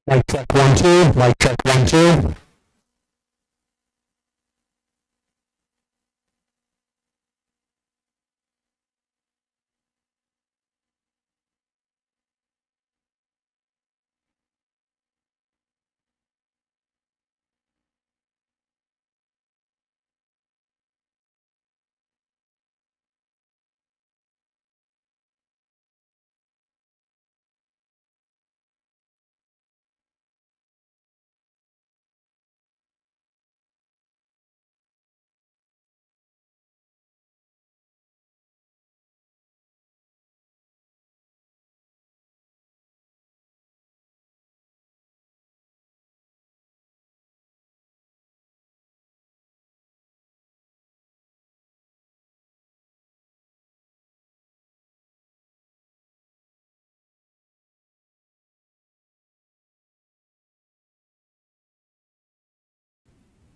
Mic check 1 2. Mic check 1 2.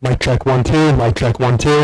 Mic check 1 2. Mic check 1 2.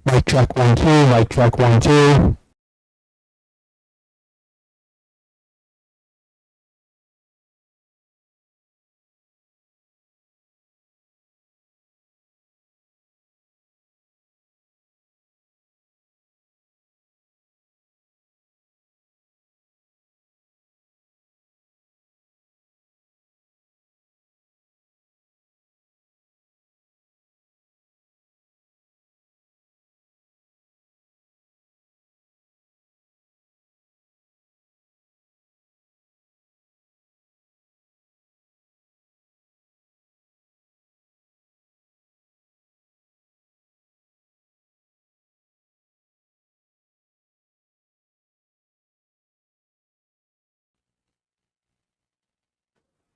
Mic check 1 2. Mic check 1 2.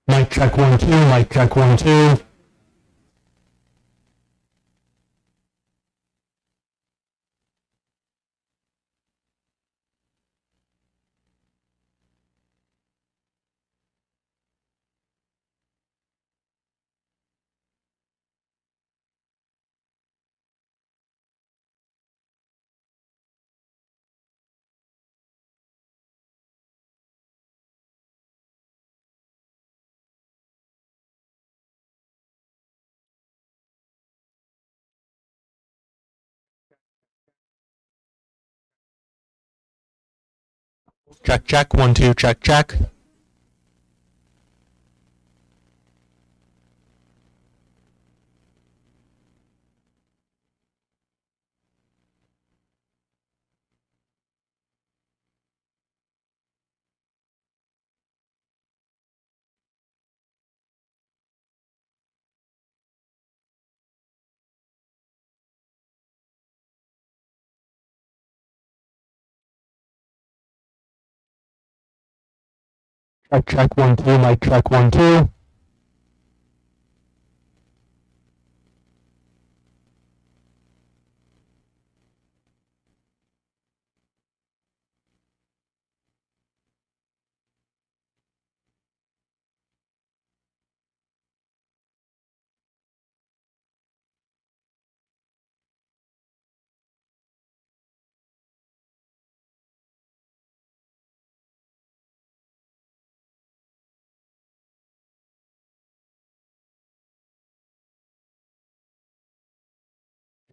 Mic check 1 2. Mic check 1 2. Check check 1 2. Check check. Check check 1 2. Mic check 1 2.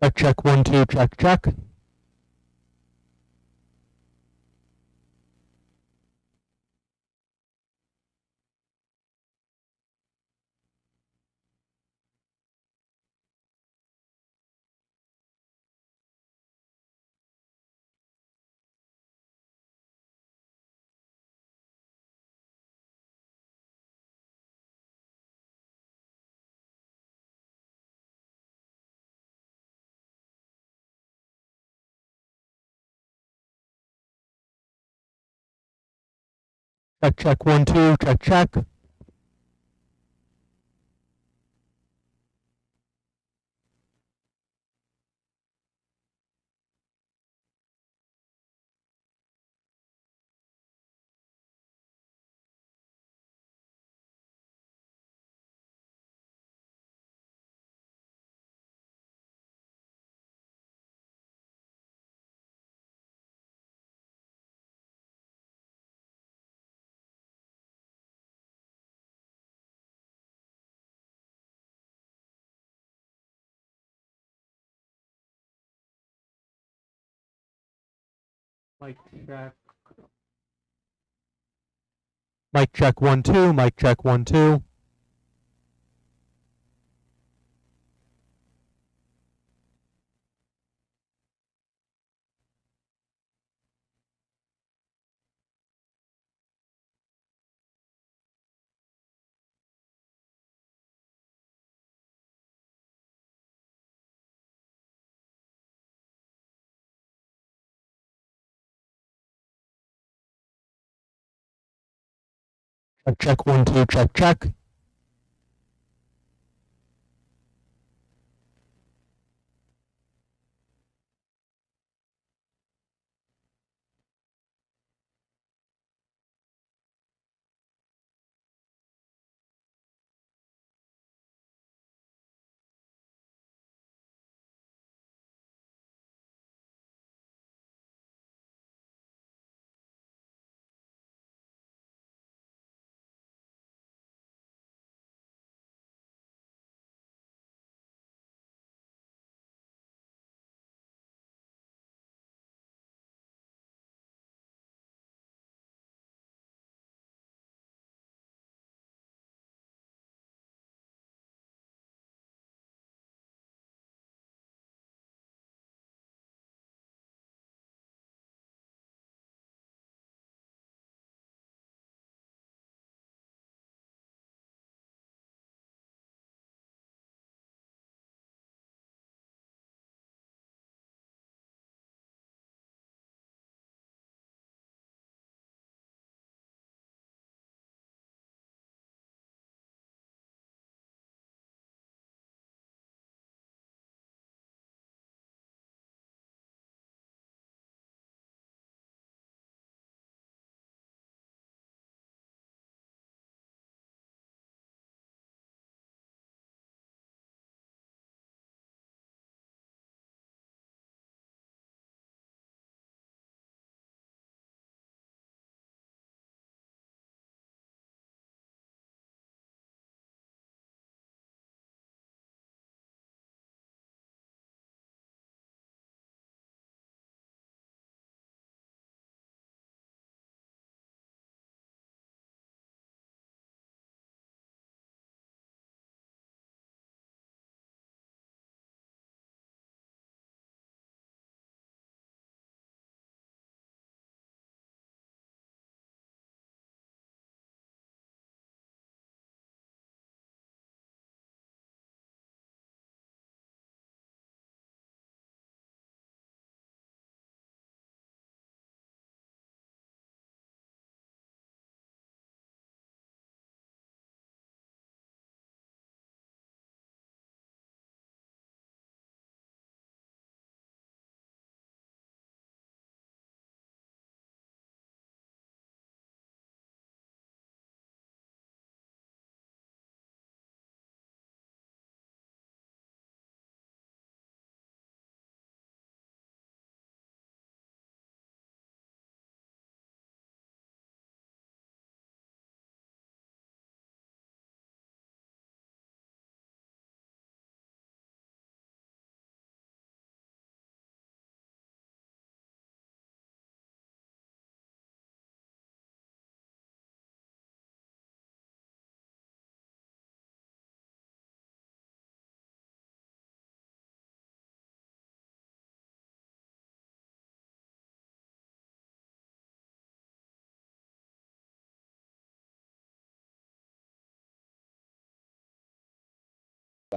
Check 1 2, check. Check 1 2, check. Mic check. Mic check 1 2, mic check 1 2. Check 1 2, check.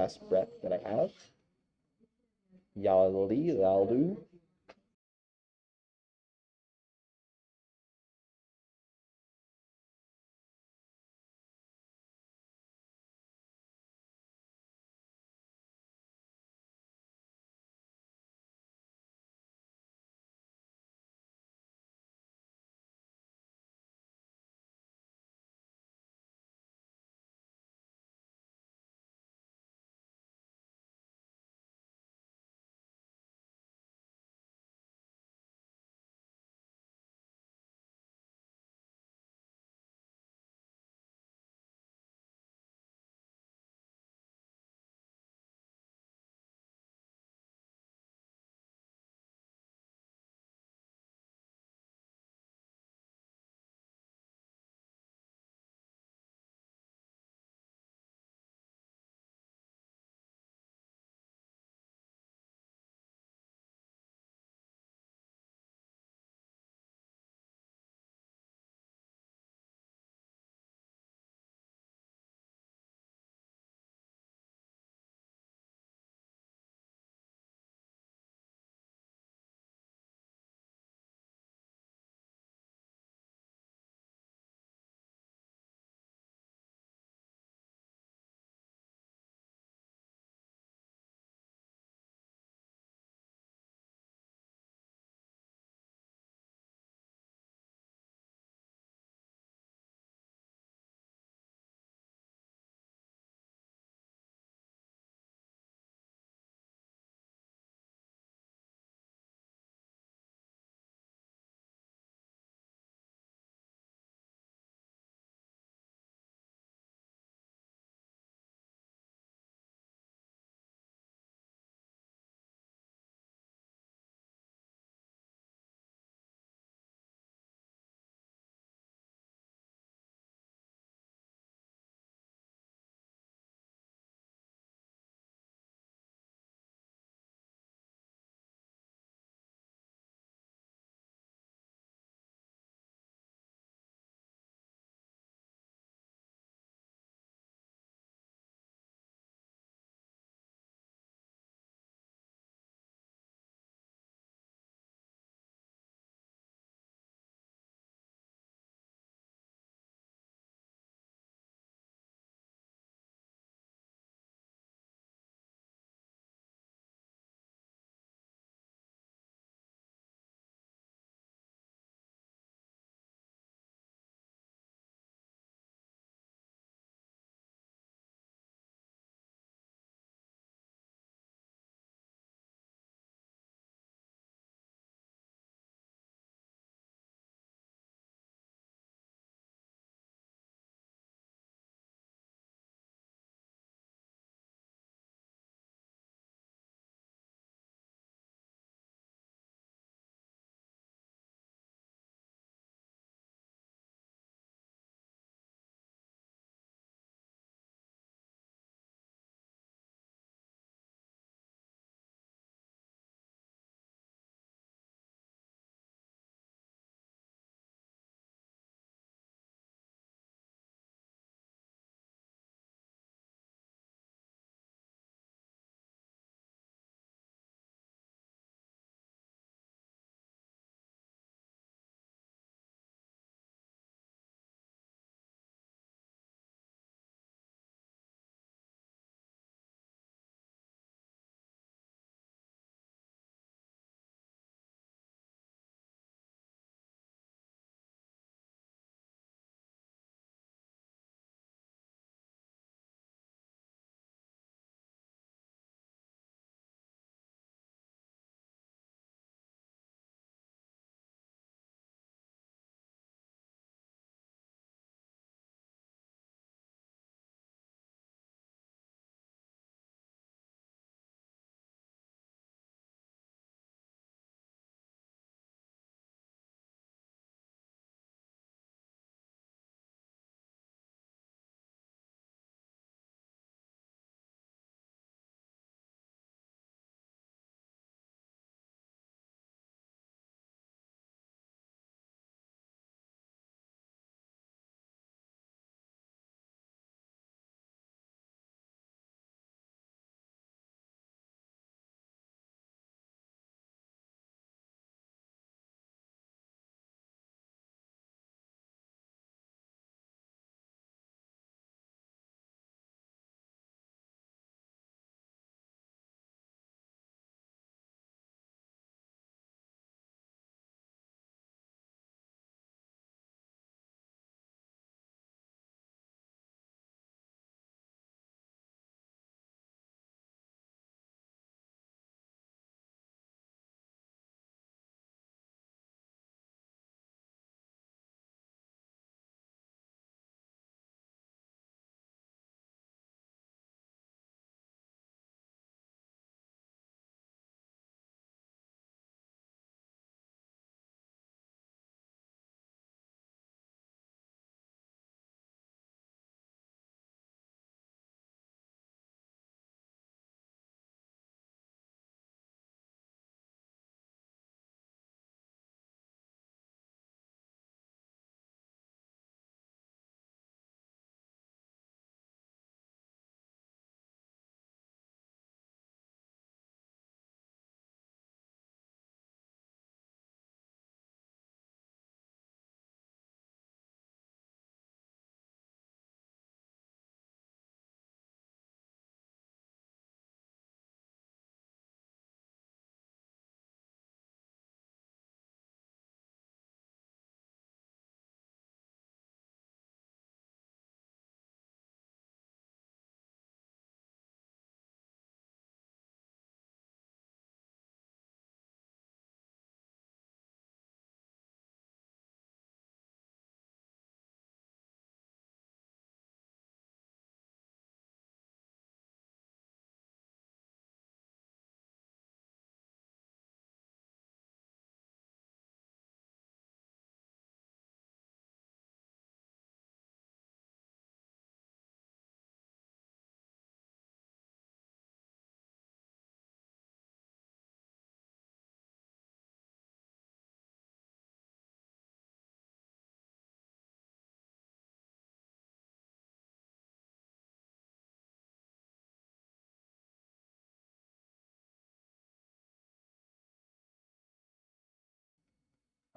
last breath that I have. Yali, Lalu.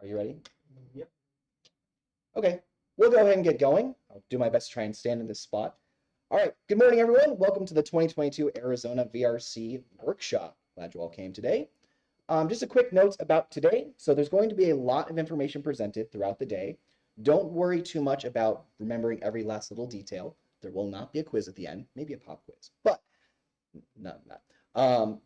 Are you ready? Yep. Okay, we'll go ahead and get going. I'll do my best to try and stand in this spot. All right, good morning, everyone. Welcome to the 2022 Arizona VRC workshop. Glad you all came today. Just a quick note about today. So there's going to be a lot of information presented throughout the day. Don't worry too much about remembering every last little detail. There will not be a quiz at the end, maybe a pop quiz, but not that.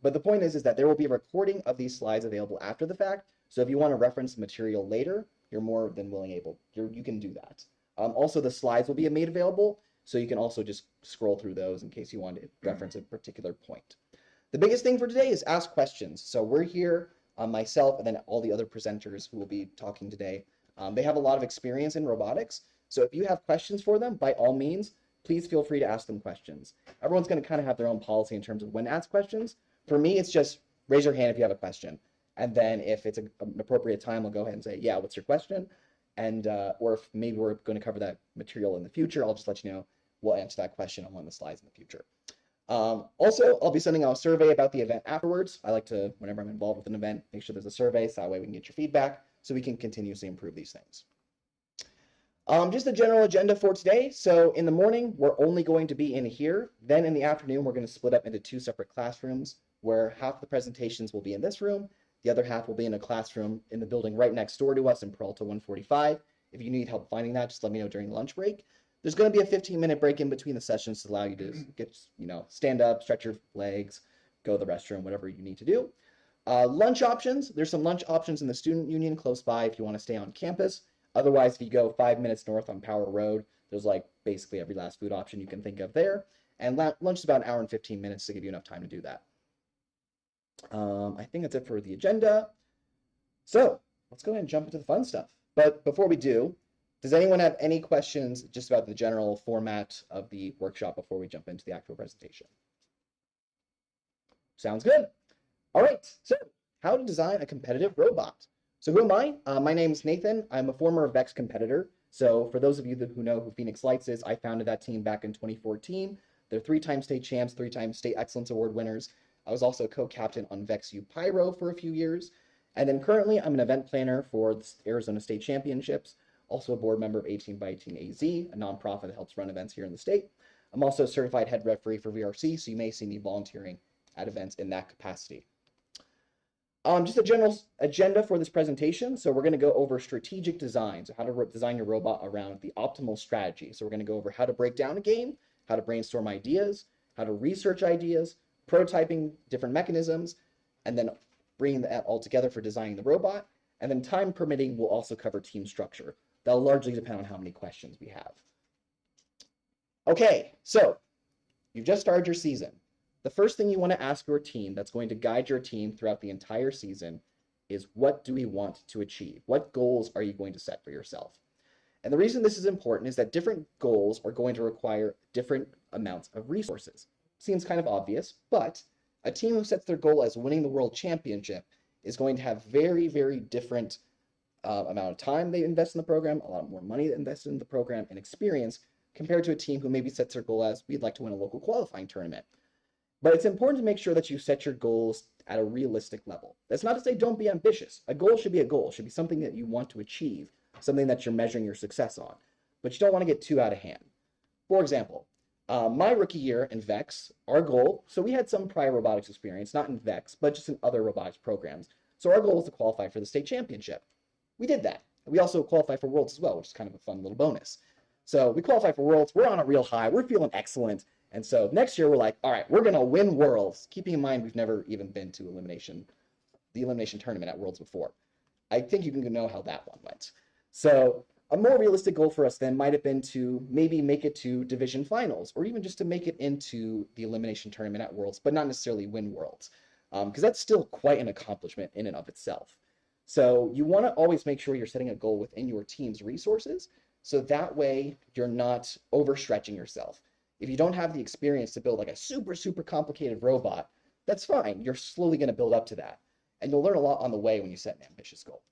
But the point is that there will be a recording of these slides available after the fact. So if you want to reference the material later, you're more than you can do that. Also, the slides will be made available, so you can also just scroll through those in case you want to reference a particular point. The biggest thing for today is ask questions. So we're here, myself, and then all the other presenters who will be talking today. They have a lot of experience in robotics. So if you have questions for them, by all means, please feel free to ask them questions. Everyone's going to kind of have their own policy in terms of when to ask questions. For me, it's just raise your hand if you have a question. And then if it's an appropriate time, I'll go ahead and say, yeah, what's your question? And or if maybe we're going to cover that material in the future, I'll just let you know we'll answer that question on one of the slides in the future. Also, I'll be sending out a survey about the event afterwards. I like to, whenever I'm involved with an event, make sure there's a survey so that way we can get your feedback so we can continuously improve these things. Just a general agenda for today. So in the morning, we're only going to be in here. Then in the afternoon, we're going to split up into 2 separate classrooms where half the presentations will be in this room. The other half will be in a classroom in the building right next door to us in Peralta 145. If you need help finding that, just let me know during the lunch break. There's going to be a 15-minute break in between the sessions to allow you to get, stand up, stretch your legs, go to the restroom, whatever you need to do. Lunch options. There's some lunch options in the student union close by if you want to stay on campus. Otherwise, if you go 5 minutes north on Power Road, there's like basically every last food option you can think of there. And lunch is about an hour and 15 minutes to give you enough time to do that. I think that's it for the agenda. So let's go ahead and jump into the fun stuff. But before we do, does anyone have any questions just about the general format of the workshop before we jump into the actual presentation? Sounds good. All right, so how to design a competitive robot. So who am I? My name is Nathan. I'm a former VEX competitor. So for those of you who know who Phoenix Lights is, I founded that team back in 2014. They're 3-time state champs, 3-time state excellence award winners. I was also co-captain on VEX U Pyro for a few years. And then currently I'm an event planner for the Arizona State Championships, also a board member of 18x18 AZ, a nonprofit that helps run events here in the state. I'm also a certified head referee for VRC, so you may see me volunteering at events in that capacity. Just a general agenda for this presentation. So we're going to go over strategic design, so how to design your robot around the optimal strategy. So we're going to go over how to break down a game, how to brainstorm ideas, how to research ideas, prototyping different mechanisms, and then bringing that all together for designing the robot. And then time permitting, we'll also cover team structure. That'll largely depend on how many questions we have. Okay, so you've just started your season. The first thing you want to ask your team that's going to guide your team throughout the entire season is, what do we want to achieve? What goals are you going to set for yourself? And the reason this is important is that different goals are going to require different amounts of resources. Seems kind of obvious, but a team who sets their goal as winning the world championship is going to have very, very different amount of time they invest in the program, a lot more money invested in the program, and experience compared to a team who maybe sets their goal as, we'd like to win a local qualifying tournament. But it's important to make sure that you set your goals at a realistic level. That's not to say don't be ambitious. A goal should be a goal. It should be something that you want to achieve, something that you're measuring your success on. But you don't want to get too out of hand. For example, my rookie year in VEX, our goal, so we had some prior robotics experience, not in VEX, but just in other robotics programs. So our goal was to qualify for the state championship. We did that. We also qualified for Worlds as well, which is kind of a fun little bonus. So we qualified for Worlds. We're on a real high. We're feeling excellent. And so next year we're like, all right, we're going to win Worlds. Keeping in mind we've never even been to the elimination tournament at Worlds before. I think you can know how that one went. So a more realistic goal for us then might have been to maybe make it to division finals, or even just to make it into the elimination tournament at Worlds, but not necessarily win Worlds, because that's still quite an accomplishment in and of itself. So you want to always make sure you're setting a goal within your team's resources, so that way you're not overstretching yourself. If you don't have the experience to build like a super, super complicated robot, that's fine. You're slowly going to build up to that. And you'll learn a lot on the way when you set an ambitious goal.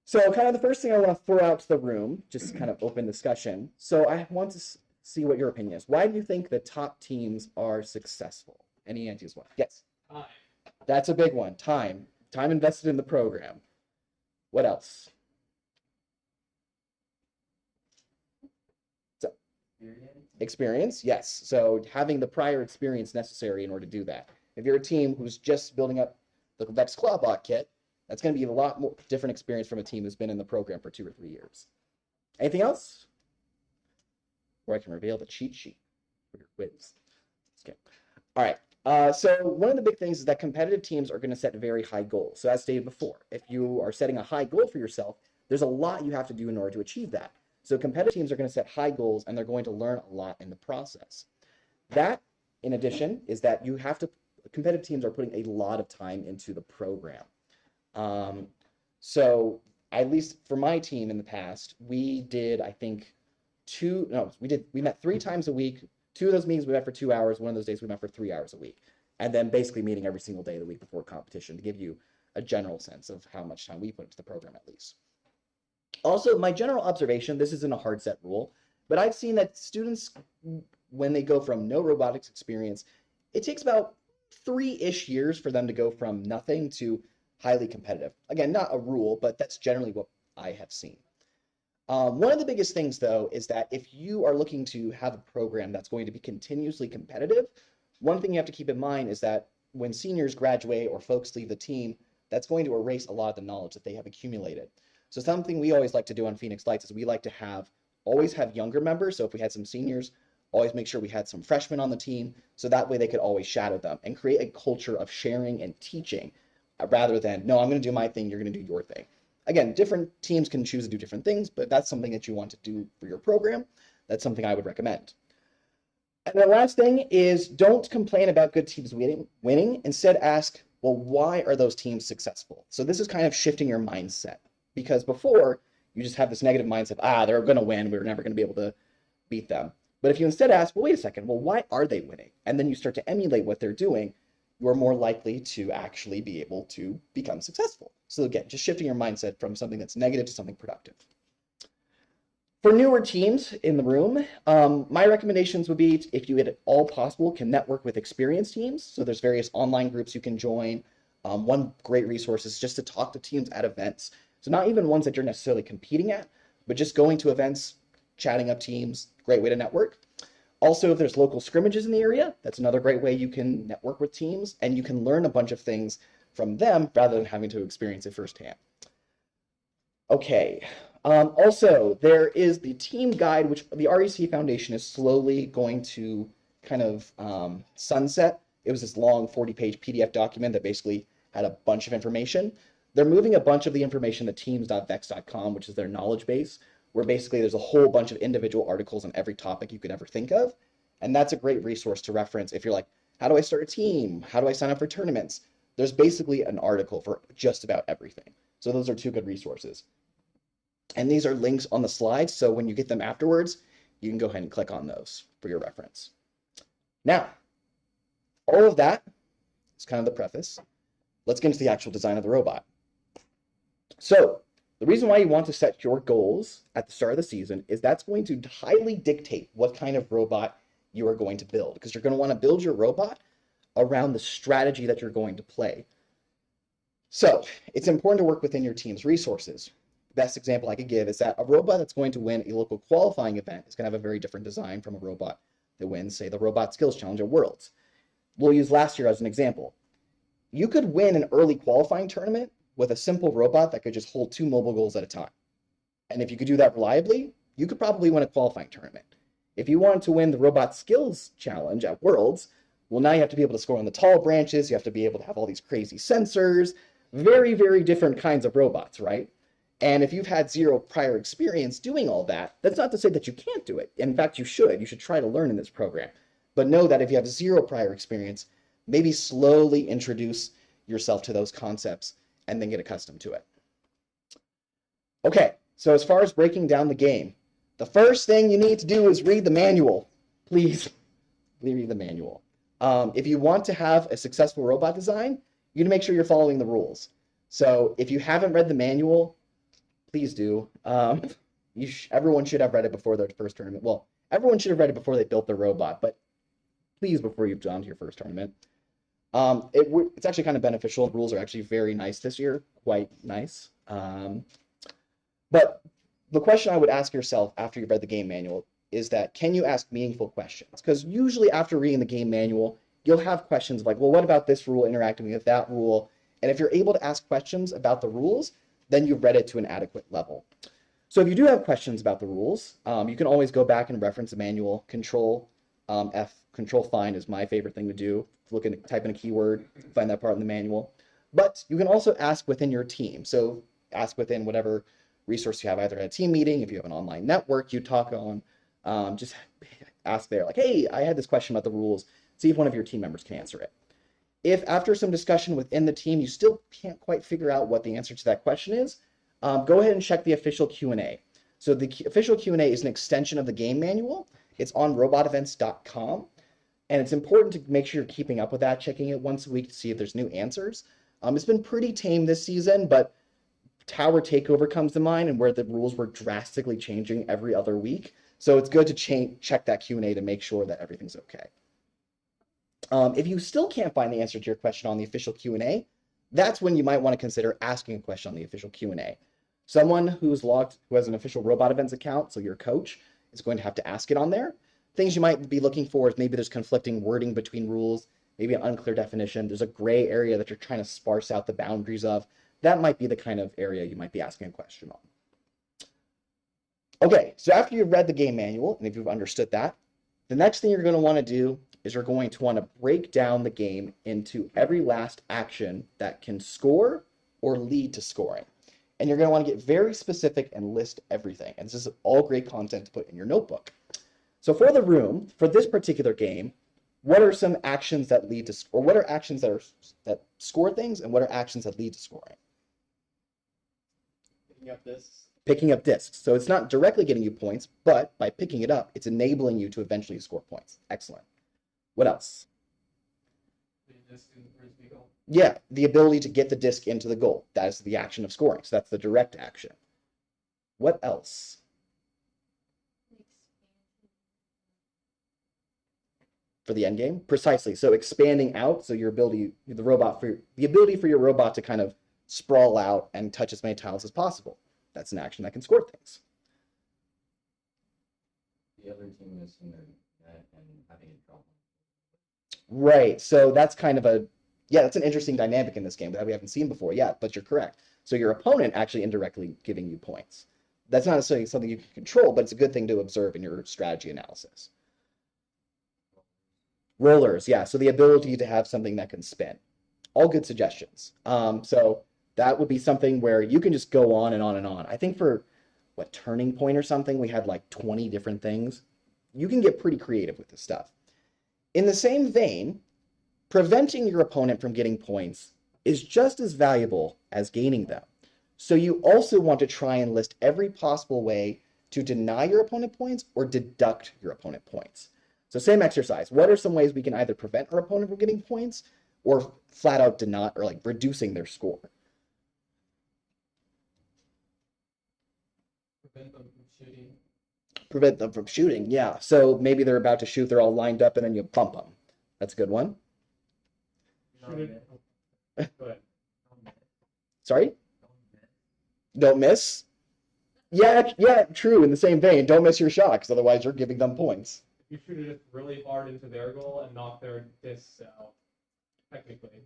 So kind of the first thing I want to throw out to the room, just kind of open discussion. So I want to see what your opinion is. Why do you think the top teams are successful? Any ideas? What? Yes? Time. That's a big one. Time. Time invested in the program. What else? So, experience, yes. So having the prior experience necessary in order to do that. If you're a team who's just building up the next Clawbot kit, that's going to be a lot more different experience from a team who's been in the program for 2 or 3 years. Anything else? Or I can reveal the cheat sheet for your quiz. Okay. All right. So one of the big things is that competitive teams are going to set very high goals. So as stated before, if you are setting a high goal for yourself, there's a lot you have to do in order to achieve that. So competitive teams are going to set high goals, and they're going to learn a lot in the process. That, in addition, is that competitive teams are putting a lot of time into the program. So at least for my team in the past, we did, I think, we met 3 times a week. 2 of those meetings we met for 2 hours. One of those days we met for 3 hours a week. And then basically meeting every single day of the week before competition to give you a general sense of how much time we put into the program at least. Also, my general observation, this isn't a hard set rule, but I've seen that students, when they go from no robotics experience, it takes about 3-ish years for them to go from nothing to highly competitive. Again, not a rule, but that's generally what I have seen. One of the biggest things, though, is that if you are looking to have a program that's going to be continuously competitive, one thing you have to keep in mind is that when seniors graduate or folks leave the team, that's going to erase a lot of the knowledge that they have accumulated. So something we always like to do on Phoenix Lights is we like to always have younger members. So if we had some seniors, always make sure we had some freshmen on the team, so that way they could always shadow them and create a culture of sharing and teaching rather than, no, I'm going to do my thing, you're going to do your thing. Again, different teams can choose to do different things, but that's something that you want to do for your program. That's something I would recommend. And the last thing is, don't complain about good teams winning. Instead, ask, well, why are those teams successful? So this is kind of shifting your mindset, because before you just have this negative mindset, they're going to win, we're never going to be able to beat them. But if you instead ask, well, wait a second, well, why are they winning? And then you start to emulate what they're doing, you're more likely to actually be able to become successful. So again, just shifting your mindset from something that's negative to something productive. For newer teams in the room, my recommendations would be, if you at all possible can network with experienced teams. So there's various online groups you can join. One great resource is just to talk to teams at events. So not even ones that you're necessarily competing at, but just going to events, chatting up teams, great way to network. Also, if there's local scrimmages in the area, that's another great way you can network with teams, and you can learn a bunch of things from them rather than having to experience it firsthand. Okay. Also, there is the team guide, which the REC Foundation is slowly going to kind of sunset. It was this long 40-page PDF document that basically had a bunch of information. They're moving a bunch of the information to teams.vex.com, which is their knowledge base, where basically there's a whole bunch of individual articles on every topic you could ever think of. And that's a great resource to reference if you're like, how do I start a team? How do I sign up for tournaments? There's basically an article for just about everything. So those are 2 good resources. And these are links on the slides, so when you get them afterwards, you can go ahead and click on those for your reference. Now, all of that is kind of the preface. Let's get into the actual design of the robot. So the reason why you want to set your goals at the start of the season is that's going to highly dictate what kind of robot you are going to build, because you're going to want to build your robot around the strategy that you're going to play. So it's important to work within your team's resources. The best example I could give is that a robot that's going to win a local qualifying event is going to have a very different design from a robot that wins, say, the Robot Skills Challenge at Worlds. We'll use last year as an example. You could win an early qualifying tournament with a simple robot that could just hold 2 mobile goals at a time. And if you could do that reliably, you could probably win a qualifying tournament. If you wanted to win the Robot Skills Challenge at Worlds, well, now you have to be able to score on the tall branches, you have to be able to have all these crazy sensors, very, very different kinds of robots, right? And if you've had 0 prior experience doing all that, that's not to say that you can't do it. In fact, you should. You should try to learn in this program. But know that if you have 0 prior experience, maybe slowly introduce yourself to those concepts and then get accustomed to it. Okay, so as far as breaking down the game, the first thing you need to do is read the manual. Please read the manual. If you want to have a successful robot design, you need to make sure you're following the rules. So if you haven't read the manual, please do. Everyone should have read it before their first tournament. Well, everyone should have read it before they built their robot, but please, before you've gone to your first tournament. It's actually kind of beneficial. The rules are actually very nice this year, quite nice. But the question I would ask yourself after you've read the game manual is that, can you ask meaningful questions? Because usually after reading the game manual, you'll have questions like, well, what about this rule interacting with that rule? And if you're able to ask questions about the rules, then you've read it to an adequate level. So if you do have questions about the rules, you can always go back and reference the manual. Control find is my favorite thing to do. Type in a keyword, find that part in the manual. But you can also ask within your team. So ask within whatever resource you have, either at a team meeting, if you have an online network you talk on, just ask there, like, hey, I had this question about the rules. See if one of your team members can answer it. If after some discussion within the team, you still can't quite figure out what the answer to that question is, go ahead and check the official Q&A. So the official Q&A is an extension of the game manual. It's on robotevents.com. And it's important to make sure you're keeping up with that, checking it once a week to see if there's new answers. It's been pretty tame this season, but Tower Takeover comes to mind, and where the rules were drastically changing every other week. So it's good to check that Q&A to make sure that everything's okay. If you still can't find the answer to your question on the official Q&A, that's when you might want to consider asking a question on the official Q&A. Someone who has an official Robot Events account, so your coach, is going to have to ask it on there. Things you might be looking for is maybe there's conflicting wording between rules, maybe an unclear definition, there's a gray area that you're trying to sparse out the boundaries of. That might be the kind of area you might be asking a question on. Okay, so after you've read the game manual, and if you've understood that, the next thing you're going to want to do is you're going to want to break down the game into every last action that can score or lead to scoring. And you're going to want to get very specific and list everything. And this is all great content to put in your notebook. So for the room, for this particular game, what are some actions that lead to, or what are actions that score things, and what are actions that lead to scoring? Picking up discs. Picking up discs. So it's not directly getting you points, but by picking it up, it's enabling you to eventually score points. Excellent. What else? Yeah, the ability to get the disc into the goal. That is the action of scoring. So that's the direct action. What else? For the end game? Precisely. So expanding out, so your ability, the ability for your robot to kind of sprawl out and touch as many tiles as possible. That's an action that can score things. The other team is in their net and having a drop. Right. So that's kind of that's an interesting dynamic in this game that we haven't seen before. Yeah, but you're correct. So your opponent actually indirectly giving you points. That's not necessarily something you can control, but it's a good thing to observe in your strategy analysis. Rollers, yeah. So the ability to have something that can spin. All good suggestions. So that would be something where you can just go on and on and on. I think for Turning Point or something, we had like 20 different things. You can get pretty creative with this stuff. In the same vein, preventing your opponent from getting points is just as valuable as gaining them. So you also want to try and list every possible way to deny your opponent points or deduct your opponent points. So same exercise. What are some ways we can either prevent our opponent from getting points or flat out deny, or like reducing their score? Prevent them from shooting. Prevent them from shooting, yeah. So maybe they're about to shoot, they're all lined up, and then you bump them. That's a good one. Sorry? Don't miss? Yeah, true. In the same vein, don't miss your shot, because otherwise you're giving them points. You shoot it really hard into their goal and knock their discs out, technically.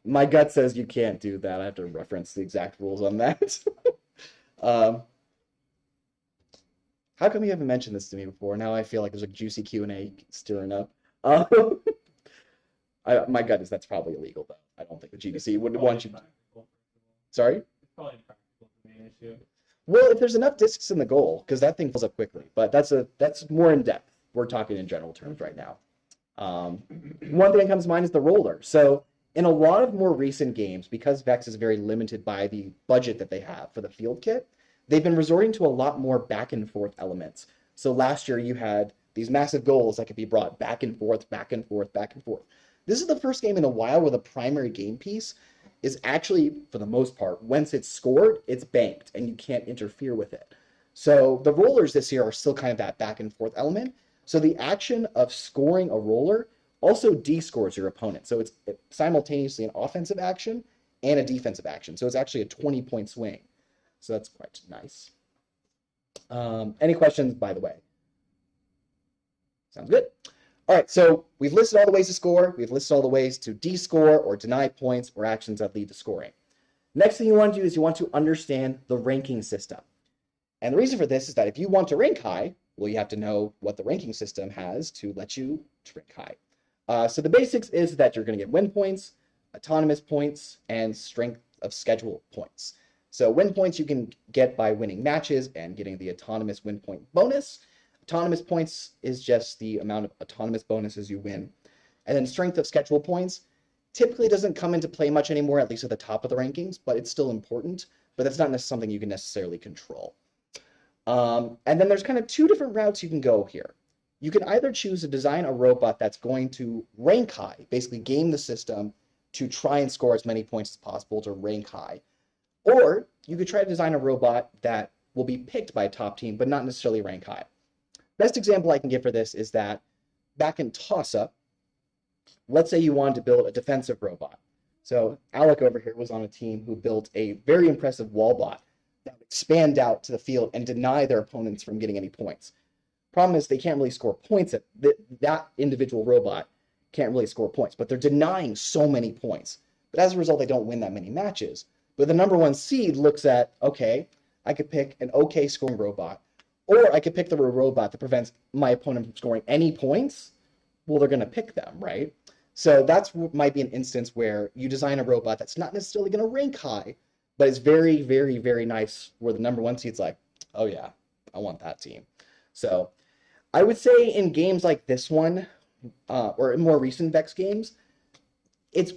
My gut says you can't do that. I have to reference the exact rules on that. How come you haven't mentioned this to me before? Now I feel like there's a juicy Q&A stirring up. My gut is that's probably illegal, though. I don't think the GDC would want you to. Sorry? It's probably impractical to the main issue. Well, if there's enough discs in the goal, because that thing fills up quickly, but that's more in depth. We're talking in general terms right now. One thing that comes to mind is the roller. So in a lot of more recent games, because Vex is very limited by the budget that they have for the field kit, they've been resorting to a lot more back and forth elements. So last year you had these massive goals that could be brought back and forth, back and forth, back and forth. This is the first game in a while where the primary game piece is actually, for the most part, once it's scored, it's banked and you can't interfere with it. So the rollers this year are still kind of that back and forth element. So the action of scoring a roller also descores your opponent. So it's simultaneously an offensive action and a defensive action. So it's actually a 20-point swing. So that's quite nice. Any questions, by the way? Sounds good. All right, so we've listed all the ways to score. We've listed all the ways to de-score or deny points or actions that lead to scoring. Next thing you want to do is you want to understand the ranking system. And the reason for this is that if you want to rank high, well, you have to know what the ranking system has to let you rank high. So the basics is that you're going to get win points, autonomous points, and strength of schedule points. So win points you can get by winning matches and getting the autonomous win point bonus. Autonomous points is just the amount of autonomous bonuses you win. And then strength of schedule points typically doesn't come into play much anymore, at least at the top of the rankings, but it's still important. But that's not something you can necessarily control. And then there's kind of two different routes you can go here. You can either choose to design a robot that's going to rank high, basically game the system to try and score as many points as possible to rank high. Or you could try to design a robot that will be picked by a top team, but not necessarily rank high. Best example I can give for this is that back in toss-up, let's say you wanted to build a defensive robot. So Alec over here was on a team who built a very impressive wall bot that would expand out to the field and deny their opponents from getting any points. Problem is they can't really score points. That individual robot can't really score points, but they're denying so many points. But as a result, they don't win that many matches. But the number one seed looks at, okay, I could pick an okay scoring robot, or I could pick the robot that prevents my opponent from scoring any points. Well, they're going to pick them, right? So that's might be an instance where you design a robot that's not necessarily going to rank high, but it's very, very, very nice where the number one seed's like, oh yeah, I want that team. So I would say in games like this one, or in more recent Vex games, it's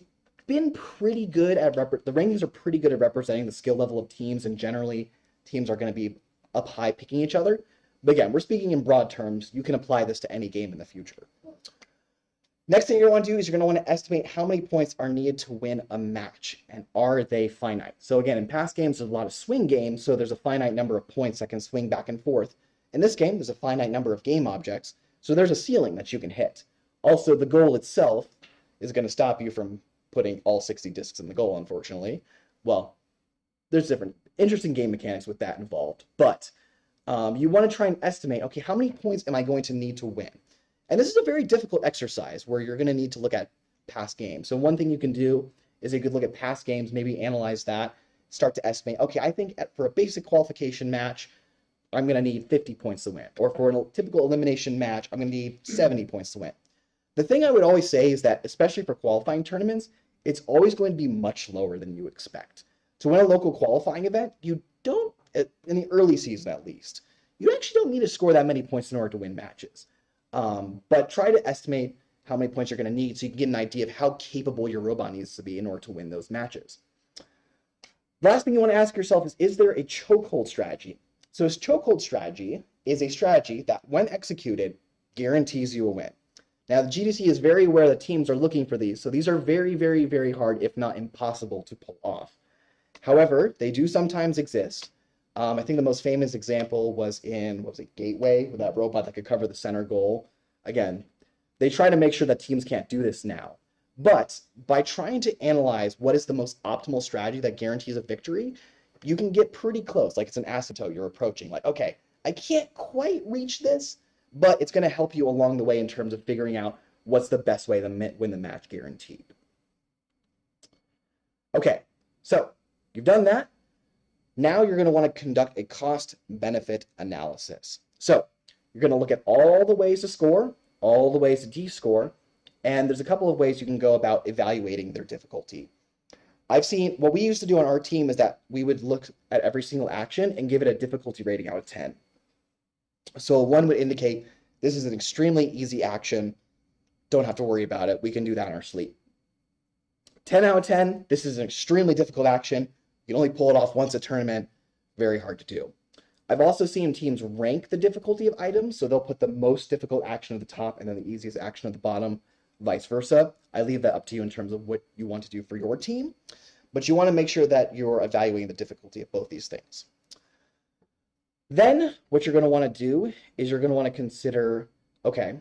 been pretty good at the rankings are pretty good at representing the skill level of teams, and generally teams are going to be up high picking each other. But again, we're speaking in broad terms. You can apply this to any game in the future. Next thing you're going to want to do is you're going to want to estimate how many points are needed to win a match, and are they finite? So again, in past games, there's a lot of swing games, so there's a finite number of points that can swing back and forth. In this game, there's a finite number of game objects, so there's a ceiling that you can hit. Also, the goal itself is going to stop you from putting all 60 discs in the goal, unfortunately. Well, there's different interesting game mechanics with that involved, but you want to try and estimate, okay, how many points am I going to need to win? And this is a very difficult exercise where you're going to need to look at past games. So one thing you can do is you could look at past games, maybe analyze that, start to estimate, okay, I think for a basic qualification match, I'm going to need 50 points to win. Or for a typical elimination match, I'm going to need 70 points to win. The thing I would always say is that, especially for qualifying tournaments, it's always going to be much lower than you expect. To win a local qualifying event, you don't, in the early season at least, you actually don't need to score that many points in order to win matches. But try to estimate how many points you're going to need so you can get an idea of how capable your robot needs to be in order to win those matches. Last thing you want to ask yourself is there a chokehold strategy? So this chokehold strategy is a strategy that, when executed, guarantees you a win. Now, the GDC is very aware that teams are looking for these, so these are very, very, very hard, if not impossible, to pull off. However, they do sometimes exist. I think the most famous example was in, what was it, Gateway, with that robot that could cover the center goal. Again, they try to make sure that teams can't do this now. But by trying to analyze what is the most optimal strategy that guarantees a victory, you can get pretty close. Like it's an asymptote you're approaching. Like, okay, I can't quite reach this, but it's going to help you along the way in terms of figuring out what's the best way to win the match guaranteed. Okay, so you've done that. Now you're going to want to conduct a cost-benefit analysis. So you're going to look at all the ways to score, all the ways to de-score, and there's a couple of ways you can go about evaluating their difficulty. I've seen, what we used to do on our team is that we would look at every single action and give it a difficulty rating out of 10. So one would indicate this is an extremely easy action, don't have to worry about it, we can do that in our sleep. 10 out of 10, this is an extremely difficult action, you can only pull it off once a tournament, very hard to do. I've also seen teams rank the difficulty of items, so they'll put the most difficult action at the top and then the easiest action at the bottom, vice versa. I leave that up to you in terms of what you want to do for your team, but you want to make sure that you're evaluating the difficulty of both these things. Then what you're going to want to do is you're going to want to consider, okay,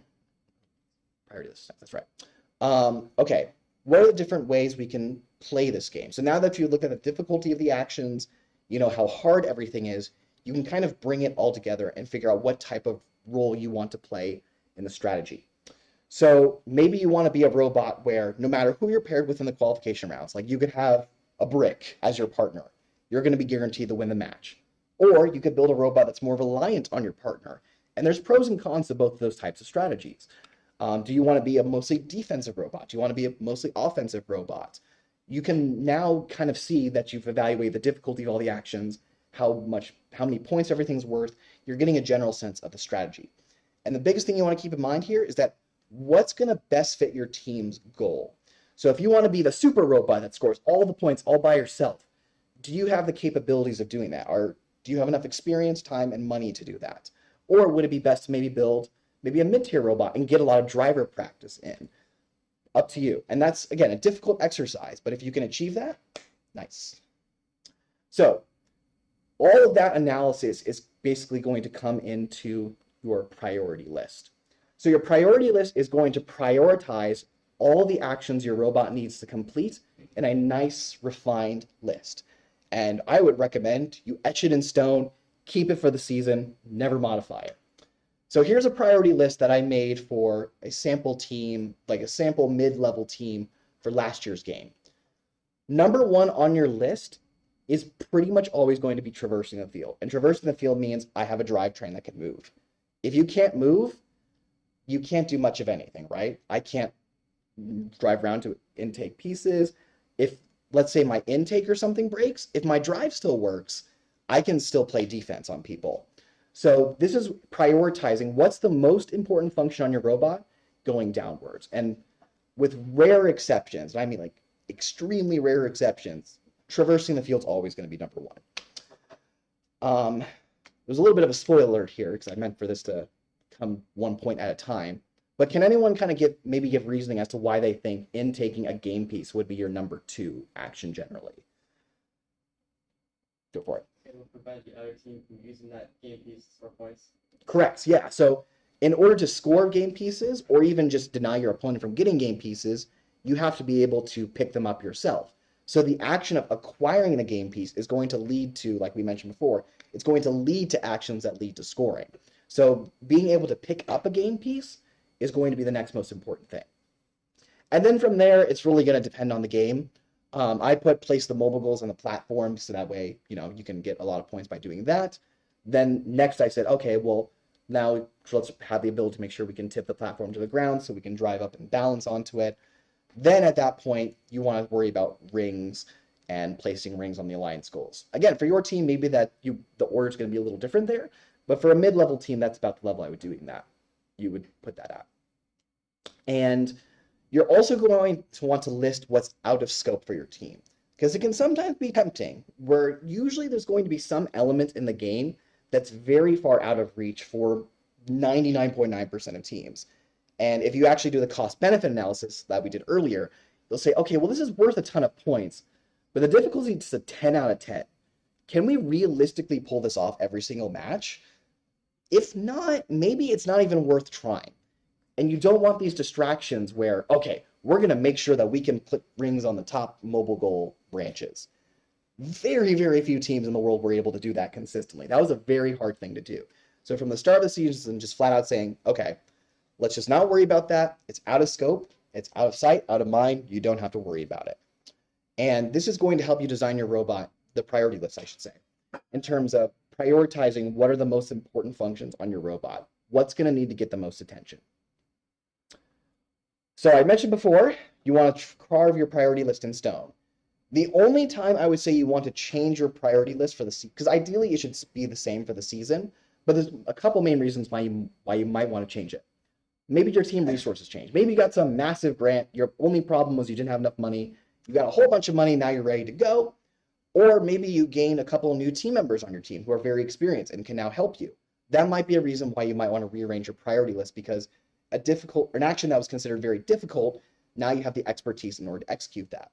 prior to this, that's right. Okay, what are the different ways we can play this game. So now that you look at the difficulty of the actions, you know how hard everything is, you can kind of bring it all together and figure out what type of role you want to play in the strategy. So maybe you want to be a robot where no matter who you're paired with in the qualification rounds, like you could have a brick as your partner. You're going to be guaranteed to win the match. Or you could build a robot that's more reliant on your partner. And there's pros and cons to both of those types of strategies. Do you want to be a mostly defensive robot? Do you want to be a mostly offensive robot? You can now kind of see that you've evaluated the difficulty of all the actions, how many points everything's worth. You're getting a general sense of the strategy. And the biggest thing you want to keep in mind here is that what's going to best fit your team's goal. So if you want to be the super robot that scores all the points all by yourself, do you have the capabilities of doing that? Or do you have enough experience, time, and money to do that? Or would it be best to maybe build maybe a mid-tier robot and get a lot of driver practice in? Up to you. And that's, again, a difficult exercise, but if you can achieve that, nice. So all of that analysis is basically going to come into your priority list. So your priority list is going to prioritize all the actions your robot needs to complete in a nice, refined list. And I would recommend you etch it in stone, keep it for the season, never modify it. So here's a priority list that I made for a sample team, like a sample mid-level team for last year's game. Number one on your list is pretty much always going to be traversing the field. And traversing the field means I have a drivetrain that can move. If you can't move, you can't do much of anything, right? I can't drive around to intake pieces. If, let's say, my intake or something breaks, if my drive still works, I can still play defense on people. So this is prioritizing what's the most important function on your robot going downwards. And with rare exceptions, and I mean like extremely rare exceptions, traversing the field's always going to be number one. There's a little bit of a spoiler alert here because I meant for this to come 1 point at a time. But can anyone kind of give reasoning as to why they think intaking a game piece would be your number 2 action generally? Go for it. It will prevent the other team from using that game piece for points. Correct, yeah. So in order to score game pieces or even just deny your opponent from getting game pieces, you have to be able to pick them up yourself. So the action of acquiring the game piece is going to lead to, like we mentioned before, it's going to lead to actions that lead to scoring. So being able to pick up a game piece is going to be the next most important thing. And then from there, it's really going to depend on the game. I place the mobile goals on the platform so that way, you can get a lot of points by doing that. Then next I said, okay, well, now let's have the ability to make sure we can tip the platform to the ground so we can drive up and balance onto it. Then at that point, you want to worry about rings and placing rings on the alliance goals. Again, for your team, maybe the order is going to be a little different there, but for a mid-level team, that's about the level I would do that. You would put that at. And you're also going to want to list what's out of scope for your team, because it can sometimes be tempting, where usually there's going to be some element in the game that's very far out of reach for 99.9% of teams. And if you actually do the cost-benefit analysis that we did earlier, you'll say, okay, well, this is worth a ton of points, but the difficulty is a 10 out of 10. Can we realistically pull this off every single match? If not, maybe it's not even worth trying. And you don't want these distractions where, okay, we're going to make sure that we can put rings on the top mobile goal branches. Very, very few teams in the world were able to do that consistently. That was a very hard thing to do. So from the start of the season, just flat out saying, okay, let's just not worry about that. It's out of scope. It's out of sight, out of mind. You don't have to worry about it. And this is going to help you design your robot, the priority list, I should say, in terms of prioritizing what are the most important functions on your robot. What's going to need to get the most attention. So I mentioned before, you want to carve your priority list in stone. The only time I would say you want to change your priority list for the season, because ideally it should be the same for the season, but there's a couple main reasons why you might want to change it. Maybe your team resources change. Maybe you got some massive grant. Your only problem was you didn't have enough money. You got a whole bunch of money. Now you're ready to go. Or maybe you gain a couple of new team members on your team who are very experienced and can now help you. That might be a reason why you might want to rearrange your priority list, because an action that was considered very difficult, now you have the expertise in order to execute that.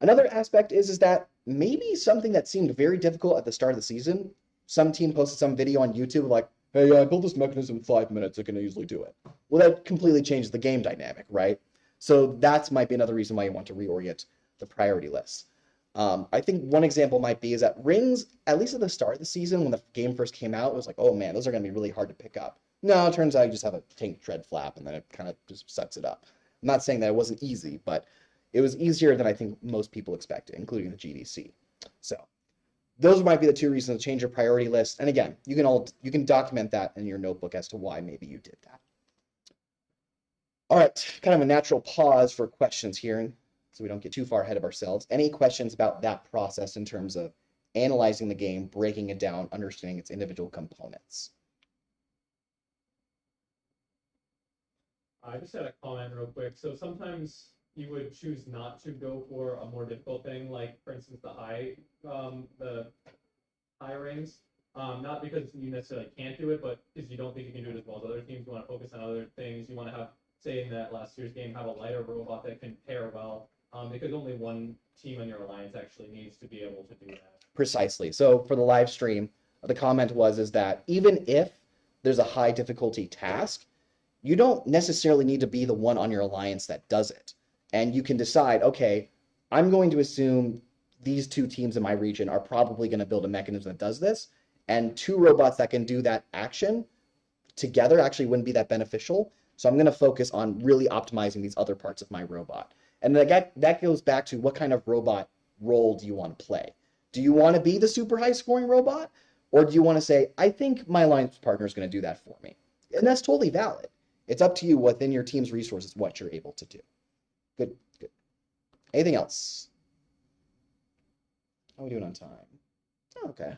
Another aspect is that maybe something that seemed very difficult at the start of the season, some team posted some video on YouTube like, hey, I built this mechanism in 5 minutes, I can easily do it. Well, that completely changes the game dynamic, right? So that might be another reason why you want to reorient the priority lists. I think one example might be is that rings, at least at the start of the season when the game first came out, it was like, oh man, those are going to be really hard to pick up. No, it turns out you just have a tank tread flap and then it kind of just sucks it up. I'm not saying that it wasn't easy, but it was easier than I think most people expected, including the GDC. So those might be the two reasons to change your priority list. And again, you can document that in your notebook as to why maybe you did that. All right, kind of a natural pause for questions here, so we don't get too far ahead of ourselves. Any questions about that process in terms of analyzing the game, breaking it down, understanding its individual components? I just had a comment real quick. So sometimes you would choose not to go for a more difficult thing, like for instance the high rings. Not because you necessarily can't do it, but because you don't think you can do it as well as other teams. You want to focus on other things. You want to have, say in that last year's game, have a lighter robot that can pair well. Because only one team on your alliance actually needs to be able to do that. Precisely. So for the live stream, the comment is that even if there's a high difficulty task, you don't necessarily need to be the one on your alliance that does it. And you can decide, okay, I'm going to assume these two teams in my region are probably going to build a mechanism that does this, and two robots that can do that action together actually wouldn't be that beneficial. So I'm going to focus on really optimizing these other parts of my robot. And that goes back to what kind of robot role do you want to play? Do you want to be the super high scoring robot? Or do you want to say, I think my alliance partner is going to do that for me? And that's totally valid. It's up to you within your team's resources what you're able to do. Good, good. Anything else? How are we doing on time? Oh, okay.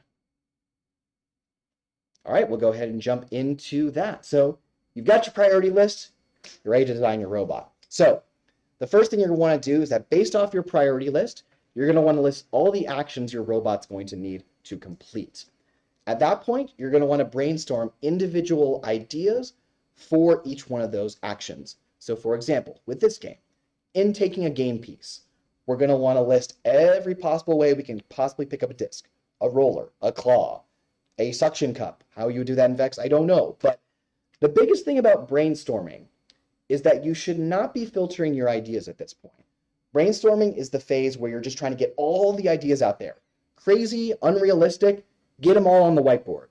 All right, we'll go ahead and jump into that. So you've got your priority list. You're ready to design your robot. So the first thing you're going to want to do is that based off your priority list, you're going to want to list all the actions your robot's going to need to complete. At that point, you're going to want to brainstorm individual ideas for each one of those actions. So for example, with this game, in taking a game piece, we're going to want to list every possible way we can possibly pick up a disc, a roller, a claw, a suction cup. How you would do that in Vex, I don't know. But the biggest thing about brainstorming is that you should not be filtering your ideas at this point. Brainstorming is the phase where you're just trying to get all the ideas out there. Crazy, unrealistic, get them all on the whiteboard.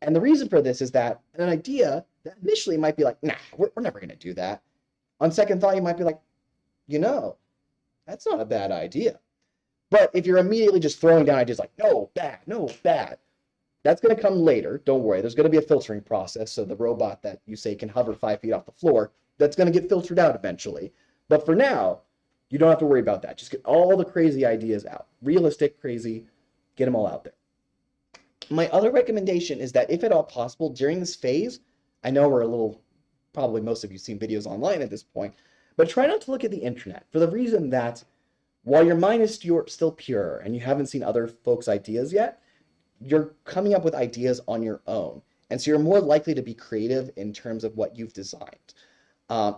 And the reason for this is that an idea that initially might be like, nah, we're never going to do that. On second thought, you might be like, you know, that's not a bad idea. But if you're immediately just throwing down ideas like, no, bad, that's going to come later. Don't worry. There's going to be a filtering process. So the robot that you say can hover 5 feet off the floor, that's going to get filtered out eventually. But for now, you don't have to worry about that. Just get all the crazy ideas out. Realistic, crazy, get them all out there. My other recommendation is that if at all possible during this phase, I know we're a little, probably most of you seen videos online at this point, but try not to look at the internet for the reason that while your mind is still pure and you haven't seen other folks' ideas yet, you're coming up with ideas on your own. And so you're more likely to be creative in terms of what you've designed.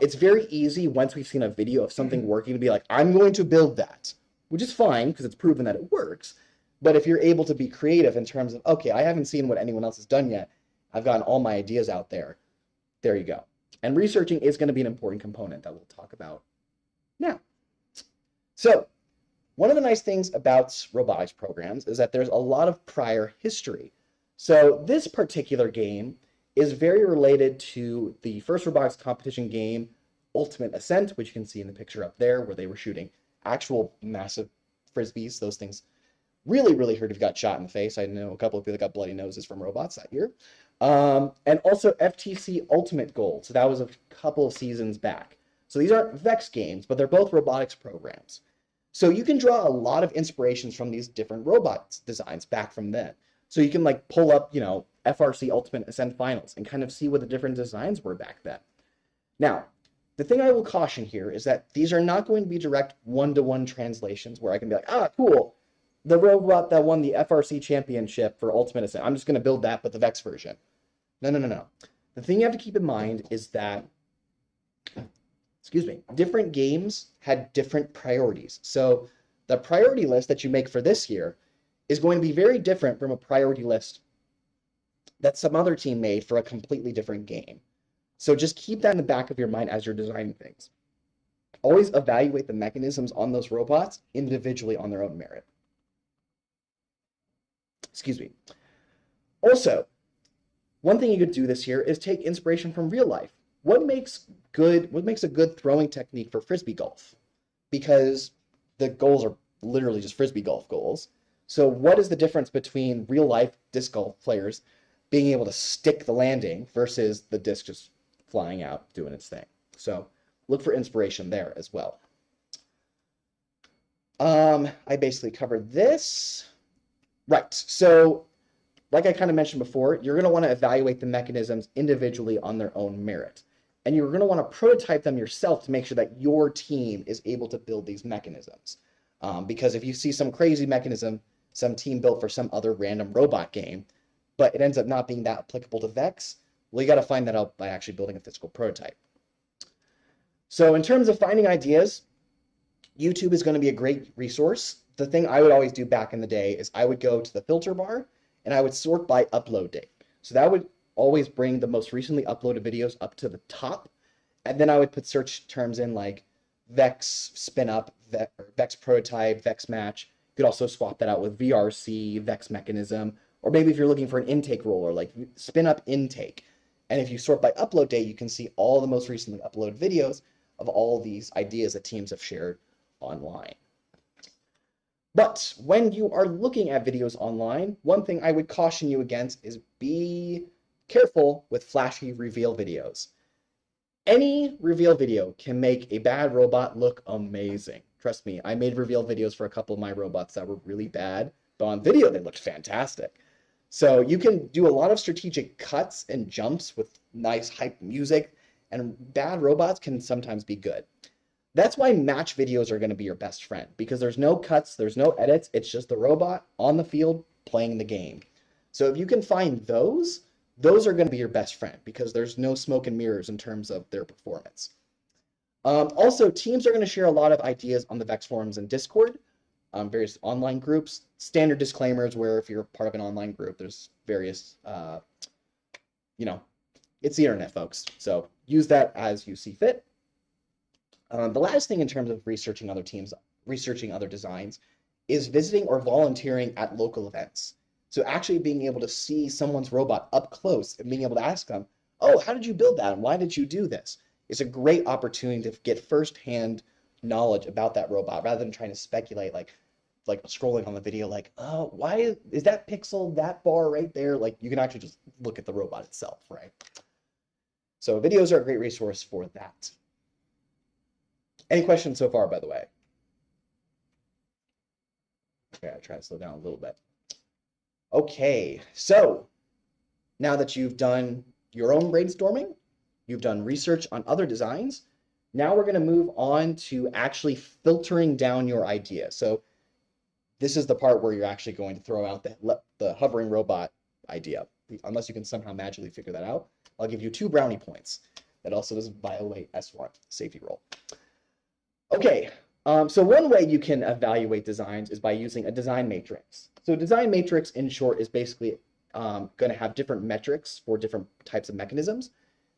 It's very easy once we've seen a video of something working to be like, I'm going to build that, which is fine because it's proven that it works. But if you're able to be creative in terms of, okay, I haven't seen what anyone else has done yet, I've gotten all my ideas out there, there you go. And researching is going to be an important component that we'll talk about now. So one of the nice things about robotics programs is that there's a lot of prior history. So this particular game is very related to the first robotics competition game, Ultimate Ascent, which you can see in the picture up there, where they were shooting actual massive frisbees. Those things really, really hurt if you got shot in the face. I know a couple of people that got bloody noses from robots that year. And also FTC Ultimate Gold. So that was a couple of seasons back. So these aren't Vex games, but they're both robotics programs. So you can draw a lot of inspirations from these different robot designs back from then. So you can like pull up, you know, FRC Ultimate Ascent Finals and kind of see what the different designs were back then. Now, the thing I will caution here is that these are not going to be direct one-to-one translations where I can be like, ah, cool, the robot that won the FRC championship for Ultimate Ascent, I'm just going to build that, but the Vex version. No. The thing you have to keep in mind is that, different games had different priorities. So the priority list that you make for this year is going to be very different from a priority list that some other team made for a completely different game. So just keep that in the back of your mind as you're designing things. Always evaluate the mechanisms on those robots individually on their own merit. Excuse me. Also, one thing you could do this year is take inspiration from real life. What makes a good throwing technique for frisbee golf? Because the goals are literally just frisbee golf goals. So what is the difference between real life disc golf players being able to stick the landing versus the disc just flying out doing its thing? So look for inspiration there as well. I basically covered this. Right, so like I kind of mentioned before, you're going to want to evaluate the mechanisms individually on their own merit. And you're going to want to prototype them yourself to make sure that your team is able to build these mechanisms. Because if you see some crazy mechanism, some team built for some other random robot game, but it ends up not being that applicable to Vex, well, you got to find that out by actually building a physical prototype. So in terms of finding ideas, YouTube is going to be a great resource. The thing I would always do back in the day is I would go to the filter bar and I would sort by upload date. So that would always bring the most recently uploaded videos up to the top. And then I would put search terms in like Vex spin up, Vex prototype, Vex match. You could also swap that out with VRC, Vex mechanism, or maybe if you're looking for an intake roller, like spin up intake. And if you sort by upload date, you can see all the most recently uploaded videos of all these ideas that teams have shared online. But when you are looking at videos online, one thing I would caution you against is be careful with flashy reveal videos. Any reveal video can make a bad robot look amazing. Trust me, I made reveal videos for a couple of my robots that were really bad, but on video they looked fantastic. So you can do a lot of strategic cuts and jumps with nice hype music, and bad robots can sometimes be good. That's why match videos are going to be your best friend, because there's no cuts, there's no edits, it's just the robot on the field playing the game. So if you can find those are going to be your best friend, because there's no smoke and mirrors in terms of their performance. Also, teams are going to share a lot of ideas on the Vex forums and Discord, various online groups. Standard disclaimers where if you're part of an online group, there's various, it's the internet, folks. So use that as you see fit. The last thing in terms of researching other teams, researching other designs, is visiting or volunteering at local events. So actually being able to see someone's robot up close and being able to ask them, oh, how did you build that? And why did you do this? It's a great opportunity to get firsthand knowledge about that robot rather than trying to speculate like scrolling on the video like, oh, why is that pixel, that bar right there? Like you can actually just look at the robot itself, right? So videos are a great resource for that. Any questions so far, by the way? Okay, I'll try to slow down a little bit. Okay, so now that you've done your own brainstorming, you've done research on other designs, now we're going to move on to actually filtering down your idea. So this is the part where you're actually going to throw out the hovering robot idea. Unless you can somehow magically figure that out, I'll give you 2 brownie points. That also doesn't violate S1, safety roll. Okay, so one way you can evaluate designs is by using a design matrix. So a design matrix, in short, is basically going to have different metrics for different types of mechanisms.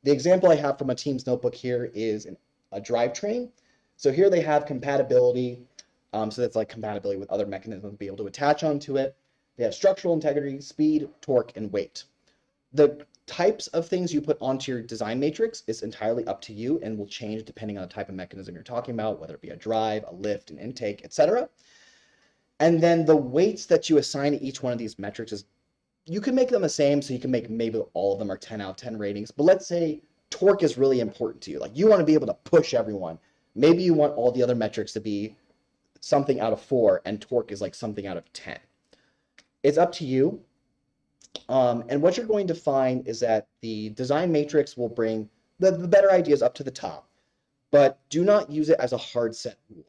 The example I have from a team's notebook here is a drivetrain. So here they have compatibility. So that's like compatibility with other mechanisms, be able to attach onto it. They have structural integrity, speed, torque, and weight. The types of things you put onto your design matrix is entirely up to you and will change depending on the type of mechanism you're talking about, whether it be a drive, a lift, an intake, etc. And then the weights that you assign to each one of these metrics is, you can make them the same, so you can make maybe all of them are 10 out of 10 ratings, but let's say torque is really important to you. Like you want to be able to push everyone. Maybe you want all the other metrics to be something out of 4 and torque is like something out of 10. It's up to you. And what you're going to find is that the design matrix will bring the better ideas up to the top, but do not use it as a hard set rule.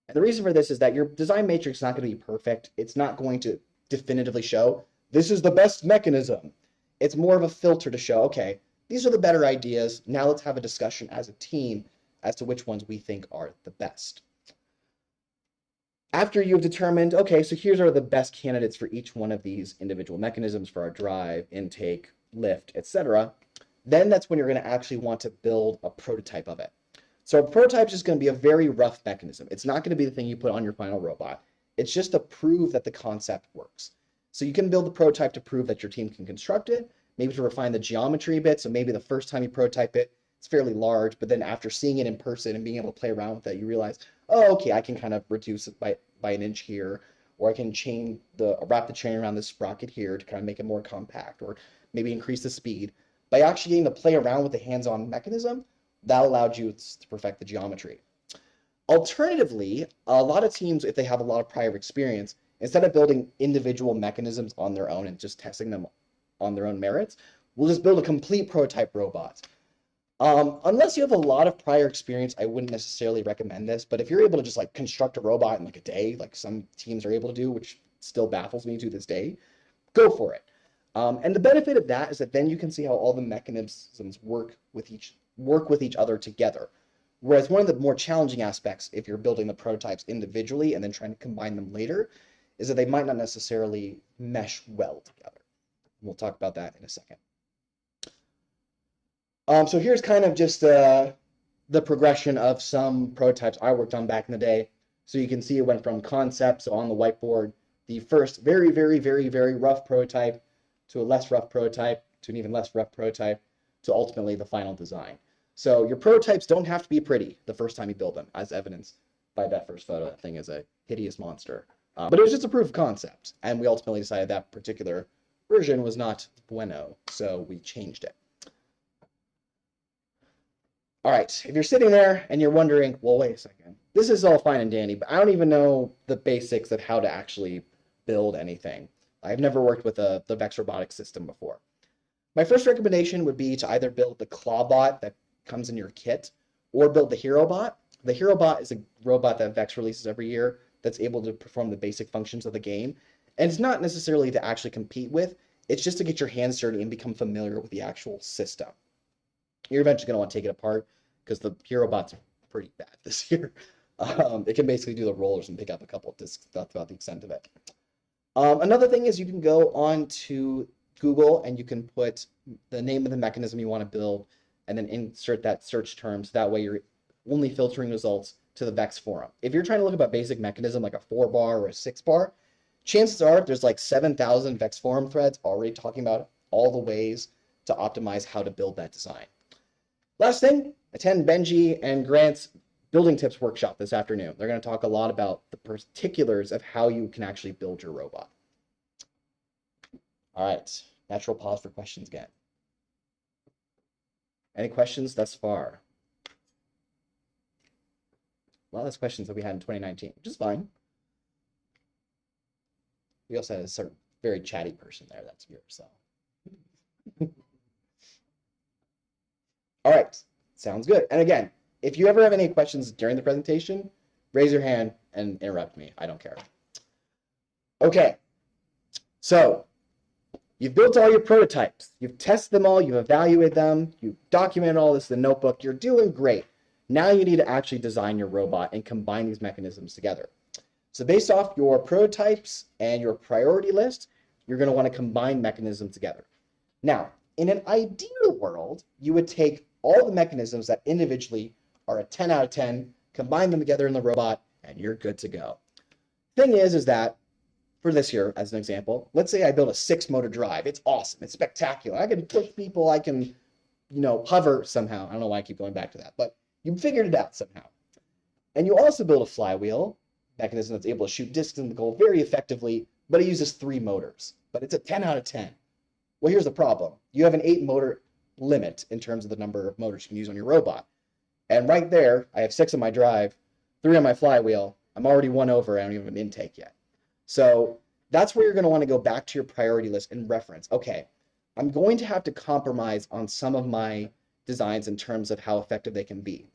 And the reason for this is that your design matrix is not going to be perfect. It's not going to definitively show this is the best mechanism. It's more of a filter to show, okay, these are the better ideas. Now let's have a discussion as a team as to which ones we think are the best. After you've determined, okay, so here's are the best candidates for each one of these individual mechanisms for our drive, intake, lift, etc., then that's when you're going to actually want to build a prototype of it. So a prototype is just going to be a very rough mechanism. It's not going to be the thing you put on your final robot. It's just to prove that the concept works. So you can build the prototype to prove that your team can construct it, maybe to refine the geometry a bit. So maybe the first time you prototype it, it's fairly large, but then after seeing it in person and being able to play around with it, you realize, oh, okay, I can kind of reduce it by an inch here, or I can wrap the chain around this sprocket here to kind of make it more compact, or maybe increase the speed. By actually getting to play around with the hands-on mechanism, that allowed you to perfect the geometry. Alternatively, a lot of teams, if they have a lot of prior experience, instead of building individual mechanisms on their own and just testing them on their own merits, will just build a complete prototype robot. Unless you have a lot of prior experience, I wouldn't necessarily recommend this, but if you're able to just like construct a robot in like a day, like some teams are able to do, which still baffles me to this day, go for it. And the benefit of that is that then you can see how all the mechanisms work with each other together. Whereas one of the more challenging aspects, if you're building the prototypes individually and then trying to combine them later, is that they might not necessarily mesh well together. We'll talk about that in a second. So here's kind of just the progression of some prototypes I worked on back in the day. So you can see it went from concept, so on the whiteboard, the first very, very, very, very rough prototype to a less rough prototype to an even less rough prototype to ultimately the final design. So your prototypes don't have to be pretty the first time you build them, as evidenced by that first photo. That thing is a hideous monster. But it was just a proof of concept, and we ultimately decided that particular version was not bueno, so we changed it. All right, if you're sitting there and you're wondering, well, wait a second, this is all fine and dandy, but I don't even know the basics of how to actually build anything. I've never worked with the Vex robotics system before. My first recommendation would be to either build the Clawbot that comes in your kit or build the HeroBot. The HeroBot is a robot that Vex releases every year that's able to perform the basic functions of the game. And it's not necessarily to actually compete with, it's just to get your hands dirty and become familiar with the actual system. You're eventually going to want to take it apart because the HeroBot's pretty bad this year. It can basically do the rollers and pick up a couple of discs. That's about the extent of it. Another thing is you can go on to Google and you can put the name of the mechanism you want to build and then insert that search terms. That way you're only filtering results to the Vex forum. If you're trying to look up a basic mechanism like a 4-bar or a 6-bar, chances are there's like 7,000 Vex forum threads already talking about all the ways to optimize how to build that design. Last thing, attend Benji and Grant's building tips workshop this afternoon. They're going to talk a lot about the particulars of how you can actually build your robot. All right, natural pause for questions again. Any questions thus far? A lot less questions than we had in 2019, which is fine. We also had a certain very chatty person there that's here, so. All right, sounds good. And again, if you ever have any questions during the presentation, raise your hand and interrupt me. I don't care. Okay, so you've built all your prototypes. You've tested them all. You've evaluated them. You've documented all this in the notebook. You're doing great. Now you need to actually design your robot and combine these mechanisms together. So based off your prototypes and your priority list, you're going to want to combine mechanisms together. Now, in an ideal world, you would take all the mechanisms that individually are a 10 out of 10, combine them together in the robot, and you're good to go. Thing is that for this year, as an example, let's say I build a 6-motor drive. It's awesome. It's spectacular. I can push people. I can, hover somehow. I don't know why I keep going back to that, but you figured it out somehow. And you also build a flywheel mechanism that's able to shoot discs in the goal very effectively, but it uses 3 motors. But it's a 10 out of 10. Well, here's the problem. You have an 8-motor limit in terms of the number of motors you can use on your robot. And right there, I have 6 on my drive, 3 on my flywheel. I'm already 1 over. I don't even have an intake yet. So that's where you're going to want to go back to your priority list and reference. Okay, I'm going to have to compromise on some of my designs in terms of how effective they can be.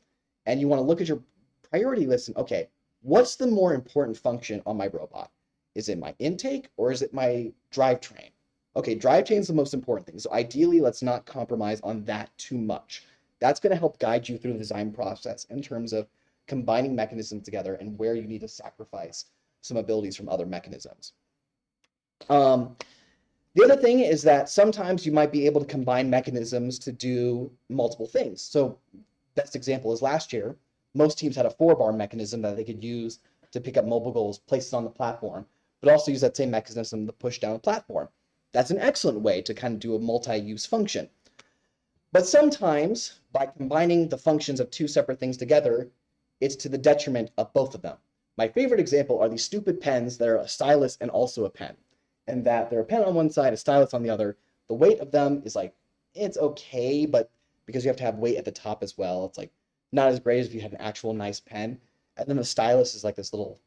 And you want to look at your priority list and, okay, what's the more important function on my robot? Is it my intake or is it my drivetrain? Okay, drivetrain is the most important thing. So ideally, let's not compromise on that too much. That's going to help guide you through the design process in terms of combining mechanisms together and where you need to sacrifice some abilities from other mechanisms. The other thing is that sometimes you might be able to combine mechanisms to do multiple things. So best example is last year, most teams had a 4-bar mechanism that they could use to pick up mobile goals, place it on the platform, but also use that same mechanism to push down the platform. That's an excellent way to kind of do a multi-use function. But sometimes, by combining the functions of two separate things together, it's to the detriment of both of them. My favorite example are these stupid pens that are a stylus and also a pen. And that they're a pen on one side, a stylus on the other. The weight of them is like, it's okay, but because you have to have weight at the top as well, it's like not as great as if you had an actual nice pen. And then the stylus is like this little,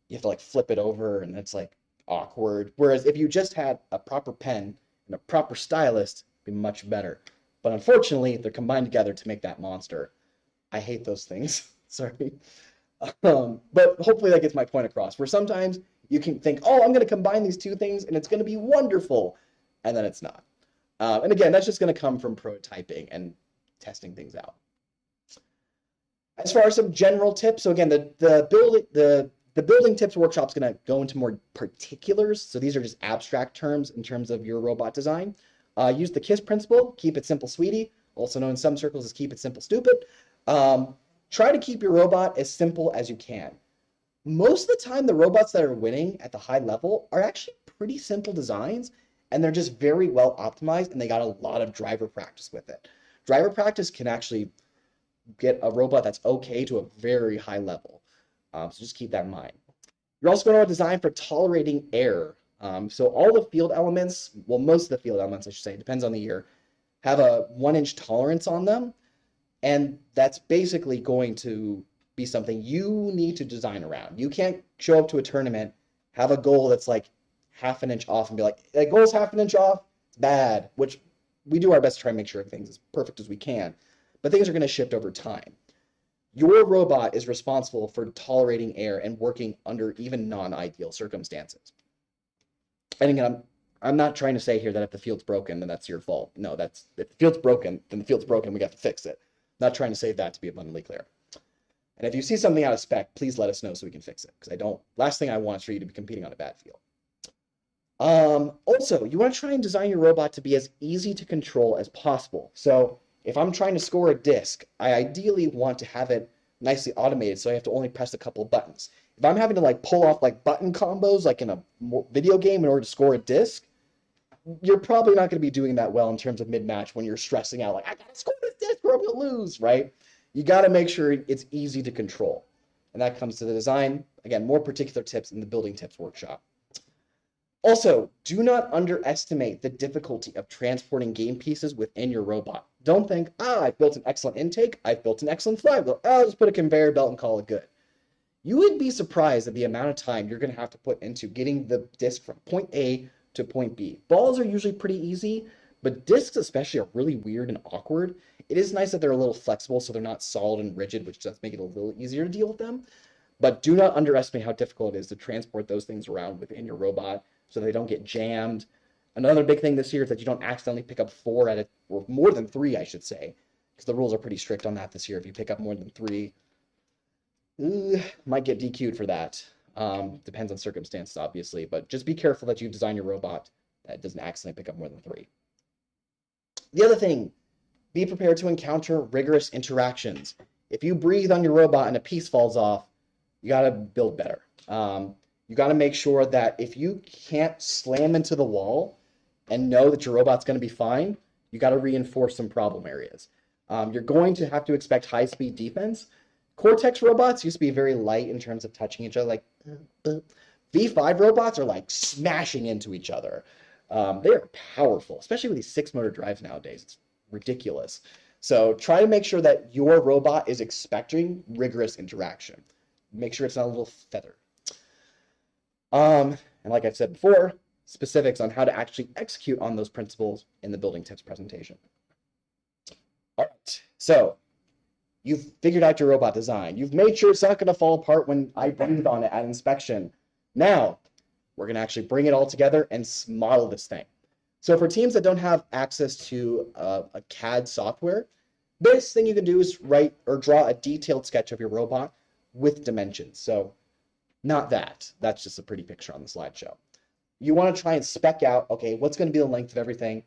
you have to like flip it over and it's like awkward. Whereas if you just had a proper pen and a proper stylus, it'd be much better. But unfortunately, they're combined together to make that monster. I hate those things. Sorry. But hopefully that gets my point across, where sometimes you can think, oh, I'm going to combine these two things and it's going to be wonderful. And then it's not. And again, that's just going to come from prototyping and testing things out. As far as some general tips, so again, the building tips workshop is going to go into more particulars. So these are just abstract terms in terms of your robot design. Use the KISS principle, keep it simple, sweetie, also known in some circles as keep it simple, stupid. Try to keep your robot as simple as you can. Most of the time, the robots that are winning at the high level are actually pretty simple designs, and they're just very well optimized, and they got a lot of driver practice with it. Driver practice can actually get a robot that's okay to a very high level. So just keep that in mind. You're also going to design for tolerating error. So all the field elements, well, most of the field elements, I should say, depends on the year, have a 1-inch tolerance on them. And that's basically going to be something you need to design around. You can't show up to a tournament, have a goal that's like half an inch off and be like, that goal's half an inch off, it's bad, which we do our best to try and make sure everything's as perfect as we can. But things are going to shift over time. Your robot is responsible for tolerating error and working under even non-ideal circumstances. And again, I'm not trying to say here that if the field's broken, then that's your fault. No, if the field's broken, then the field's broken, we got to fix it. Not trying to say that to be abundantly clear. And if you see something out of spec, please let us know so we can fix it. Because last thing I want is for you to be competing on a bad field. Also, you want to try and design your robot to be as easy to control as possible. So if I'm trying to score a disc, I ideally want to have it nicely automated, so I have to only press a couple of buttons. If I'm having to like pull off like button combos like in a video game in order to score a disc, you're probably not going to be doing that well in terms of mid-match when you're stressing out like, I got to score this disc or I'm going to lose, right? You got to make sure it's easy to control. And that comes to the design. Again, more particular tips in the building tips workshop. Also, do not underestimate the difficulty of transporting game pieces within your robot. Don't think, I've built an excellent intake, I've built an excellent flywheel, I'll just put a conveyor belt and call it good. You would be surprised at the amount of time you're going to have to put into getting the disc from point A to point B. Balls are usually pretty easy, but discs especially are really weird and awkward. It is nice that they're a little flexible so they're not solid and rigid, which does make it a little easier to deal with them. But do not underestimate how difficult it is to transport those things around within your robot so they don't get jammed. Another big thing this year is that you don't accidentally pick up 4 at a, or more than 3, I should say, because the rules are pretty strict on that this year. If you pick up more than 3, might get DQ'd for that. Depends on circumstances, obviously, but just be careful that you design your robot that doesn't accidentally pick up more than 3. The other thing, be prepared to encounter rigorous interactions. If you breathe on your robot and a piece falls off, you got to build better. You got to make sure that if you can't slam into the wall and know that your robot's going to be fine, you got to reinforce some problem areas. You're going to have to expect high-speed defense. Cortex robots used to be very light in terms of touching each other. Like V5 robots are like smashing into each other. They are powerful, especially with these 6-motor drives nowadays. It's ridiculous. So try to make sure that your robot is expecting rigorous interaction. Make sure it's not a little feather. And like I've said before, specifics on how to actually execute on those principles in the building tips presentation. All right, so you've figured out your robot design. You've made sure it's not going to fall apart when I breathe on it at inspection. Now, we're going to actually bring it all together and model this thing. So for teams that don't have access to a CAD software, this thing you can do is write or draw a detailed sketch of your robot with dimensions. So not that. That's just a pretty picture on the slideshow. You want to try and spec out, okay, what's going to be the length of everything?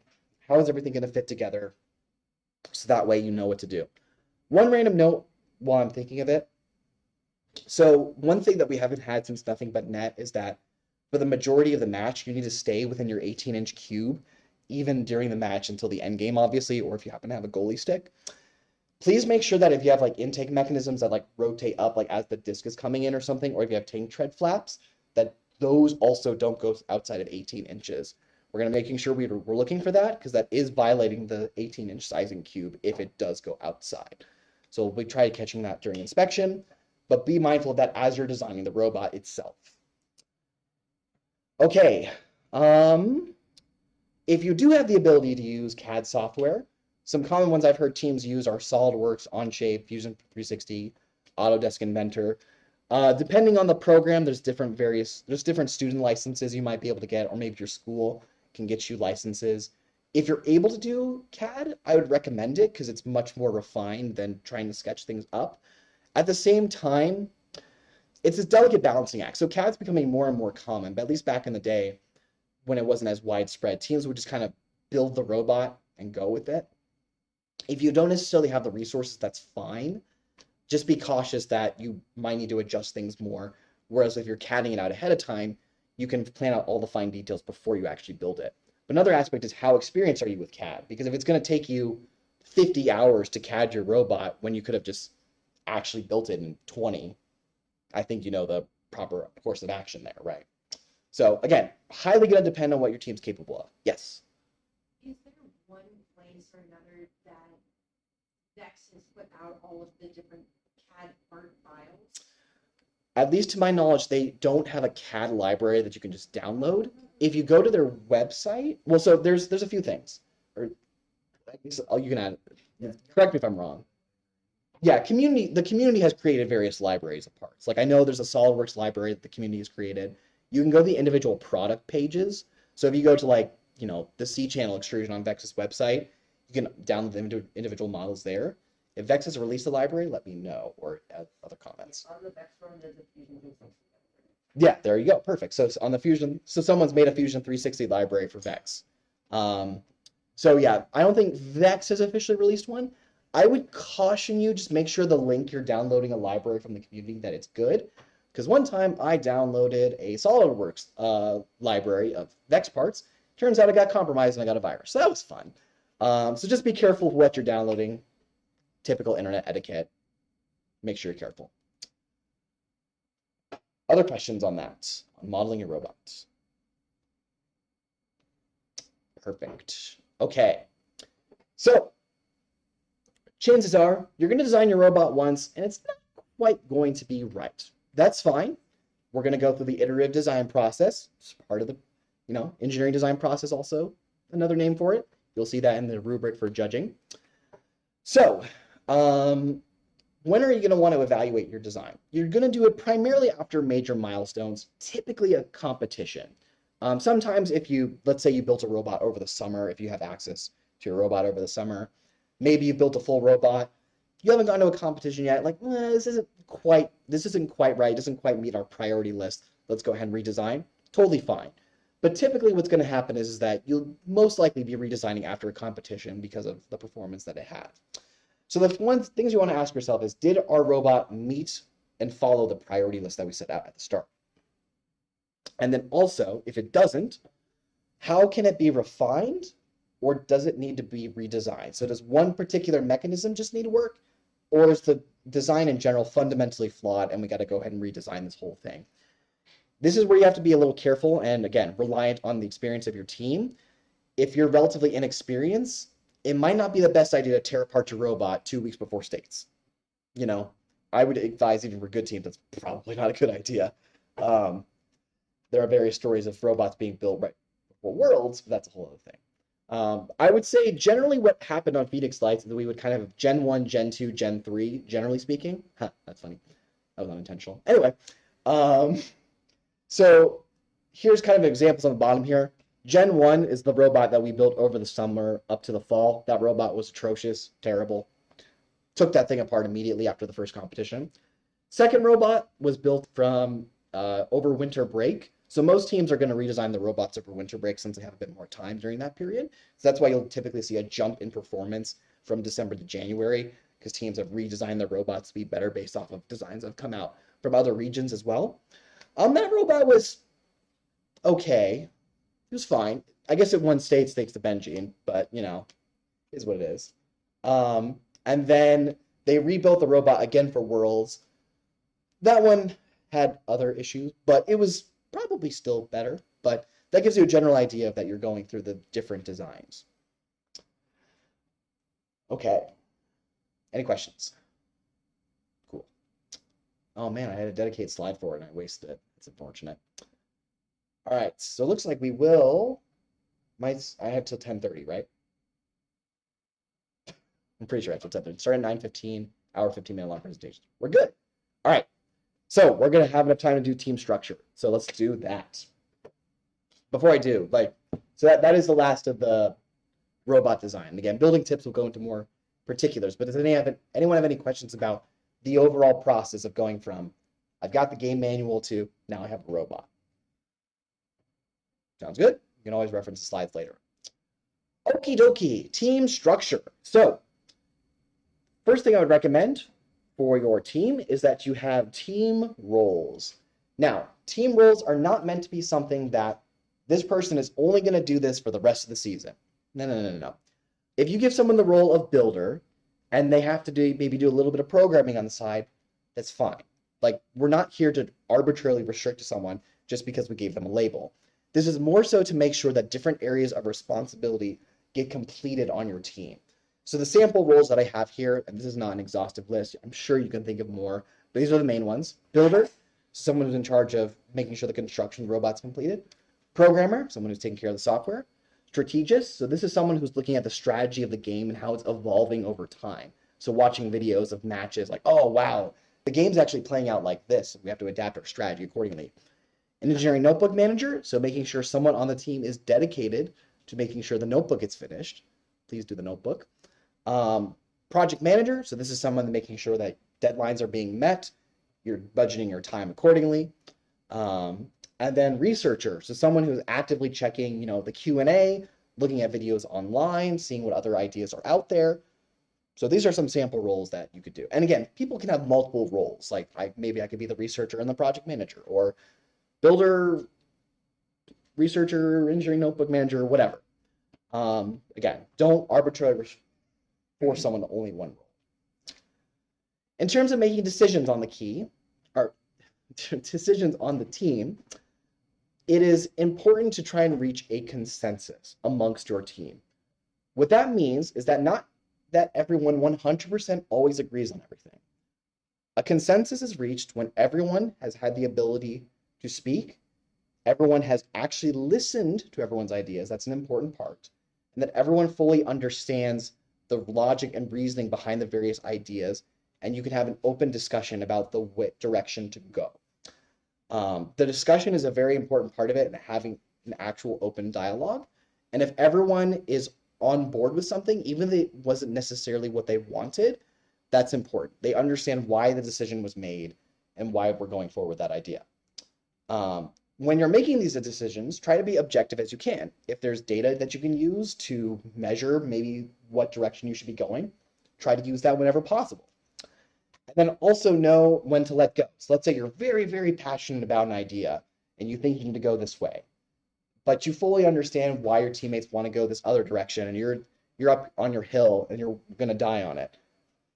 How is everything going to fit together? So that way you know what to do. One random note while I'm thinking of it. So one thing that we haven't had since Nothing But Net is that for the majority of the match, you need to stay within your 18-inch cube, even during the match until the end game, obviously, or if you happen to have a goalie stick. Please make sure that if you have like intake mechanisms that like rotate up like as the disc is coming in or something, or if you have tank tread flaps, that those also don't go outside of 18 inches. We're going to making sure we're looking for that because that is violating the 18-inch sizing cube if it does go outside. So we try catching that during inspection, but be mindful of that as you're designing the robot itself. Okay, if you do have the ability to use CAD software, some common ones I've heard teams use are SolidWorks, Onshape, Fusion 360, Autodesk Inventor. Depending on the program, there's different student licenses you might be able to get, or maybe your school can get you licenses. If you're able to do CAD, I would recommend it because it's much more refined than trying to sketch things up. At the same time, it's a delicate balancing act. So CAD's becoming more and more common, but at least back in the day, when it wasn't as widespread, teams would just kind of build the robot and go with it. If you don't necessarily have the resources, that's fine. Just be cautious that you might need to adjust things more. Whereas if you're CADing it out ahead of time, you can plan out all the fine details before you actually build it. But another aspect is how experienced are you with CAD? Because if it's going to take you 50 hours to CAD your robot when you could have just actually built it in 20, I think you know the proper course of action there, right? So again, highly going to depend on what your team's capable of. Yes? Is there one place or another that Vex has put out all of the different CAD art files? At least to my knowledge, they don't have a CAD library that you can just download. If you go to their website, well, so there's a few things. Or you can add. Correct me if I'm wrong. Yeah, the community has created various libraries of parts. Like I know there's a SolidWorks library that the community has created. You can go to the individual product pages. So if you go to like, the C channel extrusion on Vex's website, you can download the individual models there. If Vex has released a library, let me know or add other comments. On the Vex forum, there's a Fusion 360. Yeah, there you go. Perfect. So on the Fusion, so someone's made a Fusion 360 library for Vex. So yeah, I don't think Vex has officially released one. I would caution you, just make sure the link you're downloading a library from the community that it's good. Because one time I downloaded a SolidWorks library of Vex parts. Turns out it got compromised and I got a virus. So that was fun. So just be careful with what you're downloading. Typical internet etiquette. Make sure you're careful. Other questions on that? On modeling your robots? Perfect. Okay. So chances are you're going to design your robot once and it's not quite going to be right. That's fine. We're going to go through the iterative design process. It's part of the, engineering design process also, another name for it. You'll see that in the rubric for judging. So, when are you going to want to evaluate your design? You're going to do it primarily after major milestones, typically a competition. Sometimes let's say you built a robot over the summer, if you have access to your robot over the summer, maybe you built a full robot, you haven't gone to a competition yet, like, this isn't quite right, it doesn't quite meet our priority list, let's go ahead and redesign. Totally fine. But typically what's going to happen is that you'll most likely be redesigning after a competition because of the performance that it had. So the things you want to ask yourself is, did our robot meet and follow the priority list that we set out at the start? And then also, if it doesn't, how can it be refined, or does it need to be redesigned? So does one particular mechanism just need to work, or is the design in general fundamentally flawed and we got to go ahead and redesign this whole thing? This is where you have to be a little careful and, again, reliant on the experience of your team. If you're relatively inexperienced, it might not be the best idea to tear apart your robot 2 weeks before states. I would advise, even for good teams, that's probably not a good idea. There are various stories of robots being built right before Worlds, but that's a whole other thing. I would say generally what happened on Phoenix Lights is that we would kind of have Gen 1, Gen 2, Gen 3, generally speaking. That's funny. That was unintentional. Anyway, so here's kind of examples on the bottom here. Gen 1 is the robot that we built over the summer up to the fall. That robot was atrocious, terrible. Took that thing apart immediately after the first competition. Second robot was built from over winter break. So most teams are going to redesign the robots over winter break since they have a bit more time during that period. So that's why you'll typically see a jump in performance from December to January, because teams have redesigned their robots to be better based off of designs that have come out from other regions as well. That robot was okay. It was fine. I guess it won state stakes to Benji, but you know, is what it is. And then they rebuilt the robot again for Worlds. That one had other issues, but it was probably still better. But that gives you a general idea of that you're going through the different designs. Okay. Any questions? Cool. Oh man, I had a dedicated slide for it and I wasted it. It's unfortunate. All right, so it looks like we will. I have till 10:30, right? I'm pretty sure I have till 10:30. Start at 9:15, hour 15-minute long presentation. We're good. All right. So we're gonna have enough time to do team structure. So let's do that. Before I do, so that is the last of the robot design. And again, building tips will go into more particulars. But does anyone have any questions about the overall process of going from I've got the game manual to now I have a robot? Sounds good. You can always reference the slides later. Okie dokie, team structure. So first thing I would recommend for your team is that you have team roles. Now, team roles are not meant to be something that this person is only going to do this for the rest of the season. No. If you give someone the role of builder and they have to maybe do a little bit of programming on the side, that's fine. Like, we're not here to arbitrarily restrict someone just because we gave them a label. This is more so to make sure that different areas of responsibility get completed on your team. So the sample roles that I have here, and this is not an exhaustive list, I'm sure you can think of more, but these are the main ones. Builder, someone who's in charge of making sure the construction of the robot's completed. Programmer, someone who's taking care of the software. Strategist, so this is someone who's looking at the strategy of the game and how it's evolving over time. So watching videos of matches like, oh wow, the game's actually playing out like this. We have to adapt our strategy accordingly. An engineering notebook manager, so making sure someone on the team is dedicated to making sure the notebook gets finished. Please do the notebook. Project manager, so this is someone making sure that deadlines are being met, you're budgeting your time accordingly. And then researcher, so someone who's actively checking, the Q&A, looking at videos online, seeing what other ideas are out there. So these are some sample roles that you could do. And again, people can have multiple roles. Like maybe I could be the researcher and the project manager, or builder, researcher, engineering notebook manager, whatever. Again, don't arbitrarily force someone to only one role. In terms of making decisions on the decisions on the team, it is important to try and reach a consensus amongst your team. What that means is that not that everyone 100% always agrees on everything. A consensus is reached when everyone has had the ability to speak, everyone has actually listened to everyone's ideas, that's an important part, and that everyone fully understands the logic and reasoning behind the various ideas, and you can have an open discussion about the direction to go. The discussion is a very important part of it, and having an actual open dialogue. And if everyone is on board with something, even if it wasn't necessarily what they wanted, that's important. They understand why the decision was made and why we're going forward with that idea. When you're making these decisions, try to be objective as you can. If there's data that you can use to measure maybe what direction you should be going, try to use that whenever possible. And then also know when to let go. So let's say you're very, very passionate about an idea and you think you need to go this way, but you fully understand why your teammates want to go this other direction, and you're up on your hill and you're going to die on it.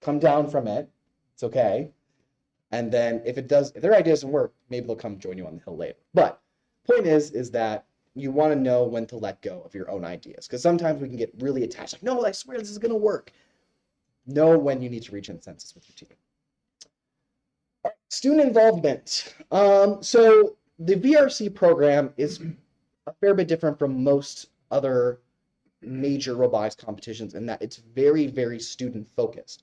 Come down from it. It's okay. And then if their idea doesn't work, maybe they'll come join you on the hill later. But point is that you want to know when to let go of your own ideas, because sometimes we can get really attached. Like, no, I swear this is going to work. Know when you need to reach a consensus with your team. All right, student involvement. So the VRC program is a fair bit different from most other major robotics competitions in that it's very, very student focused.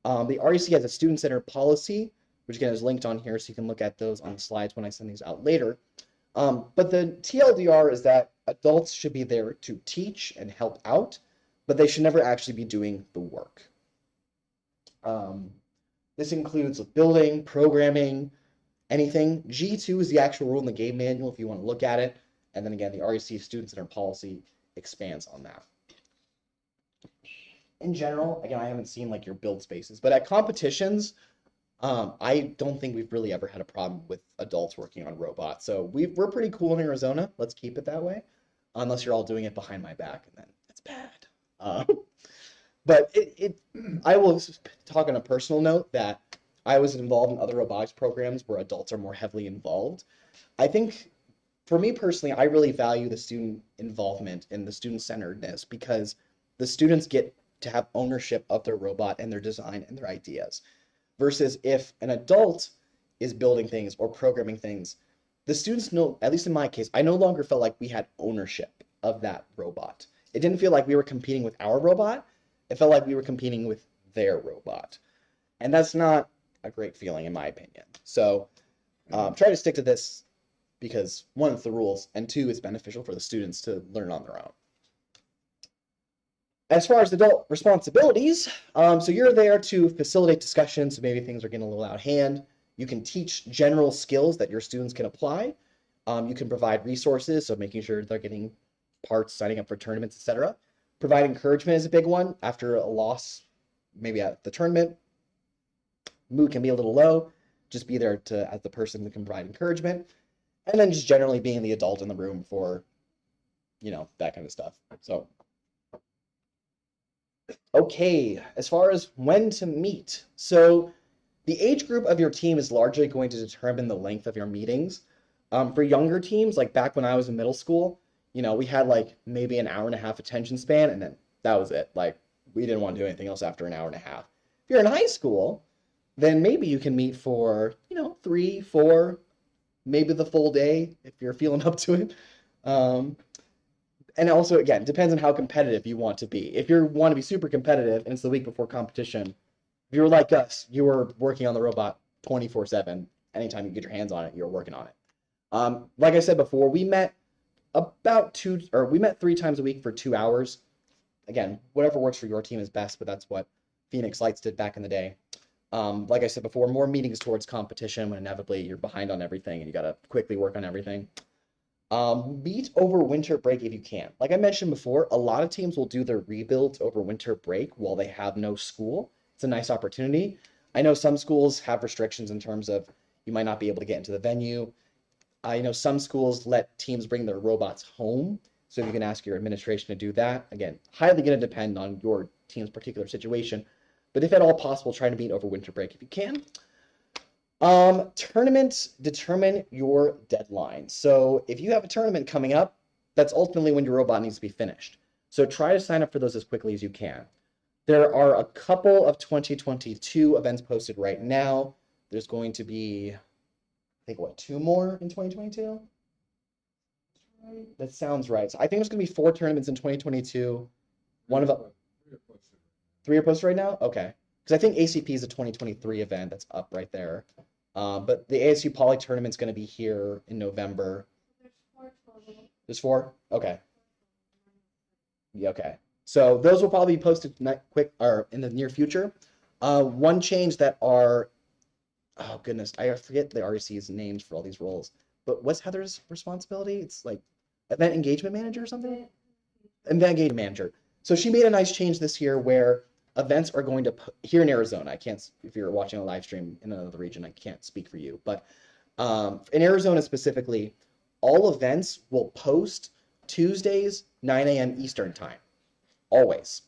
The REC has a student-centered policy, which again is linked on here, so you can look at those on the slides when I send these out later. But the TLDR is that adults should be there to teach and help out, but they should never actually be doing the work. This includes building, programming, anything. G2 is the actual rule in the game manual if you want to look at it. And then again, the REC student-centered policy expands on that. in general, again, I haven't seen like your build spaces, but at competitions, I don't think we've really ever had a problem with adults working on robots. So we're pretty cool in Arizona. Let's keep it that way, unless you're all doing it behind my back, and then it's bad. Uh, but I will talk on a personal note that I was involved in other robotics programs where adults are more heavily involved. I think for me personally, I really value the student involvement and the student-centeredness because the students get to have ownership of their robot and their design and their ideas. Versus if an adult is building things or programming things, the students know, at least in my case, I no longer felt like we had ownership of that robot. It didn't feel like we were competing with our robot. It felt like we were competing with their robot. And that's not a great feeling in my opinion. So try to stick to this because one, it's the rules, and two, it's beneficial for the students to learn on their own. As far as adult responsibilities, so you're there to facilitate discussions, so maybe things are getting a little out of hand. You can teach general skills that your students can apply. You can provide resources, so making sure they're getting parts, signing up for tournaments, etc. Provide encouragement is a big one. After a loss, maybe at the tournament, mood can be a little low. Just be there as the person that can provide encouragement. And then just generally being the adult in the room for, that kind of stuff. So, okay, as far as when to meet. So the age group of your team is largely going to determine the length of your meetings. For younger teams, like back when I was in middle school, we had like maybe an hour and a half attention span, and then that was it. Like we didn't want to do anything else after an hour and a half. If you're in high school, then maybe you can meet for, 3, 4, maybe the full day if you're feeling up to it. And also, again, depends on how competitive you want to be. If you want to be super competitive and it's the week before competition, if you're like us, you were working on the robot 24/7. Anytime you get your hands on it, you're working on it. Like I said before, we met 3 times a week for 2 hours. Again, whatever works for your team is best, but that's what Phoenix Lights did back in the day. Like I said before, more meetings towards competition when inevitably you're behind on everything and you got to quickly work on everything. Meet over winter break if you can. Like I mentioned before, a lot of teams will do their rebuilds over winter break while they have no school. It's a nice opportunity. I know some schools have restrictions in terms of you might not be able to get into the venue. I know some schools let teams bring their robots home. So if you can ask your administration to do that, again, highly going to depend on your team's particular situation. But if at all possible, try to meet over winter break if you can. Tournaments determine your deadline. So if you have a tournament coming up, that's ultimately when your robot needs to be finished. So try to sign up for those as quickly as you can. There are a couple of 2022 events posted right now. There's going to be, I think, 2 more in 2022? That sounds right. So I think there's going to be 4 tournaments in 2022. One of them. 3 are posted right now? Okay. Because I think ACP is a 2023 event that's up right there. But the ASU Poly tournament's going to be here in November. There's 4 total. There's 4? Okay. Yeah, okay. So those will probably be posted quick or in the near future. One change that oh goodness, I forget the REC's names for all these roles. But what's Heather's responsibility? It's like event engagement manager or something? Event engagement manager. So she made a nice change this year where events are going to, here in Arizona, I can't, if you're watching a live stream in another region, I can't speak for you, but in Arizona specifically, all events will post Tuesdays, 9 a.m. Eastern time, always.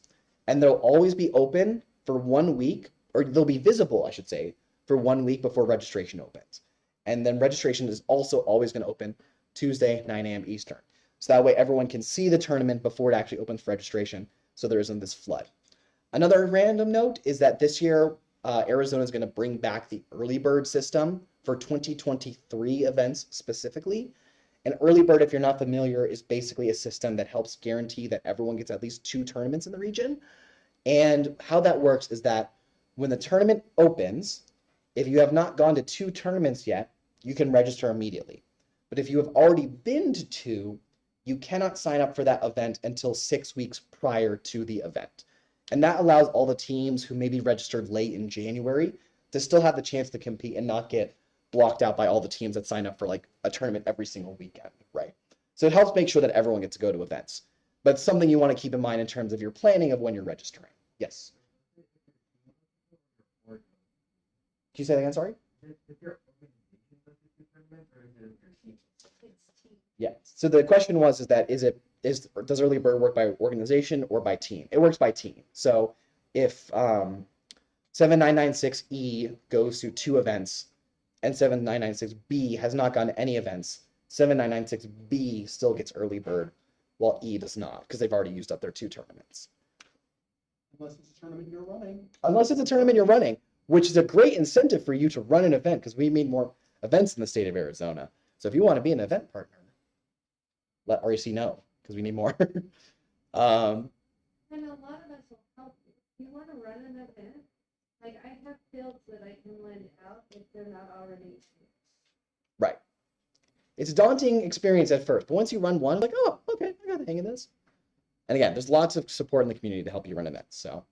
And they'll always be open for 1 week, or they'll be visible, I should say, for 1 week before registration opens. And then registration is also always going to open Tuesday, 9 a.m. Eastern. So that way everyone can see the tournament before it actually opens for registration, so there isn't this flood. Another random note is that this year, Arizona is going to bring back the early bird system for 2023 events specifically. And early bird, if you're not familiar, is basically a system that helps guarantee that everyone gets at least 2 tournaments in the region. And how that works is that when the tournament opens, if you have not gone to 2 tournaments yet, you can register immediately. But if you have already been to 2, you cannot sign up for that event until 6 weeks prior to the event. And that allows all the teams who maybe registered late in January to still have the chance to compete and not get blocked out by all the teams that sign up for like a tournament every single weekend, right? So it helps make sure that everyone gets to go to events. But it's something you want to keep in mind in terms of your planning of when you're registering. Yes. Can you say that again? Sorry. Yeah. So the question was, does early bird work by organization or by team? It works by team. So if 7996E goes to 2 events and 7996B has not gone to any events, 7996B still gets early bird while E does not because they've already used up their 2 tournaments. Unless it's a tournament you're running. Unless it's a tournament you're running, which is a great incentive for you to run an event because we need more events in the state of Arizona. So if you want to be an event partner, let REC know because we need more. And a lot of us will help you. If you want to run an event, like I have fields that I can lend out if they're not already. Right. It's a daunting experience at first, but once you run one, like, oh, okay, I got the hang of this. And again, there's lots of support in the community to help you run events. So,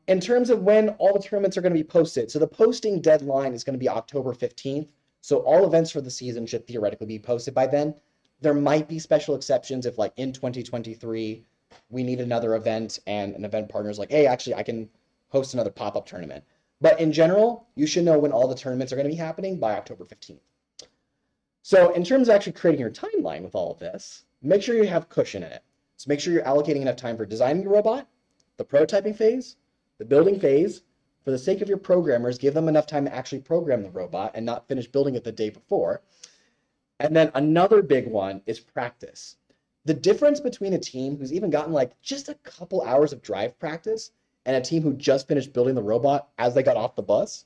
in terms of when all the tournaments are going to be posted, so the posting deadline is going to be October 15th. So all events for the season should theoretically be posted by then. There might be special exceptions if, like, in 2023, we need another event and an event partner is like, hey, actually, I can host another pop-up tournament. But in general, you should know when all the tournaments are going to be happening by October 15th. So in terms of actually creating your timeline with all of this, make sure you have cushion in it. So make sure you're allocating enough time for designing your robot, the prototyping phase, the building phase. For the sake of your programmers, give them enough time to actually program the robot and not finish building it the day before. And then another big one is practice. The difference between a team who's even gotten like just a couple hours of drive practice and a team who just finished building the robot as they got off the bus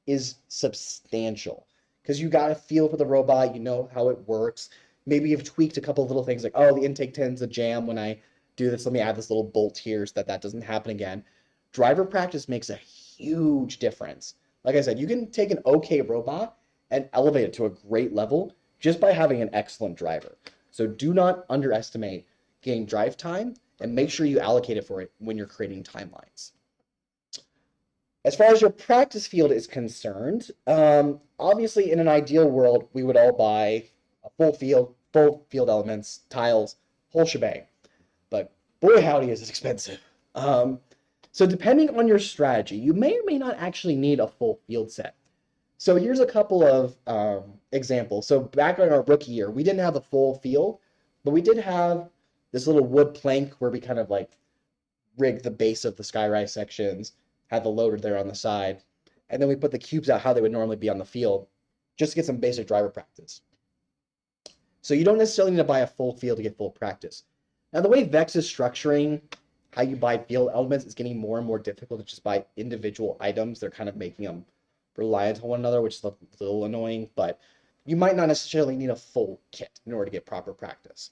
is substantial. Because you got a feel for the robot, you know how it works. Maybe you've tweaked a couple of little things like, oh, the intake tends to jam when I do this. Let me add this little bolt here so that doesn't happen again. Driver practice makes a huge difference. Like I said, you can take an okay robot and elevate it to a great level just by having an excellent driver. So do not underestimate getting drive time and make sure you allocate it for it when you're creating timelines. As far as your practice field is concerned, obviously in an ideal world, we would all buy a full field elements, tiles, whole shebang. But boy, howdy, is it expensive. So depending on your strategy, you may or may not actually need a full field set. So here's a couple of examples. So back in our rookie year, we didn't have a full field, but we did have this little wood plank where we kind of like rigged the base of the skyrise sections, had the loader there on the side, and then we put the cubes out how they would normally be on the field, just to get some basic driver practice. So you don't necessarily need to buy a full field to get full practice. Now, the way Vex is structuring how you buy field elements is getting more and more difficult to just buy individual items. They're kind of making them reliant on one another, which is a little annoying, but you might not necessarily need a full kit in order to get proper practice.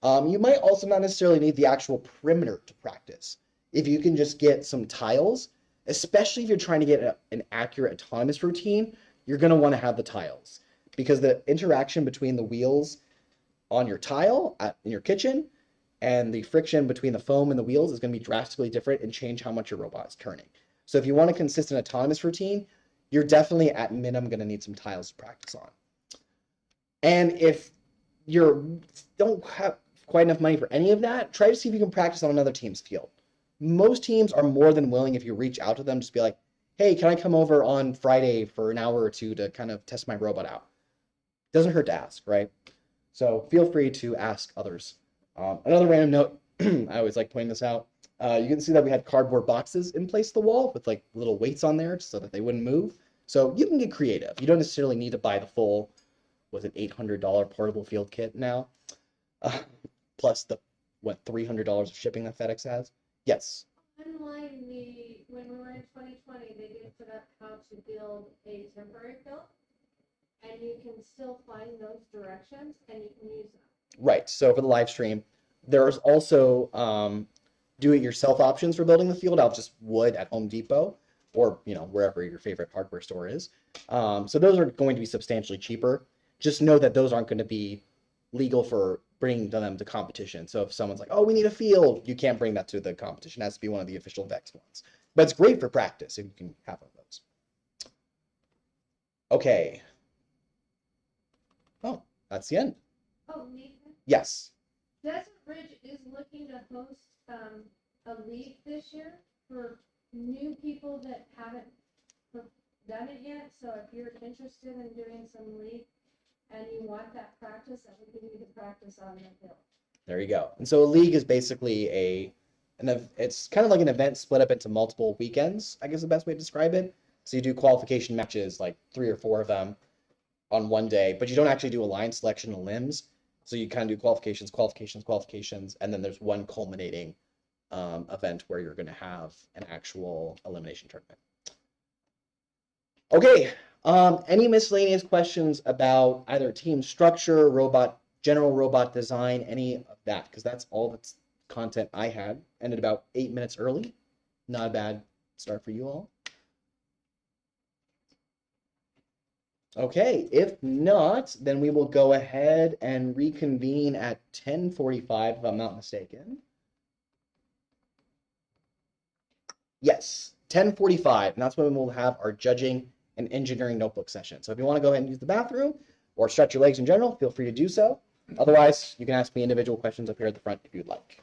You might also not necessarily need the actual perimeter to practice. If you can just get some tiles, especially if you're trying to get an accurate autonomous routine, you're going to want to have the tiles because the interaction between the wheels on your tile in your kitchen and the friction between the foam and the wheels is going to be drastically different and change how much your robot is turning. So if you want a consistent autonomous routine, you're definitely at minimum going to need some tiles to practice on. And if you don't have quite enough money for any of that, try to see if you can practice on another team's field. Most teams are more than willing if you reach out to them, just be like, hey, can I come over on Friday for an hour or two to kind of test my robot out? Doesn't hurt to ask, right? So feel free to ask others. Another random note, I always like pointing this out. You can see that we had cardboard boxes in place of the wall with like little weights on there so that they wouldn't move. So you can get creative. You don't necessarily need to buy the full, was it $800 portable field kit now? Plus the, $300 of shipping that FedEx has? Yes. Online, when we were in 2020, they did put up how to build a temporary field, and you can still find those directions and you can use them. Right. So for the live stream, there's also do-it-yourself options for building the field out of just wood at Home Depot or wherever your favorite hardware store is. So those are going to be substantially cheaper. Just know that those aren't going to be legal for bringing them to competition. So if someone's like, oh, we need a field, you can't bring that to the competition. It has to be one of the official Vex ones. But it's great for practice if you can have one of those. Okay. Oh, that's the end. Oh, Nathan, Yes. Desert Ridge is looking to host a league this year for new people that haven't done it yet. So if you're interested in doing some league and you want that practice, that would give you the practice on the hill. There you go. And so a league is basically it's kind of like an event split up into multiple weekends, I guess is the best way to describe it. So you do qualification matches, like 3 or 4 of them on one day, but you don't actually do a line selection of limbs. So you kind of do qualifications, and then there's one culminating event where you're going to have an actual elimination tournament. Okay, any miscellaneous questions about either team structure, general robot design, any of that? Because that's all the content I had. Ended about 8 minutes early. Not a bad start for you all. Okay, if not, then we will go ahead and reconvene at 10:45, if I'm not mistaken. Yes, 10:45, and that's when we'll have our judging and engineering notebook session. So if you want to go ahead and use the bathroom or stretch your legs in general, feel free to do so. Otherwise, you can ask me individual questions up here at the front if you'd like.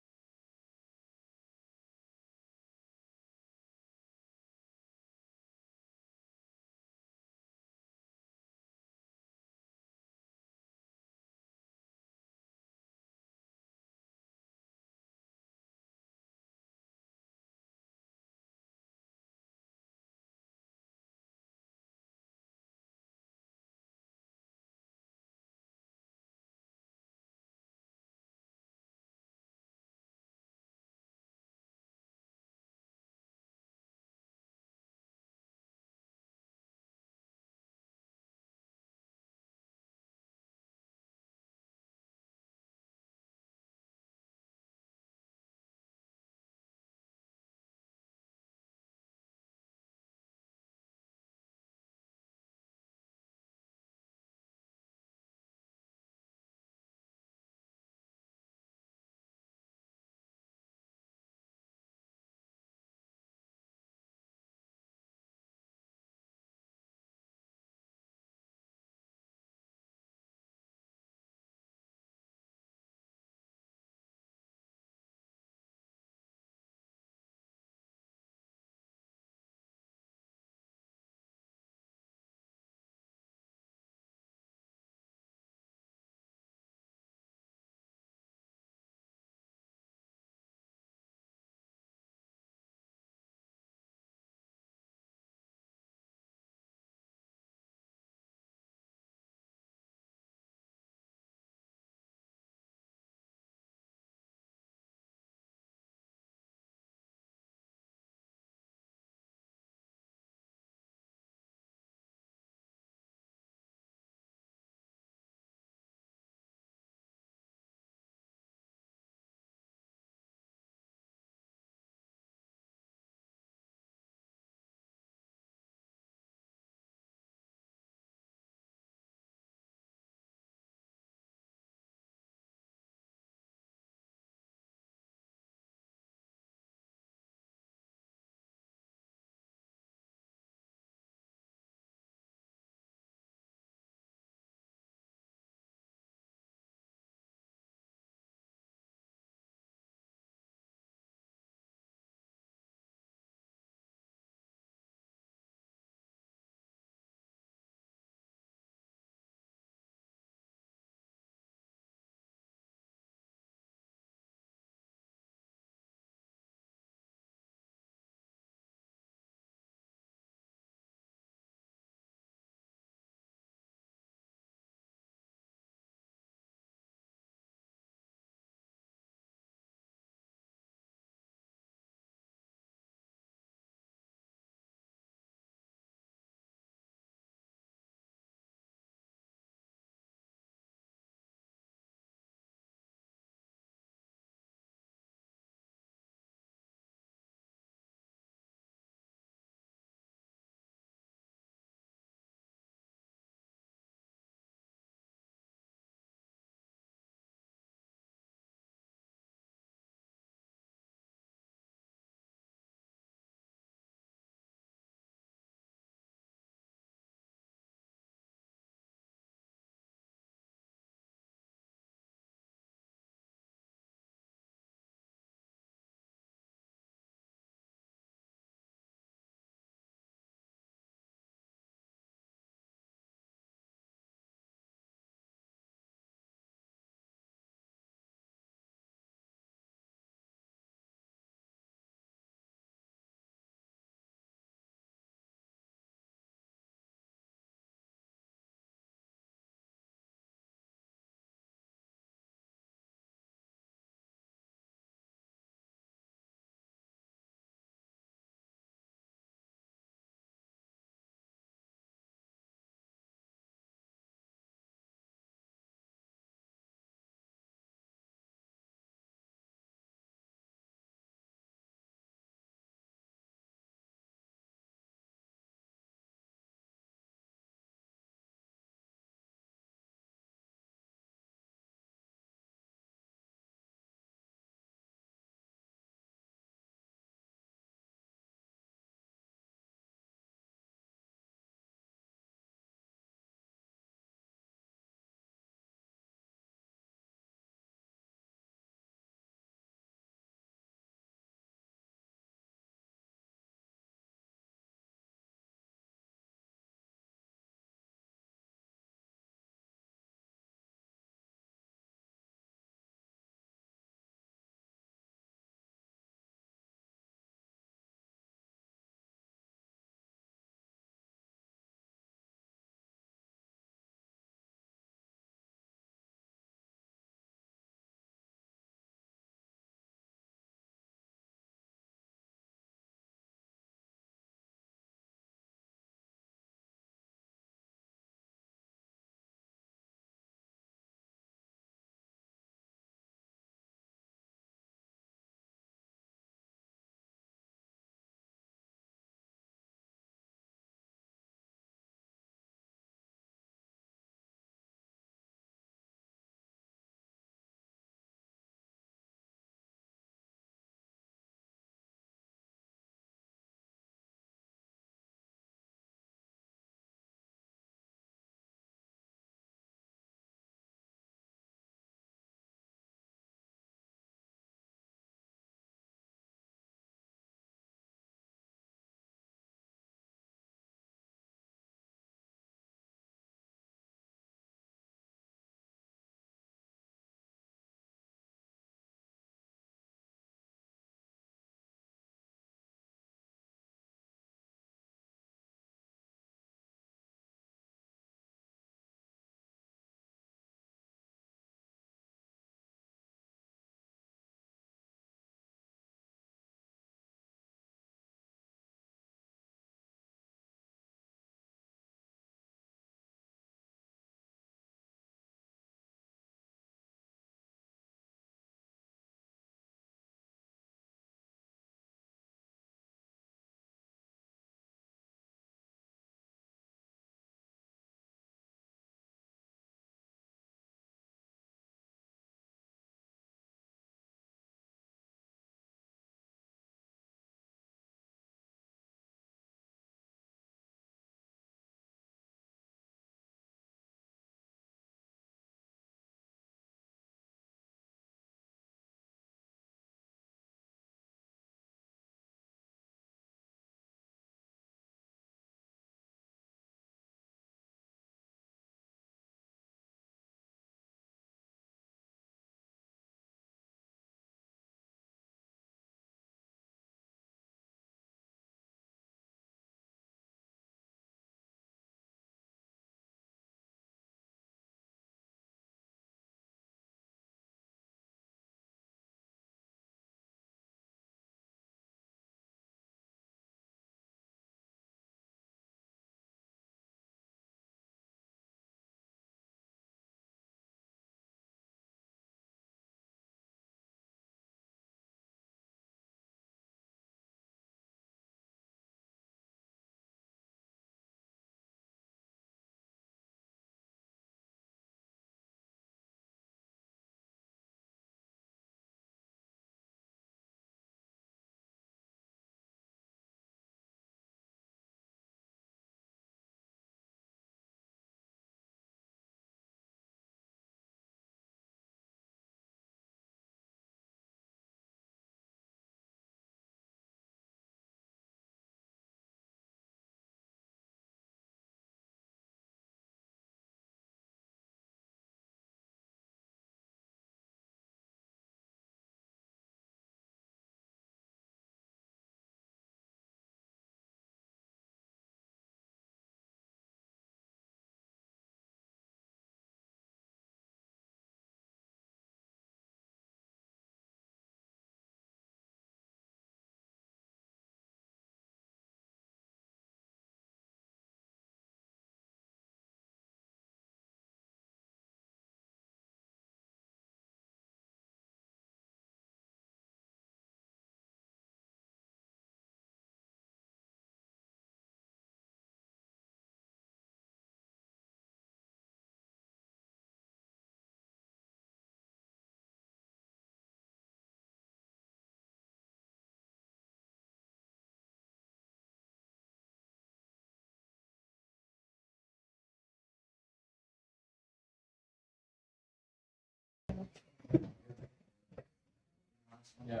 Yeah.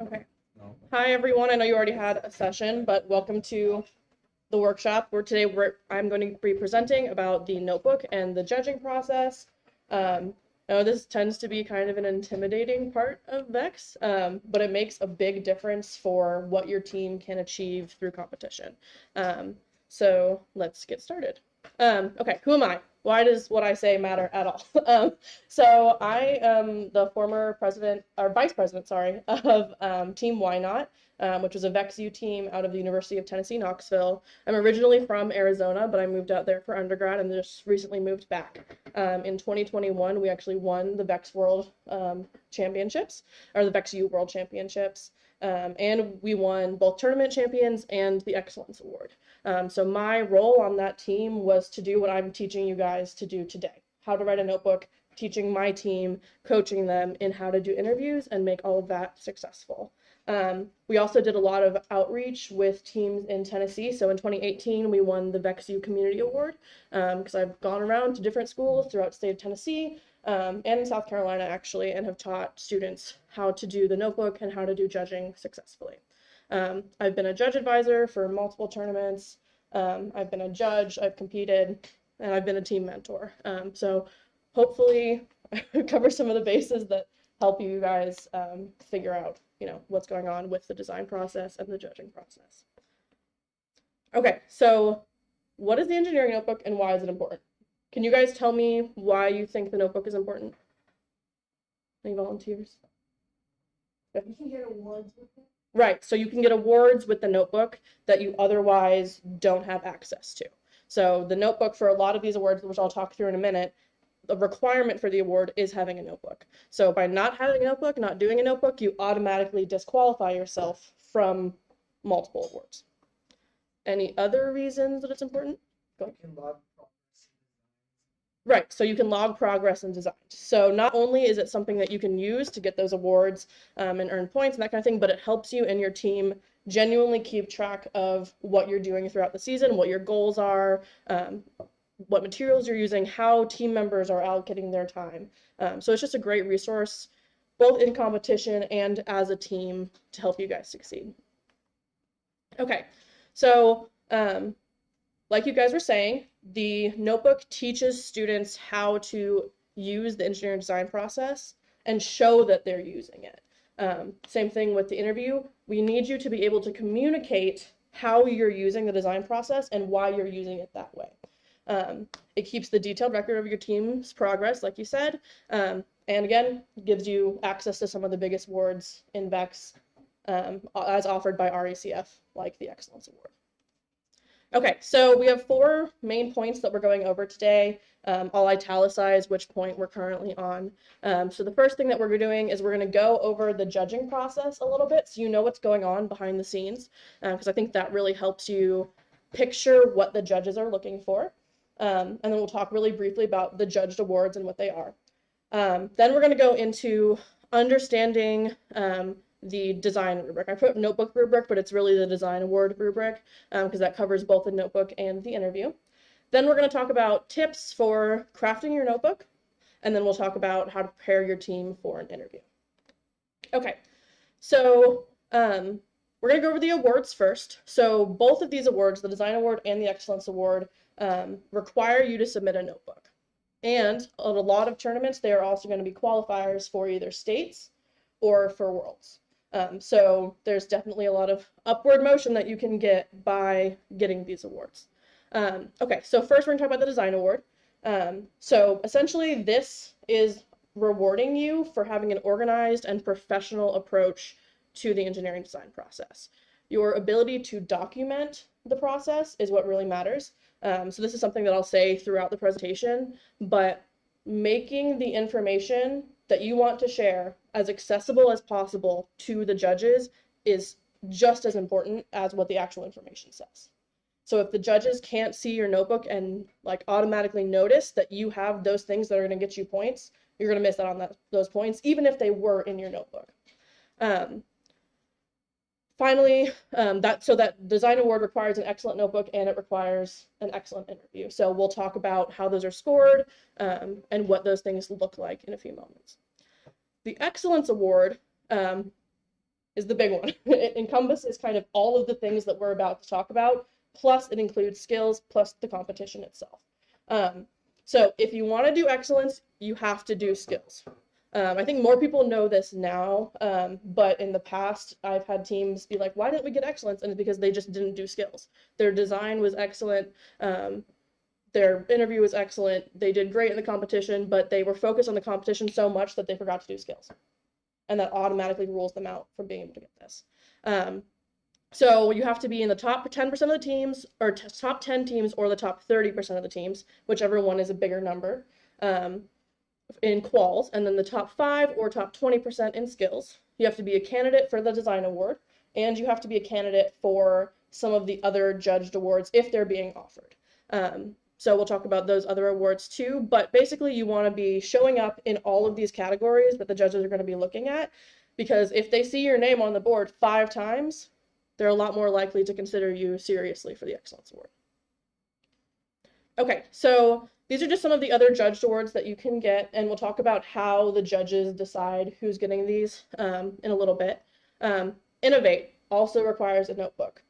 Okay. No. Hi, everyone. I know you already had a session, but welcome to the workshop where today I'm going to be presenting about the notebook and the judging process. I know this tends to be kind of an intimidating part of VEX, but it makes a big difference for what your team can achieve through competition. So let's get started. Okay, who am I? Why does what I say matter at all? So I am the former president, or vice president, sorry, of Team Why Not, which was a VEXU team out of the University of Tennessee, Knoxville. I'm originally from Arizona, but I moved out there for undergrad and just recently moved back. In 2021, we actually won the VEX World Championships, or the VEXU World Championships. And we won both tournament champions and the Excellence Award. So my role on that team was to do what I'm teaching you guys to do today. How to write a notebook, teaching my team, coaching them in how to do interviews and make all of that successful. We also did a lot of outreach with teams in Tennessee. So in 2018, we won the VEXU Community Award because I've gone around to different schools throughout the state of Tennessee and in South Carolina, actually, and have taught students how to do the notebook and how to do judging successfully. I've been a judge advisor for multiple tournaments. I've been a judge, I've competed, and I've been a team mentor. So hopefully I cover some of the bases that help you guys figure out, what's going on with the design process and the judging process. Okay, so what is the engineering notebook and why is it important? Can you guys tell me why you think the notebook is important? Any volunteers? You can get awards with it. Right, so you can get awards with the notebook that you otherwise don't have access to. So the notebook for a lot of these awards, which I'll talk through in a minute, the requirement for the award is having a notebook. So by not having a notebook, not doing a notebook, you automatically disqualify yourself from multiple awards. Any other reasons that it's important? Go ahead. Right, so you can log progress in design. So not only is it something that you can use to get those awards and earn points and that kind of thing, but it helps you and your team genuinely keep track of what you're doing throughout the season, what your goals are, what materials you're using, how team members are allocating their time. So it's just a great resource, both in competition and as a team to help you guys succeed. Okay, so like you guys were saying, the notebook teaches students how to use the engineering design process and show that they're using it. Same thing with the interview. We need you to be able to communicate how you're using the design process and why you're using it that way. It keeps the detailed record of your team's progress, like you said, and again, gives you access to some of the biggest awards in VEX as offered by RACF, like the Excellence Award. Okay, so we have 4 main points that we're going over today. I'll italicize which point we're currently on. So the first thing that we're doing is we're going to go over the judging process a little bit so you know what's going on behind the scenes, because I think that really helps you picture what the judges are looking for. And then we'll talk really briefly about the judged awards and what they are. Then we're going to go into understanding the design rubric. I put notebook rubric, but it's really the design award rubric because that covers both the notebook and the interview. Then we're going to talk about tips for crafting your notebook, and then we'll talk about how to prepare your team for an interview. Okay, so we're going to go over the awards first. So both of these awards, the design award and the excellence award, require you to submit a notebook. And at a lot of tournaments, they are also going to be qualifiers for either states or for worlds. So there's definitely a lot of upward motion that you can get by getting these awards. Okay, so first we're going to talk about the design award. So essentially this is rewarding you for having an organized and professional approach to the engineering design process. Your ability to document the process is what really matters. So this is something that I'll say throughout the presentation, but making the information that you want to share as accessible as possible to the judges is just as important as what the actual information says. So if the judges can't see your notebook and like automatically notice that you have those things that are going to get you points, you're going to miss out on those points, even if they were in your notebook. Finally, that design award requires an excellent notebook and it requires an excellent interview. So we'll talk about how those are scored and what those things look like in a few moments. The excellence award is the big one. It encompasses kind of all of the things that we're about to talk about, plus it includes skills, plus the competition itself. So if you want to do excellence, you have to do skills. I think more people know this now, but in the past, I've had teams be like, why didn't we get excellence? And it's because they just didn't do skills. Their design was excellent. Their interview was excellent. They did great in the competition, but they were focused on the competition so much that they forgot to do skills. And that automatically rules them out from being able to get this. So you have to be in the top 10% of the teams, or top 10 teams, or the top 30% of the teams, whichever one is a bigger number. In quals, and then the top 5 or top 20% in skills. You have to be a candidate for the design award, and you have to be a candidate for some of the other judged awards if they're being offered. So we'll talk about those other awards too, but basically you want to be showing up in all of these categories that the judges are going to be looking at, because if they see your name on the board 5 times, they're a lot more likely to consider you seriously for the excellence award. Okay, so these are just some of the other judged awards that you can get, and we'll talk about how the judges decide who's getting these in a little bit. Innovate also requires a notebook.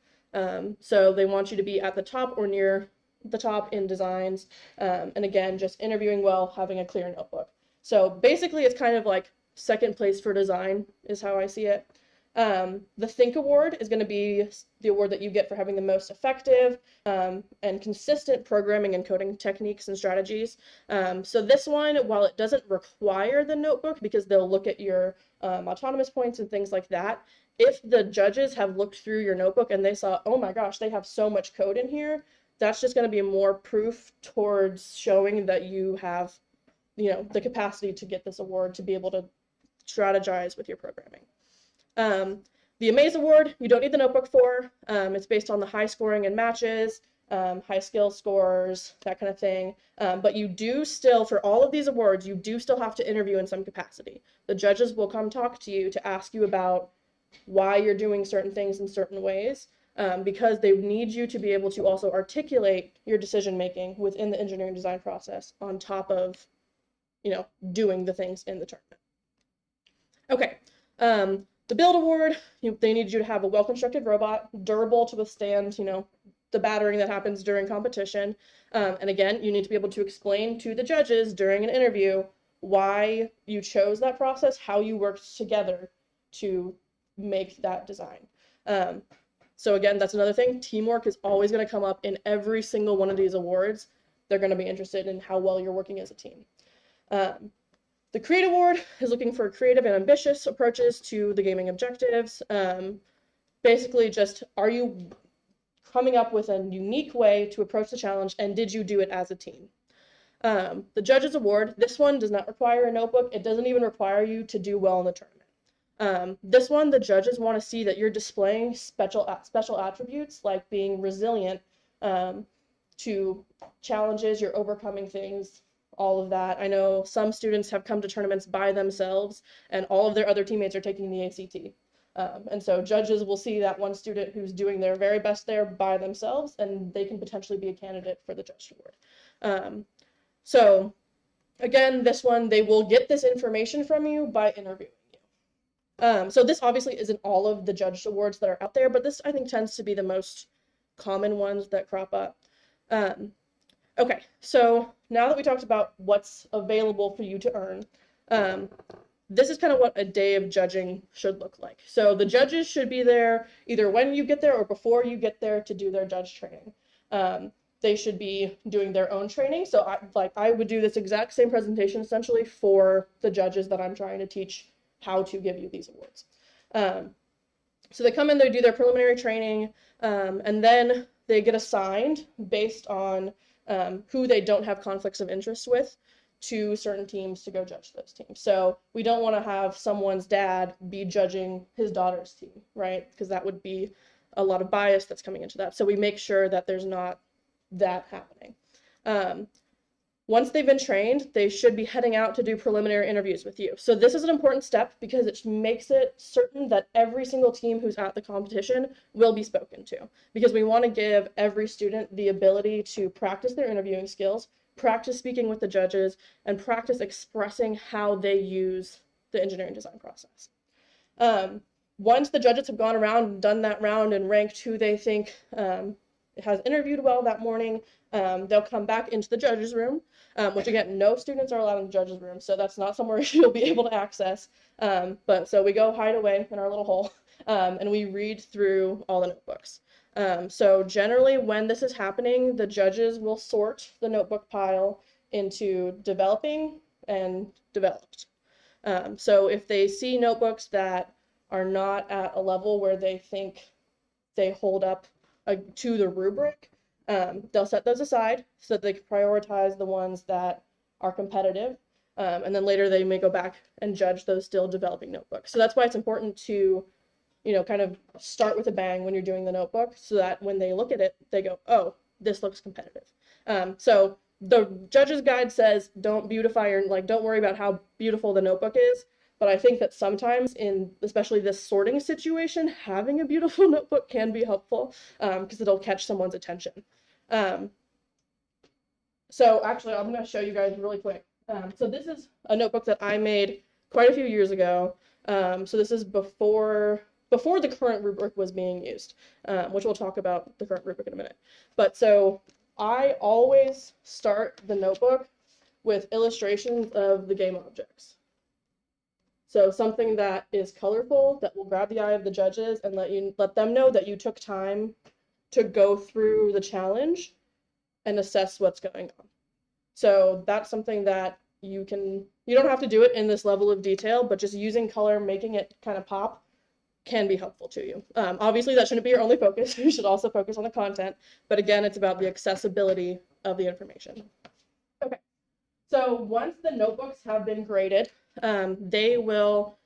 So they want you to be at the top or near the top in designs, and again, just interviewing well, having a clear notebook. So basically it's kind of like second place for design is how I see it. The Think Award is going to be the award that you get for having the most effective and consistent programming and coding techniques and strategies. So this one, while it doesn't require the notebook because they'll look at your autonomous points and things like that, if the judges have looked through your notebook and they saw, oh my gosh, they have so much code in here, that's just going to be more proof towards showing that you have, the capacity to get this award, to be able to strategize with your programming. The Amaze Award, you don't need the notebook for. It's based on the high scoring in matches, high skill scores, that kind of thing. But you do still, for all of these awards, you do still have to interview in some capacity. The judges will come talk to you to ask you about why you're doing certain things in certain ways, because they need you to be able to also articulate your decision making within the engineering design process on top of, doing the things in the tournament. Okay. The Build Award, they need you to have a well-constructed robot, durable to withstand, the battering that happens during competition. And again, you need to be able to explain to the judges during an interview why you chose that process, how you worked together to make that design. So again, that's another thing. Teamwork is always going to come up in every single one of these awards. They're going to be interested in how well you're working as a team. The Create Award is looking for creative and ambitious approaches to the gaming objectives. Basically just, are you coming up with a unique way to approach the challenge, and did you do it as a team? The Judges Award, this one does not require a notebook. It doesn't even require you to do well in the tournament. This one, the judges want to see that you're displaying special attributes like being resilient to challenges, you're overcoming things, all of that. I know some students have come to tournaments by themselves and all of their other teammates are taking the ACT. And so judges will see that one student who's doing their very best there by themselves, and they can potentially be a candidate for the Judge Award. So again, this one, they will get this information from you by interviewing you. So this obviously isn't all of the Judge Awards that are out there, but this I think tends to be the most common ones that crop up. Okay, so now that we talked about what's available for you to earn, this is kind of what a day of judging should look like. So the judges should be there either when you get there or before you get there to do their judge training. They should be doing their own training. So I would do this exact same presentation essentially for the judges that I'm trying to teach how to give you these awards. So they come in, they do their preliminary training, and then they get assigned based on who they don't have conflicts of interest with to certain teams to go judge those teams. So we don't want to have someone's dad be judging his daughter's team, right? Because that would be a lot of bias that's coming into that. So we make sure that there's not that happening. Once they've been trained, they should be heading out to do preliminary interviews with you. So this is an important step because it makes it certain that every single team who's at the competition will be spoken to, because we want to give every student the ability to practice their interviewing skills, practice speaking with the judges, and practice expressing how they use the engineering design process. Once the judges have gone around and done that round and ranked who they think has interviewed well that morning, they'll come back into the judges' room, which again, no students are allowed in the judges' room, so that's not somewhere you'll be able to access. But so we go hide away in our little hole, and we read through all the notebooks. So generally when this is happening, the judges will sort the notebook pile into developing and developed. So if they see notebooks that are not at a level where they think they hold up to the rubric, they'll set those aside so that they can prioritize the ones that are competitive. And then later they may go back and judge those still developing notebooks. So that's why it's important to, kind of start with a bang when you're doing the notebook so that when they look at it, they go, oh, this looks competitive. So the judge's guide says don't beautify or don't worry about how beautiful the notebook is. But I think that sometimes in especially this sorting situation, having a beautiful notebook can be helpful because it'll catch someone's attention. So actually, I'm going to show you guys really quick. So this is a notebook that I made quite a few years ago. So this is before the current rubric was being used, which we'll talk about the current rubric in a minute. But so I always start the notebook with illustrations of the game objects. So something that is colorful, that will grab the eye of the judges and let them know that you took time to go through the challenge and assess what's going on. So that's something that you don't have to do it in this level of detail, but just using color, making it kind of pop can be helpful to you. Obviously that shouldn't be your only focus. You should also focus on the content, but again, it's about the accessibility of the information. Okay, so once the notebooks have been graded, they will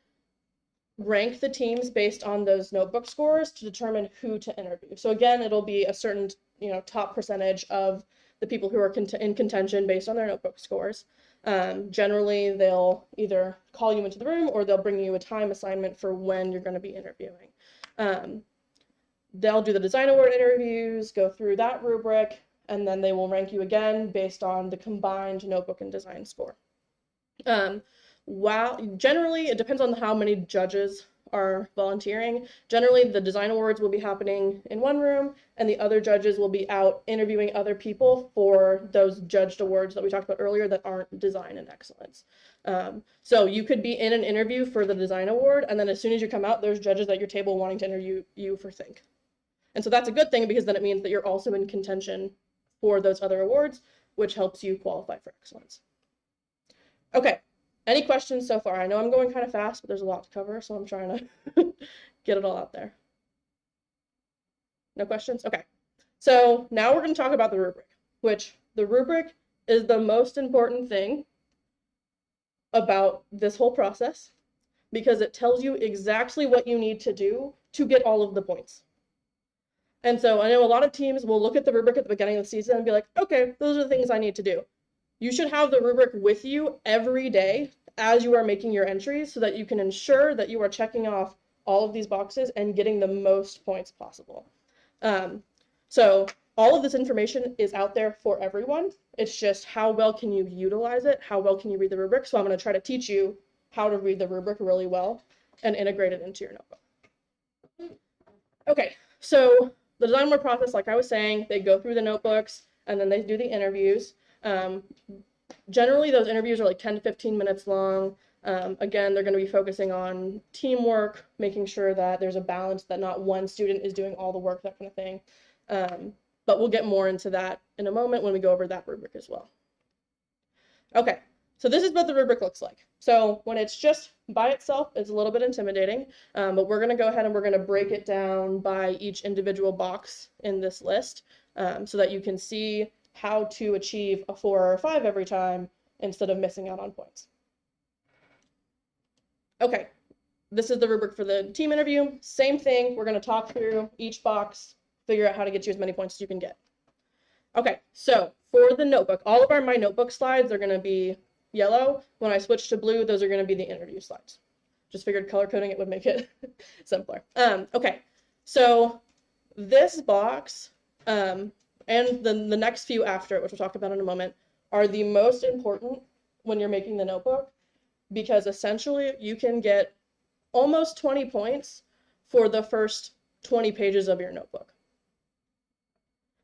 rank the teams based on those notebook scores to determine who to interview. So again, it'll be a certain, top percentage of the people who are in contention based on their notebook scores. Generally, they'll either call you into the room or they'll bring you a time assignment for when you're going to be interviewing. They'll do the design award interviews, go through that rubric, and then they will rank you again based on the combined notebook and design score. Generally, it depends on how many judges are volunteering. Generally, the design awards will be happening in one room, and the other judges will be out interviewing other people for those judged awards that we talked about earlier that aren't design and excellence. So you could be in an interview for the design award, and then as soon as you come out, there's judges at your table wanting to interview you for Think. And so that's a good thing because then it means that you're also in contention for those other awards, which helps you qualify for excellence. Okay. Any questions so far? I know I'm going kind of fast, but there's a lot to cover, so I'm trying to get it all out there. No questions? Okay. So now we're going to talk about the rubric, which the rubric is the most important thing about this whole process because it tells you exactly what you need to do to get all of the points. And so I know a lot of teams will look at the rubric at the beginning of the season and be like, okay, those are the things I need to do. You should have the rubric with you every day as you are making your entries so that you can ensure that you are checking off all of these boxes and getting the most points possible. So all of this information is out there for everyone. It's just how well can you utilize it? How well can you read the rubric? So I'm going to try to teach you how to read the rubric really well and integrate it into your notebook. Okay, so the design award process, like I was saying, they go through the notebooks and then they do the interviews. Generally, those interviews are like 10 to 15 minutes long. Again, they're going to be focusing on teamwork, making sure that there's a balance, that not one student is doing all the work, that kind of thing. But we'll get more into that in a moment when we go over that rubric as well. Okay, so this is what the rubric looks like. So when it's just by itself, it's a little bit intimidating, but we're going to go ahead and we're going to break it down by each individual box in this list so that you can see how to achieve a 4 or a 5 every time instead of missing out on points. Okay, this is the rubric for the team interview. Same thing, we're going to talk through each box, figure out how to get you as many points as you can get. Okay, so for the notebook, all of my notebook slides are going to be yellow. When I switch to blue, those are going to be the interview slides. Just figured color coding it would make it simpler. Okay, so this box and the next few after it, which we'll talk about in a moment, are the most important when you're making the notebook, because essentially you can get almost 20 points for the first 20 pages of your notebook.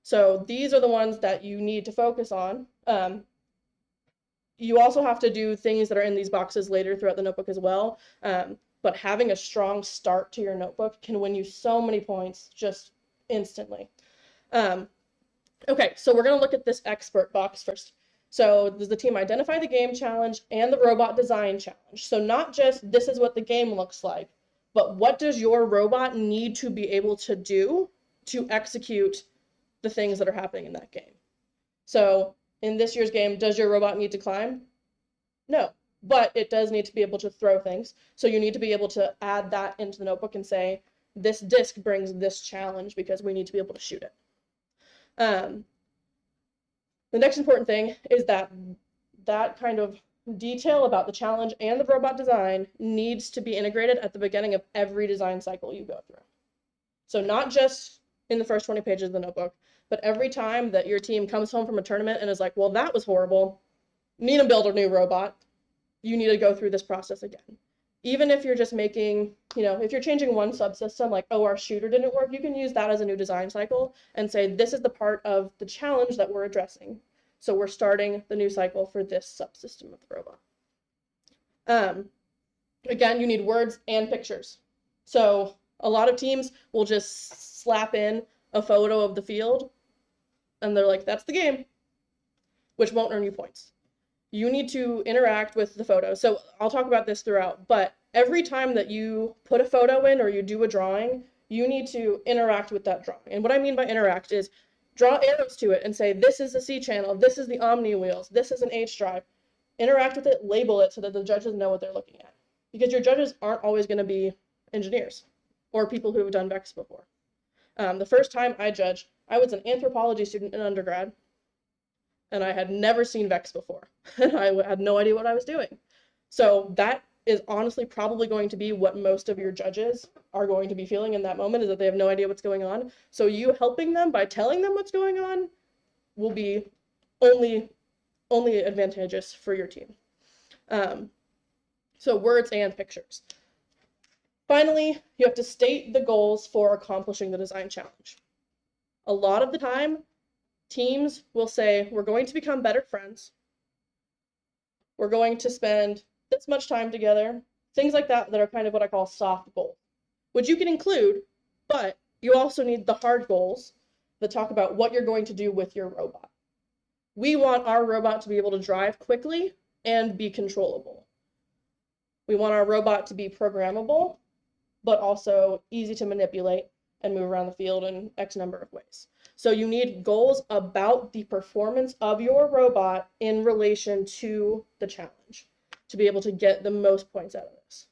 So these are the ones that you need to focus on. You also have to do things that are in these boxes later throughout the notebook as well. But having a strong start to your notebook can win you so many points just instantly. Okay, so we're going to look at this expert box first. So does the team identify the game challenge and the robot design challenge? So not just this is what the game looks like, but what does your robot need to be able to do to execute the things that are happening in that game? So in this year's game, does your robot need to climb? No, but it does need to be able to throw things. So you need to be able to add that into the notebook and say, this disc brings this challenge because we need to be able to shoot it. The next important thing is that kind of detail about the challenge and the robot design needs to be integrated at the beginning of every design cycle you go through. So not just in the first 20 pages of the notebook, but every time that your team comes home from a tournament and is like, well, that was horrible, need to build a new robot, you need to go through this process again. Even if you're just making, if you're changing one subsystem, like, oh, our shooter didn't work, you can use that as a new design cycle and say, this is the part of the challenge that we're addressing. So we're starting the new cycle for this subsystem of the robot. Again, you need words and pictures. So a lot of teams will just slap in a photo of the field and they're like, that's the game, which won't earn you points. You need to interact with the photo. So I'll talk about this throughout, but every time that you put a photo in or you do a drawing, you need to interact with that drawing. And what I mean by interact is draw arrows to it and say, this is the C channel, this is the Omni wheels, this is an H drive. Interact with it, label it so that the judges know what they're looking at. Because your judges aren't always going to be engineers or people who have done VEX before. The first time I judged, I was an anthropology student in undergrad, and I had never seen VEX before, and I had no idea what I was doing. So that is honestly probably going to be what most of your judges are going to be feeling in that moment, is that they have no idea what's going on. So you helping them by telling them what's going on will be only advantageous for your team. So words and pictures. Finally, you have to state the goals for accomplishing the design challenge. A lot of the time, teams will say, we're going to become better friends. We're going to spend this much time together. Things like that are kind of what I call soft goals, which you can include, but you also need the hard goals that talk about what you're going to do with your robot. We want our robot to be able to drive quickly and be controllable. We want our robot to be programmable, but also easy to manipulate and move around the field in X number of ways. So you need goals about the performance of your robot in relation to the challenge to be able to get the most points out of this.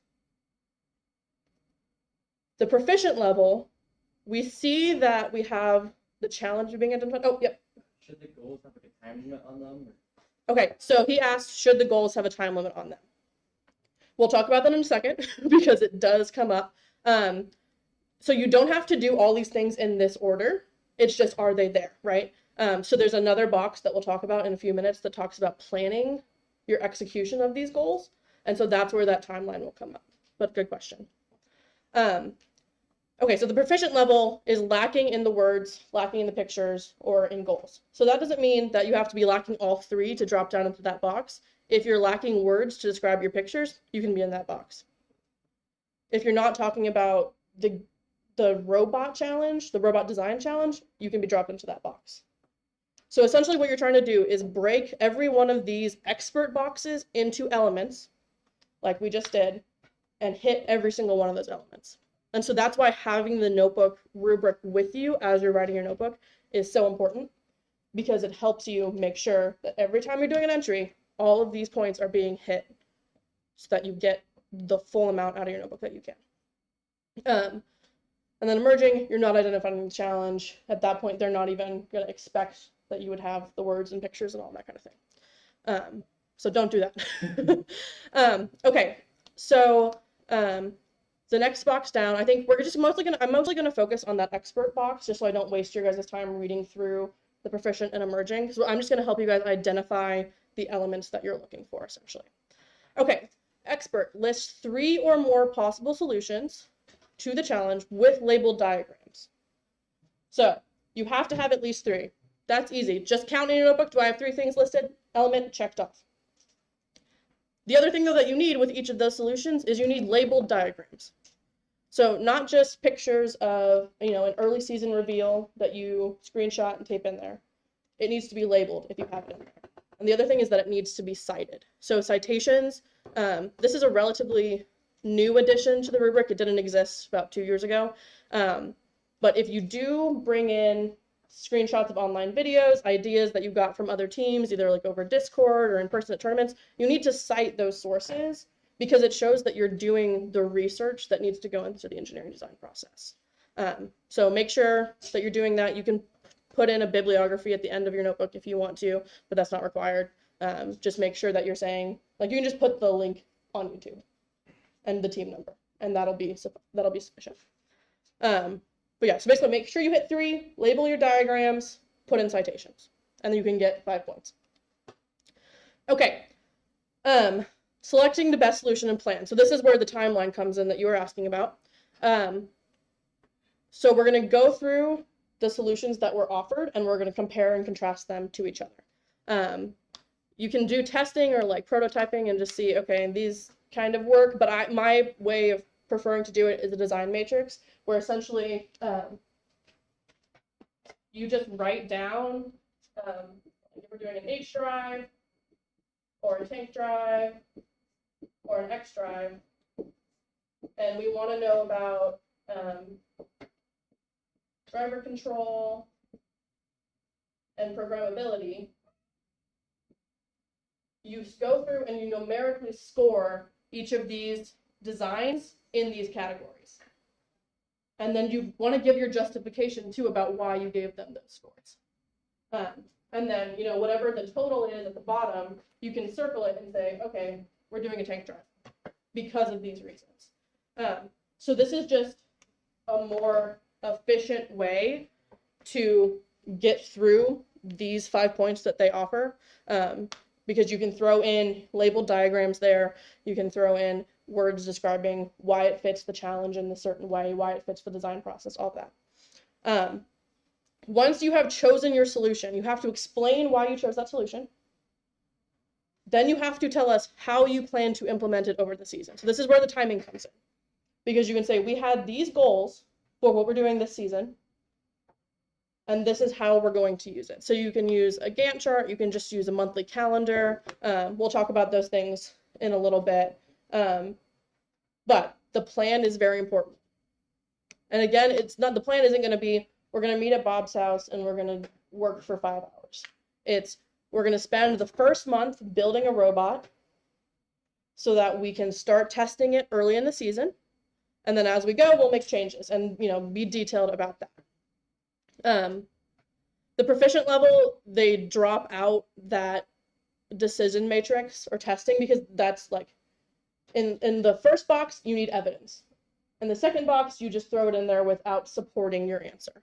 The proficient level, we see that we have the challenge being identified. Oh, yep. Should the goals have like a time limit on them? Okay, so he asked, should the goals have a time limit on them? We'll talk about that in a second because it does come up. So you don't have to do all these things in this order. It's just, are they there, right? So there's another box that we'll talk about in a few minutes that talks about planning your execution of these goals. And so that's where that timeline will come up. But good question. Okay, so the proficient level is lacking in the words, lacking in the pictures, or in goals. So that doesn't mean that you have to be lacking all three to drop down into that box. If you're lacking words to describe your pictures, you can be in that box. If you're not talking about the robot challenge, the robot design challenge, you can be dropped into that box. So essentially what you're trying to do is break every one of these expert boxes into elements, like we just did, and hit every single one of those elements. And so that's why having the notebook rubric with you as you're writing your notebook is so important, because it helps you make sure that every time you're doing an entry, all of these points are being hit so that you get the full amount out of your notebook that you can. And then emerging, you're not identifying the challenge. At that point, they're not even going to expect that you would have the words and pictures and all that kind of thing. So don't do that. Okay, so the next box down, I think I'm mostly gonna focus on that expert box, just so I don't waste your guys' time reading through the proficient and emerging, because I'm just gonna help you guys identify the elements that you're looking for, essentially. Okay, expert lists 3 or more possible solutions to the challenge with labeled diagrams. So you have to have at least 3. That's easy. Just count in your notebook. Do I have 3 things listed? Element checked off. The other thing, though, that you need with each of those solutions is you need labeled diagrams. So not just pictures of, an early season reveal that you screenshot and tape in there. It needs to be labeled if you have it in there. And the other thing is that it needs to be cited. So citations, this is a relatively new addition to the rubric. It didn't exist about 2 years ago. But if you do bring in screenshots of online videos, ideas that you got from other teams, either like over Discord or in person at tournaments, you need to cite those sources because it shows that you're doing the research that needs to go into the engineering design process. So make sure that you're doing that. You can put in a bibliography at the end of your notebook if you want to, but that's not required. Just make sure that you're saying, like, you can just put the link on YouTube and the team number, and that'll be sufficient. But yeah, so basically make sure you hit 3, label your diagrams, put in citations, and then you can get 5 points. Okay, selecting the best solution and plan. So this is where the timeline comes in that you were asking about. So we're going to go through the solutions that were offered, and we're going to compare and contrast them to each other. You can do testing or like prototyping and just see, okay, these kind of work, but my way of preferring to do it is a design matrix, where essentially you just write down if we're doing an H drive or a tank drive or an X drive, and we want to know about driver control and programmability. You go through and you numerically score each of these designs in these categories. And then you want to give your justification too about why you gave them those scores. And then, whatever the total is at the bottom, you can circle it and say, okay, we're doing a tank drive because of these reasons. So this is just a more efficient way to get through these 5 points that they offer, because you can throw in labeled diagrams there. You can throw in words describing why it fits the challenge in a certain way, why it fits the design process, all of that. Once you have chosen your solution, you have to explain why you chose that solution. Then you have to tell us how you plan to implement it over the season. So this is where the timing comes in, because you can say, we had these goals for what we're doing this season, and this is how we're going to use it. So you can use a Gantt chart, you can just use a monthly calendar. We'll talk about those things in a little bit. But the plan is very important. And again, the plan isn't going to be, we're going to meet at Bob's house and we're going to work for 5 hours. We're going to spend the first month building a robot so that we can start testing it early in the season. And then as we go, we'll make changes and, be detailed about that. The proficient level, they drop out that decision matrix or testing, because that's like, in the first box, you need evidence. In the second box, you just throw it in there without supporting your answer.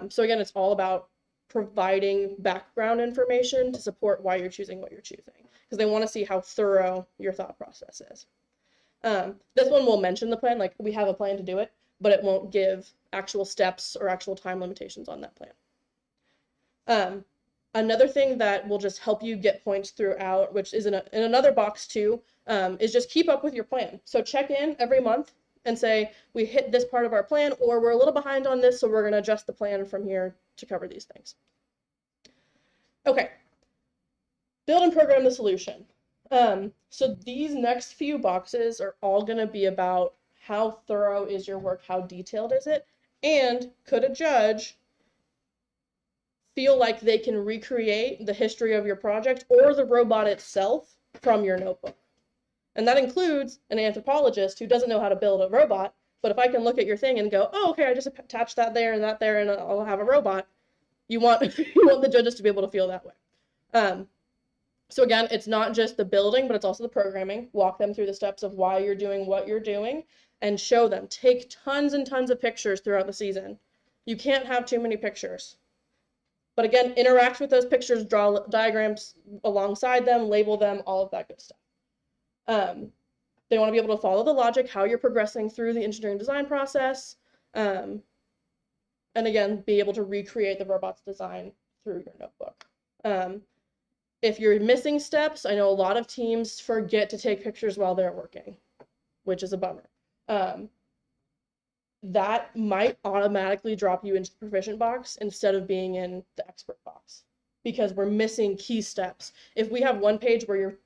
So again, it's all about providing background information to support why you're choosing what you're choosing, because they want to see how thorough your thought process is. This one will mention the plan, like we have a plan to do it, but it won't give actual steps or actual time limitations on that plan. Another thing that will just help you get points throughout, which is in another box too, is just keep up with your plan. So check in every month and say, we hit this part of our plan, or we're a little behind on this, so we're going to adjust the plan from here to cover these things. Okay, build and program the solution. So these next few boxes are all going to be about how thorough is your work, how detailed is it, and could a judge feel like they can recreate the history of your project or the robot itself from your notebook. And that includes an anthropologist who doesn't know how to build a robot, but if I can look at your thing and go, oh, okay, I just attach that there, and I'll have a robot, You want you want the judges to be able to feel that way. So again, it's not just the building, but it's also the programming. Walk them through the steps of why you're doing what you're doing and show them. Take tons and tons of pictures throughout the season. You can't have too many pictures. But again, interact with those pictures, draw diagrams alongside them, label them, all of that good stuff. They want to be able to follow the logic, how you're progressing through the engineering design process. And again, be able to recreate the robot's design through your notebook. If you're missing steps, I know a lot of teams forget to take pictures while they're working, which is a bummer. That might automatically drop you into the proficient box instead of being in the expert box because we're missing key steps. If we have one page where you're,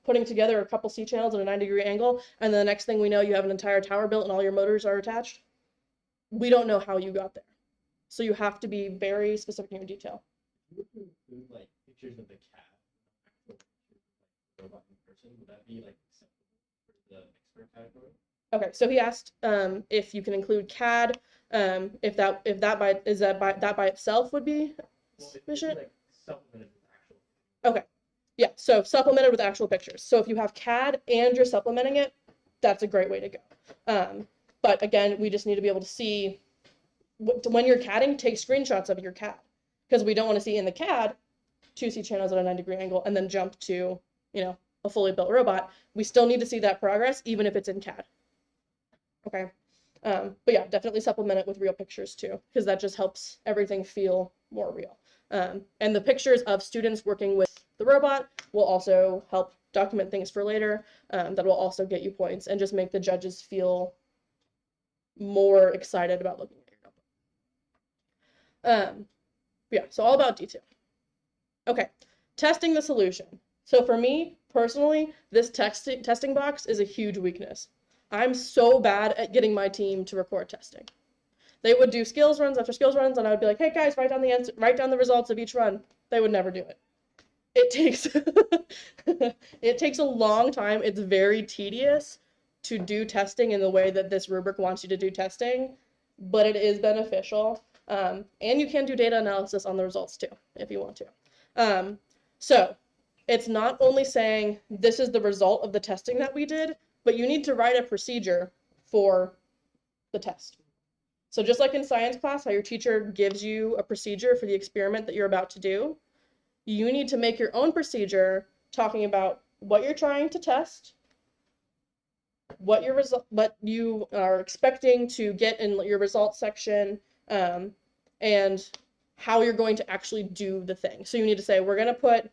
putting together a couple C channels at a 90-degree angle, and then the next thing we know, you have an entire tower built and all your motors are attached, we don't know how you got there. So you have to be very specific in your detail. Would you include like pictures of the cat, actual pictures of like the robot in person? Would that be like acceptable for the expert category? Okay, so he asked if you can include CAD, if that by itself would be sufficient. Like supplemented with actual. Okay, yeah, so supplemented with actual pictures. So if you have CAD and you're supplementing it, that's a great way to go. But again, we just need to be able to see when you're CADing, take screenshots of your CAD because we don't want to see in the CAD 2C channels at a 90-degree angle and then jump to, a fully built robot. We still need to see that progress even if it's in CAD. Okay. But yeah, definitely supplement it with real pictures too, because that just helps everything feel more real. And the pictures of students working with the robot will also help document things for later. That will also get you points and just make the judges feel more excited about looking at your notebook. Yeah, so all about detail. Okay, testing the solution. So for me, personally, this testing box is a huge weakness. I'm so bad at getting my team to record testing. They would do skills runs after skills runs, and I would be like, hey guys, write down the results of each run. They would never do it. It takes it takes a long time. It's very tedious to do testing in the way that this rubric wants you to do testing, but it is beneficial. And you can do data analysis on the results too, if you want to. So it's not only saying this is the result of the testing that we did, but you need to write a procedure for the test. So just like in science class, how your teacher gives you a procedure for the experiment that you're about to do, you need to make your own procedure talking about what you're trying to test, what you are expecting to get in your results section, and how you're going to actually do the thing. So you need to say, we're going to put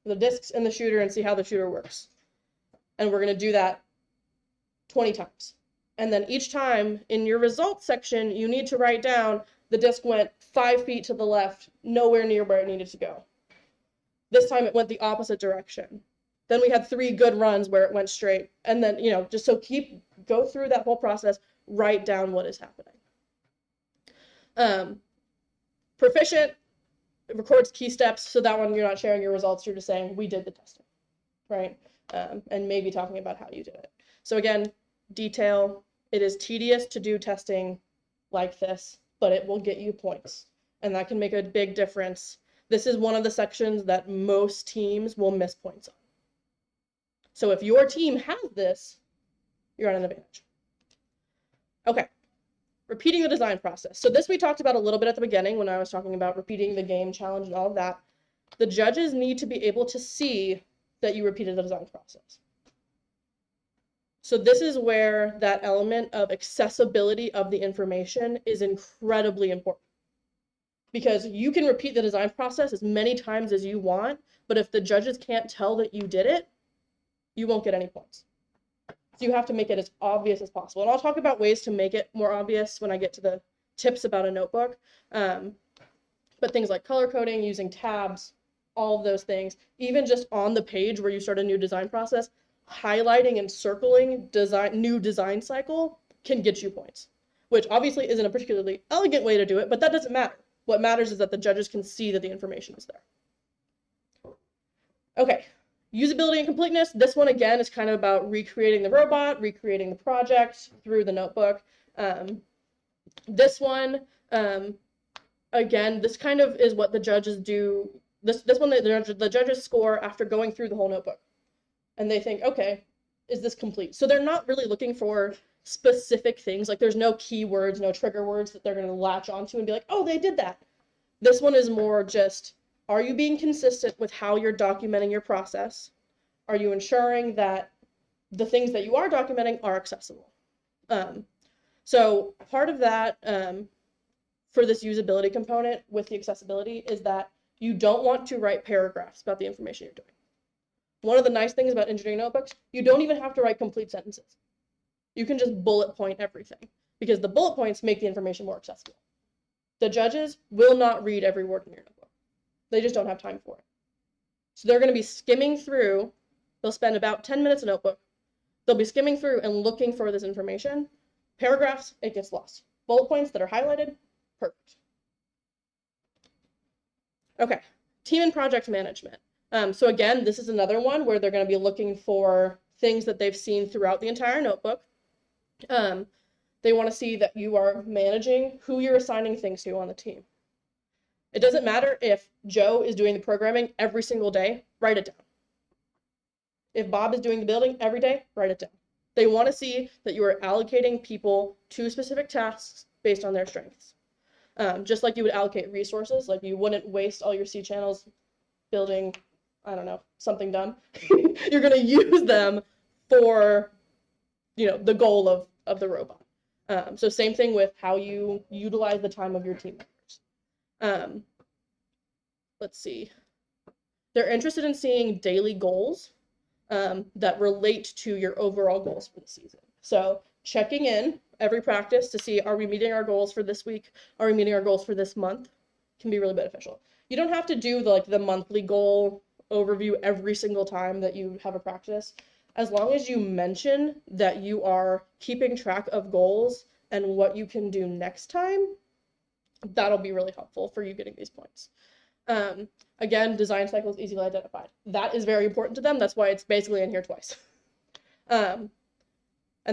the discs in the shooter and see how the shooter works. And we're going to do that 20 times. And then each time in your results section, you need to write down the disc went 5 feet to the left, nowhere near where it needed to go. This time it went the opposite direction. Then we had 3 good runs where it went straight. And then, just so go through that whole process, write down what is happening. Proficient, it records key steps. So that one, you're not sharing your results. You're just saying, we did the testing, right? And maybe talking about how you did it. So again, detail. It is tedious to do testing like this, but it will get you points. And that can make a big difference. This is one of the sections that most teams will miss points on. So if your team has this, you're at an advantage. Okay, repeating the design process. So this we talked about a little bit at the beginning when I was talking about repeating the game challenge and all of that. The judges need to be able to see that you repeated the design process. So this is where that element of accessibility of the information is incredibly important. Because you can repeat the design process as many times as you want, but if the judges can't tell that you did it, you won't get any points. So you have to make it as obvious as possible. And I'll talk about ways to make it more obvious when I get to the tips about a notebook. But things like color coding, using tabs, all of those things, even just on the page where you start a new design process, highlighting and circling new design cycle can get you points, which obviously isn't a particularly elegant way to do it, but that doesn't matter. What matters is that the judges can see that the information is there. Okay, usability and completeness. This one, again, is kind of about recreating the robot, recreating the project through the notebook. This one, again, this kind of is what the judges do. This one, the judges score after going through the whole notebook. And they think, okay, is this complete? So they're not really looking for specific things. Like there's no keywords, no trigger words that they're going to latch onto and be like, oh, they did that. This one is more just, are you being consistent with how you're documenting your process? Are you ensuring that the things that you are documenting are accessible? So part of that for this usability component with the accessibility is that you don't want to write paragraphs about the information you're doing. One of the nice things about engineering notebooks, you don't even have to write complete sentences. You can just bullet point everything because the bullet points make the information more accessible. The judges will not read every word in your notebook. They just don't have time for it. So they're going to be skimming through. They'll spend about 10 minutes a notebook. They'll be skimming through and looking for this information. Paragraphs, it gets lost. Bullet points that are highlighted, perfect. Okay, team and project management. So again, this is another one where they're going to be looking for things that they've seen throughout the entire notebook. They want to see that you are managing who you're assigning things to on the team. It doesn't matter if Joe is doing the programming every single day, write it down. If Bob is doing the building every day, write it down. They want to see that you are allocating people to specific tasks based on their strengths. Just like you would allocate resources, like you wouldn't waste all your C channels building, I don't know, something dumb. You're going to use them for, the goal of the robot. So same thing with how you utilize the time of your team members. Let's see. They're interested in seeing daily goals that relate to your overall goals for the season. So checking in every practice to see, are we meeting our goals for this week? Are we meeting our goals for this month? Can be really beneficial. You don't have to do the monthly goal overview every single time that you have a practice. As long as you mention that you are keeping track of goals and what you can do next time, that'll be really helpful for you getting these points. Again, design cycle is easily identified. That is very important to them. That's why it's basically in here twice. And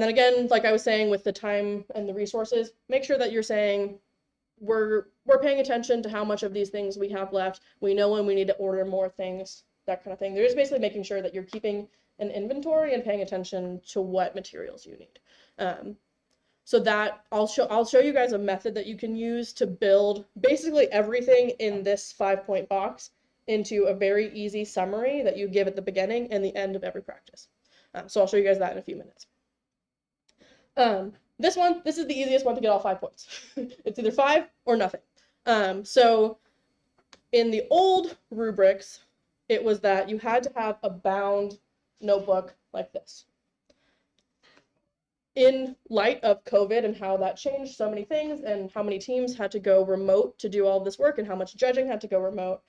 then again, like I was saying with the time and the resources, make sure that you're saying we're paying attention to how much of these things we have left. We know when we need to order more things, that kind of thing. They're just basically making sure that you're keeping an inventory and paying attention to what materials you need. So that I'll show you guys a method that you can use to build basically everything in this 5-point box into a very easy summary that you give at the beginning and the end of every practice. So I'll show you guys that in a few minutes. This is the easiest one to get all 5 points. It's either 5 or nothing. So in the old rubrics, it was that you had to have a bound notebook like this. In light of COVID and how that changed so many things and how many teams had to go remote to do all this work and how much judging had to go remote,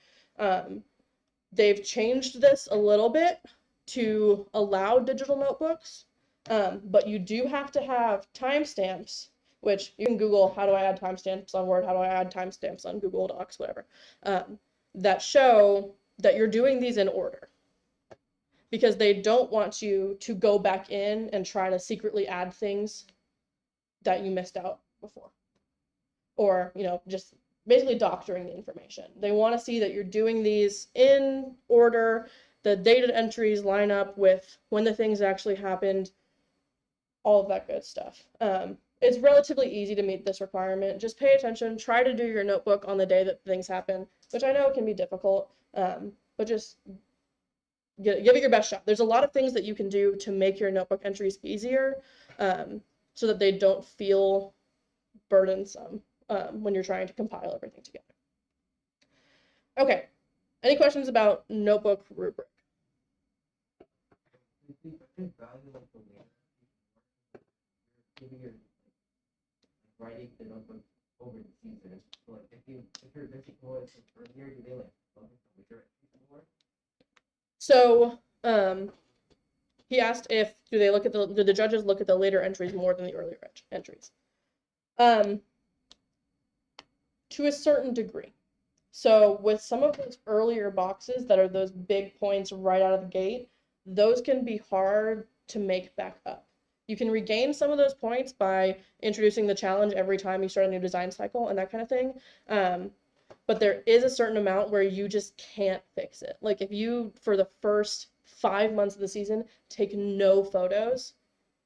they've changed this a little bit to allow digital notebooks, but you do have to have timestamps, which you can Google, how do I add timestamps on Word, how do I add timestamps on Google Docs, whatever, that show that you're doing these in order. Because they don't want you to go back in and try to secretly add things that you missed out before. Or, just basically doctoring the information. They want to see that you're doing these in order, the data entries line up with when the things actually happened, all of that good stuff. It's relatively easy to meet this requirement. Just pay attention, try to do your notebook on the day that things happen, which I know can be difficult, but just give it your best shot. There's a lot of things that you can do to make your notebook entries easier so that they don't feel burdensome when you're trying to compile everything together. Okay, any questions about notebook rubric? Writing the notebook over the season. So if you're missing points earlier, do they love it later more? So he asked if do the judges look at the later entries more than the earlier entries? To a certain degree. So with some of those earlier boxes that are those big points right out of the gate, those can be hard to make back up. You can regain some of those points by introducing the challenge every time you start a new design cycle and that kind of thing. But there is a certain amount where you just can't fix it. Like if you, for the first 5 months of the season, take no photos,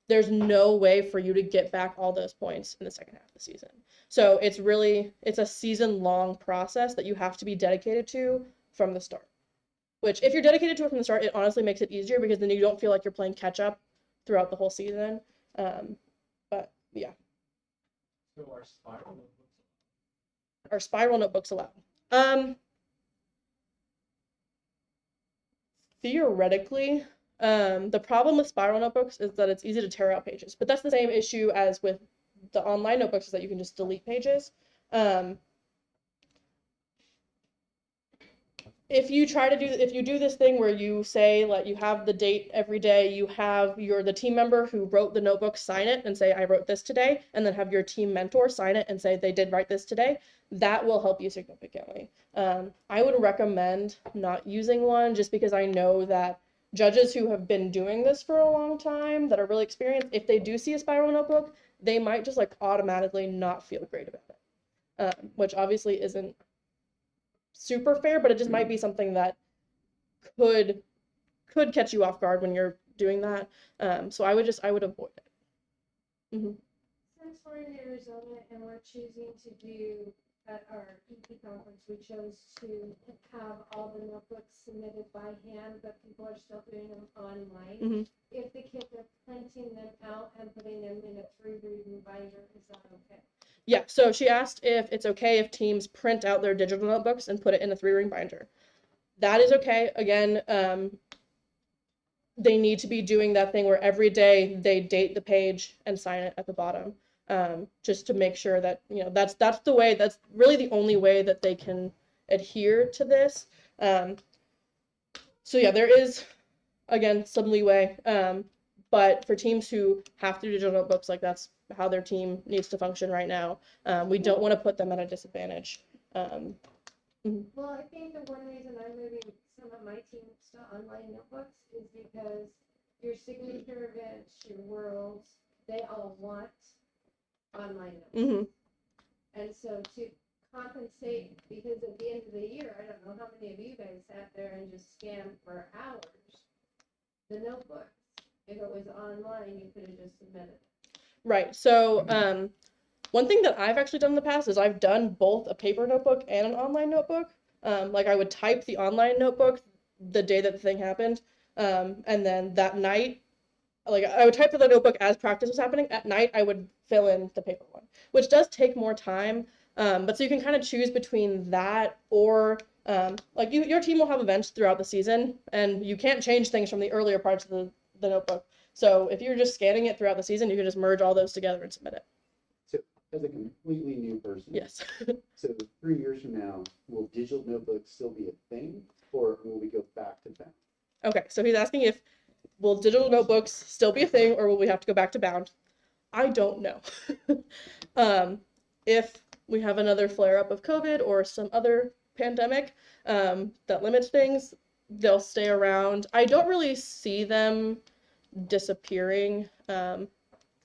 there's no way for you to get back all those points in the second half of the season. So it's a season-long process that you have to be dedicated to from the start. Which, if you're dedicated to it from the start, it honestly makes it easier because then you don't feel like you're playing catch-up throughout the whole season. But yeah. So our spiral notebooks. Are spiral notebooks allowed? Theoretically, the problem with spiral notebooks is that it's easy to tear out pages, but that's the same issue as with the online notebooks, is that you can just delete pages. If you do this thing where you say, like, you have the date every day, you have the team member who wrote the notebook sign it and say, I wrote this today, and then have your team mentor sign it and say they did write this today, that will help you significantly. I would recommend not using one just because I know that judges who have been doing this for a long time, that are really experienced, if they do see a spiral notebook, they might just like automatically not feel great about it, which obviously isn't super fair, but it just might be something that could catch you off guard when you're doing that. So I would avoid it. Mm-hmm. Since we're in Arizona and we're choosing to do at our EP conference, we chose to have all the notebooks submitted by hand, but people are still doing them online. Mm-hmm. If the kids are printing them out and putting them in a 3-reading binder, is that okay? Yeah, so she asked if it's okay if teams print out their digital notebooks and put it in a 3-ring binder. That is okay. Again, they need to be doing that thing where every day they date the page and sign it at the bottom, just to make sure that, that's really the only way that they can adhere to this. So yeah, there is, again, some leeway, but for teams who have to do digital notebooks, like that's how their team needs to function right now, we don't want to put them at a disadvantage. Well, I think the one reason I'm moving some of my teams to online notebooks is because your signature events, your worlds, they all want online notebooks. Mm-hmm. And so to compensate, because at the end of the year, I don't know how many of you guys sat there and just scanned for hours the notebooks. If it was online, you could have just submitted it. Right. So one thing that I've actually done in the past is I've done both a paper notebook and an online notebook. Like I would type the online notebook the day that the thing happened, and then that night, like I would type the notebook as practice was happening. At night, I would fill in the paper one, which does take more time. But so you can kind of choose between that or like your team will have events throughout the season, and you can't change things from the earlier parts of the notebook. So if you're just scanning it throughout the season, you can just merge all those together and submit it. So as a completely new person. Yes. So 3 years from now, will digital notebooks still be a thing, or will we go back to bound? Okay, so he's asking if will digital notebooks still be a thing, or will we have to go back to bound? I don't know. If we have another flare-up of COVID or some other pandemic that limits things, they'll stay around. I don't really see them disappearing. I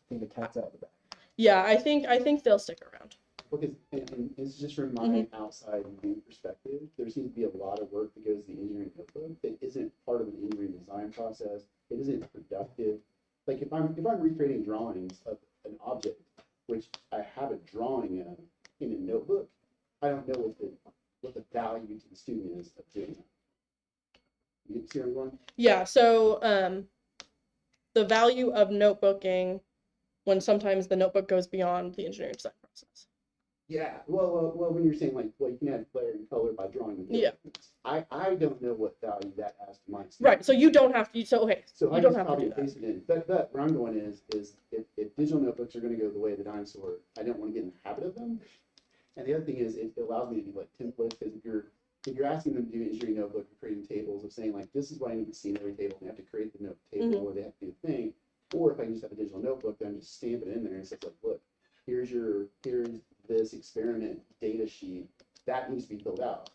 think the cat's out of the bag. Yeah, I think they'll stick around. Because, and it's just from my outside view perspective, there seems to be a lot of work that goes to the engineering notebook that isn't part of the engineering design process. It isn't productive. Like if I'm recreating drawings of an object, which I have a drawing of in a notebook, I don't know what the value to the student is of doing that. You see where I'm going? Yeah, so the value of notebooking when sometimes the notebook goes beyond the engineering design process. Yeah, well, when you're saying like, well, you can add flair and color by drawing the difference. I don't know what value that adds to my student. Right, so you don't have to. So okay, so you I don't just have to copy do and paste it in. But where I'm going is if digital notebooks are going to go the way of the dinosaur, I don't want to get in the habit of them. And the other thing is it allows me to do like templates, because if you're asking them to do an engineering notebook, you're creating tables of saying like, this is what I need to see in every table, and they have to create the note table, or they have to do the thing. Or if I can just have a digital notebook, then just stamp it in there and it says like, look, here's this experiment data sheet that needs to be filled out.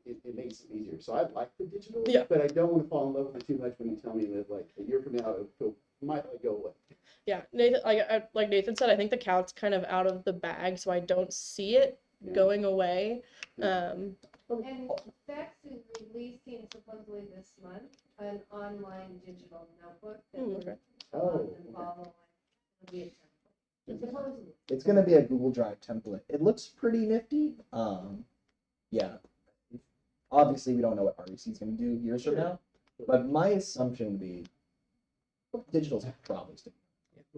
it makes it easier. So I like the digital, Yeah. but I don't want to fall in love with it too much when you tell me that like a year from now it might like, go away. Yeah, Nathan, like Nathan said, I think the cat's kind of out of the bag, so I don't see it Yeah. going away. And Bex is releasing supposedly this month an online digital notebook that will Okay. allow them to follow and it'll be a template. Supposedly. It's gonna be a Google Drive template. It looks pretty nifty. Yeah. Obviously, we don't know what REC is gonna do years from now, but my assumption would be digital's probably sticking.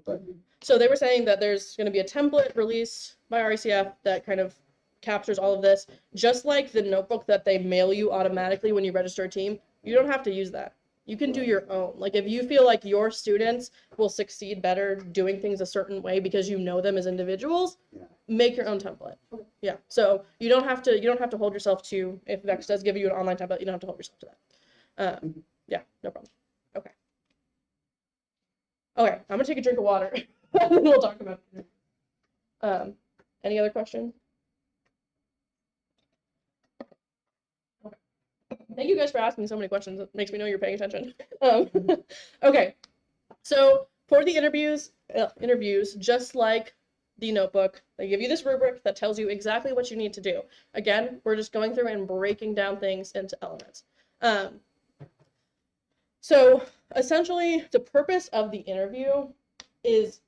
But So they were saying that there's going to be a template release by RECF that kind of captures all of this, just like the notebook that they mail you automatically when you register a team. You don't have to use that. You can do your own. Like if you feel like your students will succeed better doing things a certain way because you know them as individuals, Yeah. make your own template. Yeah. So you don't have to hold yourself to, if Vex does give you an online template, you don't have to hold yourself to that. Yeah, no problem. Okay. Okay, I'm gonna take a drink of water. And then we'll talk about it. Any other questions? Okay. Thank you guys for asking so many questions. It makes me know you're paying attention. Okay, so for the interviews, just like the notebook, they give you this rubric that tells you exactly what you need to do. Again, we're just going through and breaking down things into elements. So essentially, the purpose of the interview is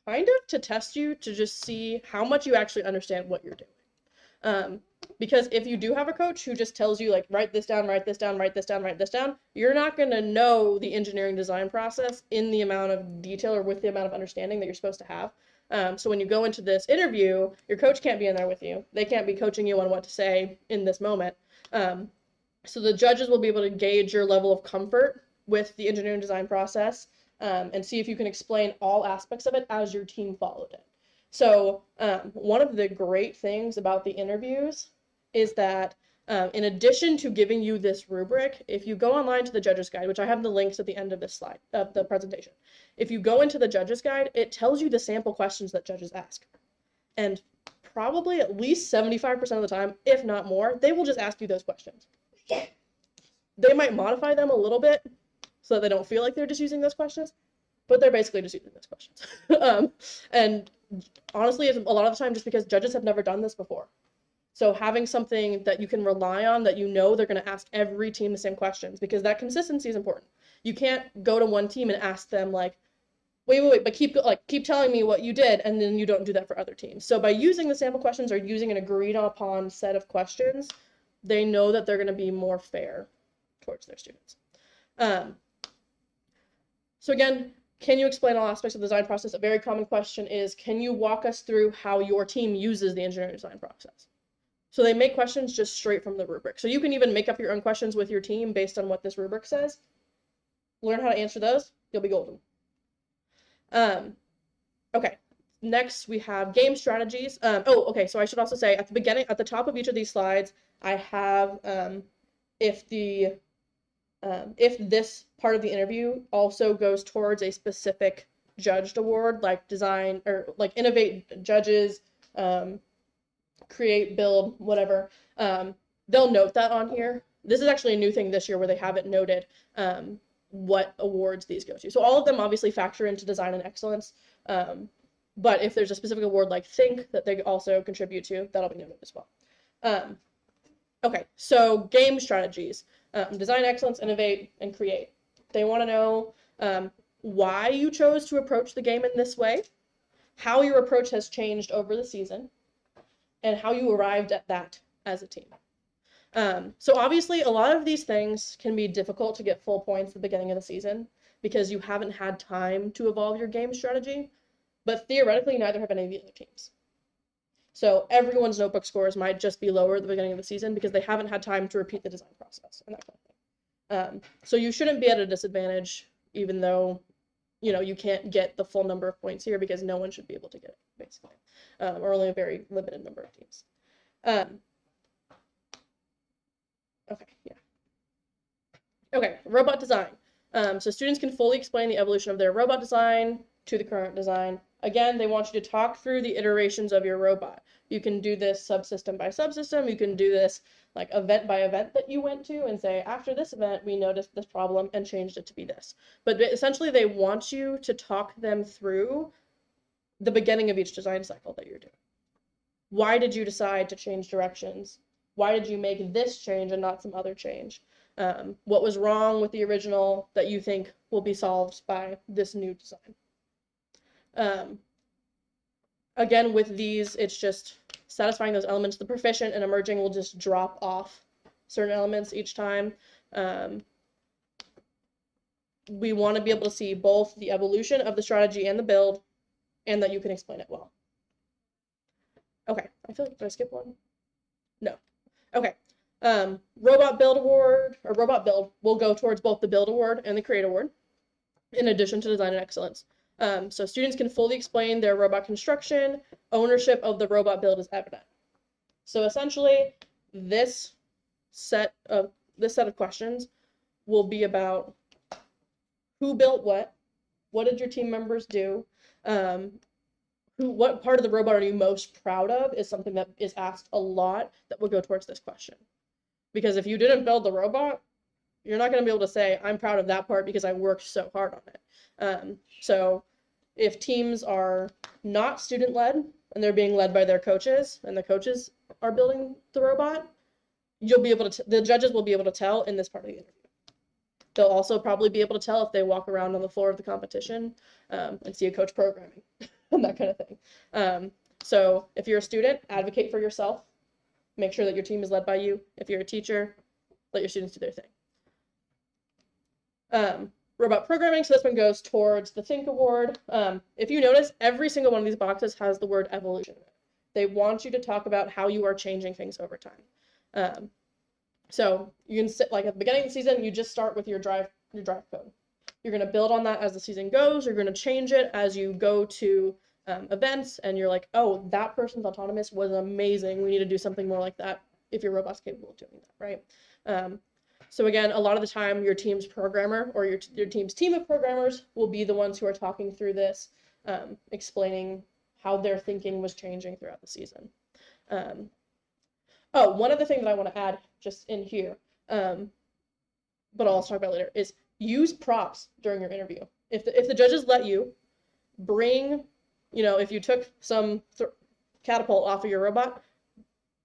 kind of to test you to just see how much you actually understand what you're doing. Because if you do have a coach who just tells you like, write this down, write this down, write this down, write this down, you're not going to know the engineering design process in the amount of detail or with the amount of understanding that you're supposed to have. So when you go into this interview, your coach can't be in there with you. They can't be coaching you on what to say in this moment. So the judges will be able to gauge your level of comfort with the engineering design process and see if you can explain all aspects of it as your team followed it. So one of the great things about the interviews is that in addition to giving you this rubric, if you go online to the judge's guide, which I have the links at the end of this slide, of the presentation, if you go into the judge's guide, it tells you the sample questions that judges ask. And probably at least 75% of the time, if not more, they will just ask you those questions. They might modify them a little bit so that they don't feel like they're just using those questions, but they're basically just using those questions. And honestly, it's a lot of the time just because judges have never done this before. So having something that you can rely on, that you know they're going to ask every team the same questions, because that consistency is important. You can't go to one team and ask them like, wait, but keep telling me what you did, and then you don't do that for other teams. So by using the sample questions or using an agreed upon set of questions, they know that they're going to be more fair towards their students. So again, can you explain all aspects of the design process? A very common question is, can you walk us through how your team uses the engineering design process? So they make questions just straight from the rubric. So you can even make up your own questions with your team based on what this rubric says. Learn how to answer those, you'll be golden. Okay, next we have game strategies. Okay, so I should also say at the beginning, at the top of each of these slides, I have if this part of the interview also goes towards a specific judged award, like design or like innovate judges, create, build, whatever, they'll note that on here. This is actually a new thing this year where they haven't noted what awards these go to. So all of them obviously factor into design and excellence, but if there's a specific award like Think that they also contribute to, that'll be noted as well. Okay, so game strategies. Design excellence, innovate, and create. They want to know why you chose to approach the game in this way, how your approach has changed over the season, and how you arrived at that as a team. So obviously, a lot of these things can be difficult to get full points at the beginning of the season because you haven't had time to evolve your game strategy, but theoretically, neither have any of the other teams. So everyone's notebook scores might just be lower at the beginning of the season because they haven't had time to repeat the design process and that kind of thing. So you shouldn't be at a disadvantage, even though, you know, you can't get the full number of points here because no one should be able to get it, basically, or only a very limited number of teams. Okay, yeah. Okay, robot design. So students can fully explain the evolution of their robot design to the current design. Again, they want you to talk through the iterations of your robot. You can do this subsystem by subsystem. You can do this like event by event that you went to and say, after this event, we noticed this problem and changed it to be this. But essentially, they want you to talk them through the beginning of each design cycle that you're doing. Why did you decide to change directions? Why did you make this change and not some other change? What was wrong with the original that you think will be solved by this new design? Again, with these, it's just satisfying those elements. The proficient and emerging will just drop off certain elements each time. We want to be able to see both the evolution of the strategy and the build, and that you can explain it well. Okay, I feel like, did I skip one? No. Okay. Robot build award, or robot build, will go towards both the build award and the create award, in addition to design and excellence. So students can fully explain their robot construction. Ownership of the robot build is evident. So essentially, this set of questions will be about who built what did your team members do, what part of the robot are you most proud of is something that is asked a lot that will go towards this question. Because if you didn't build the robot, you're not going to be able to say, I'm proud of that part because I worked so hard on it. So if teams are not student-led and they're being led by their coaches and the coaches are building the robot, you'll be able to, the judges will be able to tell in this part of the interview. They'll also probably be able to tell if they walk around on the floor of the competition and see a coach programming and that kind of thing. So if you're a student, advocate for yourself. Make sure that your team is led by you. If you're a teacher, let your students do their thing. Robot programming, so this one goes towards the Think Award. If you notice, every single one of these boxes has the word evolution in it. They want you to talk about how you are changing things over time. So you can sit, like at the beginning of the season, you just start with your drive code. You're going to build on that as the season goes. You're going to change it as you go to events, and you're like, oh, that person's autonomous was amazing. We need to do something more like that if your robot's capable of doing that, right? So again, a lot of the time, your team's programmer or your team's team of programmers will be the ones who are talking through this, explaining how their thinking was changing throughout the season. Oh, one other thing that I want to add just in here, but I'll also talk about later, is use props during your interview. If the judges let you bring, if you took some catapult off of your robot,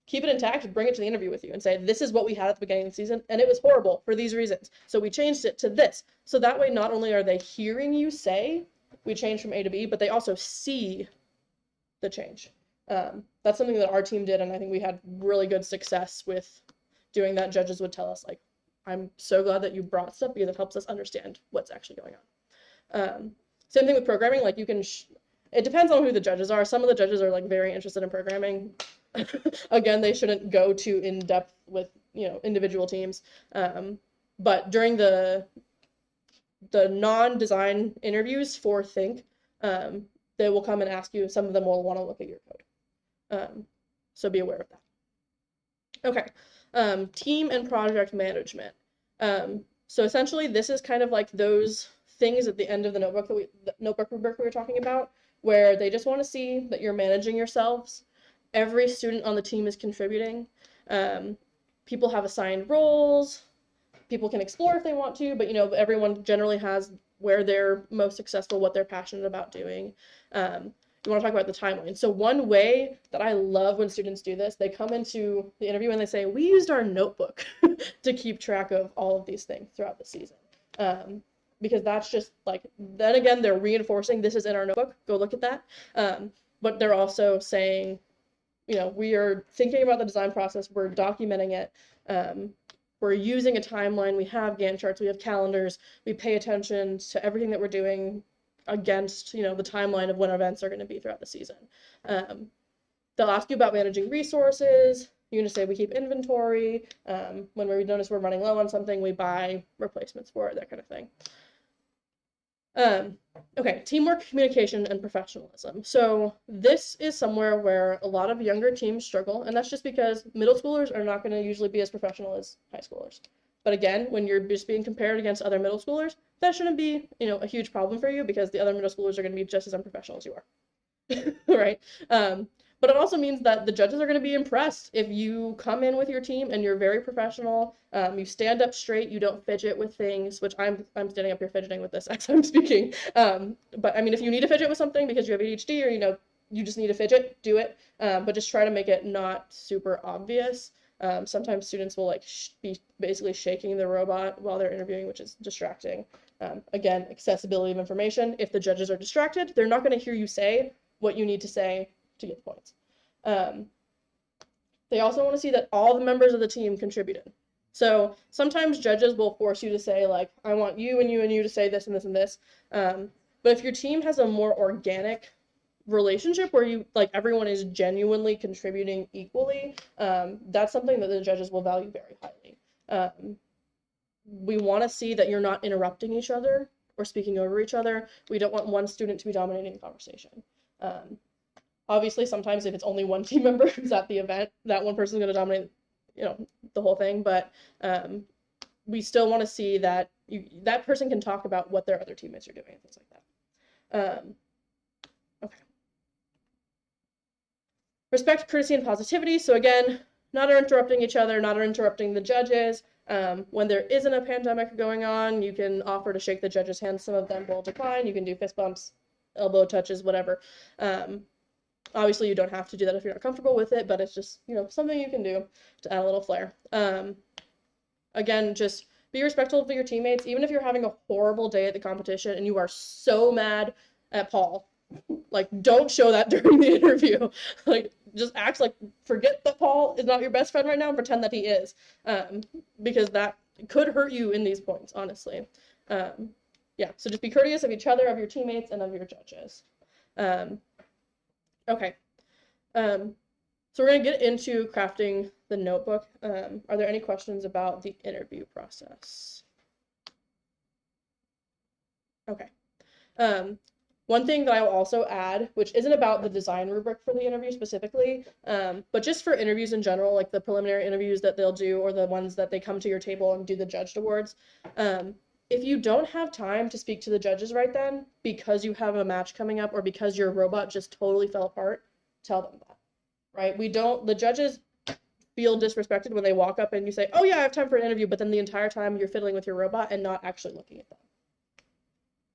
keep it intact, bring it to the interview with you and say, this is what we had at the beginning of the season, and it was horrible for these reasons. So we changed it to this. So that way, not only are they hearing you say, we changed from A to B, but they also see the change. That's something that our team did, and I think we had really good success with doing that. Judges would tell us, like, I'm so glad that you brought stuff because it helps us understand what's actually going on. Same thing with programming. Like, you can, it depends on who the judges are. Some of the judges are like very interested in programming. Again, they shouldn't go too in depth with, individual teams. But during the non-design interviews for Think, they will come and ask you. Some of them will want to look at your code. So be aware of that. Okay. Team and project management. So essentially, this is kind of like those things at the end of the notebook rubric we were talking about, where they just want to see that you're managing yourselves. Every student on the team is contributing. People have assigned roles. People can explore if they want to, but everyone generally has where they're most successful, what they're passionate about doing. You want to talk about the timeline. So one way that I love when students do this, they come into the interview and they say, we used our notebook to keep track of all of these things throughout the season. Because that's just like, then again, they're reinforcing this is in our notebook. Go look at that. But they're also saying, we are thinking about the design process. We're documenting it. We're using a timeline. We have Gantt charts. We have calendars. We pay attention to everything that we're doing against, the timeline of when events are going to be throughout the season. They'll ask you about managing resources. You're going to say we keep inventory. When we notice we're running low on something, we buy replacements for it, that kind of thing. Okay, teamwork, communication, and professionalism. So this is somewhere where a lot of younger teams struggle, and that's just because middle schoolers are not going to usually be as professional as high schoolers. But again, when you're just being compared against other middle schoolers, that shouldn't be, a huge problem for you because the other middle schoolers are going to be just as unprofessional as you are, right? But it also means that the judges are going to be impressed if you come in with your team and you're very professional. You stand up straight. You don't fidget with things, which I'm standing up here fidgeting with this as I'm speaking. But I mean, if you need to fidget with something because you have ADHD or you just need to fidget, do it. But just try to make it not super obvious. Sometimes students will be basically shaking the robot while they're interviewing, which is distracting. Again, accessibility of information. If the judges are distracted, they're not going to hear you say what you need to say to get the points. They also want to see that all the members of the team contributed. So sometimes judges will force you to say I want you and you and you to say this and this and this. But if your team has a more organic relationship where everyone is genuinely contributing equally, that's something that the judges will value very highly. We want to see that you're not interrupting each other or speaking over each other. We don't want one student to be dominating the conversation. Obviously, sometimes if it's only one team member who's at the event, that one person's going to dominate, the whole thing. But we still want to see that that person can talk about what their other teammates are doing and things like that. Okay. Respect, courtesy, and positivity. So again, not interrupting each other, not interrupting the judges. When there isn't a pandemic going on, you can offer to shake the judges' hands. Some of them will decline. You can do fist bumps, elbow touches, whatever. Obviously, you don't have to do that if you're not comfortable with it, but it's just, something you can do to add a little flair. Again, just be respectful of your teammates. Even if you're having a horrible day at the competition and you are so mad at Paul, don't show that during the interview. Just act forget that Paul is not your best friend right now and pretend that he is, because that could hurt you in these points, honestly. Yeah, so just be courteous of each other, of your teammates, and of your judges. Okay, so we're going to get into crafting the notebook. Are there any questions about the interview process? Okay. One thing that I will also add, which isn't about the design rubric for the interview specifically, but just for interviews in general, like the preliminary interviews that they'll do or the ones that they come to your table and do the judged awards, if you don't have time to speak to the judges right then because you have a match coming up or because your robot just totally fell apart, tell them that, right? The judges feel disrespected when they walk up and you say, oh yeah, I have time for an interview, but then the entire time you're fiddling with your robot and not actually looking at them.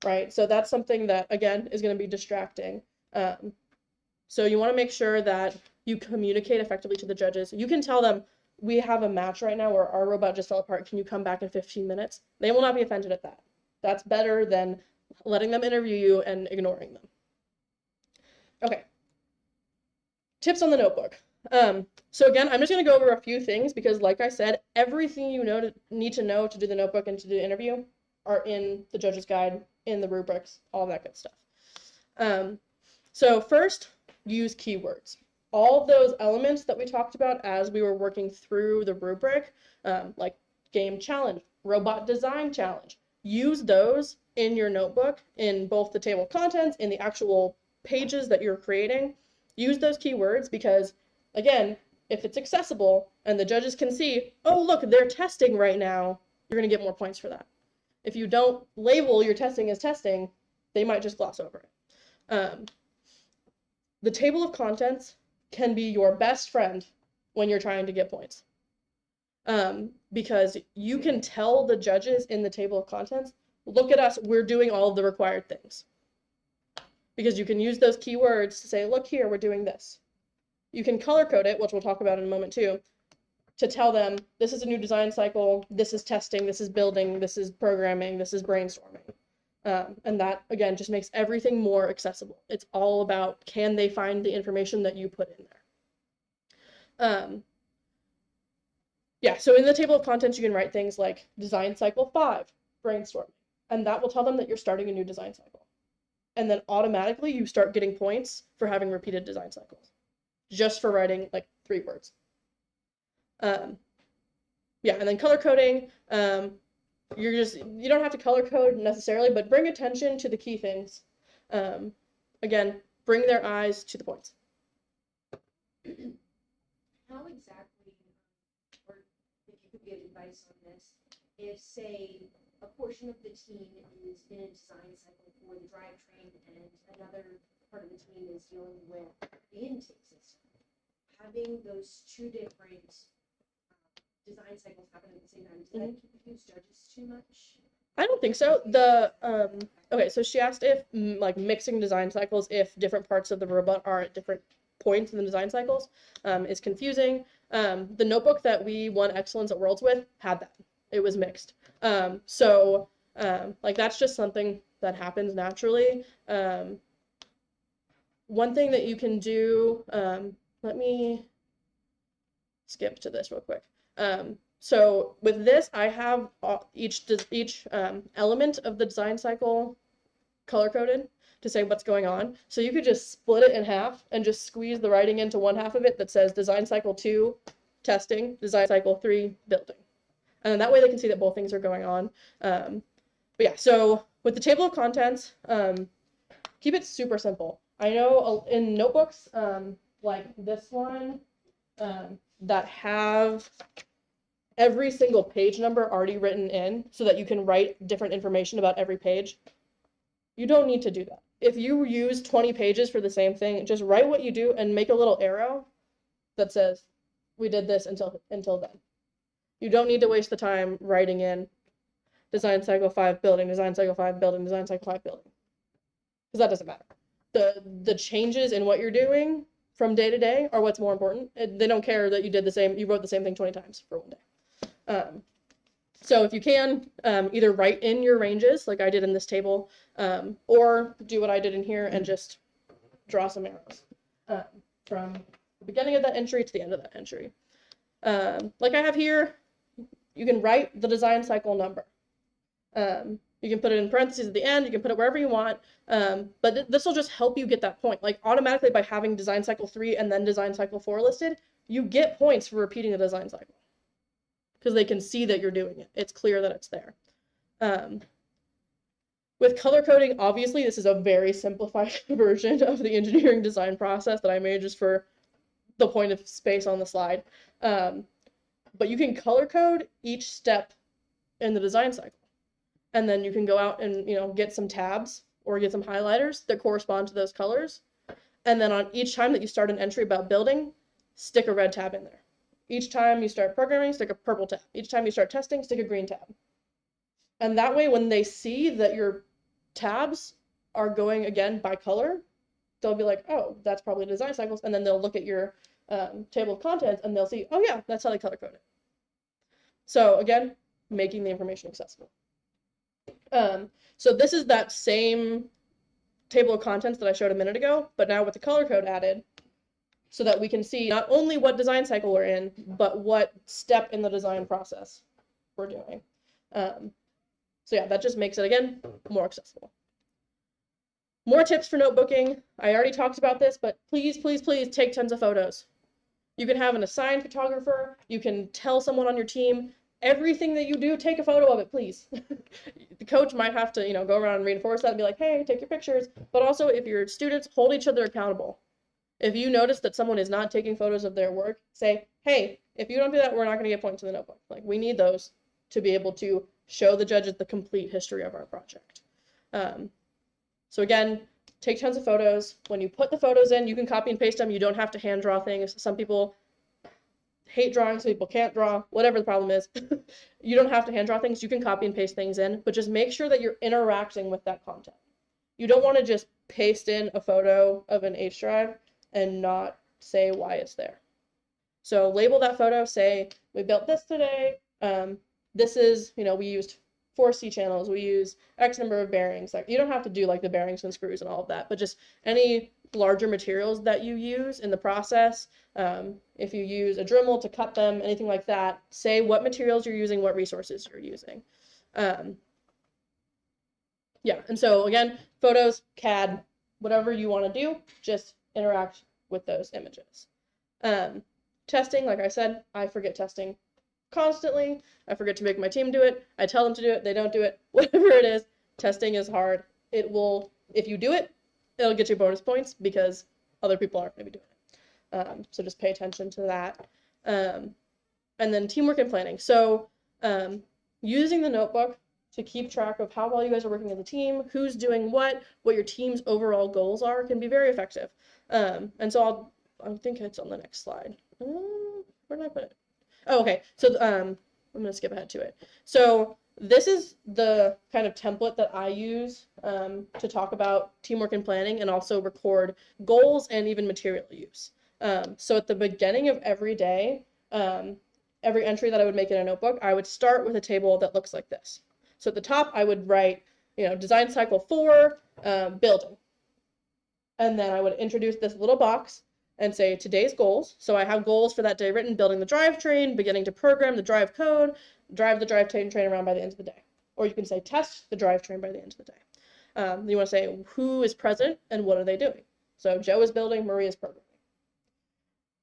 Right? So that's something that, again, is going to be distracting. So you want to make sure that you communicate effectively to the judges. You can tell them, we have a match right now where our robot just fell apart. Can you come back in 15 minutes? They will not be offended at that. That's better than letting them interview you and ignoring them. Okay. Tips on the notebook. So again, I'm just going to go over a few things because, like I said, everything you need to know to do the notebook and to do the interview are in the judge's guide, in the rubrics, all that good stuff. So first, use keywords. All of those elements that we talked about as we were working through the rubric, like game challenge, robot design challenge, use those in your notebook, in both the table of contents, in the actual pages that you're creating. Use those keywords because, again, if it's accessible and the judges can see, oh, look, they're testing right now, you're going to get more points for that. If you don't label your testing as testing, they might just gloss over it. The table of contents can be your best friend when you're trying to get points. Because you can tell the judges in the table of contents, look at us, we're doing all of the required things. Because you can use those keywords to say, look here, we're doing this. You can color code it, which we'll talk about in a moment too, to tell them this is a new design cycle, this is testing, this is building, this is programming, this is brainstorming. And that, again, just makes everything more accessible. It's all about, can they find the information that you put in there? Yeah, so in the table of contents, you can write things like design cycle 5, brainstorming, and that will tell them that you're starting a new design cycle. And then automatically you start getting points for having repeated design cycles, just for writing like 3 words. Yeah, and then color coding, you don't have to color code necessarily, but bring attention to the key things. Again, bring their eyes to the points. How exactly, or if you could give advice on this, if say a portion of the team is in a design cycle for the drivetrain, and another part of the team is dealing with the intake system. Having those two different design cycles happen at the same time, does that confuse judges too much? I don't think so. Okay, so she asked if like mixing design cycles, if different parts of the robot are at different points in the design cycles, is confusing. The notebook that we won excellence at Worlds with had that. It was mixed. Like that's just something that happens naturally. One thing that you can do, let me skip to this real quick. So with this, I have each element of the design cycle color-coded to say what's going on. So you could just split it in half and just squeeze the writing into one half of it that says design cycle 2, testing, design cycle 3, building. And that way they can see that both things are going on. But yeah, so with the table of contents, keep it super simple. I know in notebooks, like this one, that have every single page number already written in so that you can write different information about every page. You don't need to do that. If you use 20 pages for the same thing, just write what you do and make a little arrow that says, we did this until then. You don't need to waste the time writing in design cycle 5 building, design cycle 5 building, design cycle 5 building. Because that doesn't matter. The changes in what you're doing from day to day are what's more important. They don't care that you wrote the same thing 20 times for one day. So if you can, either write in your ranges like I did in this table, or do what I did in here and just draw some arrows from the beginning of that entry to the end of that entry. Like I have here, you can write the design cycle number. You can put it in parentheses at the end, you can put it wherever you want, but this will just help you get that point. Like automatically by having design cycle 3 and then design cycle 4 listed, you get points for repeating the design cycle. Because they can see that you're doing it. It's clear that it's there. With color coding, obviously, this is a very simplified version of the engineering design process that I made just for the point of space on the slide. But you can color code each step in the design cycle. And then you can go out and get some tabs or get some highlighters that correspond to those colors. And then on each time that you start an entry about building, stick a red tab in there. Each time you start programming, stick a purple tab. Each time you start testing, stick a green tab. And that way, when they see that your tabs are going again by color, they'll be like, oh, that's probably design cycles. And then they'll look at your table of contents and they'll see, oh yeah, that's how they color code it. So again, making the information accessible. So this is that same table of contents that I showed a minute ago, but now with the color code added, so that we can see not only what design cycle we're in, but what step in the design process we're doing. So yeah, that just makes it, again, more accessible. More tips for notebooking. I already talked about this, but please, please, please take tons of photos. You can have an assigned photographer. You can tell someone on your team, everything that you do, take a photo of it, please. The coach might have to, go around and reinforce that and be like, hey, take your pictures. But also, if your students, hold each other accountable. If you notice that someone is not taking photos of their work, say, hey, if you don't do that, we're not going to get points in the notebook. Like, we need those to be able to show the judges the complete history of our project. So again, take tons of photos. When you put the photos in, you can copy and paste them. You don't have to hand draw things. Some people hate drawing, some people can't draw, whatever the problem is. You don't have to hand draw things. You can copy and paste things in, but just make sure that you're interacting with that content. You don't want to just paste in a photo of an H drive and not say why it's there. So label that photo, say, we built this today. This is, we used 4 C channels, we use X number of bearings. Like, you don't have to do like the bearings and screws and all of that, but just any larger materials that you use in the process. If you use a Dremel to cut them, anything like that, say what materials you're using, what resources you're using. Yeah, and so again, photos, CAD, whatever you want to do, just interact with those images. Testing, like I said, I forget testing constantly. I forget to make my team do it. I tell them to do it, they don't do it. Whatever it is, testing is hard. It will, if you do it, it'll get you bonus points because other people aren't going to be doing it. So just pay attention to that. And then teamwork and planning. So using the notebook to keep track of how well you guys are working as a team, who's doing what your team's overall goals are, can be very effective. And so I think it's on the next slide. Where did I put it? Oh, okay. So I'm going to skip ahead to it. So this is the kind of template that I use to talk about teamwork and planning, and also record goals and even material use. So at the beginning of every day, every entry that I would make in a notebook, I would start with a table that looks like this. So at the top, I would write, design cycle 4, building. And then I would introduce this little box and say today's goals. So I have goals for that day written: building the drivetrain, beginning to program the drive code, drive the drivetrain around by the end of the day. Or you can say test the drivetrain by the end of the day. You want to say who is present and what are they doing. So Joe is building, Maria is programming.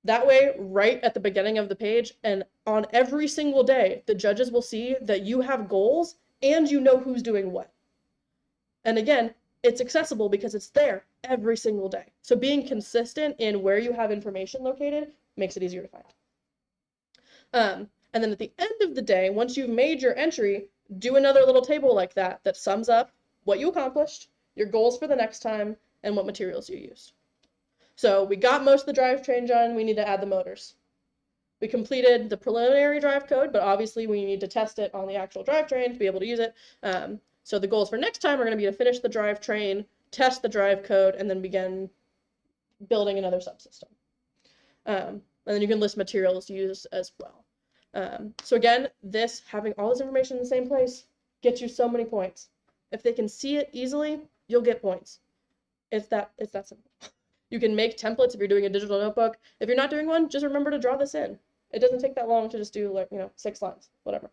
That way, right at the beginning of the page and on every single day, the judges will see that you have goals and you know who's doing what. And again, it's accessible because it's there every single day. So being consistent in where you have information located makes it easier to find. And then at the end of the day, once you've made your entry, do another little table like that sums up what you accomplished, your goals for the next time, and what materials you used. So we got most of the drivetrain done, we need to add the motors. We completed the preliminary drive code, but obviously we need to test it on the actual drivetrain to be able to use it. So the goals for next time are going to be to finish the drivetrain, test the drive code, and then begin building another subsystem. And then you can list materials used as well. So again, having all this information in the same place gets you so many points. If they can see it easily, you'll get points. It's that simple. You can make templates if you're doing a digital notebook. If you're not doing one, just remember to draw this in. It doesn't take that long to just do 6 lines, whatever.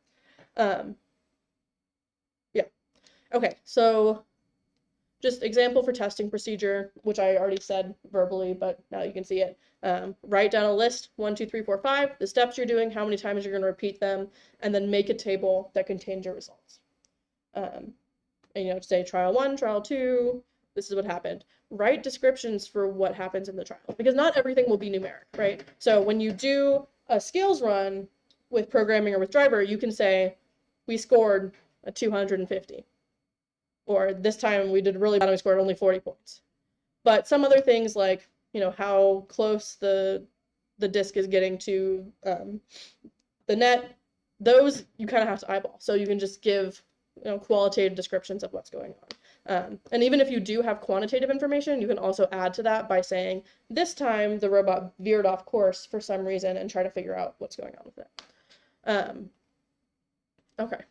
Yeah. Okay, so just example for testing procedure, which I already said verbally, but now you can see it. Write down a list, 1, 2, 3, 4, 5, the steps you're doing, how many times you're going to repeat them, and then make a table that contains your results. And say trial 1, trial 2, this is what happened. Write descriptions for what happens in the trial, because not everything will be numeric, right? So when you do a skills run with programming or with driver, you can say, we scored a 250. Or this time we did really bad and we scored only 40 points. But some other things like, how close the disc is getting to the net, those you kind of have to eyeball. So you can just give qualitative descriptions of what's going on. And even if you do have quantitative information, you can also add to that by saying, this time the robot veered off course for some reason, and try to figure out what's going on with it. Okay.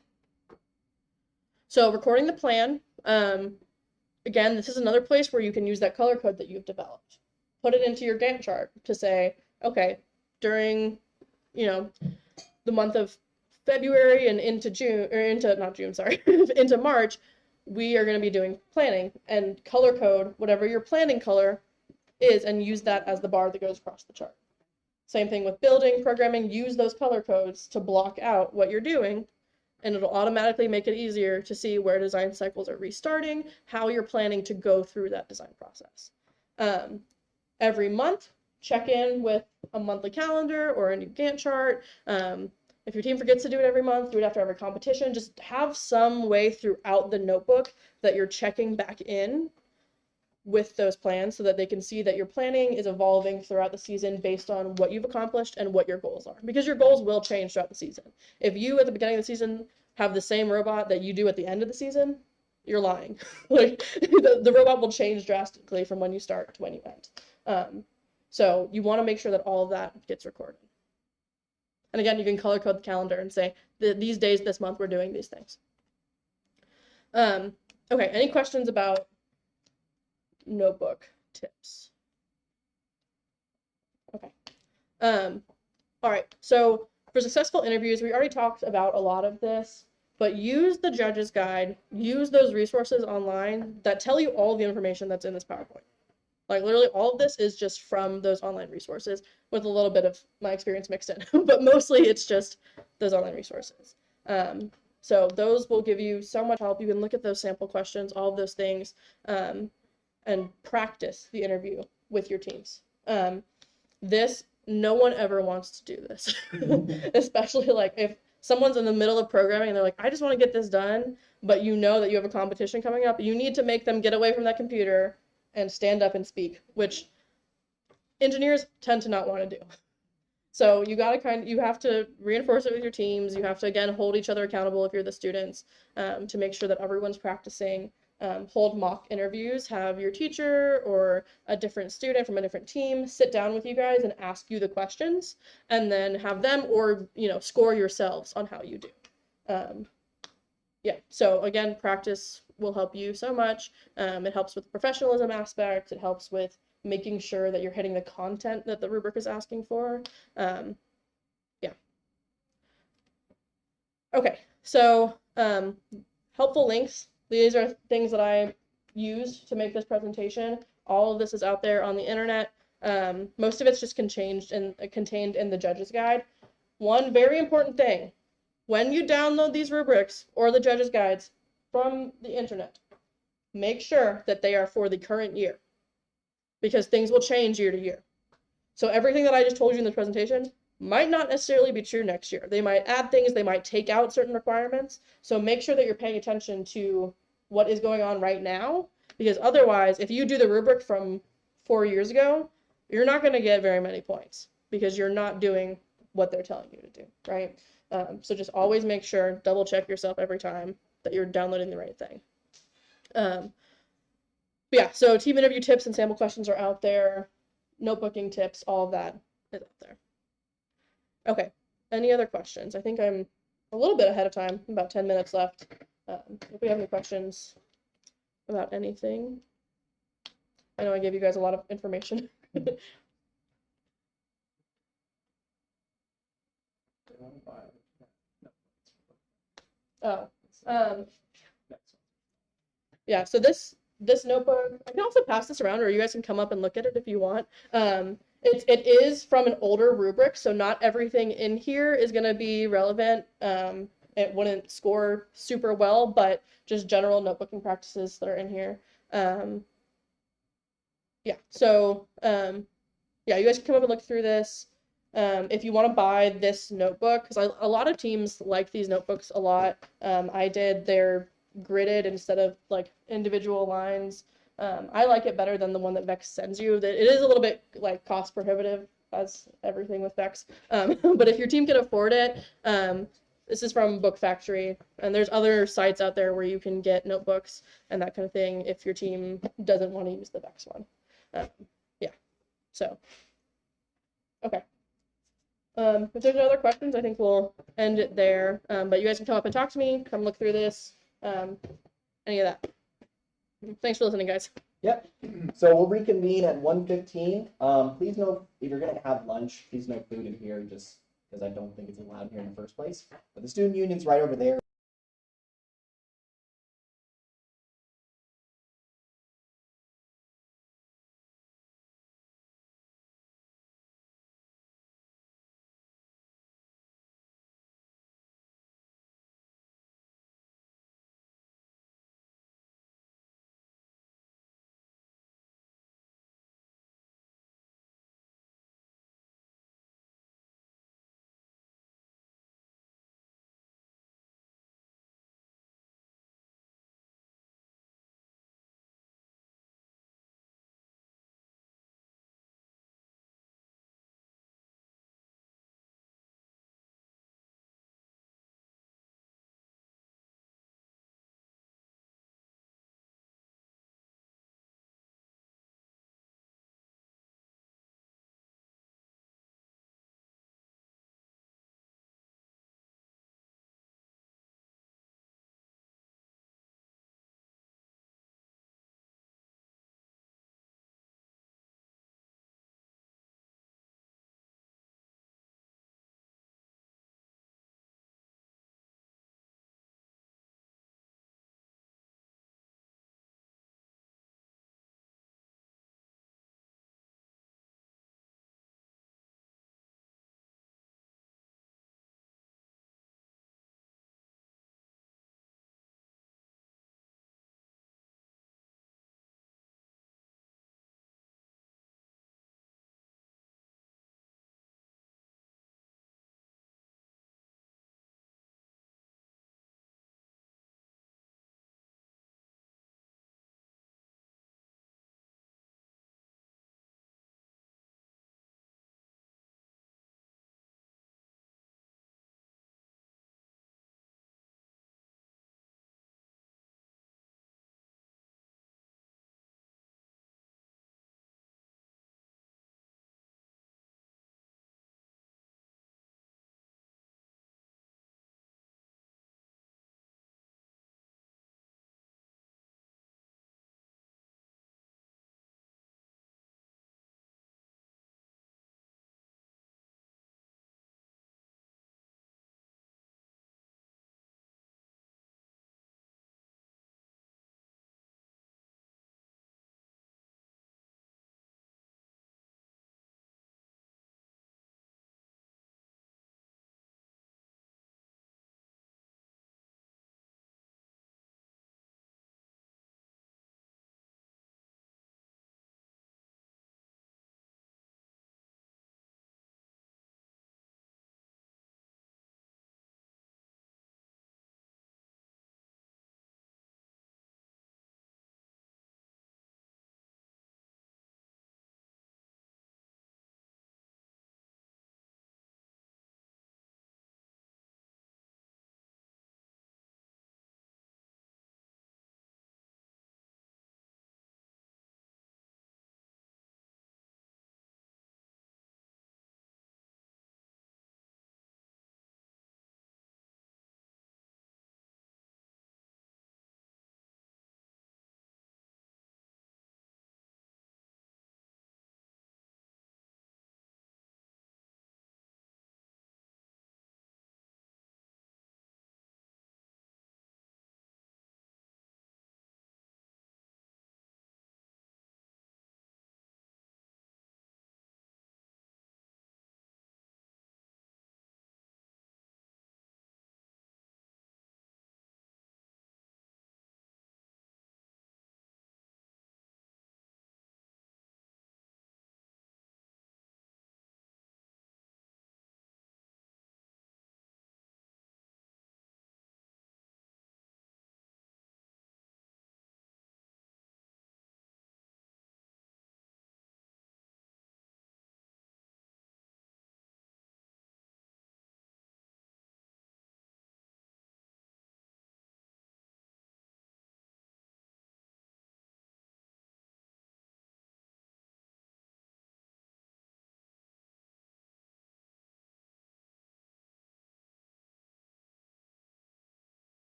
So recording the plan, again, this is another place where you can use that color code that you've developed. Put it into your Gantt chart to say, okay, during, the month of February and into June, or into March, we are going to be doing planning, and color code whatever your planning color is and use that as the bar that goes across the chart. Same thing with building, programming, use those color codes to block out what you're doing, and it'll automatically make it easier to see where design cycles are restarting, how you're planning to go through that design process. Every month, check in with a monthly calendar or a new Gantt chart. If your team forgets to do it every month, do it after every competition. Just have some way throughout the notebook that you're checking back in with those plans so that they can see that your planning is evolving throughout the season based on what you've accomplished and what your goals are. Because your goals will change throughout the season. If you, at the beginning of the season, have the same robot that you do at the end of the season, you're lying. The robot will change drastically from when you start to when you end. So you want to make sure that all of that gets recorded. And again, you can color code the calendar and say, these days, this month, we're doing these things. Okay, any questions about notebook tips? Okay. All right, so for successful interviews, we already talked about a lot of this, but use the judge's guide, use those resources online that tell you all the information that's in this PowerPoint. Like literally all of this is just from those online resources with a little bit of my experience mixed in, but mostly it's just those online resources. So those will give you so much help. You can look at those sample questions, all of those things, and practice the interview with your teams. No one ever wants to do this, especially like if someone's in the middle of programming and they're like, I just want to get this done, but you know that you have a competition coming up, you need to make them get away from that computer and stand up and speak, which engineers tend to not want to do. So you have to reinforce it with your teams. You have to, again, hold each other accountable if you're the students, to make sure that everyone's practicing. Hold mock interviews, have your teacher or a different student from a different team sit down with you guys and ask you the questions, and then have them, or, score yourselves on how you do. Yeah, so again, practice will help you so much. It helps with the professionalism aspect. It helps with making sure that you're hitting the content that the rubric is asking for. Yeah. Okay, so helpful links. These are things that I used to make this presentation. All of this is out there on the internet. Most of it's just contained in the judge's guide. One very important thing, when you download these rubrics or the judge's guides from the internet, make sure that they are for the current year, because things will change year to year. So everything that I just told you in this presentation might not necessarily be true next year. They might add things, they might take out certain requirements. So make sure that you're paying attention to what is going on right now, because otherwise, if you do the rubric from 4 years ago, you're not going to get very many points because you're not doing what they're telling you to do, right? So just always make sure, double check yourself every time that you're downloading the right thing. But yeah, so team interview tips and sample questions are out there. Notebooking tips, all of that is out there. Okay, any other questions? I think I'm a little bit ahead of time, about 10 minutes left. If we have any questions about anything. I know I gave you guys a lot of information. Oh, yeah, so this notebook, I can also pass this around, or you guys can come up and look at it if you want. It is from an older rubric, so not everything in here is going to be relevant. It wouldn't score super well, but just general notebooking practices that are in here. Yeah, so yeah, you guys can come up and look through this. If you want to buy this notebook, because a lot of teams like these notebooks a lot. I did their gridded instead of like individual lines. I like it better than the one that Vex sends you. It is a little bit like cost prohibitive, as everything with Vex. But if your team can afford it, this is from Book Factory, and there's other sites out there where you can get notebooks and that kind of thing if your team doesn't want to use the Vex one. Yeah, so okay. If there's no other questions, I think we'll end it there. But you guys can come up and talk to me, come look through this, any of that. Thanks for listening, guys. Yep. So we'll reconvene at 1:15. Please know if you're going to have lunch, please no food in here, just because I don't think it's allowed here in the first place. But the student union's right over there.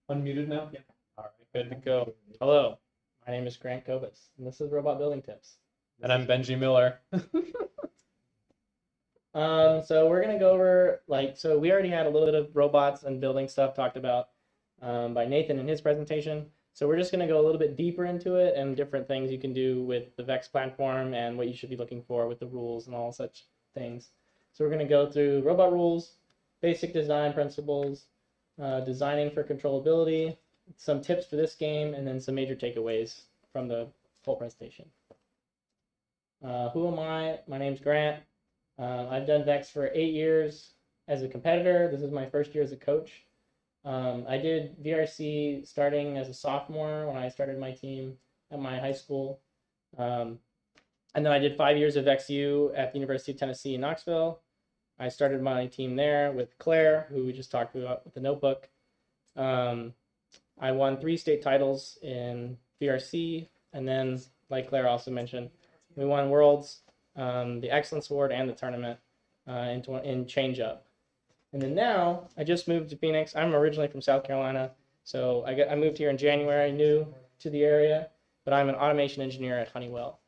Unmuted now? Yeah. All right, good to go. Hello, my name is Grant Kovas, and this is Robot Building Tips. And I'm Benji Miller. So we're gonna go over so we already had a little bit of robots and building stuff talked about by Nathan in his presentation. So we're just gonna go a little bit deeper into it and different things you can do with the VEX platform and what you should be looking for with the rules and all such things. So we're gonna go through robot rules, basic design principles, designing for controllability, some tips for this game, and then some major takeaways from the whole presentation. Who am I? My name's Grant. I've done VEX for 8 years as a competitor. This is my first year as a coach. I did VRC starting as a sophomore when I started my team at my high school. And then I did 5 years of VEXU at the University of Tennessee in Knoxville. I started my team there with Claire, who we just talked about with the notebook. I won 3 state titles in VRC, and then, like Claire also mentioned, we won Worlds, the Excellence Award, and the tournament in Change Up. And then now, I just moved to Phoenix. I'm originally from South Carolina, so I moved here in January, new to the area, but I'm an automation engineer at Honeywell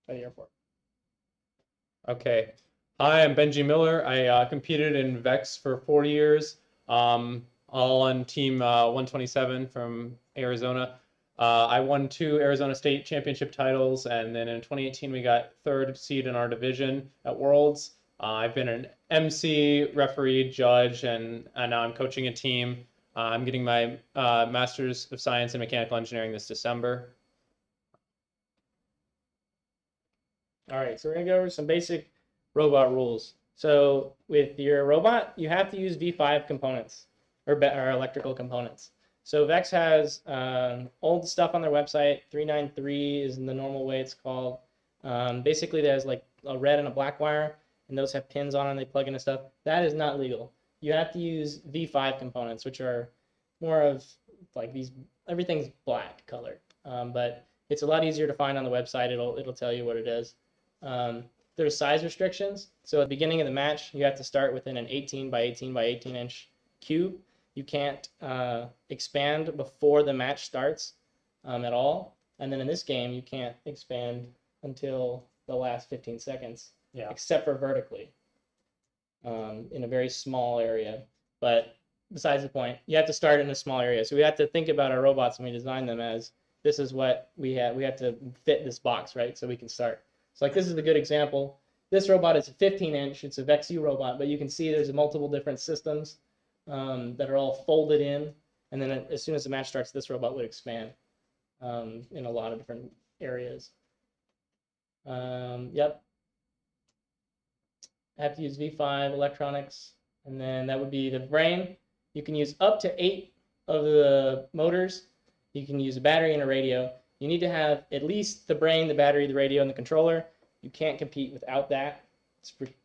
at the airport. Okay. Hi, I'm Benji Miller. I competed in VEX for 4 years, all on team 127 from Arizona. I won 2 Arizona State Championship titles, and then in 2018 we got 3rd seed in our division at Worlds. I've been an MC, referee, judge, and now I'm coaching a team. I'm getting my Master's of Science in Mechanical Engineering this December. All right, so we're gonna go over some basic robot rules. So with your robot, you have to use V5 components or electrical components. So VEX has old stuff on their website. 393 is the normal way it's called. Basically, there's like a red and a black wire, and those have pins on them. They plug into stuff. That is not legal. You have to use V5 components, which are more of like these. Everything's black colored, but it's a lot easier to find on the website. It'll tell you what it is. There's size restrictions. So at the beginning of the match, you have to start within an 18 by 18 by 18 inch cube. You can't expand before the match starts at all. And then in this game, you can't expand until the last 15 seconds, except for vertically in a very small area. But besides the point, you have to start in a small area. So we have to think about our robots when we design them as this is what we have. We have to fit this box, right? So we can start. So like this is a good example. This robot is a 15 inch. It's a VEXU robot, but you can see there's multiple different systems that are all folded in, and then as soon as the match starts, this robot would expand in a lot of different areas. Yep. I have to use V5 electronics, and then that would be the brain. You can use up to 8 of the motors. You can use a battery and a radio. You need to have at least the brain, the battery, the radio, and the controller. You can't compete without that.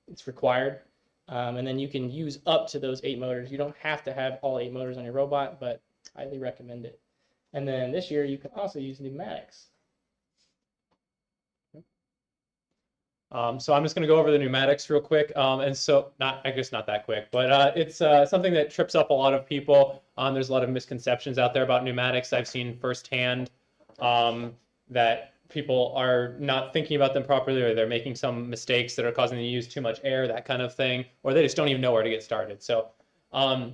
It's required. And then you can use up to those 8 motors. You don't have to have all 8 motors on your robot, but highly recommend it. And then this year, you can also use pneumatics. So I'm just going to go over the pneumatics real quick. And so, I guess not that quick, but it's something that trips up a lot of people. There's a lot of misconceptions out there about pneumatics. I've seen firsthand that people are not thinking about them properly, or they're making some mistakes that are causing them to use too much air, that kind of thing, or they just don't even know where to get started. So, so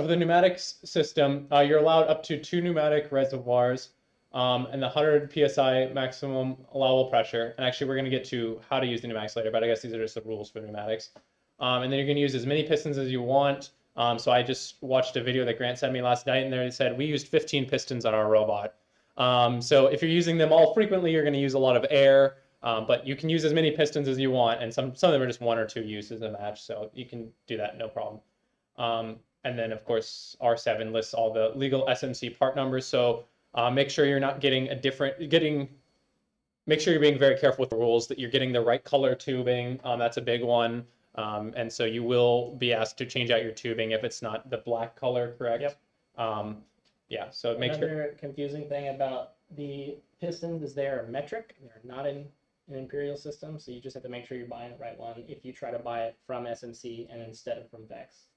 for the pneumatics system, you're allowed up to 2 pneumatic reservoirs and the 100 psi maximum allowable pressure. And actually, we're going to get to how to use the pneumatics later, but I guess these are just the rules for pneumatics. And then you're going to use as many pistons as you want. So I just watched a video that Grant sent me last night, and there it said we used 15 pistons on our robot. So if you're using them all frequently, you're going to use a lot of air, but you can use as many pistons as you want, and some of them are just 1 or 2 uses a match, so you can do that, no problem. And then, of course, R7 lists all the legal SMC part numbers, so make sure you're not getting make sure you're being very careful with the rules, that you're getting the right color tubing. That's a big one. And so you will be asked to change out your tubing if it's not the black color, correct? Yep. Yeah, so make sure. Another confusing thing about the pistons is they're metric. They're not in an imperial system, so you just have to make sure you're buying the right one if you try to buy it from SMC and instead of from VEX.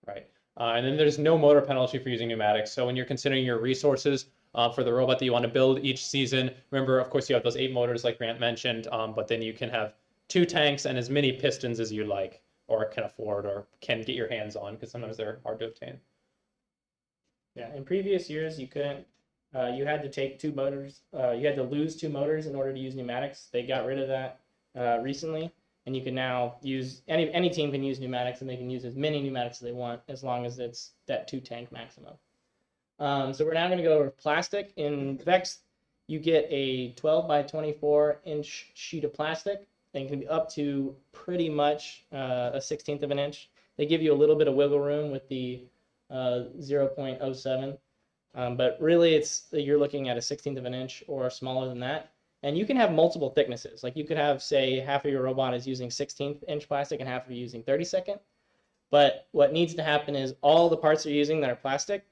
Right. And then there's no motor penalty for using pneumatics. So when you're considering your resources for the robot that you want to build each season, remember, of course, you have those 8 motors like Grant mentioned, but then you can have 2 tanks and as many pistons as you like, or can afford, or can get your hands on, because sometimes they're hard to obtain. Yeah, in previous years, you couldn't. You had to take 2 motors. You had to lose 2 motors in order to use pneumatics. They got rid of that recently, and you can now use any team can use pneumatics, and they can use as many pneumatics as they want as long as it's that 2 tank maximum. So we're now going to go over plastic. In Vex, you get a 12 by 24 inch sheet of plastic, and it can be up to pretty much a 1/16 of an inch. They give you a little bit of wiggle room with the 0.07. But really, you're looking at a 1/16 of an inch or smaller than that. And you can have multiple thicknesses. Like you could have, say, half of your robot is using 1/16 inch plastic and half of you using 32nd. But what needs to happen is all the parts you're using that are plastic,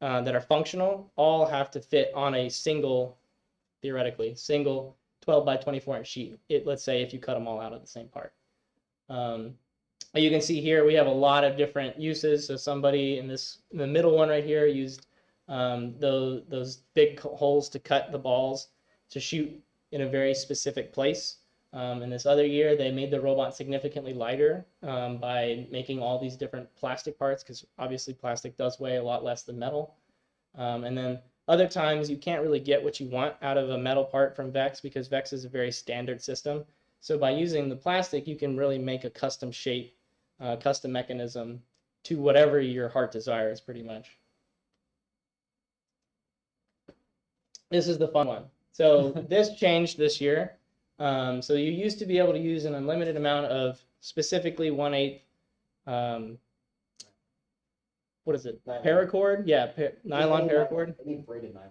that are functional, all have to fit on a theoretically, single 12 by 24 inch sheet. Let's say if you cut them all out of the same part. You can see here we have a lot of different uses. So somebody in the middle one right here used those big holes to cut the balls to shoot in a very specific place. In this other year, they made the robot significantly lighter by making all these different plastic parts, because obviously plastic does weigh a lot less than metal. And then other times you can't really get what you want out of a metal part from Vex, because Vex is a very standard system. So by using the plastic, you can really make a custom shape, custom mechanism to whatever your heart desires, pretty much. This is the fun one. So this changed this year. So you used to be able to use an unlimited amount of specifically 1/8, what is it? Paracord? Yeah, nylon paracord. I mean braided nylon.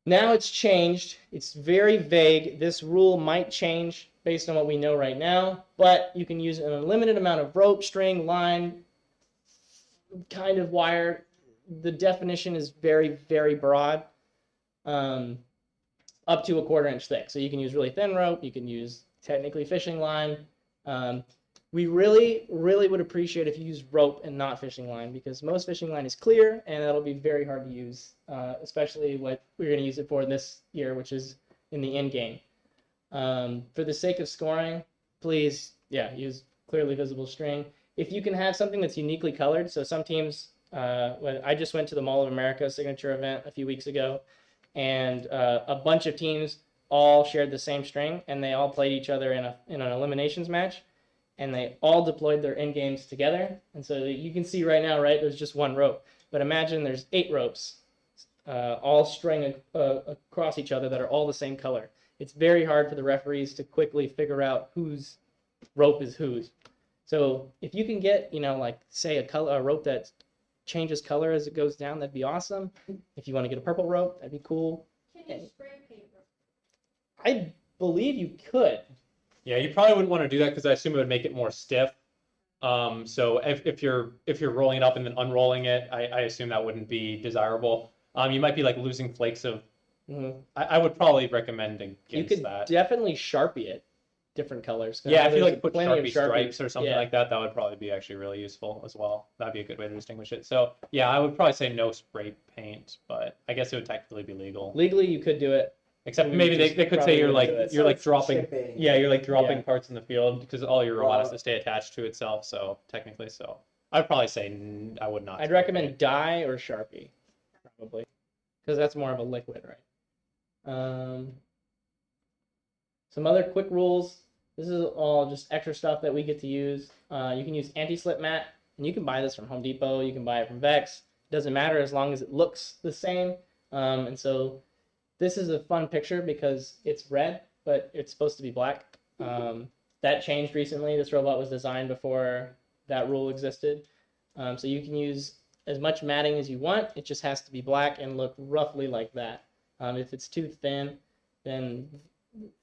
Now it's changed. It's very vague. This rule might change based on what we know right now, but you can use an unlimited amount of rope, string, line, kind of wire. The definition is very, very broad. Up to a 1/4 inch thick. So you can use really thin rope. You can use technically fishing line. We really, really would appreciate if you use rope and not fishing line, because most fishing line is clear and that'll be very hard to use, especially what we're going to use it for this year, which is in the end game. For the sake of scoring, please, use clearly visible string. If you can have something that's uniquely colored, so some teams, I just went to the Mall of America signature event a few weeks ago, and a bunch of teams all shared the same string, and they all played each other in an eliminations match, and they all deployed their end games together. And so you can see right now, right, there's just 1 rope. But imagine there's 8 ropes, all string across each other that are all the same color. It's very hard for the referees to quickly figure out whose rope is whose. So if you can get, like say a rope that changes color as it goes down, that'd be awesome. If you want to get a purple rope, that'd be cool. Can you spray paint rope? I believe you could. Yeah, you probably wouldn't want to do that because I assume it would make it more stiff. So if you're rolling it up and then unrolling it, I assume that wouldn't be desirable. You might be like losing flakes of. Mm-hmm. I would probably recommend against You could that. definitely Sharpie it, different colors. Yeah, if you like put plenty of Sharpie stripes or something yeah. like that, that would probably be actually really useful as well. That'd be a good way to distinguish it. So yeah, I would probably say no spray paint, but I guess it would technically be legal. Legally, you could do it. Except We maybe just they could say probably you're wouldn't like do it. you're like So dropping. shipping. Yeah, you're like dropping Yeah. parts in the field because all your robot has Wow. to stay attached to itself. So technically, so I'd probably say I would not. I'd spray recommend paint. dye or Sharpie, probably, because that's more of a liquid, right? Some other quick rules. This is all just extra stuff that we get to use. You can use anti-slip mat, and you can buy this from Home Depot. You can buy it from Vex. It doesn't matter as long as it looks the same. And so this is a fun picture because it's red, but it's supposed to be black. That changed recently. This robot was designed before that rule existed. So you can use as much matting as you want. It just has to be black and look roughly like that. If it's too thin, then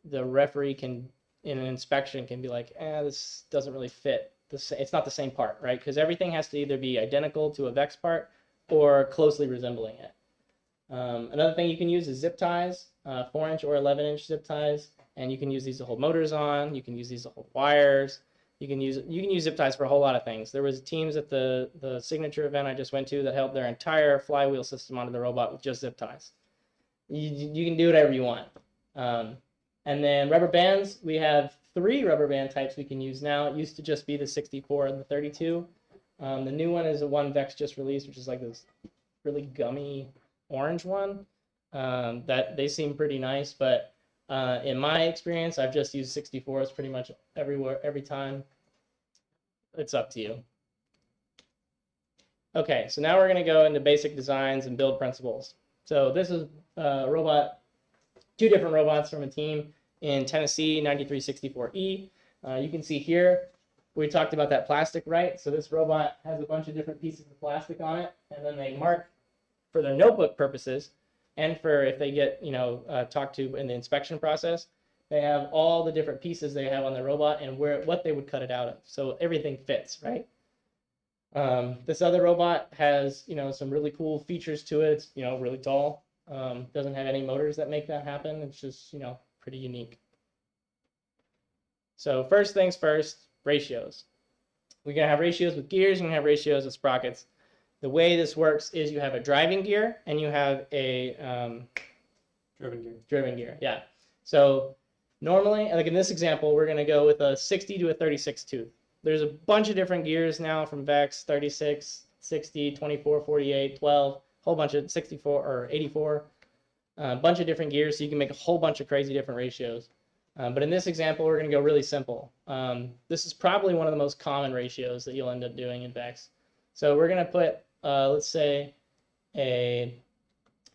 the referee can, in an inspection, can be like, this doesn't really fit. It's not the same part, right? Because everything has to either be identical to a Vex part or closely resembling it. Another thing you can use is zip ties, 4-inch or 11-inch zip ties, and you can use these to hold motors on. You can use these to hold wires. You can use zip ties for a whole lot of things. There was teams at the signature event I just went to that held their entire flywheel system onto the robot with just zip ties. You can do whatever you want. And then rubber bands, we have 3 rubber band types we can use now. It used to just be the 64 and the 32. The new one is the one Vex just released, which is like this really gummy orange one. That they seem pretty nice, but in my experience, I've just used 64s pretty much everywhere, every time. It's up to you. Okay, so now we're going to go into basic designs and build principles. So this is a robot, 2 different robots from a team in Tennessee, 9364E. You can see here, we talked about that plastic, right? So this robot has a bunch of different pieces of plastic on it, and then they mark for their notebook purposes, and for if they get, talked to in the inspection process, they have all the different pieces they have on the robot and what they would cut it out of. So everything fits, right? This other robot has, some really cool features to it. It's, really tall. Doesn't have any motors that make that happen. It's just, pretty unique. So first things first, ratios. We're going to have ratios with gears, and we're going to have ratios with sprockets. The way this works is you have a driving gear and you have a driven gear. Yeah. So normally, like in this example, we're going to go with a 60 to a 36 tooth. There's a bunch of different gears now from Vex, 36, 60, 24, 48, 12, whole bunch of 64 or 84, a bunch of different gears. So you can make a whole bunch of crazy different ratios. But in this example, we're going to go really simple. This is probably one of the most common ratios that you'll end up doing in Vex. So we're going to put, let's say, a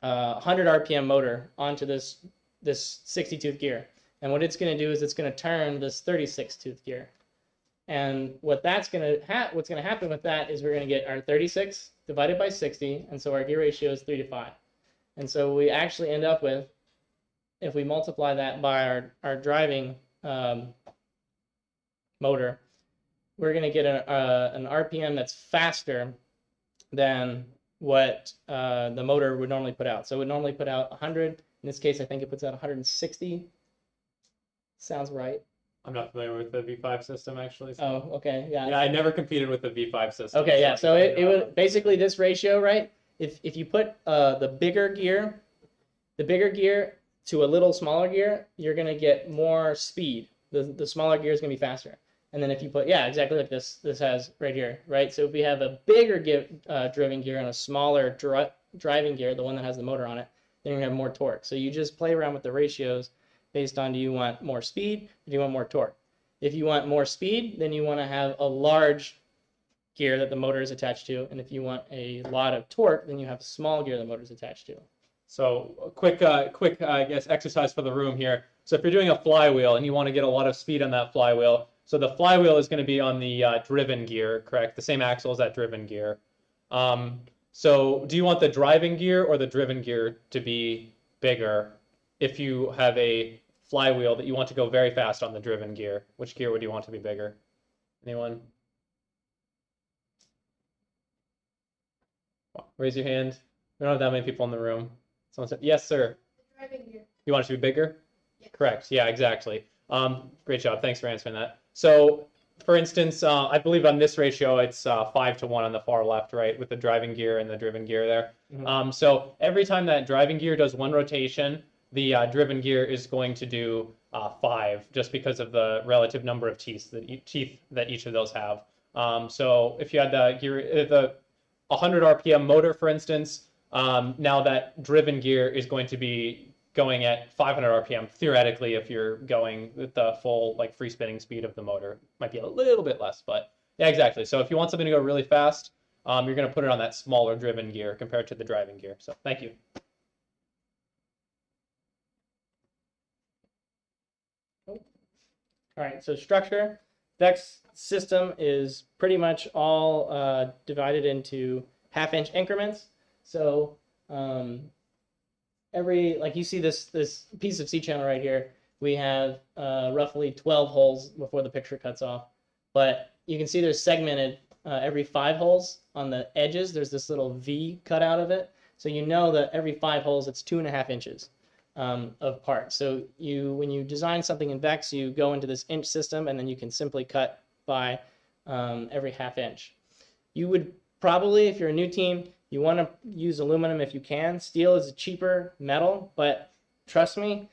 100 RPM motor onto this 60 tooth gear. And what it's going to do is it's going to turn this 36 tooth gear. And what's going to happen with that is we're going to get our 36 divided by 60, and so our gear ratio is 3 to 5. And so we actually end up with, if we multiply that by our driving motor, we're going to get an RPM that's faster than what the motor would normally put out. So it would normally put out 100. In this case, I think it puts out 160. Sounds right. I'm not familiar with the V5 system, actually. So. Oh, okay, yeah. Yeah, I never competed with the V5 system. Okay, yeah. So it would basically this ratio, right? If you put the bigger gear to a little smaller gear, you're gonna get more speed. The smaller gear is gonna be faster. And then if you put, yeah, exactly like this has right here, right? So if we have a bigger driven gear and a smaller driving gear, the one that has the motor on it, then you're gonna have more torque. So you just play around with the ratios based on, do you want more speed or do you want more torque? If you want more speed, then you want to have a large gear that the motor is attached to. And if you want a lot of torque, then you have a small gear the motor is attached to. So a quick, I guess, exercise for the room here. So if you're doing a flywheel and you want to get a lot of speed on that flywheel, so the flywheel is going to be on the driven gear, correct? The same axle as that driven gear. So do you want the driving gear or the driven gear to be bigger if you have a flywheel that you want to go very fast on the driven gear? Which gear would you want to be bigger? Anyone? Raise your hand. We don't have that many people in the room. Someone said, yes, sir. The driving gear. You want it to be bigger? Yes. Correct. Yeah, exactly. Great job. Thanks for answering that. So, for instance, I believe on this ratio, it's 5 to 1 on the far left, right, with the driving gear and the driven gear there. Mm-hmm. So every time that driving gear does one rotation, the driven gear is going to do 5, just because of the relative number of teeth that each of those have. So if you had the 100 RPM motor, for instance, now that driven gear is going to be going at 500 RPM, theoretically, if you're going with the full free spinning speed of the motor. Might be a little bit less, but yeah, exactly. So if you want something to go really fast, you're going to put it on that smaller driven gear compared to the driving gear. So thank you. All right, so structure. Vex system is pretty much all divided into half-inch increments. So like you see this piece of C-channel right here, we have roughly 12 holes before the picture cuts off. But you can see there's segmented every 5 holes on the edges. There's this little V cut out of it. So you know that every 5 holes, it's 2.5 inches of part. So when you design something in Vex, you go into this inch system, and then you can simply cut by every half inch. You would probably, if you're a new team, you want to use aluminum if you can. Steel is a cheaper metal, but trust me,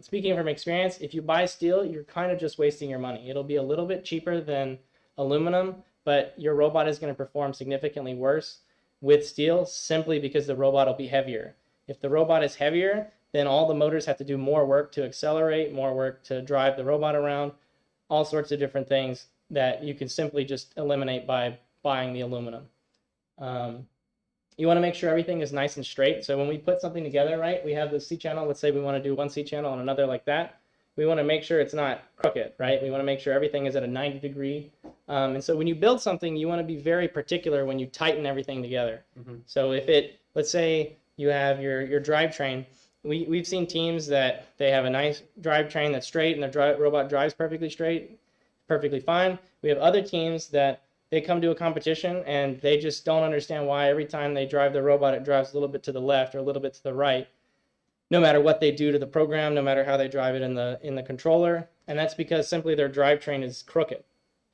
speaking from experience, if you buy steel, you're kind of just wasting your money. It'll be a little bit cheaper than aluminum, but your robot is going to perform significantly worse with steel simply because the robot will be heavier. If the robot is heavier, then all the motors have to do more work to accelerate, more work to drive the robot around, all sorts of different things that you can simply just eliminate by buying the aluminum. You want to make sure everything is nice and straight. So when we put something together, right, we have the C channel. Let's say we want to do one C channel and another like that. We want to make sure it's not crooked, right? We want to make sure everything is at a 90 degree. And so when you build something, you want to be very particular when you tighten everything together. So if it, let's say you have your drivetrain, we've seen teams that they have a nice drivetrain that's straight and their robot drives perfectly straight, perfectly fine. We have other teams that they come to a competition and they just don't understand why every time they drive the robot, it drives a little bit to the left or a little bit to the right, no matter what they do to the program, no matter how they drive it in the controller. And that's because simply their drivetrain is crooked.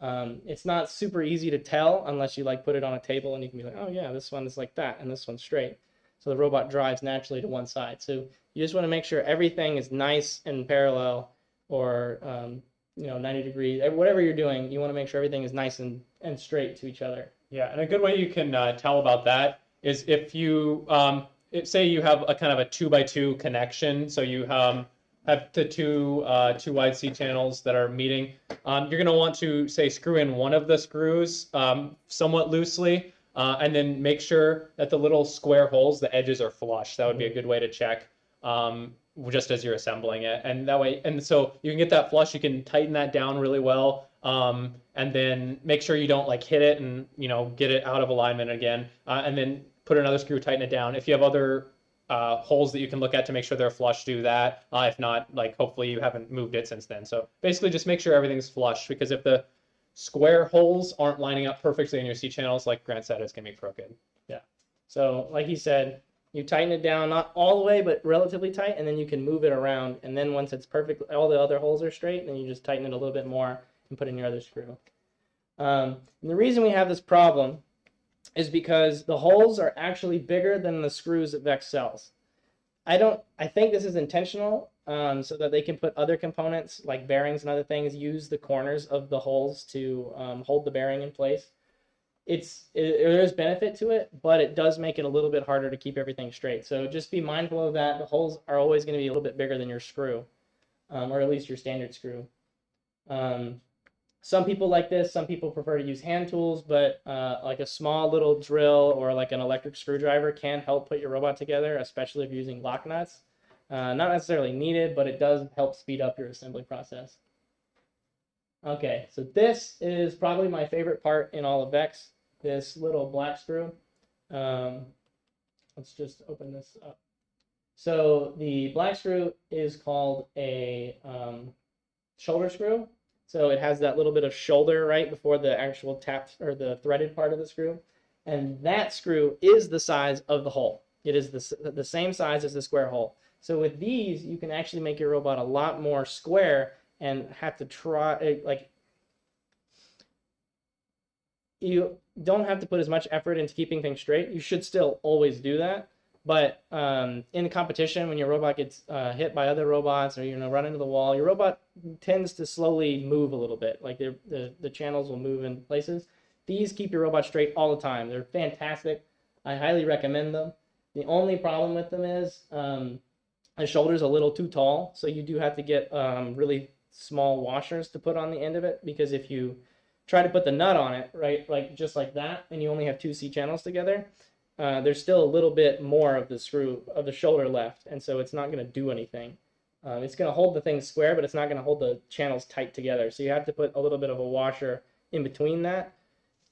It's not super easy to tell unless you like put it on a table and you can be like, oh yeah, this one is like that and this one's straight. So the robot drives naturally to one side. So you just want to make sure everything is nice and parallel, or 90 degrees, whatever you're doing, you want to make sure everything is nice and straight to each other. Yeah, and a good way you can tell about that is if you, say you have a kind of a 2x2 connection, so you have the two wide C channels that are meeting, you're going to want to, say, screw in one of the screws somewhat loosely, and then make sure that the little square holes, the edges are flush. That would be a good way to check. Just as you're assembling it, and that way, and so you can get that flush, you can tighten that down really well, and then make sure you don't like hit it and get it out of alignment again, and then put another screw, tighten it down. If you have other holes that you can look at to make sure they're flush, do that. If not, like, hopefully you haven't moved it since then. So basically just make sure everything's flush, because if the square holes aren't lining up perfectly in your C channels, like Grant said, it's gonna be crooked. Yeah, so like he said, you tighten it down, not all the way, but relatively tight, and then you can move it around. And then once it's perfect, all the other holes are straight, then you just tighten it a little bit more and put in your other screw. And the reason we have this problem is because the holes are actually bigger than the screws that Vex sells. I think this is intentional, so that they can put other components like bearings and other things, use the corners of the holes to hold the bearing in place. There's benefit to it, but it does make it a little bit harder to keep everything straight. So just be mindful of that. The holes are always going to be a little bit bigger than your screw, or at least your standard screw. Some people like this. Some people prefer to use hand tools, but like a small little drill or like an electric screwdriver can help put your robot together, especially if you're using lock nuts. Not necessarily needed, but it does help speed up your assembly process. Okay, so this is probably my favorite part in all of Vex. This little black screw. Let's just open this up. So the black screw is called a shoulder screw. So it has that little bit of shoulder right before the actual tap or the threaded part of the screw. And that screw is the size of the hole. It is the same size as the square hole. So with these, you can actually make your robot a lot more square and have to try, like, you don't have to put as much effort into keeping things straight. You should still always do that. But in competition, when your robot gets hit by other robots or run into the wall, your robot tends to slowly move a little bit. Like the channels will move in places. These keep your robot straight all the time. They're fantastic. I highly recommend them. The only problem with them is the shoulder's a little too tall, so you do have to get really small washers to put on the end of it, because if you try to put the nut on it, right, like just like that, and you only have two C channels together, there's still a little bit more of the screw of the shoulder left, and so it's not going to do anything. It's going to hold the thing square, but it's not going to hold the channels tight together. So you have to put a little bit of a washer in between that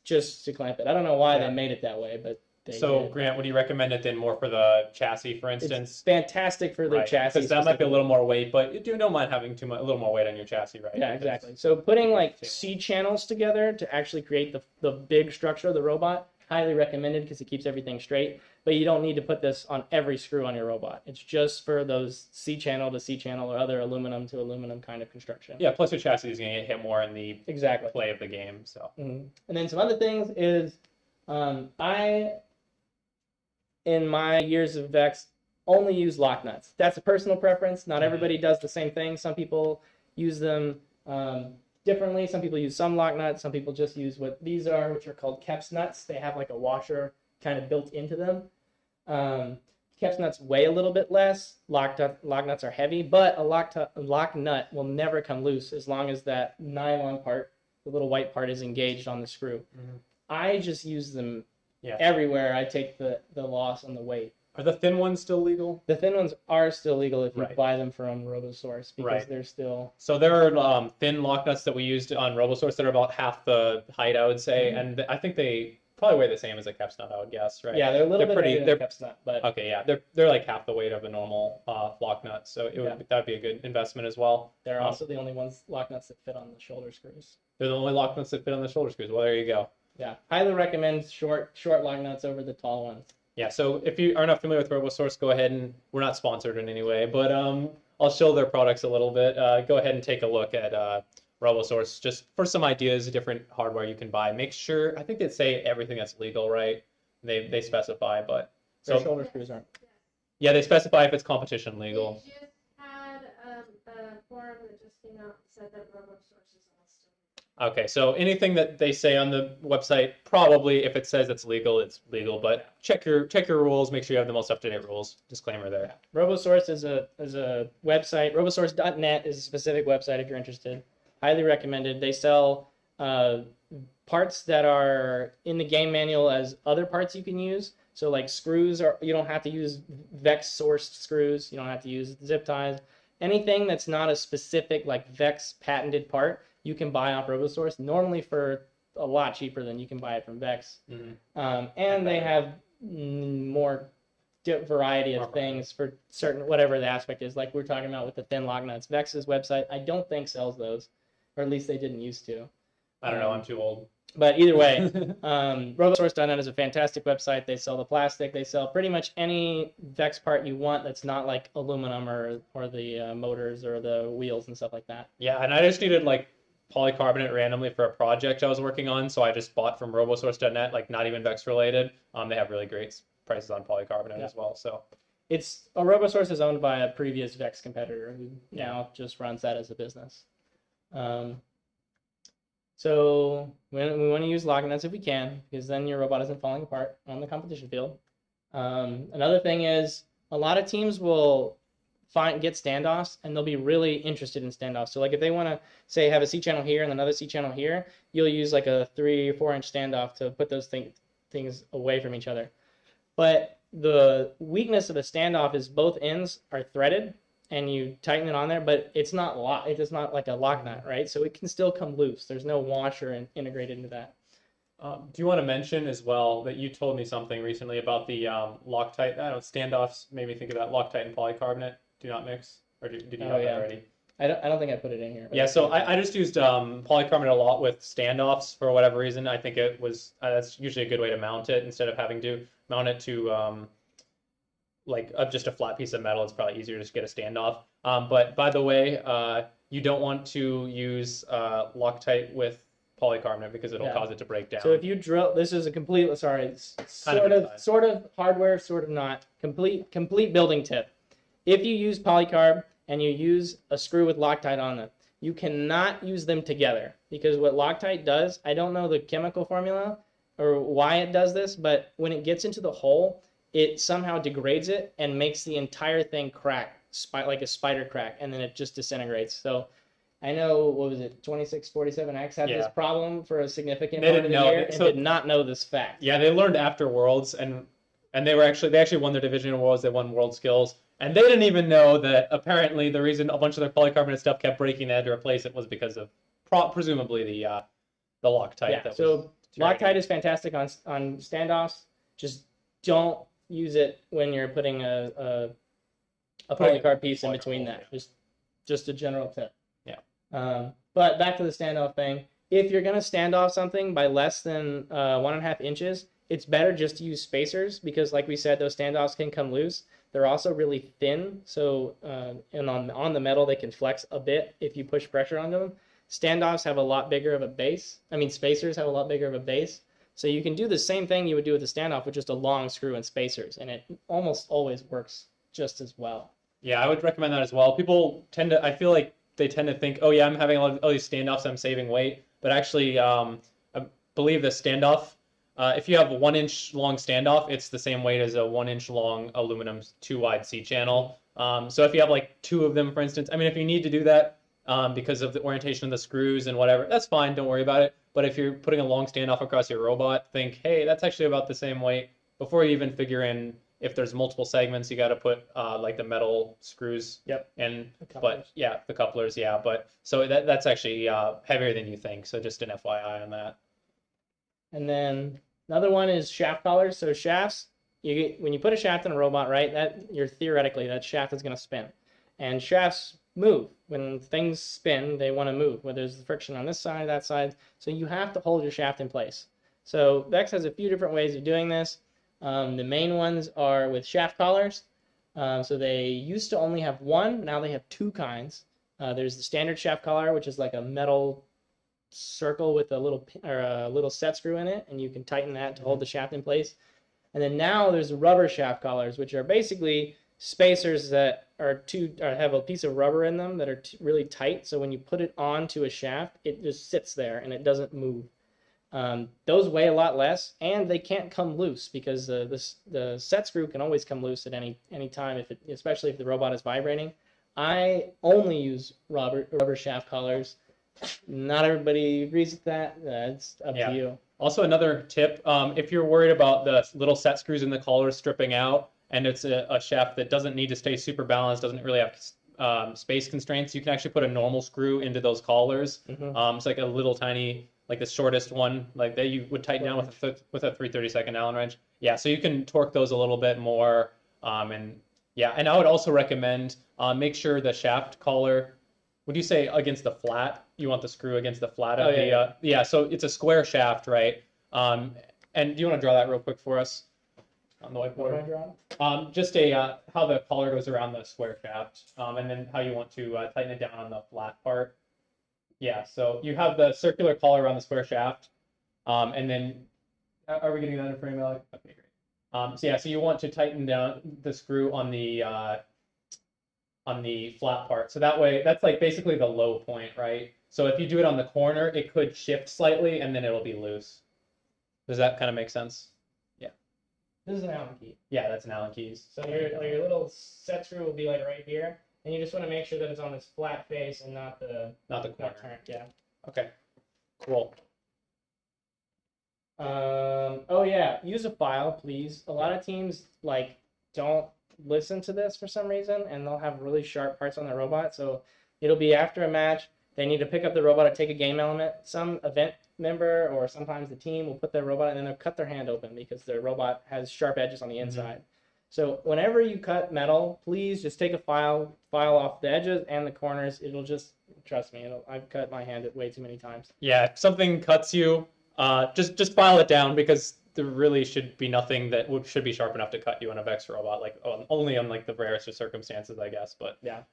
just to clamp it. I don't know why they made it that way, but they did. Grant, would you recommend it then more for the chassis, for instance? It's fantastic for the chassis. Because that might be a little more weight, but you don't mind having a little more weight on your chassis, right? Yeah, exactly. So putting like C channels together to actually create the big structure of the robot highly recommended because it keeps everything straight, but you don't need to put this on every screw on your robot. It's just for those C-channel to C-channel or other aluminum to aluminum kind of construction. Yeah, plus your chassis is going to get hit more in the Exactly. play of the game. So. And then some other things is I, in my years of Vex, only use lock nuts. That's a personal preference. Not everybody does the same thing. Some people use them differently. Some people use some lock nuts. Some people just use what these are, which are called Keps nuts. They have like a washer kind of built into them. Keps nuts weigh a little bit less. Lock nuts are heavy, but a lock nut will never come loose as long as that nylon part, the little white part, is engaged on the screw. I just use them everywhere. I take the loss on the weight. Are the thin ones still legal? The thin ones are still legal if you buy them from RoboSource because they're still. So there are thin lock nuts that we used on RoboSource that are about half the height, I would say, and I think they probably weigh the same as a Keps nut, I would guess, right? Yeah, they're a little bit heavier than a Keps nut, but okay, yeah, they're like half the weight of a normal lock nut, so that'd be a good investment as well. They're also the only lock nuts that fit on the shoulder screws. They're the only lock nuts that fit on the shoulder screws. Well, there you go. Yeah, highly recommend short lock nuts over the tall ones. Yeah, so if you are not familiar with RoboSource, go ahead and we're not sponsored in any way, but I'll show their products a little bit. Go ahead and take a look at RoboSource just for some ideas of different hardware you can buy. Make sure, I think they say everything that's legal, right? They specify, but Their shoulder screws aren't. Yeah, they specify if it's competition legal. We just had a forum that just came out and said that RoboSource is all still. Okay, so anything that they say on the website, probably if it says it's legal, but check your rules, make sure you have the most up-to-date rules. Disclaimer there. RoboSource is a website. RoboSource.net is a specific website if you're interested. Highly recommended. They sell parts that are in the game manual as other parts you can use. So like screws, you don't have to use Vex sourced screws. You don't have to use zip ties. Anything that's not a specific like Vex patented part, you can buy off RoboSource, normally for a lot cheaper than you can buy it from Vex. And they have more variety of things for certain, whatever the aspect is. Like we're talking about with the thin lock nuts. Vex's website, I don't think sells those, or at least they didn't used to. I don't know, I'm too old. But either way, RoboSource.net is a fantastic website. They sell the plastic. They sell pretty much any Vex part you want that's not like aluminum or the motors or the wheels and stuff like that. Yeah, and I just needed like polycarbonate randomly for a project I was working on, so I just bought from RoboSource.net, like not even Vex related. They have really great prices on polycarbonate as well. So it's RoboSource is owned by a previous Vex competitor who now just runs that as a business. So we want to use lock nuts if we can, because then your robot isn't falling apart on the competition field. Another thing is a lot of teams will get standoffs, and they'll be really interested in standoffs. So like if they want to say have a C channel here and another C channel here, you'll use like a 3 or 4 inch standoff to put those things away from each other. But the weakness of a standoff is both ends are threaded, and you tighten it on there, but it's not like a lock nut, right? So it can still come loose. There's no washer integrated into that. do you want to mention as well that you told me something recently about the Loctite? I don't know, standoffs made me think of that. Loctite and polycarbonate do not mix, or did you know that already? I don't think I put it in here. Yeah, so I just used polycarbonate a lot with standoffs for whatever reason. I think it was that's usually a good way to mount it instead of having to mount it to just a flat piece of metal. It's probably easier to just get a standoff. But by the way, you don't want to use Loctite with polycarbonate because it'll cause it to break down. So if you drill, this is a complete, sort of hardware, sort of not, complete building tip. If you use polycarb and you use a screw with Loctite on it, you cannot use them together, because what Loctite does, I don't know the chemical formula or why it does this, but when it gets into the hole, it somehow degrades it and makes the entire thing crack, like a spider crack, and then it just disintegrates. So I know, what was it, 2647X had this problem for a significant part of the year and did not know this fact. Yeah, they learned after Worlds, and they actually won their division in Worlds. They won World Skills, and they didn't even know that apparently the reason a bunch of their polycarbonate stuff kept breaking, they had to replace it, was because of presumably the Loctite. Yeah, so Loctite is fantastic on standoffs. Just don't use it when you're putting a polycarb piece in between that. Just a general tip. Yeah. But back to the standoff thing. If you're going to stand off something by less than 1.5 inches, it's better just to use spacers because, like we said, those standoffs can come loose. They're also really thin, so and on the metal they can flex a bit if you push pressure onto them. Standoffs have a lot bigger of a base. I mean, spacers have a lot bigger of a base. So you can do the same thing you would do with a standoff with just a long screw and spacers, and it almost always works just as well. Yeah, I would recommend that as well. People tend to, I feel like they tend to think, oh yeah, I'm having all these standoffs, I'm saving weight. But actually, I believe the standoff, if you have a 1 inch long standoff, it's the same weight as a 1 inch long aluminum 2-wide C channel. So if you have like 2 of them, for instance, I mean, if you need to do that because of the orientation of the screws and whatever, that's fine, don't worry about it. But if you're putting a long standoff across your robot, think, hey, that's actually about the same weight. Before you even figure in if there's multiple segments, you got to put like the metal screws. Yep. And but yeah, the couplers, yeah. But so that's actually heavier than you think. So just an FYI on that. And then another one is shaft collars. So shafts, when you put a shaft in a robot, right, theoretically that shaft is going to spin, and shafts move. When things spin, they want to move, whether there's friction on this side, that side. So you have to hold your shaft in place. So VEX has a few different ways of doing this. The main ones are with shaft collars. So they used to only have one, now they have 2 kinds. There's the standard shaft collar, which is like a metal circle with a little set screw in it, and you can tighten that to hold the shaft in place. And then now there's rubber shaft collars, which are basically spacers that have a piece of rubber in them that are really tight. So when you put it onto a shaft, it just sits there and it doesn't move. Those weigh a lot less, and they can't come loose because the set screw can always come loose at any time, especially if the robot is vibrating. I only use rubber shaft collars. Not everybody agrees with that. It's up to you. Also, another tip: if you're worried about the little set screws in the collar stripping out, and it's a shaft that doesn't need to stay super balanced, doesn't really have space constraints, you can actually put a normal screw into those collars. It's like a little tiny, like the shortest one, like that you would tighten down with a 3/32 Allen wrench. Yeah, so you can torque those a little bit more. And I would also recommend make sure the shaft collar. Would you say against the flat? You want the screw against the flat of the so it's a square shaft, right? And do you want to draw that real quick for us on the whiteboard? Just how the collar goes around the square shaft, and then how you want to tighten it down on the flat part. Yeah, so you have the circular collar around the square shaft, and then are we getting that in frame, Alec? Okay, great. So you want to tighten down the screw on the flat part. So that way, that's like basically the low point, right? So if you do it on the corner, it could shift slightly and then it'll be loose. Does that kind of make sense? Yeah. This is an Allen key. Yeah, that's an Allen keys. So your little set screw will be like right here, and you just want to make sure that it's on this flat face and not the corner. Yeah. Okay. Cool. Oh yeah, use a file, please. A lot of teams don't listen to this for some reason, and they'll have really sharp parts on their robot. So it'll be after a match, they need to pick up the robot to take a game element. Some event member or sometimes the team will put their robot and then they'll cut their hand open because their robot has sharp edges on the inside. So whenever you cut metal, please just take a file off the edges and the corners. It'll just, trust me, I've cut my hand way too many times. Yeah, if something cuts you, just file it down because there really should be nothing that should be sharp enough to cut you on a VEX robot, only on the rarest of circumstances, I guess. But yeah.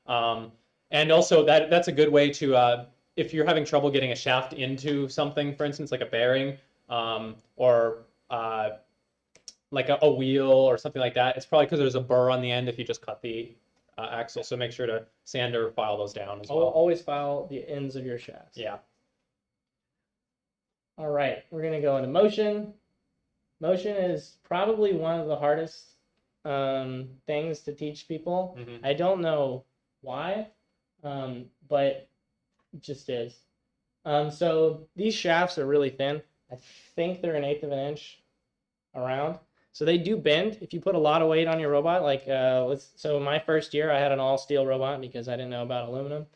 And also that's a good way to if you're having trouble getting a shaft into something, for instance, like a bearing, or like a wheel or something like that, it's probably because there's a burr on the end if you just cut the axle. So make sure to sand or file those down as well. Always file the ends of your shafts. Yeah. All right, we're gonna go into motion. Motion is probably one of the hardest things to teach people. I don't know why, but it just is. So these shafts are really thin. I think they're 1/8 of an inch around. So they do bend if you put a lot of weight on your robot. So my first year I had an all steel robot because I didn't know about aluminum.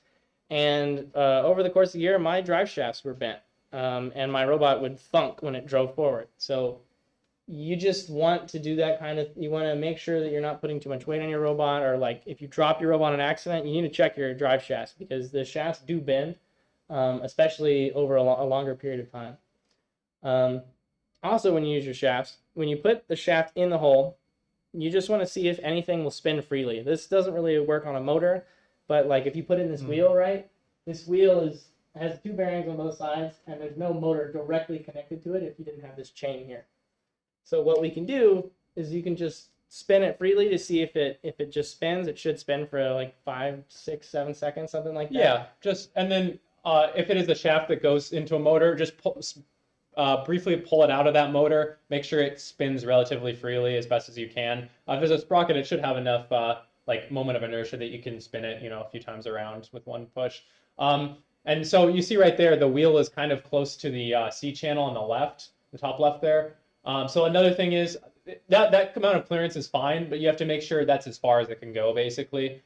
And over the course of the year, my drive shafts were bent. And my robot would thunk when it drove forward. So you just want to do that you want to make sure that you're not putting too much weight on your robot, or if you drop your robot in an accident, you need to check your drive shafts because the shafts do bend, especially over a longer period of time. Also, when you use your shafts, when you put the shaft in the hole, you just want to see if anything will spin freely. This doesn't really work on a motor, but like if you put in this wheel, right? This wheel has 2 bearings on both sides, and there's no motor directly connected to it if you didn't have this chain here. So what we can do is you can just spin it freely to see if it just spins. It should spin for like 5, 6, 7 seconds, something like that. Yeah, and then if it is a shaft that goes into a motor, just briefly pull it out of that motor. Make sure it spins relatively freely as best as you can. If there's a sprocket, it should have enough like moment of inertia that you can spin it, a few times around with one push. And so you see right there, the wheel is kind of close to the C channel on the left, the top left there. So another thing is that amount of clearance is fine, but you have to make sure that's as far as it can go, basically.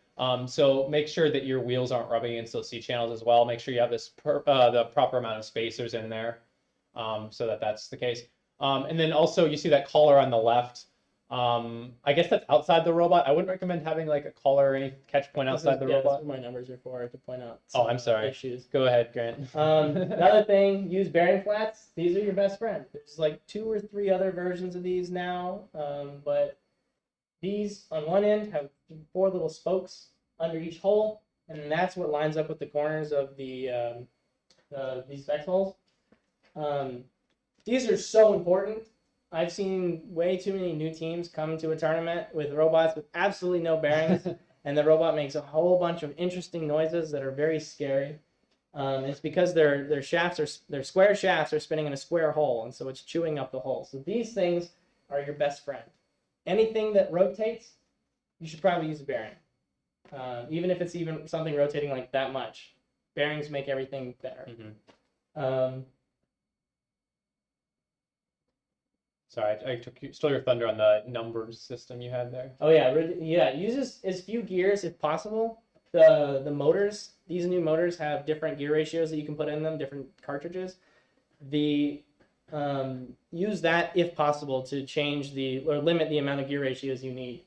So make sure that your wheels aren't rubbing against those C channels as well. Make sure you have the proper amount of spacers in there, so that's the case. And then also you see that collar on the left. I guess that's outside the robot. I wouldn't recommend having like a collar or any catch point outside the robot. That's what my numbers are for, to point out Oh, I'm sorry. issues. Go ahead, Grant. Another thing, use bearing flats. These are your best friend. There's like 2 or 3 other versions of these now, but these on one end have 4 little spokes under each hole, and that's what lines up with the corners of these vex holes. These are so important. I've seen way too many new teams come to a tournament with robots with absolutely no bearings, and the robot makes a whole bunch of interesting noises that are very scary. It's because their square shafts are spinning in a square hole, and so it's chewing up the hole. So these things are your best friend. Anything that rotates, you should probably use a bearing. Even if it's even something rotating like that much. Bearings make everything better. Sorry, I stole your thunder on the numbers system you had there. Oh yeah, use as few gears if possible. The motors, these new motors have different gear ratios that you can put in them, different cartridges. Use that if possible to change or limit the amount of gear ratios you need.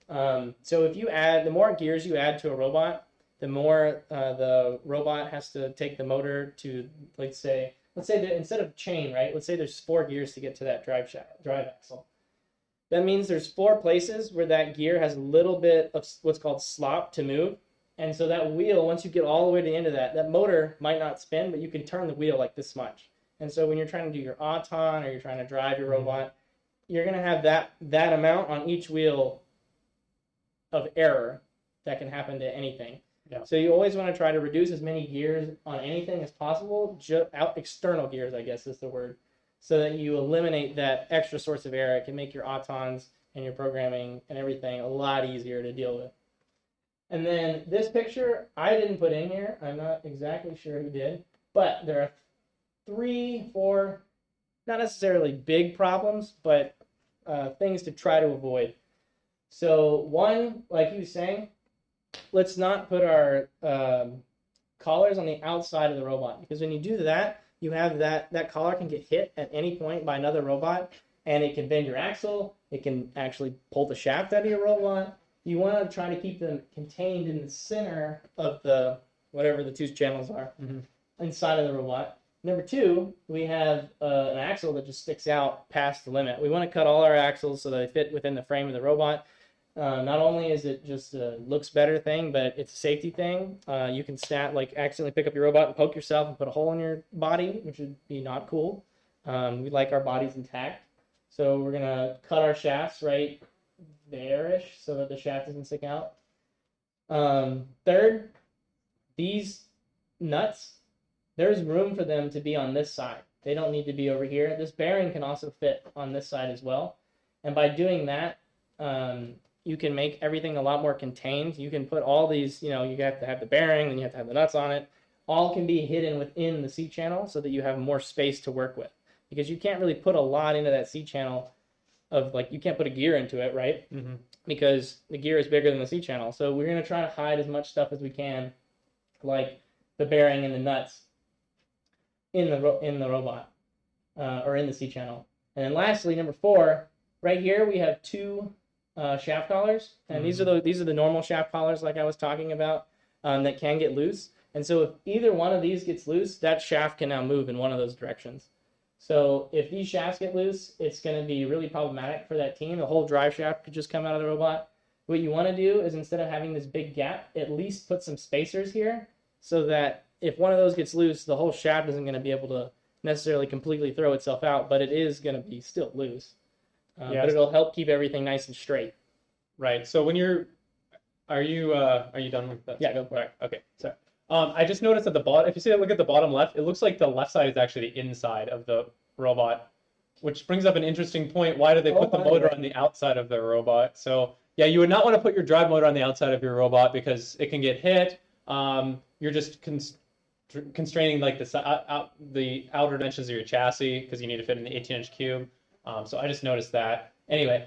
So if the more gears you add to a robot, the more the robot has to take the motor to, let's say that instead of chain, right? Let's say there's 4 gears to get to that drive axle. That means there's 4 places where that gear has a little bit of what's called slop to move. And so that wheel, once you get all the way to the end of that motor might not spin, but you can turn the wheel like this much. And so when you're trying to do your auton or you're trying to drive your robot, you're going to have that amount on each wheel of error that can happen to anything. Yeah. So you always want to try to reduce as many gears on anything as possible, external gears, I guess is the word, so that you eliminate that extra source of error. It can make your autons and your programming and everything a lot easier to deal with. And then this picture, I didn't put in here. I'm not exactly sure who did, but there are 3, 4, not necessarily big problems, but things to try to avoid. So one, like you were saying, let's not put our collars on the outside of the robot, because when you do that, you have that collar can get hit at any point by another robot, and it can bend your axle. It can actually pull the shaft out of your robot. You want to try to keep them contained in the center of whatever the 2 channels are inside of the robot. Number 2, we have an axle that just sticks out past the limit. We want to cut all our axles so that they fit within the frame of the robot. Not only is it just a looks better thing, but it's a safety thing. You can accidentally pick up your robot and poke yourself and put a hole in your body, which would be not cool. We like our bodies intact. So we're going to cut our shafts right there-ish so that the shaft doesn't stick out. Third, these nuts, there's room for them to be on this side. They don't need to be over here. This bearing can also fit on this side as well. And by doing that, you can make everything a lot more contained. You can put all these, you have to have the bearing, and you have to have the nuts on it. All can be hidden within the C channel so that you have more space to work with. Because you can't really put a lot into that C channel you can't put a gear into it, right? Because the gear is bigger than the C channel. So we're going to try to hide as much stuff as we can, like the bearing and the nuts in the robot or in the C channel. And then lastly, number 4, right here we have 2 shaft collars, and these are the normal shaft collars like I was talking about that can get loose. And so if either one of these gets loose, that shaft can now move in one of those directions. So if these shafts get loose, it's going to be really problematic for that team. The whole drive shaft could just come out of the robot. What you want to do is, instead of having this big gap, at least put some spacers here so that if one of those gets loose, the whole shaft isn't going to be able to necessarily completely throw itself out, but it is going to be still loose. But it'll help keep everything nice and straight. Right. So when are you done with that? Yeah, go for it. Right, okay. So I just noticed at the bottom, if you see, look at the bottom left, it looks like the left side is actually the inside of the robot, which brings up an interesting point. Why do they put the motor on the outside of the robot? So yeah, you would not want to put your drive motor on the outside of your robot because it can get hit. You're just constraining like the outer dimensions of your chassis because you need to fit in the 18-inch cube. So I just noticed that. Anyway,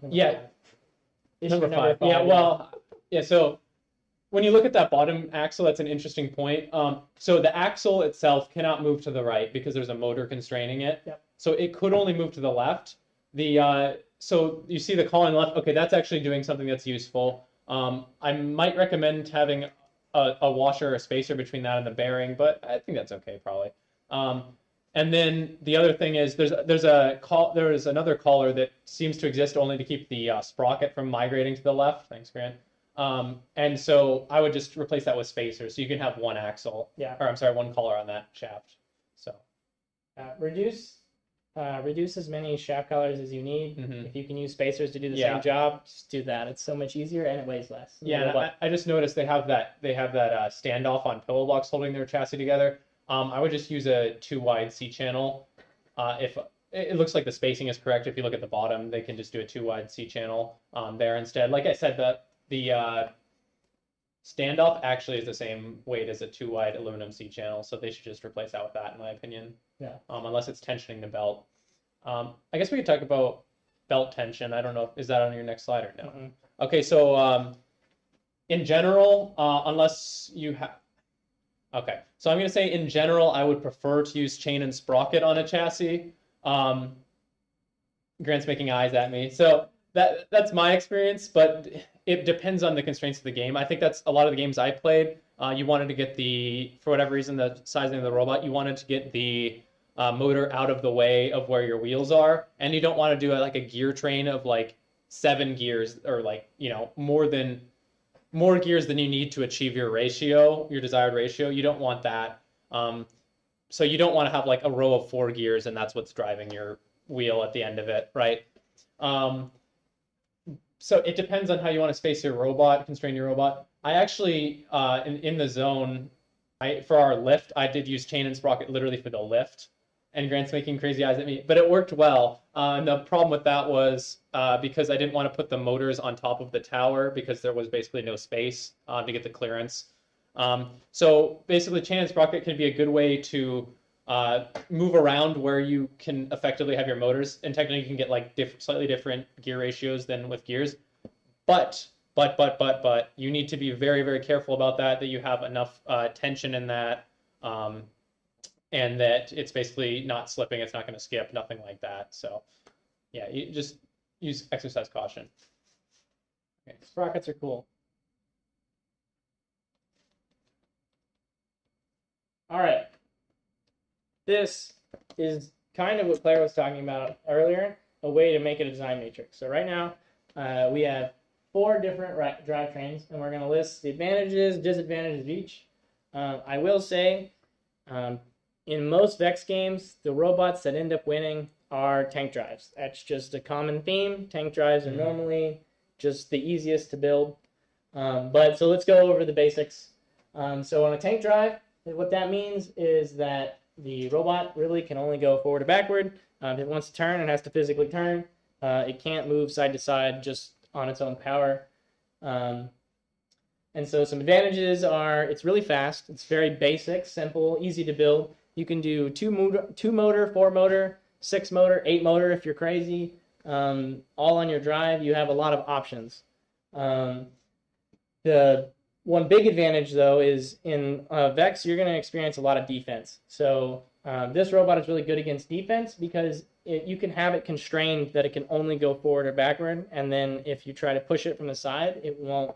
yeah. Number five. Yeah, well, yeah, so when you look at that bottom axle, that's an interesting point. So the axle itself cannot move to the right because there's a motor constraining it. Yep. So it could only move to the left. So you see the column left. Okay, that's actually doing something that's useful. I might recommend having a washer or a spacer between that and the bearing, but I think that's okay probably. And then the other thing is there is another collar that seems to exist only to keep the sprocket from migrating to the left. Thanks, Grant. And so I would just replace that with spacers, so you can have one axle. Yeah. Or I'm sorry, one collar on that shaft. So reduce as many shaft collars as you need. Mhm. If you can use spacers to do the Yeah. same job, just do that. It's so much easier and it weighs less. yeah, and I just noticed they have that standoff on pillow blocks holding their chassis together. I would just use a 2-wide C channel. If it looks like the spacing is correct, if you look at the bottom, they can just do a 2-wide C channel there instead. Like I said, the standoff actually is the same weight as a 2-wide aluminum C channel, so they should just replace that with that, in my opinion. Yeah. Unless it's tensioning the belt. I guess we could talk about belt tension. I don't know, is that on your next slide or no? Mhm. Okay, so in general, unless you have. Okay, so I'm going to say in general, I would prefer to use chain and sprocket on a chassis. Grant's making eyes at me. So that's my experience, but it depends on the constraints of the game. I think that's a lot of the games I played. You wanted to get for whatever reason, the sizing of the robot, you wanted to get the motor out of the way of where your wheels are. And you don't want to do like a gear train of like 7 gears or like, more gears than you need to achieve your desired ratio. You don't want that. So you don't want to have like a row of 4 gears and that's what's driving your wheel at the end of it, right? So it depends on how you want to space your robot, constrain your robot. I actually, in the zone, for our lift, I did use chain and sprocket literally for the lift. And Grant's making crazy eyes at me, but it worked well. And the problem with that was because I didn't want to put the motors on top of the tower because there was basically no space to get the clearance. So basically, chain and sprocket can be a good way to move around where you can effectively have your motors. And technically, you can get like slightly different gear ratios than with gears. But you need to be very, very careful about that you have enough tension in that. And that it's basically not slipping, it's not going to skip, nothing like that. So, yeah, you just exercise caution. Okay, sprockets are cool. All right. This is kind of what Claire was talking about earlier, a way to make it a design matrix. So right now, we have 4 different drivetrains, and we're going to list the advantages, disadvantages of each. I will say, in most Vex games, the robots that end up winning are tank drives. That's just a common theme. Tank drives are normally just the easiest to build. So let's go over the basics. So on a tank drive, what that means is that the robot really can only go forward or backward. If it wants to turn, it has to physically turn. It can't move side to side just on its own power. And so some advantages are it's really fast. It's very basic, simple, easy to build. You can do 2 motor, 4 motor, 6 motor, 8 motor if you're crazy. All on your drive. You have a lot of options. The one big advantage, though, is in Vex, you're going to experience a lot of defense. So this robot is really good against defense because you can have it constrained that it can only go forward or backward. And then if you try to push it from the side, it won't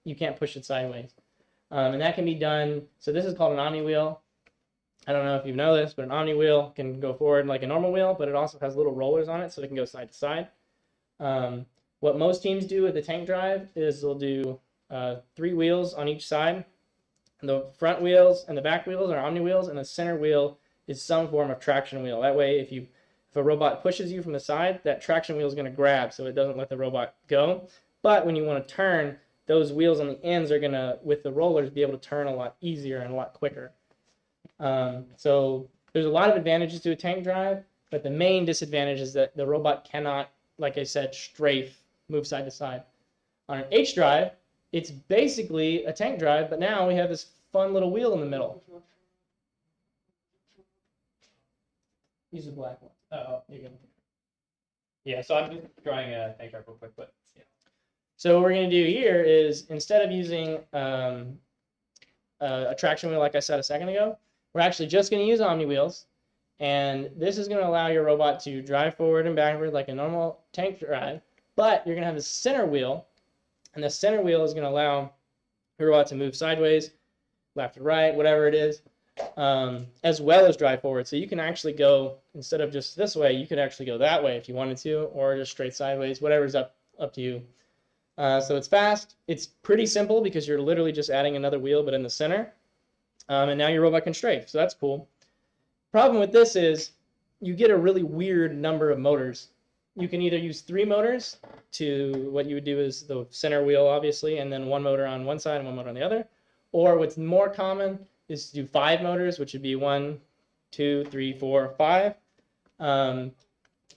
you can't push it sideways. And that can be done. So this is called an omni wheel. I don't know if you know this, but an Omni wheel can go forward like a normal wheel, but it also has little rollers on it so it can go side to side. What most teams do with the tank drive is they'll do 3 wheels on each side. The front wheels and the back wheels are Omni wheels, and the center wheel is some form of traction wheel. That way, if a robot pushes you from the side, that traction wheel is going to grab so it doesn't let the robot go. But when you want to turn, those wheels on the ends are going to, with the rollers, be able to turn a lot easier and a lot quicker. So there's a lot of advantages to a tank drive, but the main disadvantage is that the robot cannot, like I said, strafe, move side to side. On an H drive, it's basically a tank drive, but now we have this fun little wheel in the middle. Use the black one. Oh, you can. Yeah, so I'm just drawing a tank drive real quick, but yeah. So what we're going to do here is, instead of using a traction wheel like I said a second ago, we're actually just going to use Omni wheels. And this is going to allow your robot to drive forward and backward like a normal tank drive, but you're going to have the center wheel, and the center wheel is going to allow your robot to move sideways, left to right, whatever it is, as well as drive forward. So you can actually go, instead of just this way, you could actually go that way if you wanted to, or just straight sideways, whatever's up to you. So it's fast. It's pretty simple because you're literally just adding another wheel, but in the center. And now your robot can strafe, so that's cool. Problem with this is you get a really weird number of motors. You can either use 3 motors to, what you would do is the center wheel, obviously, and then 1 motor on one side and 1 motor on the other. Or what's more common is to do 5 motors, which would be 1, 2, 3, 4, 5.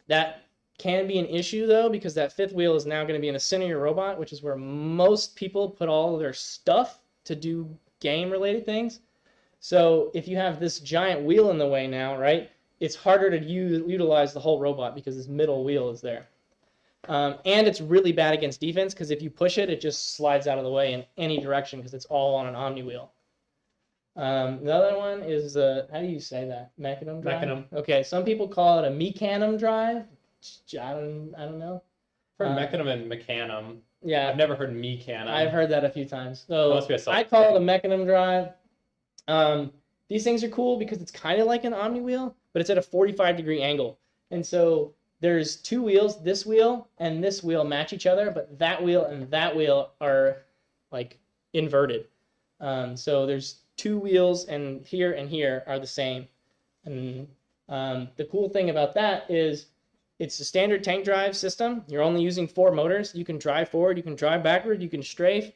That can be an issue, though, because that 5th wheel is now going to be in the center of your robot, which is where most people put all their stuff to do game-related things. So if you have this giant wheel in the way now, right, it's harder to utilize the whole robot because this middle wheel is there. And it's really bad against defense because if you push it, it just slides out of the way in any direction because it's all on an Omni wheel. The other one is, how do you say that? Mecanum drive? Mecanum. Okay, some people call it a mecanum drive. I don't know. I've heard mecanum and mecanum. Yeah. I've never heard mecanum. I've heard that a few times. So Must be a I call it a mecanum drive. These things are cool because it's kind of like an Omni wheel, but it's at a 45-degree angle. And so there's 2 wheels, this wheel and this wheel match each other, but that wheel and that wheel are like inverted. So there's 2 wheels, and here are the same. And the cool thing about that is it's a standard tank drive system. You're only using 4 motors. You can drive forward, you can drive backward, you can strafe.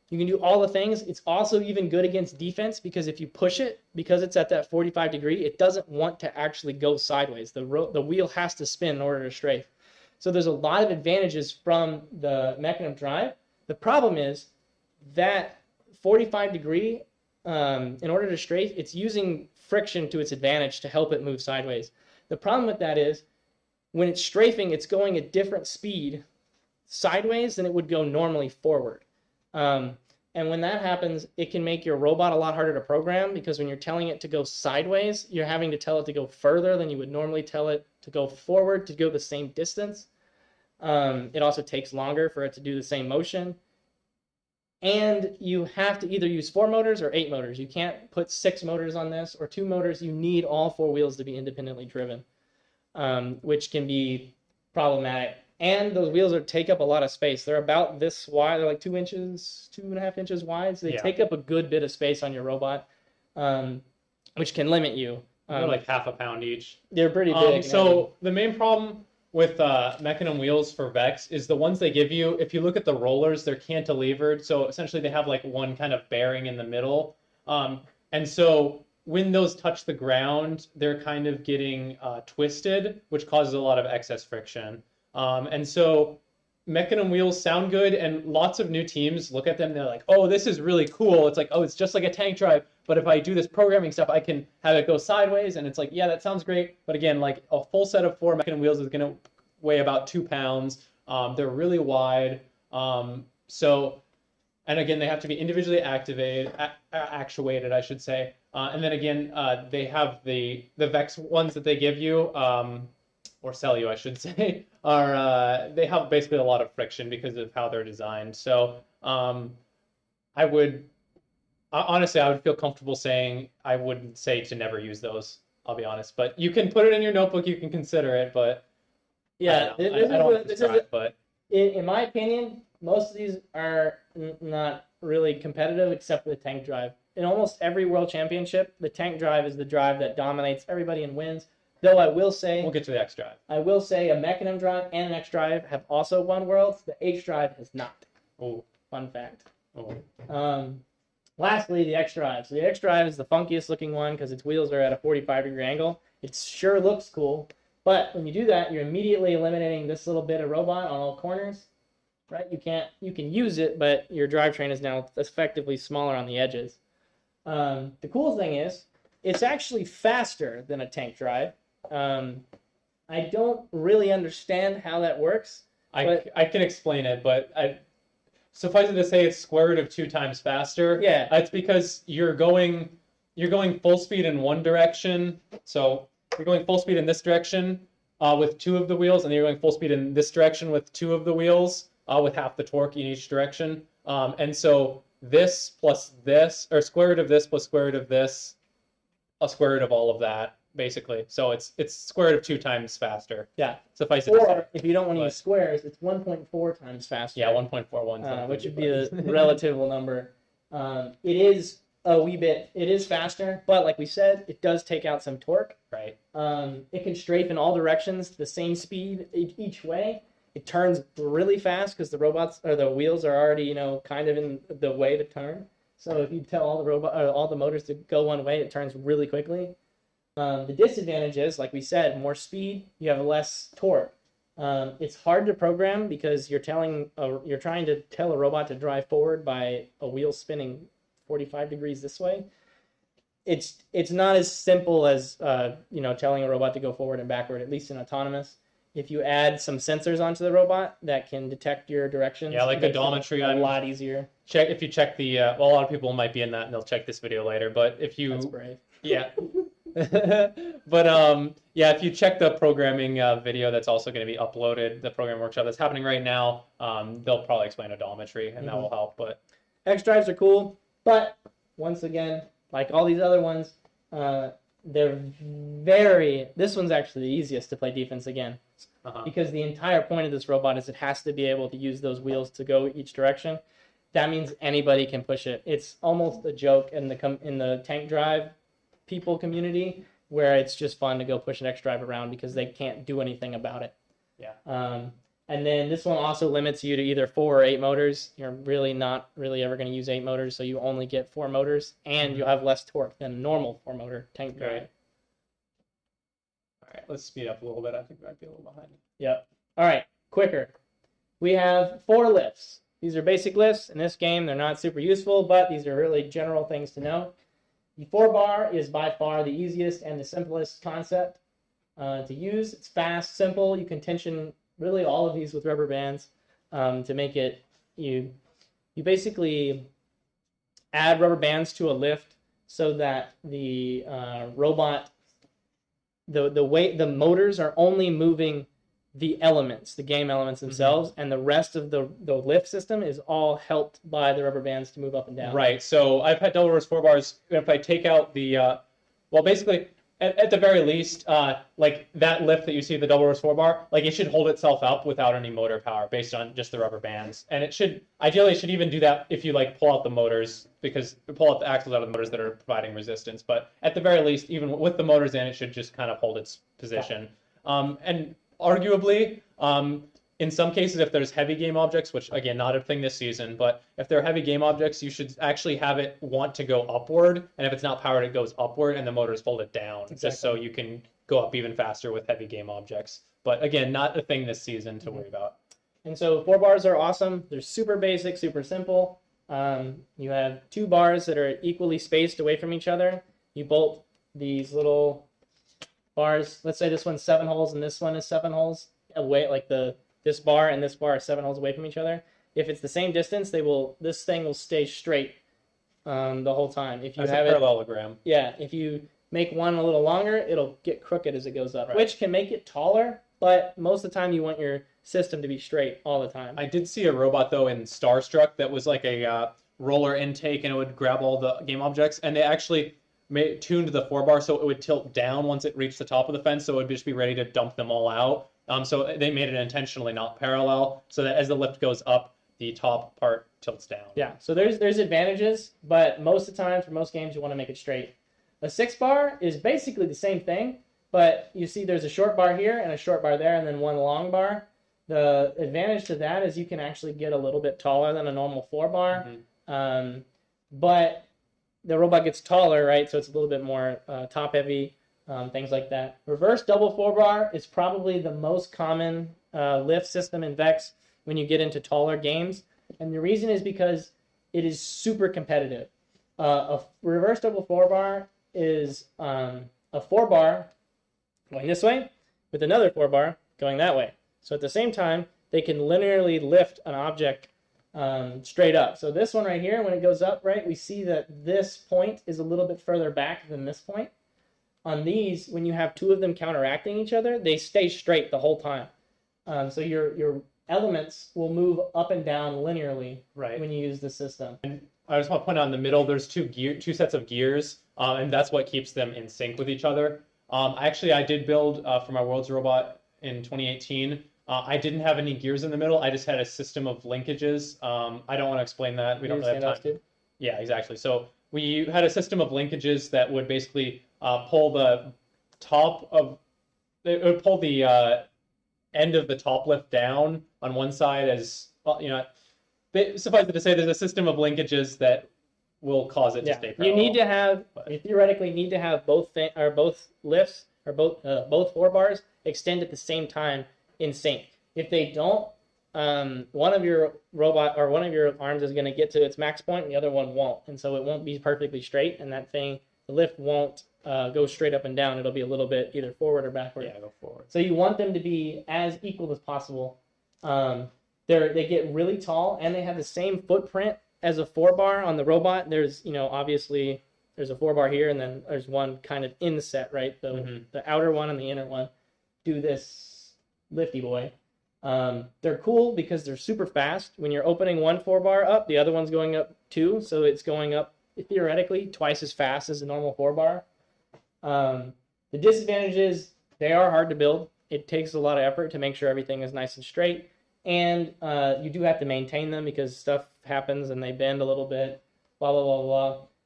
You can do all the things. It's also even good against defense because if you push it, because it's at that 45-degree, it doesn't want to actually go sideways. The wheel has to spin in order to strafe. So there's a lot of advantages from the mecanum drive. The problem is that 45-degree, in order to strafe, it's using friction to its advantage to help it move sideways. The problem with that is when it's strafing, it's going at different speed sideways than it would go normally forward. And when that happens, it can make your robot a lot harder to program because when you're telling it to go sideways, you're having to tell it to go further than you would normally tell it to go forward to go the same distance. It also takes longer for it to do the same motion. And you have to either use 4 motors or 8 motors. You can't put 6 motors on this or 2 motors. You need all 4 wheels to be independently driven, which can be problematic. And those wheels take up a lot of space. They're about this wide. They're like 2 inches, 2.5 inches wide. So they take up a good bit of space on your robot, which can limit you. They're like half a pound each. They're pretty big. So the main problem with mecanum wheels for Vex is the ones they give you, if you look at the rollers, they're cantilevered. So essentially they have like one kind of bearing in the middle. And so when those touch the ground, they're kind of getting twisted, which causes a lot of excess friction. And so mecanum wheels sound good, and lots of new teams look at them and they're like, oh, this is really cool. It's like, oh, it's just like a tank drive, but if I do this programming stuff, I can have it go sideways. And it's like, yeah, that sounds great. But again, like a full set of 4 mecanum wheels is going to weigh about 2 pounds. They're really wide. And again, they have to be individually actuated, I should say. And then again, they have the Vex ones that they give you, or sell you, I should say, they have basically a lot of friction because of how they're designed. So I would Honestly, I would feel comfortable saying I wouldn't say to never use those. I'll be honest, but you can put it in your notebook. You can consider it, but Yeah, I don't want to prescribe, but in my opinion, most of these are not really competitive except for the tank drive. In almost every world championship, the tank drive is the drive that dominates everybody and wins. Though I will say, we'll get to the X drive. I will say a Mechanim drive and an X drive have also won worlds. The H drive has not. Oh, Fun fact. oh. Lastly, the X drive. So the X drive is the funkiest looking one because its wheels are at a 45-degree angle. It sure looks cool, but when you do that, you're immediately eliminating this little bit of robot on all corners. Right? You can use it, but your drivetrain is now effectively smaller on the edges. The cool thing is, it's actually faster than a tank drive. I don't really understand how that works. I can explain it, but suffice it to say it's square root of 2 times faster. Yeah. That's because you're going full speed in one direction. So you're going full speed in this direction with 2 of the wheels, and then you're going full speed in this direction with 2 of the wheels with half the torque in each direction. And so this plus this, or square root of this plus square root of this, a square root of all of that, basically. So it's square root of 2 times faster. Yeah. Suffice it to say. Or if you don't want to use squares, it's 1.4 times faster. Yeah, 1.41. Which would be a relative number. It is it is faster, but like we said, it does take out some torque. Right. It can strafe in all directions the same speed each way. It turns really fast because the wheels are already, kind of in the way to turn. So if you tell all the motors to go one way, it turns really quickly. The disadvantage is, like we said, more speed, you have less torque. It's hard to program because you're trying to tell a robot to drive forward by a wheel spinning 45 degrees this way. It's not as simple as telling a robot to go forward and backward, at least in autonomous. If you add some sensors onto the robot that can detect your directions, yeah, like odometry, a lot easier. If you check the a lot of people might be in that and they'll check this video later, but if you That's brave. Yeah. But if you check the programming video that's also going to be uploaded, the program workshop that's happening right now, they'll probably explain odometry, and that will help. But X drives are cool, but once again, like all these other ones, this one's actually the easiest to play defense again. Because the entire point of this robot is it has to be able to use those wheels to go each direction. That means anybody can push it. It's almost a joke in the tank drive people community where it's just fun to go push an X drive around because they can't do anything about it. Yeah. And then this one also limits you to either 4 or 8 motors. You're really not really ever going to use 8 motors, so you only get 4 motors, and you'll have less torque than a normal 4-motor tank drive. Right. All right, let's speed up a little bit. I think we might be a little behind. Yep. All right, quicker. We have 4 lifts. These are basic lifts. In this game, they're not super useful, but these are really general things to know. The 4-bar is by far the easiest and the simplest concept to use. It's fast, simple. You can tension really all of these with rubber bands to make it. You basically add rubber bands to a lift so that the robot, the motors are only moving the elements, the game elements themselves, and the rest of the lift system is all helped by the rubber bands to move up and down. Right. So I've had double reverse 4-bars. If I take out the, basically, at the very least, like that lift that you see, the double reverse 4-bar, like it should hold itself up without any motor power based on just the rubber bands. And ideally, it should even do that if you like pull out the motors, because pull out the axles out of the motors that are providing resistance. But at the very least, even with the motors in, it should just kind of hold its position. And arguably, in some cases, if there's heavy game objects, which again, not a thing this season, but if there are heavy game objects, you should actually have it want to go upward. And if it's not powered, it goes upward and the motors fold it down, just so you can go up even faster with heavy game objects. But again, not a thing this season to worry about. And so 4-bars are awesome. They're super basic, super simple. You have 2 bars that are equally spaced away from each other. You bolt these little bars. Let's say this one's 7 holes and this one is 7 holes away, like this bar and this bar are 7 holes away from each other. If it's the same distance, this thing will stay straight the whole time. If you have a parallelogram. If you make one a little longer, it'll get crooked as it goes up, right, which can make it taller, but most of the time you want your system to be straight all the time. I did see a robot though in Starstruck that was like a roller intake and it would grab all the game objects. And they actually tuned the 4-bar so it would tilt down once it reached the top of the fence, so it would just be ready to dump them all out. So they made it intentionally not parallel, so that as the lift goes up, the top part tilts down. Yeah, so there's advantages, but most of the time, for most games, you want to make it straight. A 6-bar is basically the same thing, but you see there's a short bar here and a short bar there and then one long bar. The advantage to that is you can actually get a little bit taller than a normal 4-bar, but the robot gets taller, right? So it's a little bit more top heavy, things like that. Reverse double 4-bar is probably the most common lift system in VEX when you get into taller games. And the reason is because it is super competitive. A reverse double 4-bar is a 4-bar going this way with another 4-bar going that way. So at the same time, they can linearly lift an object straight up. So this one right here, when it goes up, right, we see that this point is a little bit further back than this point. On these, when you have two of them counteracting each other, they stay straight the whole time. So your elements will move up and down linearly when you use the system. And I just want to point out in the middle, there's two sets of gears, and that's what keeps them in sync with each other. Actually, I did build for my World's Robot in 2018. I didn't have any gears in the middle. I just had a system of linkages. I don't want to explain that. We don't really have time. Yeah, exactly. So we had a system of linkages that would basically pull the top of, it would pull the end of the top lift down on one side as, well, you know, suffice it to say there's a system of linkages that will cause it to stay parallel. You need to have, you theoretically need to have both lifts or both 4-bars extend at the same time in sync. If they don't, one of your robot or one of your arms is going to get to its max point and the other one won't, and so it won't be perfectly straight, and that thing, the lift won't go straight up and down. It'll be a little bit either forward or backward. Yeah, go forward. So you want them to be as equal as possible. They get really tall and they have the same footprint as a 4-bar on the robot. There's, you know, obviously there's a 4-bar here and then there's one kind of inset, right? The outer one and the inner one do this lifty boy. They're cool because they're super fast. When you're opening one 4-bar up, the other one's going up too, so it's going up theoretically twice as fast as a normal 4-bar. The disadvantage is they are hard to build. It takes a lot of effort to make sure everything is nice and straight, and you do have to maintain them because stuff happens and they bend a little bit, blah, blah, blah,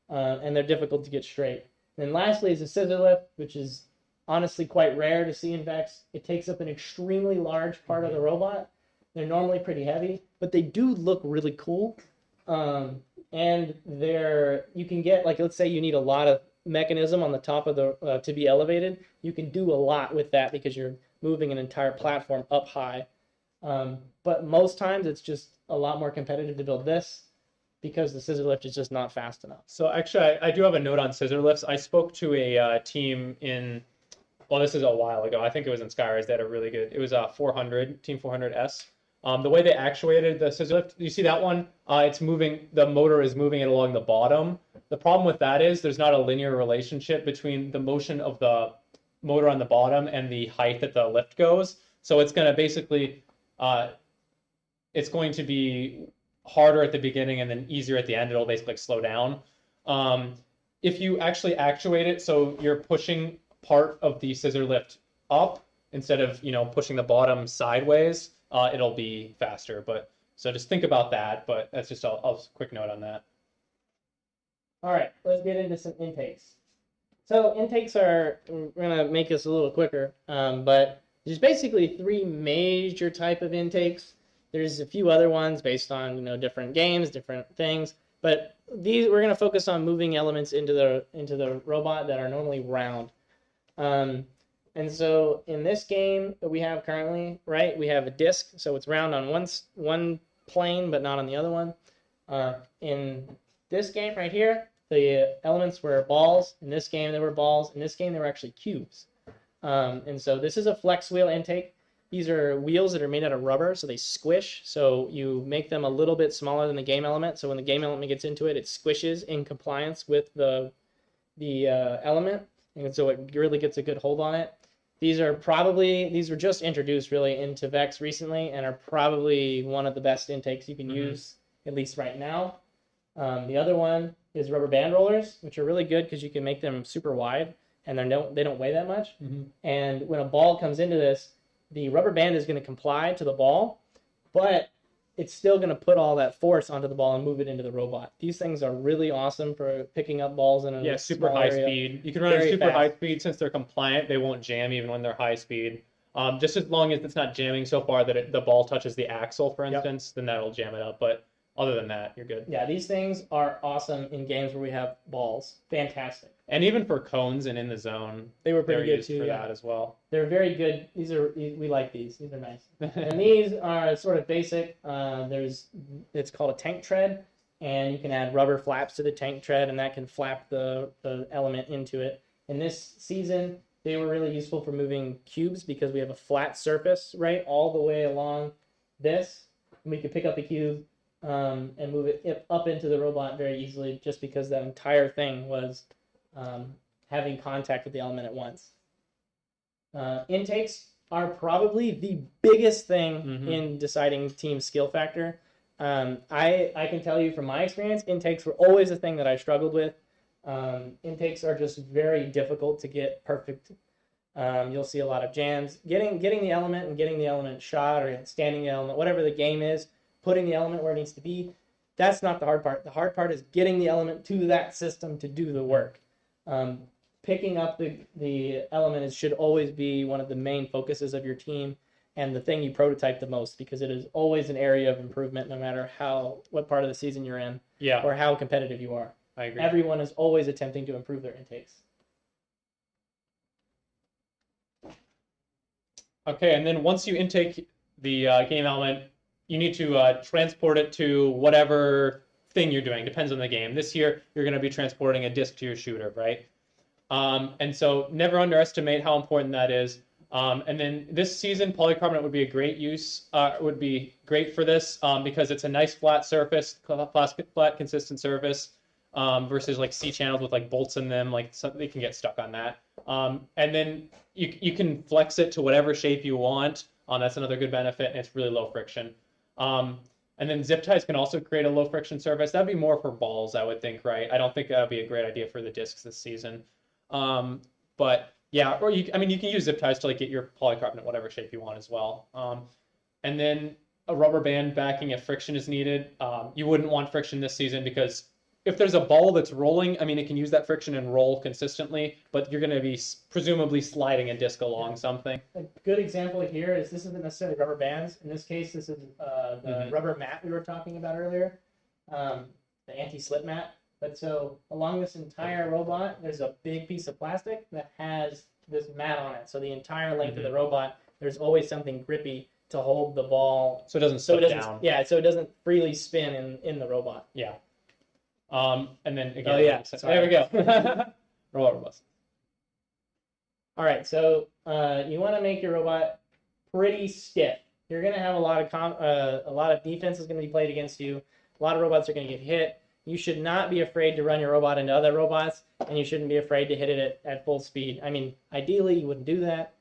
blah, and they're difficult to get straight. And then lastly is a scissor lift, which is honestly quite rare to see in VEX. It takes up an extremely large part of the robot. They're normally pretty heavy, but they do look really cool. And you can get, like, let's say you need a lot of mechanism on the top of the to be elevated. You can do a lot with that because you're moving an entire platform up high. But most times it's just a lot more competitive to build this because the scissor lift is just not fast enough. So actually, I do have a note on scissor lifts. I spoke to a team in, well, this is a while ago. I think it was in Skyrise. They had a really good, it was a 400, Team 400S. The way they actuated the scissor lift, you see that one? It's moving, the motor is moving it along the bottom. The problem with that is there's not a linear relationship between the motion of the motor on the bottom and the height that the lift goes. So it's going to basically, it's going to be harder at the beginning and then easier at the end. It'll basically slow down. If you actually actuate it, so you're pushing part of the scissor lift up instead of, you know, pushing the bottom sideways, it'll be faster. But so just think about that. But that's just a quick note on that. All right, let's get into some intakes. So intakes are, we're gonna make this a little quicker, but there's basically 3 major type of intakes. There's a few other ones based on, you know, different games, different things, but these we're gonna focus on moving elements into the robot that are normally round. And so in this game that we have currently, right, we have a disc, so it's round on one plane but not on the other one. In this game right here, the elements were balls. In this game, they were balls. In this game, they were actually cubes. And so this is a flex wheel intake. These are wheels that are made out of rubber, so they squish. So you make them a little bit smaller than the game element. So when the game element gets into it, it squishes in compliance with the element. And so it really gets a good hold on it. These were just introduced really into VEX recently and are probably one of the best intakes you can use, at least right now. The other one is rubber band rollers, which are really good because you can make them super wide and they don't weigh that much. And when a ball comes into this, the rubber band is going to comply to the ball, but it's still going to put all that force onto the ball and move it into the robot. These things are really awesome for picking up balls in a super small high area. speed. You can run Very at super fast. high speed since they're compliant. They won't jam even when they're high speed. Just as long as it's not jamming so far that the ball touches the axle, for instance, then that'll jam it up. But other than that, you're good. Yeah, these things are awesome in games where we have balls. Fantastic. And even for cones and in the zone, They were they're pretty good used too. for Yeah. that as well. They're very good. We like these. These are nice. And these are sort of basic. It's called a tank tread, and you can add rubber flaps to the tank tread, and that can flap the element into it. In this season, they were really useful for moving cubes because we have a flat surface, right, all the way along this. And we could pick up the cube and move it up into the robot very easily just because that entire thing was having contact with the element at once. Intakes are probably the biggest thing in deciding team skill factor. I can tell you from my experience, intakes were always a thing that I struggled with. Intakes are just very difficult to get perfect. You'll see a lot of jams. Getting the element and getting the element shot or standing the element, whatever the game is, putting the element where it needs to be, that's not the hard part. The hard part is getting the element to that system to do the work. Picking up the element should always be one of the main focuses of your team and the thing you prototype the most because it is always an area of improvement no matter what part of the season you're in or how competitive you are. I agree. Everyone is always attempting to improve their intakes. Okay, and then once you intake the game element, you need to transport it to whatever thing you're doing. Depends on the game. This year, you're going to be transporting a disc to your shooter, right? And so never underestimate how important that is. And then this season, polycarbonate would be a great would be great for this because it's a nice flat surface, flat consistent surface versus like C channels with like bolts in them. They can get stuck on that. And then you can flex it to whatever shape you want. That's another good benefit, and it's really low friction. And then zip ties can also create a low friction surface. That'd be more for balls, I would think, right? I don't think that'd be a great idea for the discs this season. But yeah, or you can use zip ties to like get your polycarbonate whatever shape you want as well. And then a rubber band backing if friction is needed. You wouldn't want friction this season because if there's a ball that's rolling, it can use that friction and roll consistently, but you're going to be presumably sliding a disc along something. A good example here is this isn't necessarily rubber bands. In this case, this is the rubber mat we were talking about earlier, the anti-slip mat. But so along this entire robot, there's a big piece of plastic that has this mat on it. So the entire length of the robot, there's always something grippy to hold the ball. So it doesn't slip down. Yeah, so it doesn't freely spin in the robot. Yeah. And then again, there we go. Roller bus. All right, so you want to make your robot pretty stiff. You're going to have a lot of defense is going to be played against you. A lot of robots are going to get hit. You should not be afraid to run your robot into other robots, and you shouldn't be afraid to hit it at full speed. Ideally, you wouldn't do that.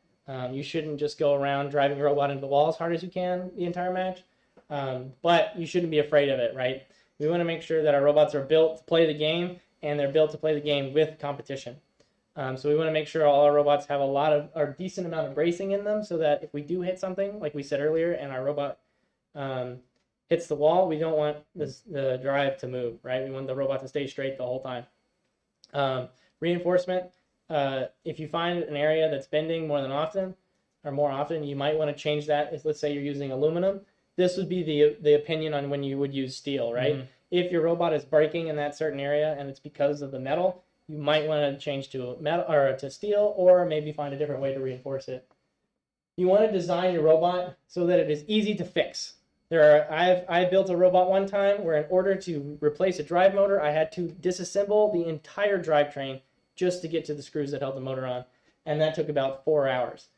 You shouldn't just go around driving your robot into the wall as hard as you can the entire match. But you shouldn't be afraid of it, right? We want to make sure that our robots are built to play the game, and they're built to play the game with competition. So we want to make sure all our robots have a decent amount of bracing in them so that if we do hit something, like we said earlier, and our robot hits the wall, we don't want the drive to move, right? We want the robot to stay straight the whole time. Reinforcement, if you find an area that's bending more often, you might want to change that. If let's say you're using aluminum, this would be the opinion on when you would use steel, right? Mm-hmm. If your robot is breaking in that certain area and it's because of the metal, you might want to change to metal or to steel, or maybe find a different way to reinforce it. You want to design your robot so that it is easy to fix. I built a robot one time where in order to replace a drive motor, I had to disassemble the entire drivetrain just to get to the screws that held the motor on, and that took about 4 hours.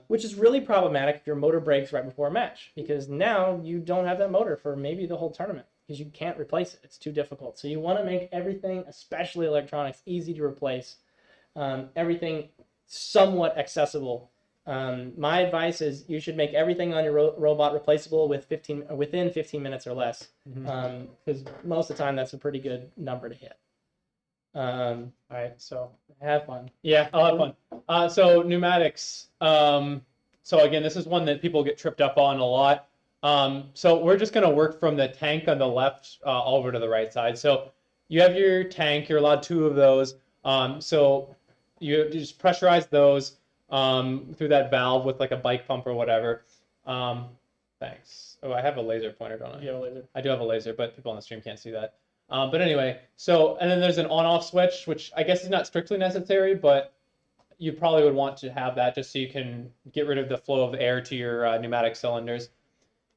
Which is really problematic if your motor breaks right before a match, because now you don't have that motor for maybe the whole tournament because you can't replace it. It's too difficult. So you want to make everything, especially electronics, easy to replace. Everything somewhat accessible. My advice is you should make everything on your robot replaceable within 15 minutes or less, because most of the time that's a pretty good number to hit. All right, so have fun. Yeah, I'll have fun. So pneumatics. So again, this is one that people get tripped up on a lot. So we're just going to work from the tank on the left over to the right side. So you have your tank. You're allowed 2 of those. So you just pressurize those through that valve with like a bike pump or whatever. Thanks. Oh, I have a laser pointer, don't I? You have a laser. I do have a laser, but people on the stream can't see that. But anyway, so, and then there's an on-off switch, which I guess is not strictly necessary, but you probably would want to have that just so you can get rid of the flow of air to your pneumatic cylinders.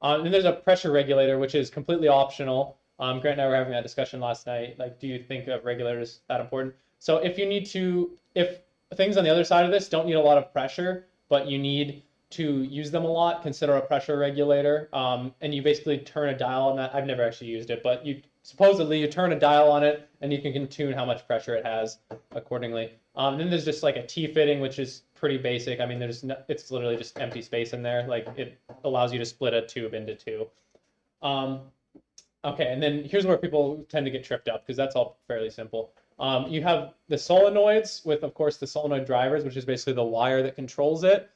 And then there's a pressure regulator, which is completely optional. Grant and I were having that discussion last night. Like, do you think of regulators that important? So if you need to, if things on the other side of this don't need a lot of pressure, but you need to use them a lot, consider a pressure regulator. And you basically turn a dial on that. I've never actually used it, but supposedly you turn a dial on it and you can tune how much pressure it has accordingly. Then there's just like a T-fitting, which is pretty basic. I mean, it's literally just empty space in there. Like, it allows you to split a tube into 2. Okay, and then here's where people tend to get tripped up, because that's all fairly simple. You have the solenoids with, of course, the solenoid drivers, which is basically the wire that controls it.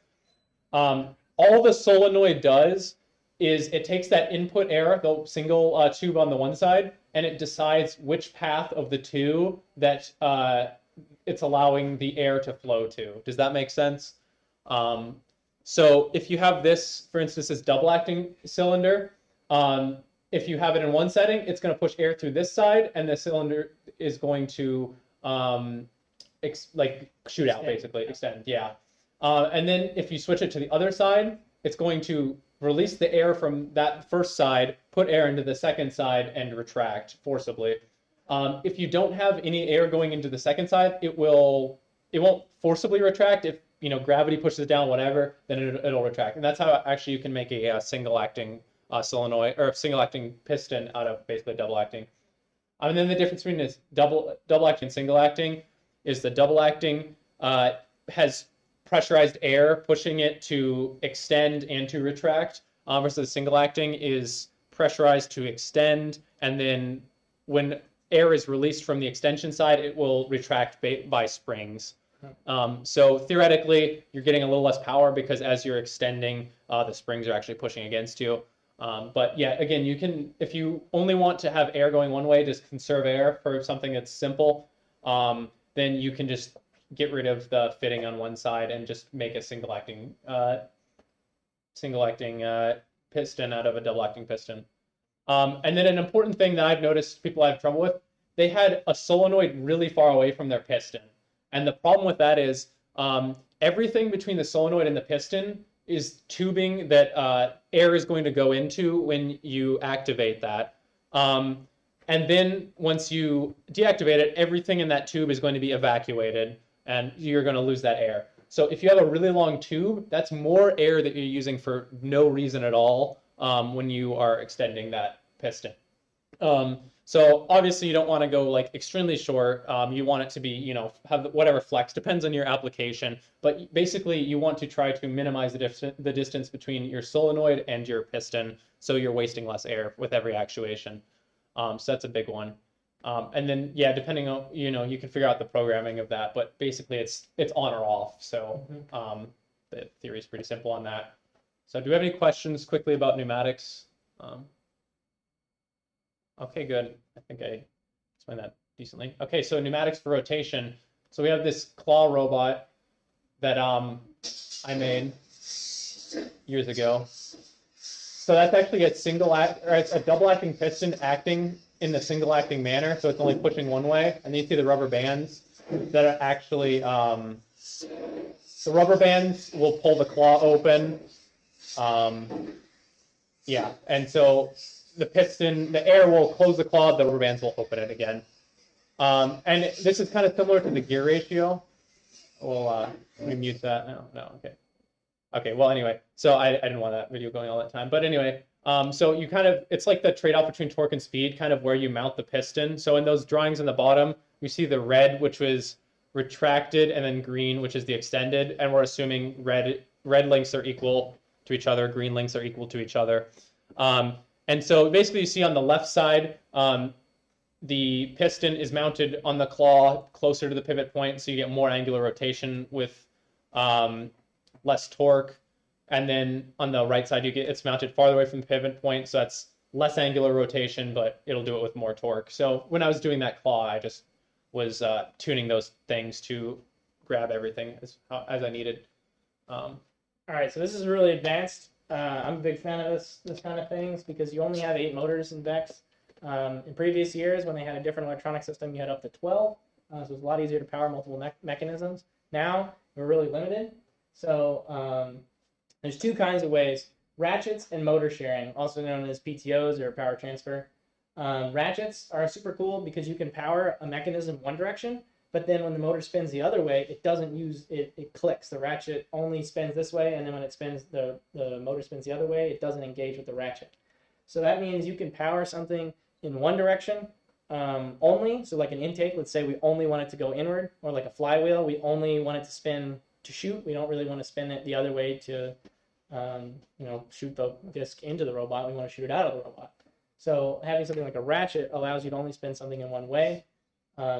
All the solenoid does is it takes that input air, the single tube on the one side, and it decides which path of the 2 that it's allowing the air to flow to. Does that make sense? So if you have this, for instance, this double acting cylinder, if you have it in one setting, it's going to push air through this side, and the cylinder is going to shoot out, basically, extend. Yeah. And then if you switch it to the other side, it's going to release the air from that first side, put air into the second side, and retract forcibly. If you don't have any air going into the second side, it won't forcibly retract. If gravity pushes it down, whatever, then it'll retract. And that's how actually you can make a single acting solenoid or single acting piston out of basically double acting. And then the difference between this double acting and single acting is the double acting has pressurized air pushing it to extend and to retract, versus single acting is pressurized to extend, and then when air is released from the extension side, it will retract by springs. So theoretically, you're getting a little less power because as you're extending, the springs are actually pushing against you. But yeah, again, you can, if you only want to have air going one way, just conserve air for something that's simple, then you can just get rid of the fitting on one side and just make a single acting piston out of a double acting piston. And then an important thing that I've noticed people have trouble with, they had a solenoid really far away from their piston. And the problem with that is everything between the solenoid and the piston is tubing that air is going to go into when you activate that. And then once you deactivate it, everything in that tube is going to be evacuated and you're going to lose that air. So if you have a really long tube, that's more air that you're using for no reason at all when you are extending that piston. So obviously you don't want to go like extremely short. You want it to be, have whatever flex, depends on your application. But basically you want to try to minimize the distance between your solenoid and your piston, so you're wasting less air with every actuation. So that's a big one. And then, yeah, depending on, you can figure out the programming of that, but basically it's on or off. So the theory is pretty simple on that. So do we have any questions quickly about pneumatics? Okay, good. I think I explained that decently. Okay, so pneumatics for rotation. So we have this claw robot that I made years ago. So that's actually a double acting piston acting in the single acting manner. So it's only pushing one way. And then you see the rubber bands that are actually, the rubber bands will pull the claw open. Yeah, and so the air will close the claw, the rubber bands will open it again. And this is kind of similar to the gear ratio. Let me mute that. No, okay. Okay, well, anyway, so I didn't want that video going all that time. But anyway, so you it's like the trade-off between torque and speed, kind of where you mount the piston. So in those drawings on the bottom, you see the red, which was retracted, and then green, which is the extended. And we're assuming red red links are equal to each other, green links are equal to each other. And so basically you see on the left side, the piston is mounted on the claw closer to the pivot point, so you get more angular rotation with less torque. And then on the right side, it's mounted farther away from the pivot point, so that's less angular rotation, but it'll do it with more torque. So when I was doing that claw, I just was tuning those things to grab everything as I needed. All right, so this is really advanced. I'm a big fan of this kind of things because you only have 8 motors in VEX. In previous years, when they had a different electronic system, you had up to 12. So it was a lot easier to power multiple mechanisms. Now, we're really limited. So there's 2 kinds of ways. Ratchets and motor sharing, also known as PTOs or power transfer. Ratchets are super cool because you can power a mechanism one direction, but then when the motor spins the other way, it doesn't use it. It clicks. The ratchet only spins this way, and then when it spins, the motor spins the other way. It doesn't engage with the ratchet. So that means you can power something in one direction only. So like an intake, let's say we only want it to go inward, or like a flywheel, we only want it to spin to shoot. We don't really want to spin it the other way to shoot the disc into the robot. We want to shoot it out of the robot. So having something like a ratchet allows you to only spin something in one way,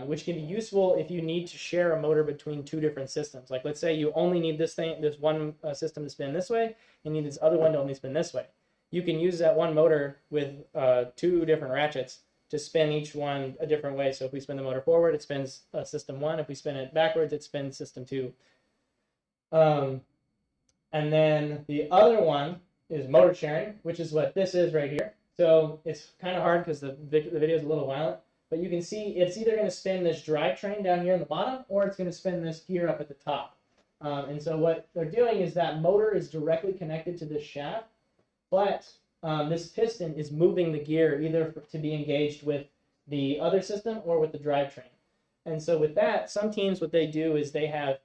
which can be useful if you need to share a motor between 2 different systems. Like let's say you only need this one system to spin this way, and you need this other one to only spin this way. You can use that one motor with 2 different ratchets to spin each one a different way. So if we spin the motor forward, it spins system 1. If we spin it backwards, it spins system 2. And then the other one is motor sharing, which is what this is right here. So it's kind of hard because the video is a little violent, but you can see it's either going to spin this drivetrain down here in the bottom, or it's going to spin this gear up at the top. And so what they're doing is that motor is directly connected to this shaft, but this piston is moving the gear either to be engaged with the other system or with the drivetrain. And so with that, some teams, what they do is they have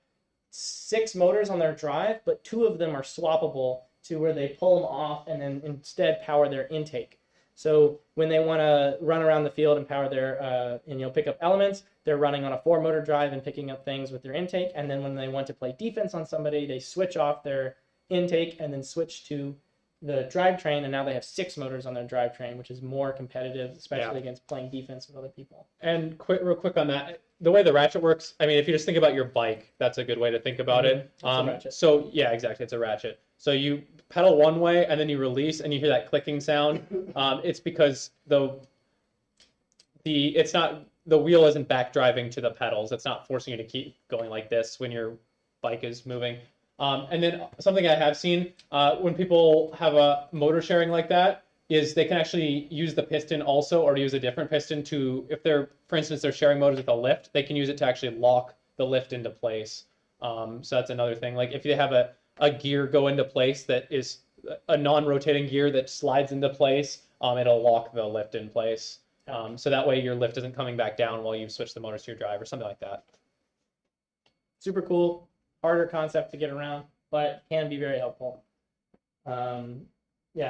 6 motors on their drive, but 2 of them are swappable to where they pull them off and then instead power their intake. So when they want to run around the field and power their, pick up elements, they're running on a 4-motor drive and picking up things with their intake. And then when they want to play defense on somebody, they switch off their intake and then switch to the drivetrain, and now they have 6 motors on their drivetrain, which is more competitive, especially against playing defense with other people. And real quick on that, the way the ratchet works, I mean, if you just think about your bike, that's a good way to think about it. It's a ratchet. So yeah, exactly, it's a ratchet. So you pedal one way and then you release and you hear that clicking sound. It's because the wheel isn't back driving to the pedals. It's not forcing you to keep going like this when your bike is moving. And then something I have seen when people have a motor sharing like that is they can actually use the piston also, or use a different piston to, if they're, for instance, they're sharing motors with a lift, they can use it to actually lock the lift into place. So that's another thing. Like if they have a gear go into place that is a non-rotating gear that slides into place, it'll lock the lift in place. So that way your lift isn't coming back down while you switch the motors to your drive or something like that. Super cool. Harder concept to get around, but can be very helpful.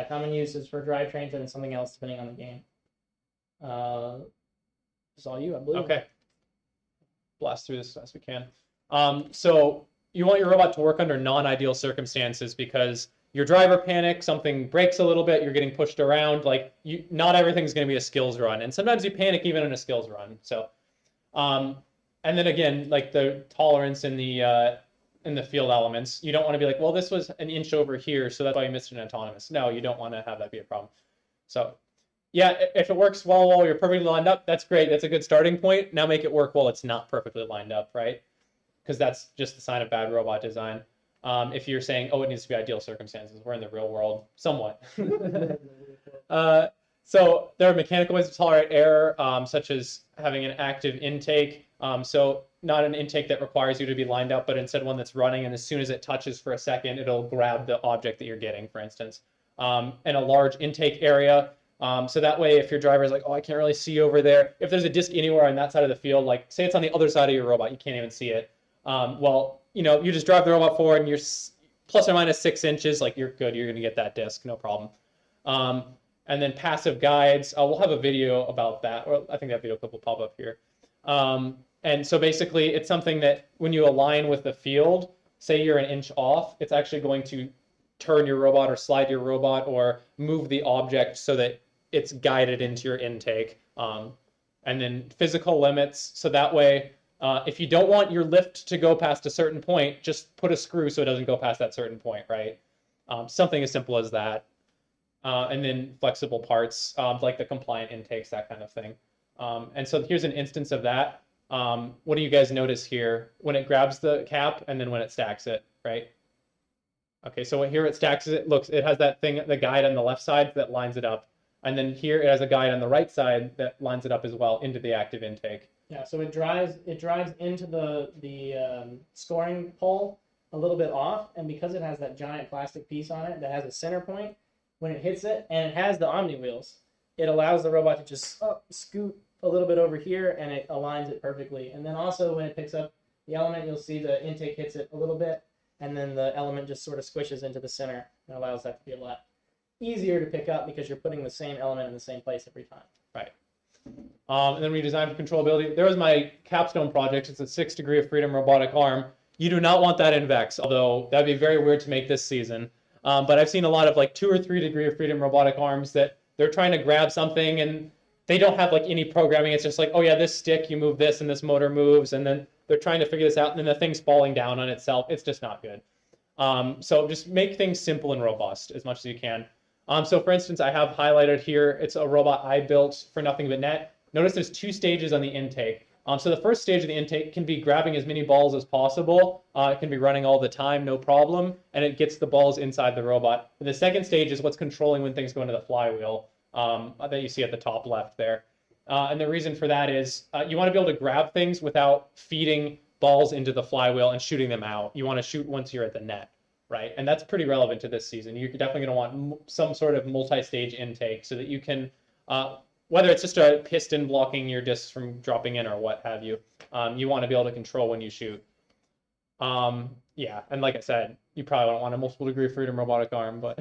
Common use is for drivetrains and something else depending on the game. It's all you, I believe. Okay. Blast through this as fast as we can. So you want your robot to work under non-ideal circumstances because your driver panics, something breaks a little bit, you're getting pushed around. Like not everything's going to be a skills run, and sometimes you panic even in a skills run. So, and then again, like the tolerance in the field elements, you don't want to be like, well, this was an inch over here, so that's why you missed an autonomous. No, you don't want to have that be a problem. So, yeah, if it works well while you're perfectly lined up, that's great. That's a good starting point. Now make it work while it's not perfectly lined up, right? Because that's just the sign of bad robot design. If you're saying, oh, it needs to be ideal circumstances, we're in the real world, somewhat. So there are mechanical ways to tolerate error, such as having an active intake. So not an intake that requires you to be lined up, but instead one that's running, and as soon as it touches for a second, it'll grab the object that you're getting, for instance. And a large intake area. So that way, if your driver is like, oh, I can't really see over there. If there's a disc anywhere on that side of the field, like say it's on the other side of your robot, you can't even see it. Well, you just drive the robot forward and you're plus or minus 6 inches, like you're good. You're going to get that disc, no problem. And then passive guides, we'll have a video about that, or I think that video clip will pop up here. And so basically, it's something that when you align with the field, say you're an inch off, it's actually going to turn your robot or slide your robot or move the object so that it's guided into your intake. And then physical limits, so that way, if you don't want your lift to go past a certain point, just put a screw so it doesn't go past that certain point, right? Something as simple as that. And then flexible parts, like the compliant intakes, that kind of thing. And so here's an instance of that. What do you guys notice here? When it grabs the cap and then when it stacks it, right? Okay, so here it stacks it, it has that thing, the guide on the left side that lines it up. And then here it has a guide on the right side that lines it up as well into the active intake. Yeah, so it drives into the scoring pole a little bit off, and because it has that giant plastic piece on it that has a center point, when it hits it, and it has the Omni wheels, it allows the robot to just scoot a little bit over here, and it aligns it perfectly. And then also when it picks up the element, you'll see the intake hits it a little bit, and then the element just sort of squishes into the center and allows that to be a lot easier to pick up because you're putting the same element in the same place every time. Right. And then we designed for controllability. There was my capstone project. It's a 6 degree of freedom robotic arm. You do not want that in Vex, although that'd be very weird to make this season. But I've seen a lot of like 2 or 3 degree of freedom robotic arms that they're trying to grab something and they don't have like any programming. It's just like, oh yeah, this stick, you move this and this motor moves. And then they're trying to figure this out and then the thing's falling down on itself. It's just not good. So just make things simple and robust as much as you can. So for instance, I have highlighted here, it's a robot I built for Nothing But Net. Notice there's 2 stages on the intake. So the first stage of the intake can be grabbing as many balls as possible. It can be running all the time, no problem, and it gets the balls inside the robot. And the second stage is what's controlling when things go into the flywheel that you see at the top left there. And the reason for that is you want to be able to grab things without feeding balls into the flywheel and shooting them out. You want to shoot once you're at the net. Right, and that's pretty relevant to this season. You're definitely going to want some sort of multi-stage intake so that you can, whether it's just a piston blocking your discs from dropping in or what have you, you want to be able to control when you shoot. Yeah, and like I said, you probably don't want a multiple degree freedom robotic arm, but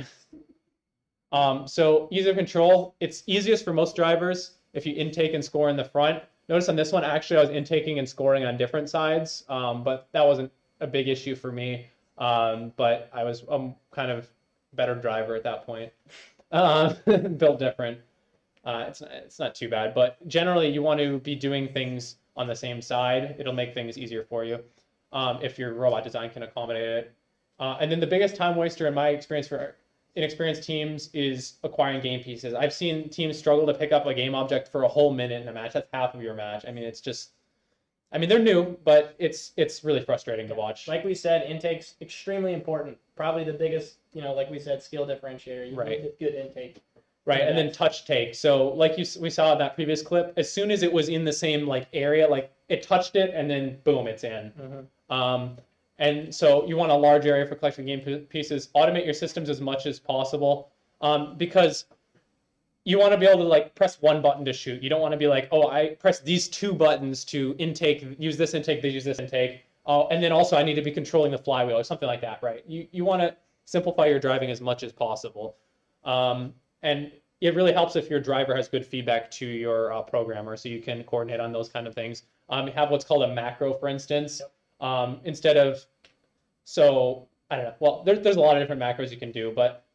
so ease of control, it's easiest for most drivers if you intake and score in the front. Notice on this one, actually, I was intaking and scoring on different sides, but that wasn't a big issue for me. But I was kind of better driver at that point. Built different. It's not too bad, but generally you want to be doing things on the same side. It'll make things easier for you if your robot design can accommodate it. And then the biggest time waster in my experience for inexperienced teams is acquiring game pieces. I've seen teams struggle to pick up a game object for a whole minute in a match. That's half of your match. I mean, it's just, I mean, they're new, but it's really frustrating to watch. Like we said, intake's extremely important. Probably the biggest, like we said, skill differentiator. You Right. need a good intake. Right, and then touch take. So like we saw in that previous clip, as soon as it was in the same like area, like it touched it and then boom, it's in. Mm-hmm. And so you want a large area for collecting game pieces. Automate your systems as much as possible because you want to be able to like press one button to shoot. You don't want to be like, oh, I press these 2 buttons to intake, use this intake, use this intake. Oh, and then also I need to be controlling the flywheel or something like that, right? You want to simplify your driving as much as possible. And it really helps if your driver has good feedback to your programmer, so you can coordinate on those kind of things. You have what's called a macro, for instance, instead of, so I don't know. Well, there's a lot of different macros you can do, but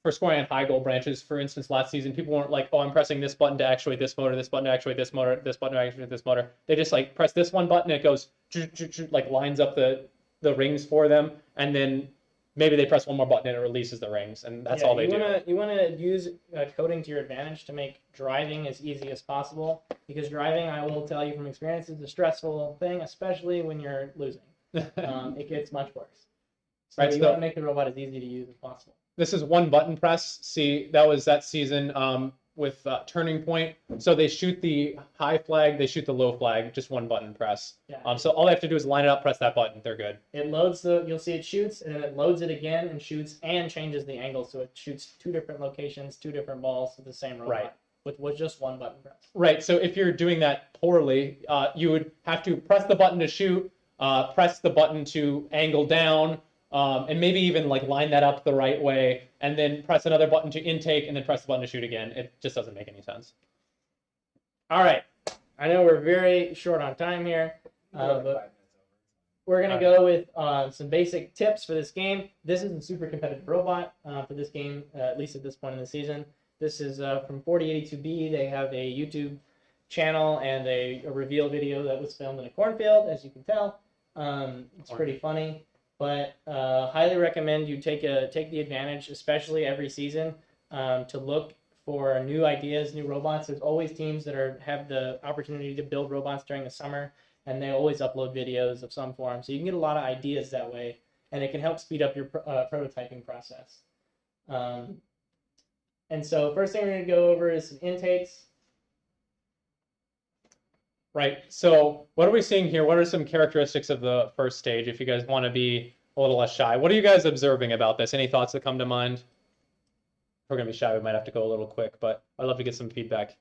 for scoring on high goal branches, for instance, last season, people weren't like, oh, I'm pressing this button to actuate this motor, this button to actuate this motor, this button to actuate this motor. They just like press this one button, and it goes like lines up the rings for them, and then maybe they press one more button and it releases the rings, and that's all they do. You want to use coding to your advantage to make driving as easy as possible, because driving, I will tell you from experience, is a stressful thing, especially when you're losing. It gets much worse. So Right, you want to make the robot as easy to use as possible. This is one button press. See, that was that season with Turning Point. So they shoot the high flag, they shoot the low flag, just one button press. Yeah. So all they have to do is line it up, press that button, they're good. It loads you'll see it shoots, and then it loads it again and shoots and changes the angle, so it shoots 2 different locations, 2 different balls with the same robot. Right. With just one button press. Right, so if you're doing that poorly, you would have to press the button to shoot, press the button to angle down, and maybe even like line that up the right way, and then press another button to intake, and then press the button to shoot again. It just doesn't make any sense. All right. I know we're very short on time here. But we're going to go with some basic tips for this game. This is a super competitive robot for this game, at least at this point in the season. This is from 4082B. They have a YouTube channel and a reveal video that was filmed in a cornfield, as you can tell. It's pretty funny, but highly recommend you take the advantage, especially every season, to look for new ideas, new robots. There's always teams that have the opportunity to build robots during the summer, and they always upload videos of some form. So you can get a lot of ideas that way, and it can help speed up your prototyping process. And so first thing we're going to go over is some intakes. Right. So what are we seeing here? What are some characteristics of the first stage if you guys want to be a little less shy? What are you guys observing about this? Any thoughts that come to mind? If we're going to be shy, we might have to go a little quick, but I'd love to get some feedback.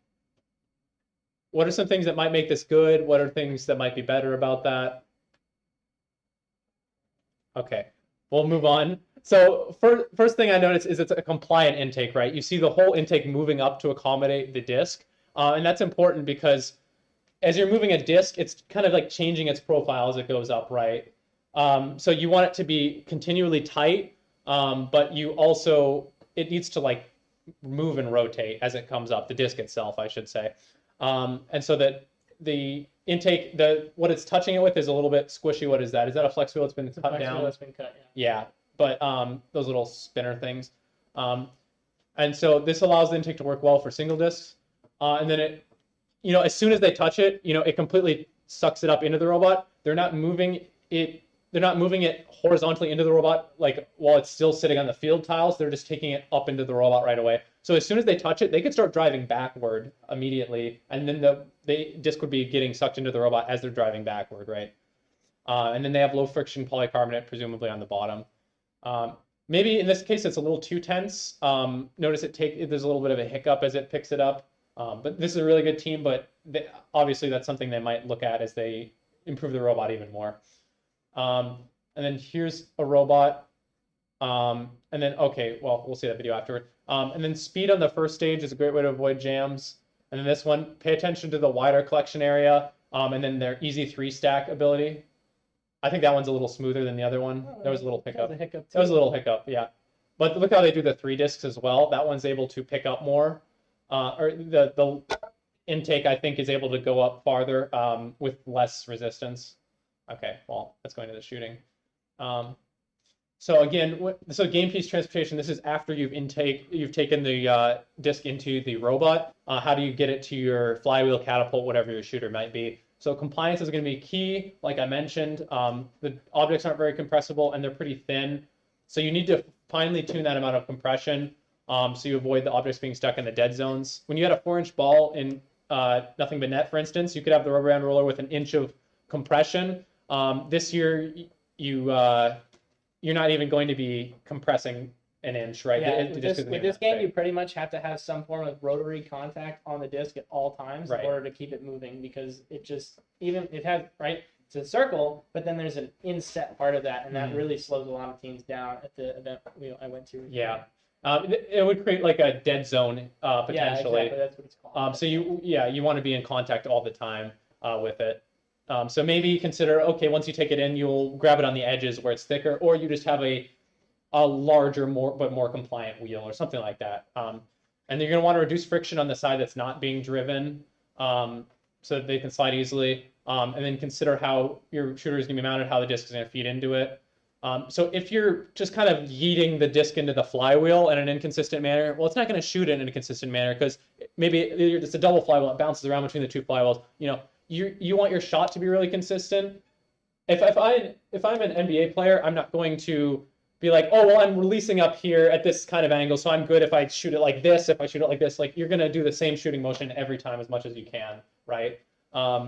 What are some things that might make this good? What are things that might be better about that? Okay, we'll move on. So first thing I noticed is it's a compliant intake, right? You see the whole intake moving up to accommodate the disc. And that's important because as you're moving a disc, it's kind of like changing its profile as it goes up, right? So you want it to be continually tight, but you also, it needs to like move and rotate as it comes up, the disc itself, I should say. And so that the intake, what it's touching it with is a little bit squishy. What is that? Is that a flex wheel that's been cut down? That's been cut, yeah. But those little spinner things. And so this allows the intake to work well for single discs. And then it, as soon as they touch it, it completely sucks it up into the robot. They're not moving it horizontally into the robot, like while it's still sitting on the field tiles. They're just taking it up into the robot right away. So as soon as they touch it, they could start driving backward immediately, and then the disc would be getting sucked into the robot as they're driving backward, right? And then they have low friction polycarbonate, presumably on the bottom. Maybe in this case it's a little too tense. Notice there's a little bit of a hiccup as it picks it up. But this is a really good team, but obviously that's something they might look at as they improve the robot even more. And then here's a robot. And then, okay, well, we'll see that video afterward. And then speed on the first stage is a great way to avoid jams. And then this one, pay attention to the wider collection area, and then their easy 3-stack ability. I think that one's a little smoother than the other one. There was a little hiccup. That was a little hiccup, yeah. But look how they do the 3 discs as well. That one's able to pick up more. Or the intake, I think, is able to go up farther with less resistance. Okay, well, that's going to the shooting. So again, game piece transportation, this is after you've taken the disc into the robot. How do you get it to your flywheel, catapult, whatever your shooter might be? So compliance is going to be key. Like I mentioned, the objects aren't very compressible and they're pretty thin. So you need to finely tune that amount of compression so you avoid the objects being stuck in the dead zones. When you had a 4-inch ball in nothing but net, for instance, you could have the rubber band roller with 1 inch of compression. This year, you're not even going to be compressing 1 inch, right? Yeah, with this game, you pretty much have to have some form of rotary contact on the disc at all times in order to keep it moving, because it has, right, it's a circle, but then there's an inset part of that, and that really slows a lot of teams down at the event I went to. Yeah. It would create like a dead zone potentially. Yeah, exactly. That's what it's called. So you want to be in contact all the time with it. So maybe consider, okay, once you take it in, you'll grab it on the edges where it's thicker, or you just have a larger, more compliant wheel or something like that. And you're going to want to reduce friction on the side that's not being driven so that they can slide easily. And then consider how your shooter is going to be mounted, how the disc is going to feed into it. So if you're just kind of yeeting the disc into the flywheel in an inconsistent manner, well, it's not going to shoot it in a consistent manner because maybe it's a double flywheel. It bounces around between the 2 flywheels. You want your shot to be really consistent. If I'm an NBA player, I'm not going to be like, oh, well, I'm releasing up here at this kind of angle, so I'm good if I shoot it like this, if I shoot it like this. Like, you're going to do the same shooting motion every time as much as you can, right?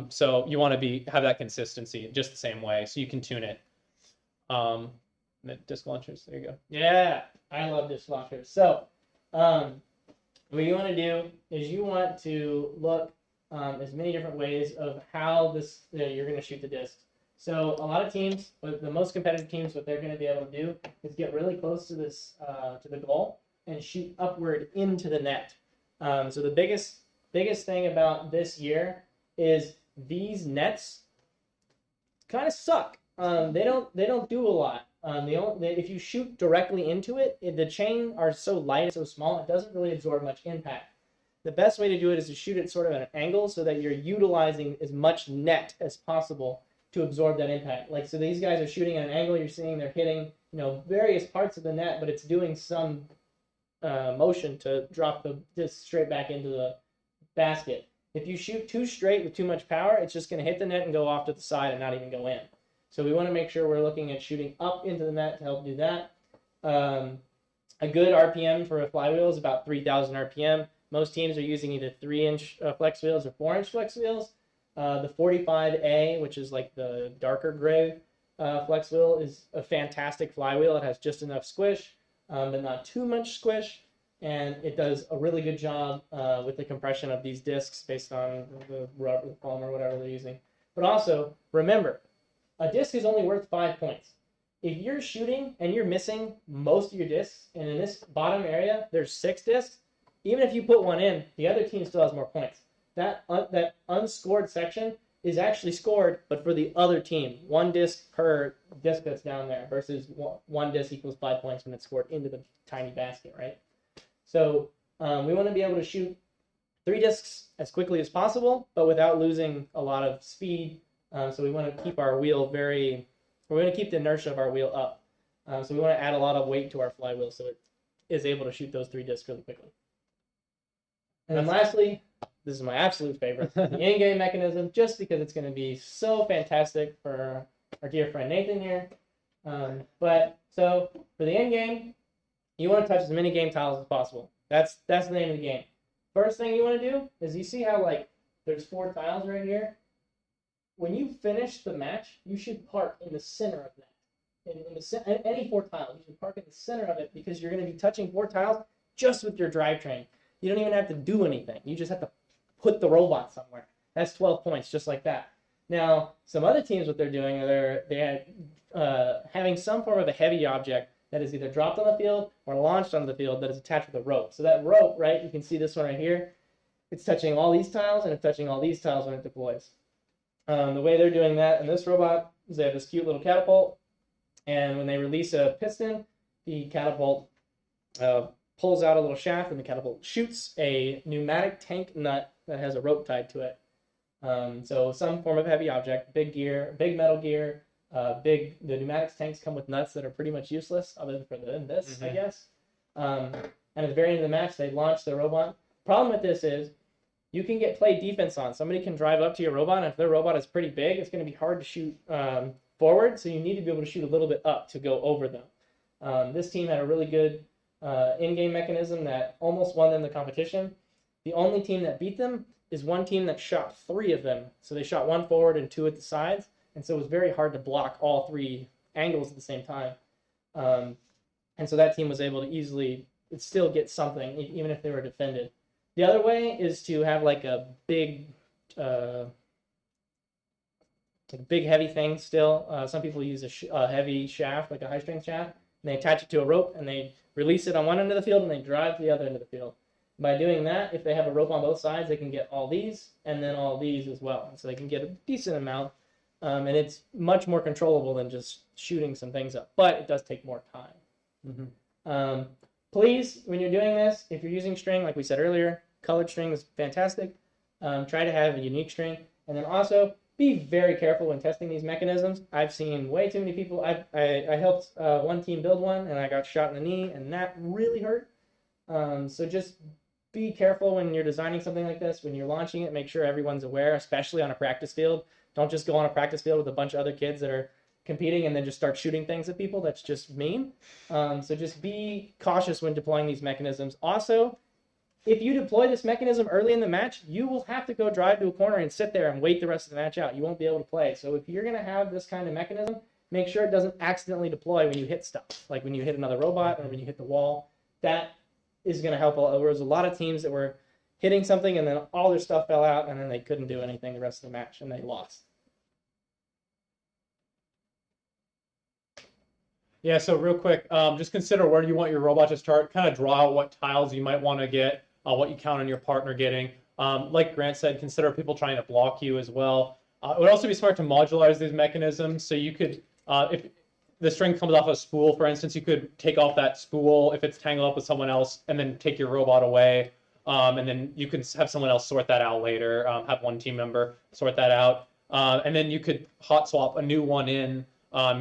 So you want to have that consistency just the same way, so you can tune it. The disc launchers, there you go. Yeah, I love disc launchers. So what you want to do is you want to look as many different ways of how you're going to shoot the discs. So a lot of teams, the most competitive teams, what they're going to be able to do is get really close to this to the goal and shoot upward into the net. So the biggest thing about this year is these nets kind of suck. They don't do a lot. If you shoot directly into it, the chain are so light and so small, it doesn't really absorb much impact. The best way to do it is to shoot it sort of at an angle so that you're utilizing as much net as possible to absorb that impact. Like, so these guys are shooting at an angle, you're seeing they're hitting, various parts of the net, but it's doing some motion to drop the disc straight back into the basket. If you shoot too straight with too much power, it's just going to hit the net and go off to the side and not even go in. So we want to make sure we're looking at shooting up into the net to help do that. A good RPM for a flywheel is about 3,000 RPM. Most teams are using either 3-inch flex wheels or 4-inch flex wheels. The 45A, which is like the darker gray flex wheel, is a fantastic flywheel. It has just enough squish, but not too much squish. And it does a really good job with the compression of these discs based on the rubber, the polymer, whatever they're using. But also, remember, a disc is only worth 5 points. If you're shooting and you're missing most of your discs, and in this bottom area, there's 6 discs, even if you put one in, the other team still has more points. That unscored section is actually scored, but for the other team. 1 disc per disc that's down there versus 1 disc equals 5 points when it's scored into the tiny basket, right? So we want to be able to shoot 3 discs as quickly as possible, but without losing a lot of speed. So we want to keep our wheel we're going to keep the inertia of our wheel up. So we want to add a lot of weight to our flywheel so it is able to shoot those 3 discs really quickly. And then lastly, this is my absolute favorite, the in-game mechanism, just because it's going to be so fantastic for our dear friend Nathan here. So for the in-game, you want to touch as many game tiles as possible. That's the name of the game. First thing you want to do is you see how there's 4 tiles right here? When you finish the match, you should park in the center of that. Any 4 tiles, you should park in the center of it because you're going to be touching 4 tiles just with your drivetrain. You don't even have to do anything. You just have to put the robot somewhere. That's 12 points, just like that. Now, some other teams, what they're doing, they're having some form of a heavy object that is either dropped on the field or launched on the field that is attached with a rope. So that rope, right, you can see this one right here. It's touching all these tiles and it's touching all these tiles when it deploys. The way they're doing that in this robot is they have this cute little catapult, and when they release a piston, the catapult pulls out a little shaft, and the catapult shoots a pneumatic tank nut that has a rope tied to it. So some form of heavy object, big gear, big metal gear, the pneumatics tanks come with nuts that are pretty much useless other than this, I guess. And at the very end of the match, they launch the robot. Problem with this is you can play defense on. Somebody can drive up to your robot, and if their robot is pretty big, it's going to be hard to shoot forward, so you need to be able to shoot a little bit up to go over them. This team had a really good in-game mechanism that almost won them the competition. The only team that beat them is one team that shot 3 of them. So they shot 1 forward and 2 at the sides, and so it was very hard to block all 3 angles at the same time. And so that team was able to easily still get something, even if they were defended. The other way is to have like a big heavy thing still. Some people use a heavy shaft, like a high-strength shaft, and they attach it to a rope, and they release it on one end of the field, and they drive to the other end of the field. By doing that, if they have a rope on both sides, they can get all these, and then all these as well. And so they can get a decent amount, and it's much more controllable than just shooting some things up, but it does take more time. Please, when you're doing this, if you're using string, like we said earlier, colored string is fantastic. Try to have a unique string, and then also be very careful when testing these mechanisms. I've seen way too many people. I helped one team build one, and I got shot in the knee, and that really hurt. So just be careful when you're designing something like this. When you're launching it, make sure everyone's aware, especially on a practice field. Don't just go on a practice field with a bunch of other kids that are competing and then just start shooting things at people. That's just mean. So just be cautious when deploying these mechanisms. Also, if you deploy this mechanism early in the match, you will have to go drive to a corner and sit there and wait the rest of the match out. You won't be able to play. So if you're going to have this kind of mechanism, make sure it doesn't accidentally deploy when you hit stuff, like when you hit another robot or when you hit the wall. That is going to help. There was a lot of teams that were hitting something and then all their stuff fell out and then they couldn't do anything the rest of the match and they lost. Yeah, so real quick, just consider where you want your robot to start. Kind of draw out what tiles you might want to get, what you count on your partner getting. Like Grant said, consider people trying to block you as well. It would also be smart to modularize these mechanisms. So you could if the string comes off a spool, for instance, you could take off that spool if it's tangled up with someone else, and then take your robot away. And then you can have someone else sort that out later. Have one team member sort that out, and then you could hot swap a new one in.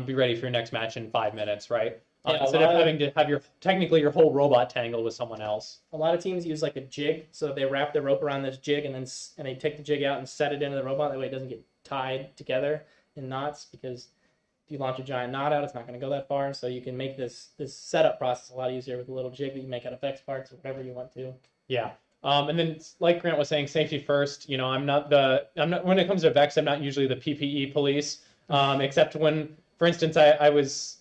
Be ready for your next match in 5 minutes, right? Yeah, Instead of having to have technically your whole robot tangled with someone else. A lot of teams use like a jig, so they wrap the rope around this jig and then they take the jig out and set it into the robot. That way it doesn't get tied together in knots, because if you launch a giant knot out, it's not going to go that far. So you can make this setup process a lot easier with a little jig that you make out of X parts or whatever you want to. Yeah. And then, like Grant was saying, safety first. You know, I'm not when it comes to Vex, I'm not usually the PPE police, except when, for instance, I was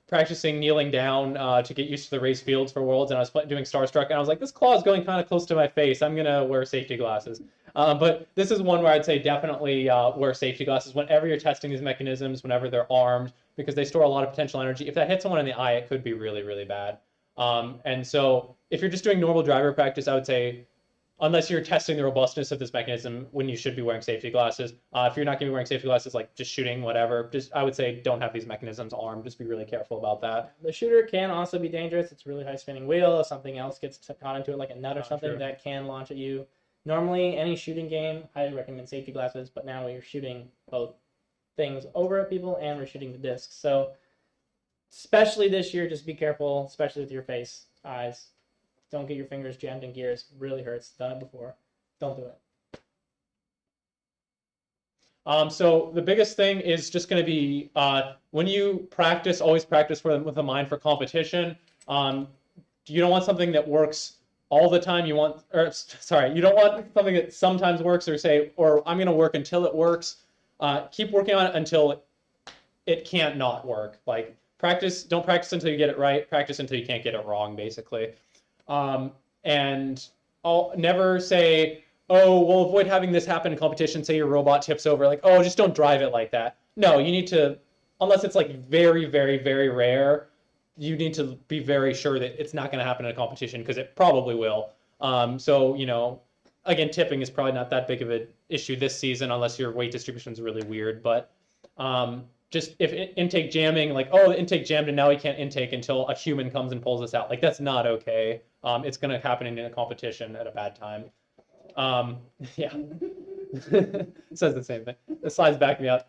practicing kneeling down to get used to the race fields for Worlds, and I was doing Starstruck, and I was like, this claw is going kind of close to my face. I'm gonna wear safety glasses. But this is one where I'd say definitely wear safety glasses whenever you're testing these mechanisms, whenever they're armed, because they store a lot of potential energy. If that hits someone in the eye, it could be really, really bad. And so if you're just doing normal driver practice, I would say, unless you're testing the robustness of this mechanism, when you should be wearing safety glasses. If you're not going to be wearing safety glasses, like just shooting, whatever, I would say don't have these mechanisms armed. Just be really careful about that. The shooter can also be dangerous. It's a really high spinning wheel. If something else gets caught into it, like a nut or something, True. that can launch at you. Normally, any shooting game, highly recommend safety glasses, but now we're shooting both things over at people and we're shooting the discs. So, especially this year, just be careful, especially with your face, eyes. Don't get your fingers jammed in gears. It really hurts. Done it before. Don't do it. So the biggest thing is just going to be when you practice, always practice with a mind for competition. You don't want something that works all the time. You don't want something that sometimes works, or I'm going to work until it works. Keep working on it until it can't not work. Like don't practice until you get it right. Practice until you can't get it wrong, basically. And I'll never say, oh, we'll avoid having this happen in competition. Say your robot tips over, like, oh, just don't drive it like that. No, you need to, unless it's like very, very, very rare, you need to be very sure that it's not going to happen in a competition, because it probably will. So, you know, again, tipping is probably not that big of an issue this season unless your weight distribution is really weird. But just if intake jamming, like, oh, the intake jammed and now we can't intake until a human comes and pulls us out. Like, that's not okay. It's going to happen in a competition at a bad time. Yeah. It says the same thing. The slides back me up.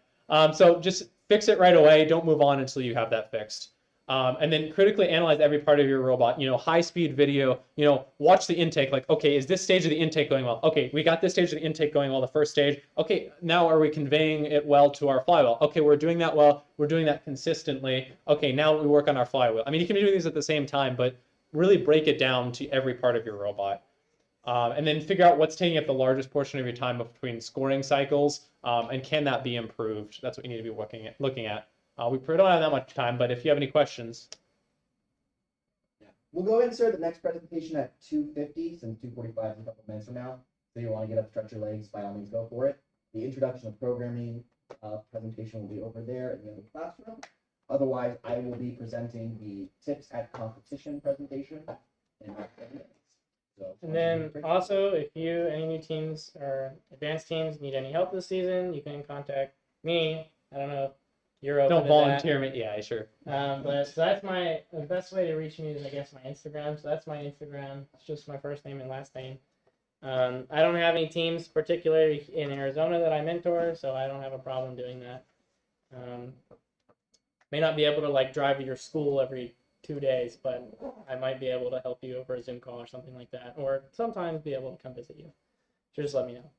So just fix it right away. Don't move on until you have that fixed. And then critically analyze every part of your robot. You know, high-speed video, you know, watch the intake. Like, okay, is this stage of the intake going well? Okay, we got this stage of the intake going well, the first stage. Okay, now are we conveying it well to our flywheel? Okay, we're doing that well. We're doing that consistently. Okay, now we work on our flywheel. I mean, you can be doing these at the same time, but really break it down to every part of your robot. And then figure out what's taking up the largest portion of your time between scoring cycles, and can that be improved? That's what you need to be looking at. We probably don't have that much time, but if you have any questions. Yeah. We'll go ahead and start the next presentation at 2:50, since 2:45 is a couple minutes from now. So you want to get up, stretch your legs, by all means go for it. The introduction of programming presentation will be over there in the other classroom. Otherwise, I will be presenting the tips at competition presentation in about 10 minutes. So, And then also, if any new teams or advanced teams need any help this season, you can contact me. I don't know if you're open Don't to volunteer me. Yeah, sure. But so that's the best way to reach me is, I guess, my Instagram. So that's my Instagram. It's just my first name and last name. I don't have any teams particularly in Arizona that I mentor, so I don't have a problem doing that. May not be able to like drive to your school every 2 days, but I might be able to help you over a Zoom call or something like that, or sometimes be able to come visit you. So just let me know.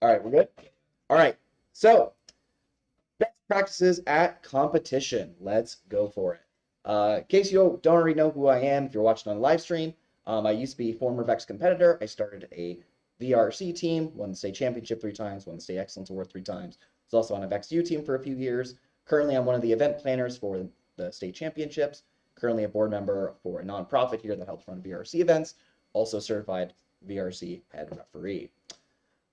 All right, we're good? All right, so best practices at competition. Let's go for it. In case you don't already know who I am, if you're watching on live stream, I used to be a former VEX competitor. I started a VRC team, won the state championship 3 times, won the state excellence award 3 times. Was also on a VEX U team for a few years. Currently, I'm one of the event planners for the state championships. Currently a board member for a nonprofit here that helps run VRC events. Also certified VRC head referee.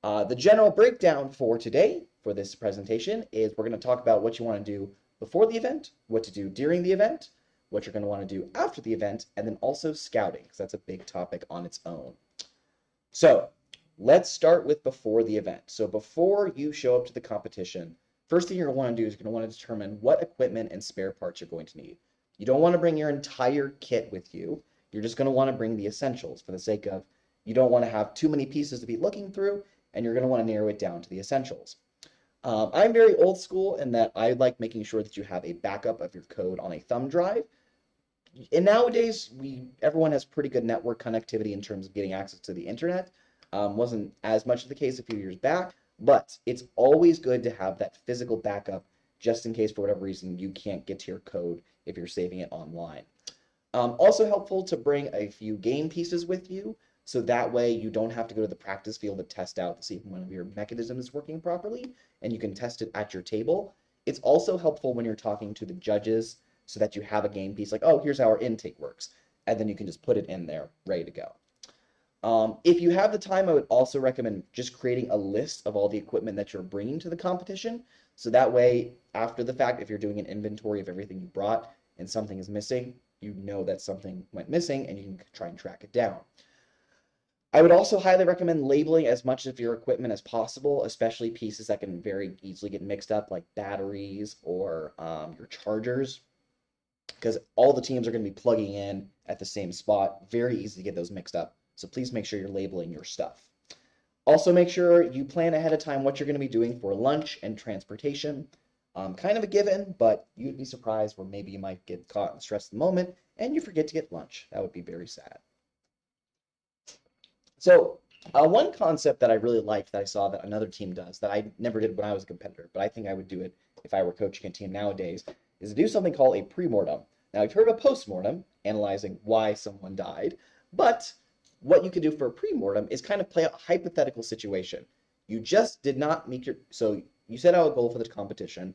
The general breakdown for today, for this presentation, is we're going to talk about what you want to do before the event, what to do during the event, what you're going to want to do after the event, and then also scouting, because that's a big topic on its own. So let's start with before the event. So before you show up to the competition, first thing you're going to want to do is you're going to want to determine what equipment and spare parts you're going to need. You don't want to bring your entire kit with you. You're just going to want to bring the essentials for the sake of you don't want to have too many pieces to be looking through, and you're going to want to narrow it down to the essentials. I'm very old school in that I like making sure that you have a backup of your code on a thumb drive. And nowadays, everyone has pretty good network connectivity in terms of getting access to the internet. Wasn't as much of the case a few years back, but it's always good to have that physical backup just in case for whatever reason you can't get to your code if you're saving it online. Also helpful to bring a few game pieces with you, so that way you don't have to go to the practice field to test out to see if one of your mechanisms is working properly, and you can test it at your table. It's also helpful when you're talking to the judges so that you have a game piece like, oh, here's how our intake works, and then you can just put it in there, ready to go. If you have the time, I would also recommend just creating a list of all the equipment that you're bringing to the competition, so that way, after the fact, if you're doing an inventory of everything you brought and something is missing, you know that something went missing and you can try and track it down. I would also highly recommend labeling as much of your equipment as possible, especially pieces that can very easily get mixed up, like batteries or your chargers, because all the teams are going to be plugging in at the same spot. Very easy to get those mixed up. So please make sure you're labeling your stuff. Also make sure you plan ahead of time what you're going to be doing for lunch and transportation. Kind of a given, but you'd be surprised where maybe you might get caught in stress at the moment and you forget to get lunch. That would be very sad. So one concept that I really liked that I saw that another team does that I never did when I was a competitor, but I think I would do it if I were coaching a team nowadays, is to do something called a pre-mortem. Now, I've heard of a post-mortem, analyzing why someone died, but what you could do for a pre-mortem is kind of play out a hypothetical situation. You just did not meet your, so you set out a goal for the competition,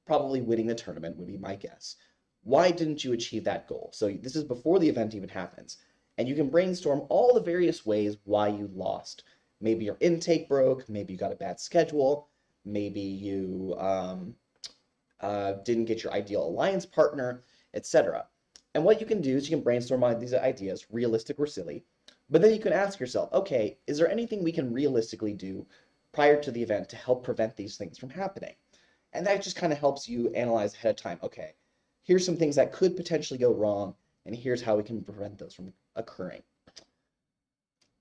probably winning the tournament would be my guess. Why didn't you achieve that goal? So this is before the event even happens. And you can brainstorm all the various ways why you lost. Maybe your intake broke, maybe you got a bad schedule, maybe you didn't get your ideal alliance partner, etc. And what you can do is you can brainstorm on these ideas, realistic or silly, but then you can ask yourself, okay, is there anything we can realistically do prior to the event to help prevent these things from happening? And that just kind of helps you analyze ahead of time, okay, here's some things that could potentially go wrong, and here's how we can prevent those from occurring.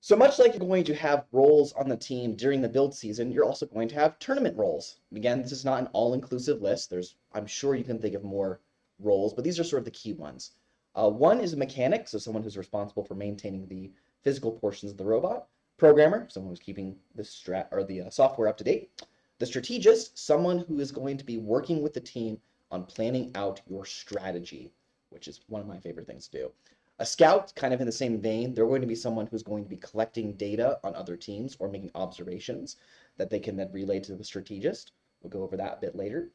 So much like you're going to have roles on the team during the build season, you're also going to have tournament roles. Again, this is not an all-inclusive list. I'm sure you can think of more roles, but these are sort of the key ones. One is a mechanic, so someone who's responsible for maintaining the physical portions of the robot. Programmer, someone who's keeping the software up to date. The strategist, someone who is going to be working with the team on planning out your strategy, which is one of my favorite things to do. A scout, kind of in the same vein, they're going to be someone who's going to be collecting data on other teams or making observations that they can then relay to the strategist. We'll go over that a bit later.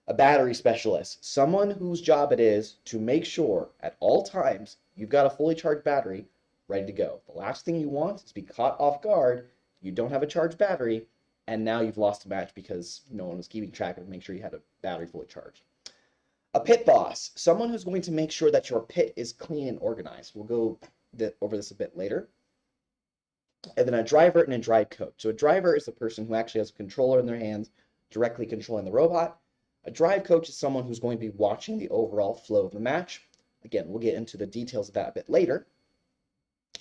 A battery specialist, someone whose job it is to make sure at all times you've got a fully charged battery ready to go. The last thing you want is to be caught off guard, you don't have a charged battery, and now you've lost a match because no one was keeping track of make sure you had a battery fully charged. A pit boss, someone who's going to make sure that your pit is clean and organized. We'll go over this a bit later. And then a driver and a drive coach. So a driver is the person who actually has a controller in their hands, directly controlling the robot. A drive coach is someone who's going to be watching the overall flow of the match. Again, we'll get into the details of that a bit later.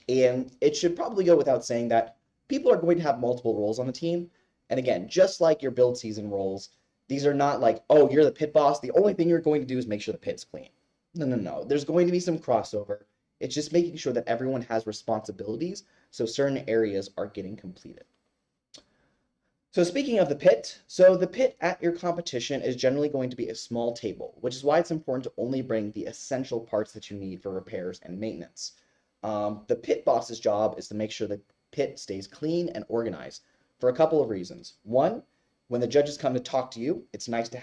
And it should probably go without saying that people are going to have multiple roles on the team. And again, just like your build season roles, these are not like, oh, you're the pit boss. The only thing you're going to do is make sure the pit's clean. No. There's going to be some crossover. It's just making sure that everyone has responsibilities so certain areas are getting completed. So speaking of the pit, so the pit at your competition is generally going to be a small table, which is why it's important to only bring the essential parts that you need for repairs and maintenance. The pit boss's job is to make sure the pit stays clean and organized for a couple of reasons. One, when the judges come to talk to you, it's very nice to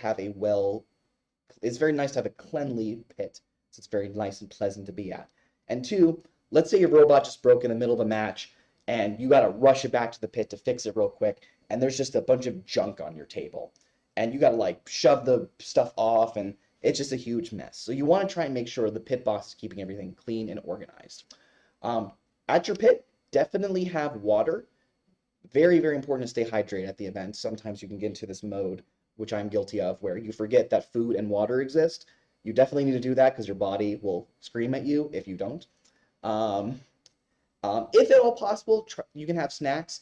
have a cleanly pit, so it's very nice and pleasant to be at. And two, let's say your robot just broke in the middle of a match and you got to rush it back to the pit to fix it real quick, and there's just a bunch of junk on your table, and you got to like shove the stuff off, and it's just a huge mess. So you want to try and make sure the pit boss is keeping everything clean and organized. At your pit, definitely have water. Very, very important to stay hydrated at the event. Sometimes you can get into this mode, which I'm guilty of, where you forget that food and water exist. You definitely need to do that because your body will scream at you if you don't. If at all possible, you can have snacks.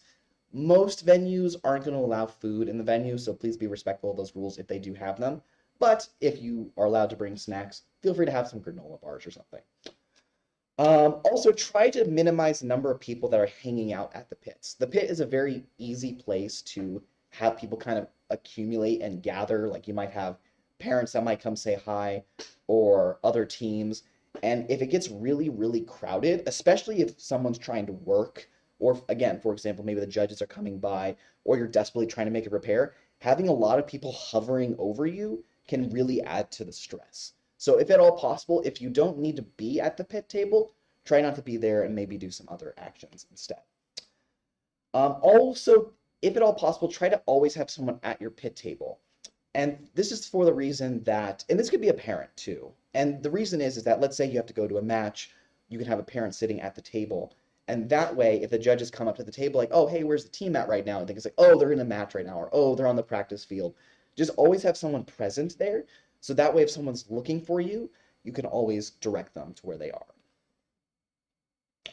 Most venues aren't going to allow food in the venue, so please be respectful of those rules if they do have them. But if you are allowed to bring snacks, feel free to have some granola bars or something. Also, try to minimize the number of people that are hanging out at the pits. The pit is a very easy place to have people kind of accumulate and gather. Like you might have parents that might come say hi, or other teams. And if it gets really, really crowded, especially if someone's trying to work, or again, for example, maybe the judges are coming by, or you're desperately trying to make a repair, having a lot of people hovering over you can really add to the stress. So if at all possible, if you don't need to be at the pit table, try not to be there and maybe do some other actions instead. Also, if at all possible, try to always have someone at your pit table. And this is for the reason that, and this could be a parent too. And the reason is that let's say you have to go to a match, you can have a parent sitting at the table. And that way, if the judges come up to the table like, oh, hey, where's the team at right now? And think it's like, oh, they're in a match right now, or oh, they're on the practice field. Just always have someone present there. So that way, if someone's looking for you, you can always direct them to where they are.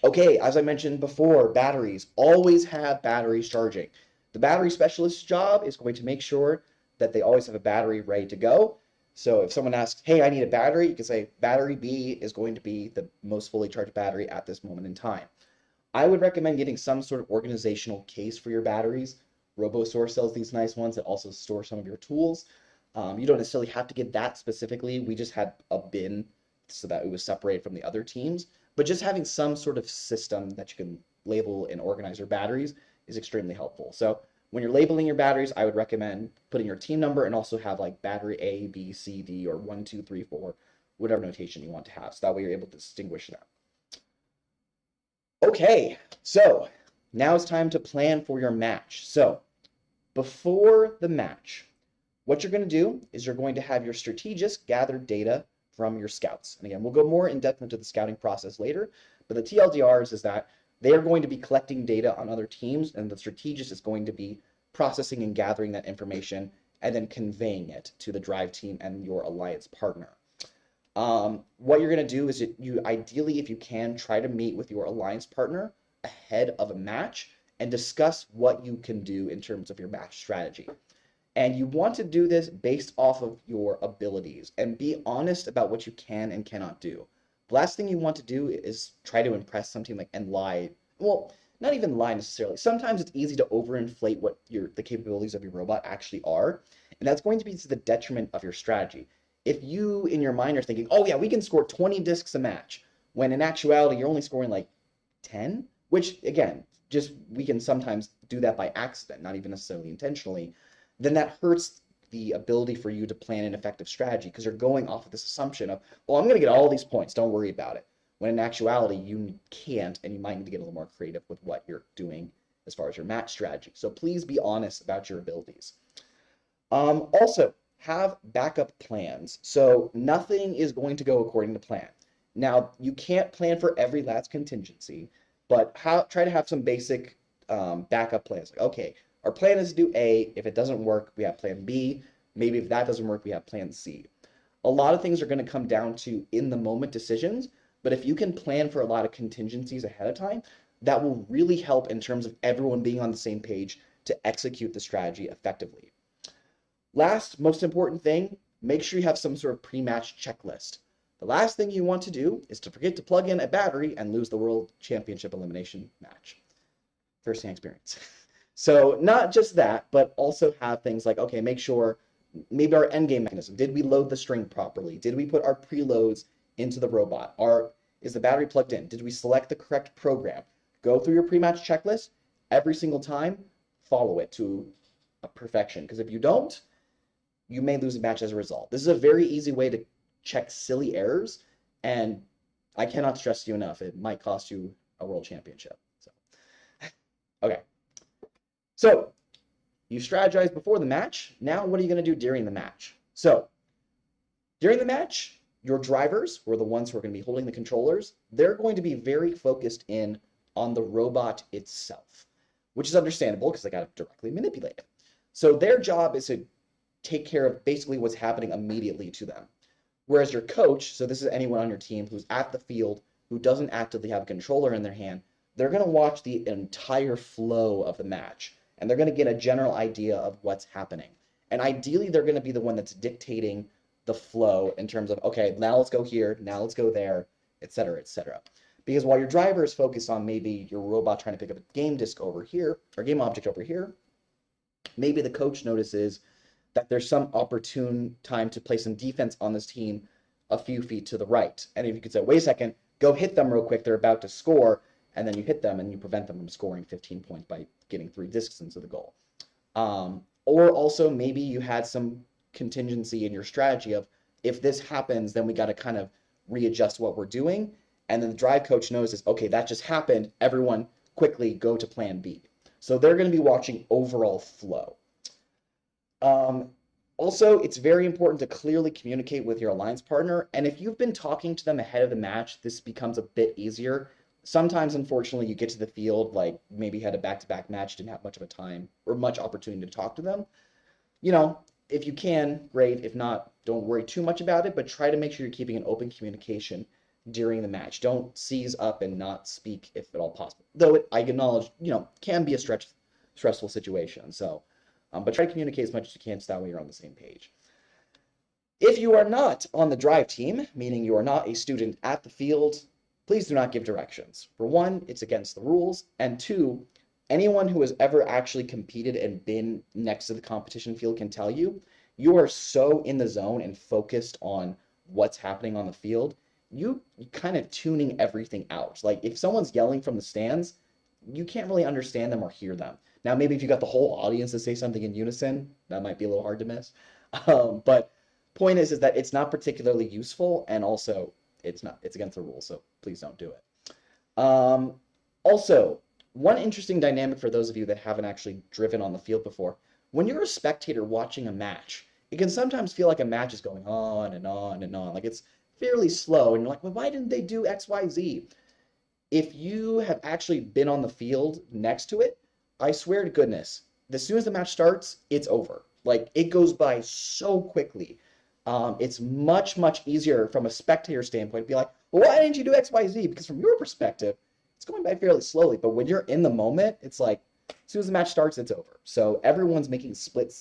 Okay, as I mentioned before, batteries. Always have batteries charging. The battery specialist's job is going to make sure that they always have a battery ready to go. So if someone asks, hey, I need a battery, you can say battery B is going to be the most fully charged battery at this moment in time. I would recommend getting some sort of organizational case for your batteries. RoboStore sells these nice ones that also store some of your tools. You don't necessarily have to get that specifically. We just had a bin so that it was separated from the other teams. But just having some sort of system that you can label and organize your batteries is extremely helpful. So when you're labeling your batteries, I would recommend putting your team number and also have like battery A, B, C, D, or 1, 2, 3, 4, whatever notation you want to have. So that way you're able to distinguish them. Okay, so now it's time to plan for your match. So before the match, what you're going to do is you're going to have your strategist gather data from your scouts. And again, we'll go more in depth into the scouting process later, but the TLDRs is that they are going to be collecting data on other teams, and the strategist is going to be processing and gathering that information and then conveying it to the drive team and your alliance partner. What you're going to do is you ideally, if you can, try to meet with your alliance partner ahead of a match and discuss what you can do in terms of your match strategy. And you want to do this based off of your abilities and be honest about what you can and cannot do. The last thing you want to do is try to impress some team and lie. Well, not even lie necessarily. Sometimes it's easy to overinflate what the capabilities of your robot actually are, and that's going to be to the detriment of your strategy. If you, in your mind, are thinking, oh yeah, we can score 20 discs a match, when in actuality you're only scoring like 10, which again, just we can sometimes do that by accident, not even necessarily intentionally, then that hurts the ability for you to plan an effective strategy because you're going off of this assumption of, well, I'm going to get all these points, don't worry about it. When in actuality, you can't, and you might need to get a little more creative with what you're doing as far as your match strategy. So please be honest about your abilities. Also, have backup plans. So nothing is going to go according to plan. Now, you can't plan for every last contingency, but try to have some basic backup plans. Like, okay, our plan is to do A. If it doesn't work, we have plan B. Maybe if that doesn't work, we have plan C. A lot of things are going to come down to in-the-moment decisions, but if you can plan for a lot of contingencies ahead of time, that will really help in terms of everyone being on the same page to execute the strategy effectively. Last, most important thing, make sure you have some sort of pre-match checklist. The last thing you want to do is to forget to plug in a battery and lose the World Championship elimination match. First-hand experience. So not just that, but also have things like, okay, make sure maybe our end game mechanism. Did we load the string properly? Did we put our preloads into the robot? Is the battery plugged in? Did we select the correct program? Go through your pre-match checklist every single time, follow it to a perfection. Because if you don't, you may lose a match as a result. This is a very easy way to check silly errors, and I cannot stress to you enough, it might cost you a world championship. So, okay. So, you strategized before the match. Now, what are you going to do during the match? So, during the match, your drivers, who are the ones who are going to be holding the controllers, they're going to be very focused in on the robot itself, which is understandable because they got to directly manipulate it. So their job is to take care of basically what's happening immediately to them. Whereas your coach, so this is anyone on your team who's at the field, who doesn't actively have a controller in their hand, they're going to watch the entire flow of the match, and they're going to get a general idea of what's happening. And ideally, they're going to be the one that's dictating the flow in terms of, okay, now let's go here, now let's go there, et cetera, et cetera. Because while your driver is focused on maybe your robot trying to pick up a game disk over here, or game object over here, maybe the coach notices that there's some opportune time to play some defense on this team a few feet to the right. And if you could say, wait a second, go hit them real quick, they're about to score, and then you hit them and you prevent them from scoring 15 points by getting 3 discs into the goal. Or also maybe you had some contingency in your strategy of, if this happens, then we got to kind of readjust what we're doing. And then the drive coach notices, okay, that just happened. Everyone quickly go to plan B. So they're going to be watching overall flow. Also, it's very important to clearly communicate with your alliance partner. And if you've been talking to them ahead of the match, this becomes a bit easier. Sometimes, unfortunately, you get to the field, like maybe had a back-to-back match, didn't have much of a time or much opportunity to talk to them. You know, if you can, great. If not, don't worry too much about it, but try to make sure you're keeping an open communication during the match. Don't seize up and not speak if at all possible. Though I acknowledge, can be a stressful situation. So, but try to communicate as much as you can so that way you're on the same page. If you are not on the drive team, meaning you are not a student at the field, please do not give directions. For one, it's against the rules. And two, anyone who has ever actually competed and been next to the competition field can tell you, you are so in the zone and focused on what's happening on the field, you kind of tuning everything out. Like if someone's yelling from the stands, you can't really understand them or hear them. Now, maybe if you got the whole audience to say something in unison, that might be a little hard to miss. But point is that it's not particularly useful, and also it's against the rules, so please don't do it. Also, one interesting dynamic for those of you that haven't actually driven on the field before, when you're a spectator watching a match, it can sometimes feel like a match is going on and on and on. Like it's fairly slow, and you're like, well, why didn't they do X, Y, Z? If you have actually been on the field next to it, I swear to goodness, as soon as the match starts, it's over. Like it goes by so quickly. It's much, much easier from a spectator standpoint to be like, well, why didn't you do X, Y, Z? Because from your perspective, it's going by fairly slowly. But when you're in the moment, it's like, as soon as the match starts, it's over. So everyone's making split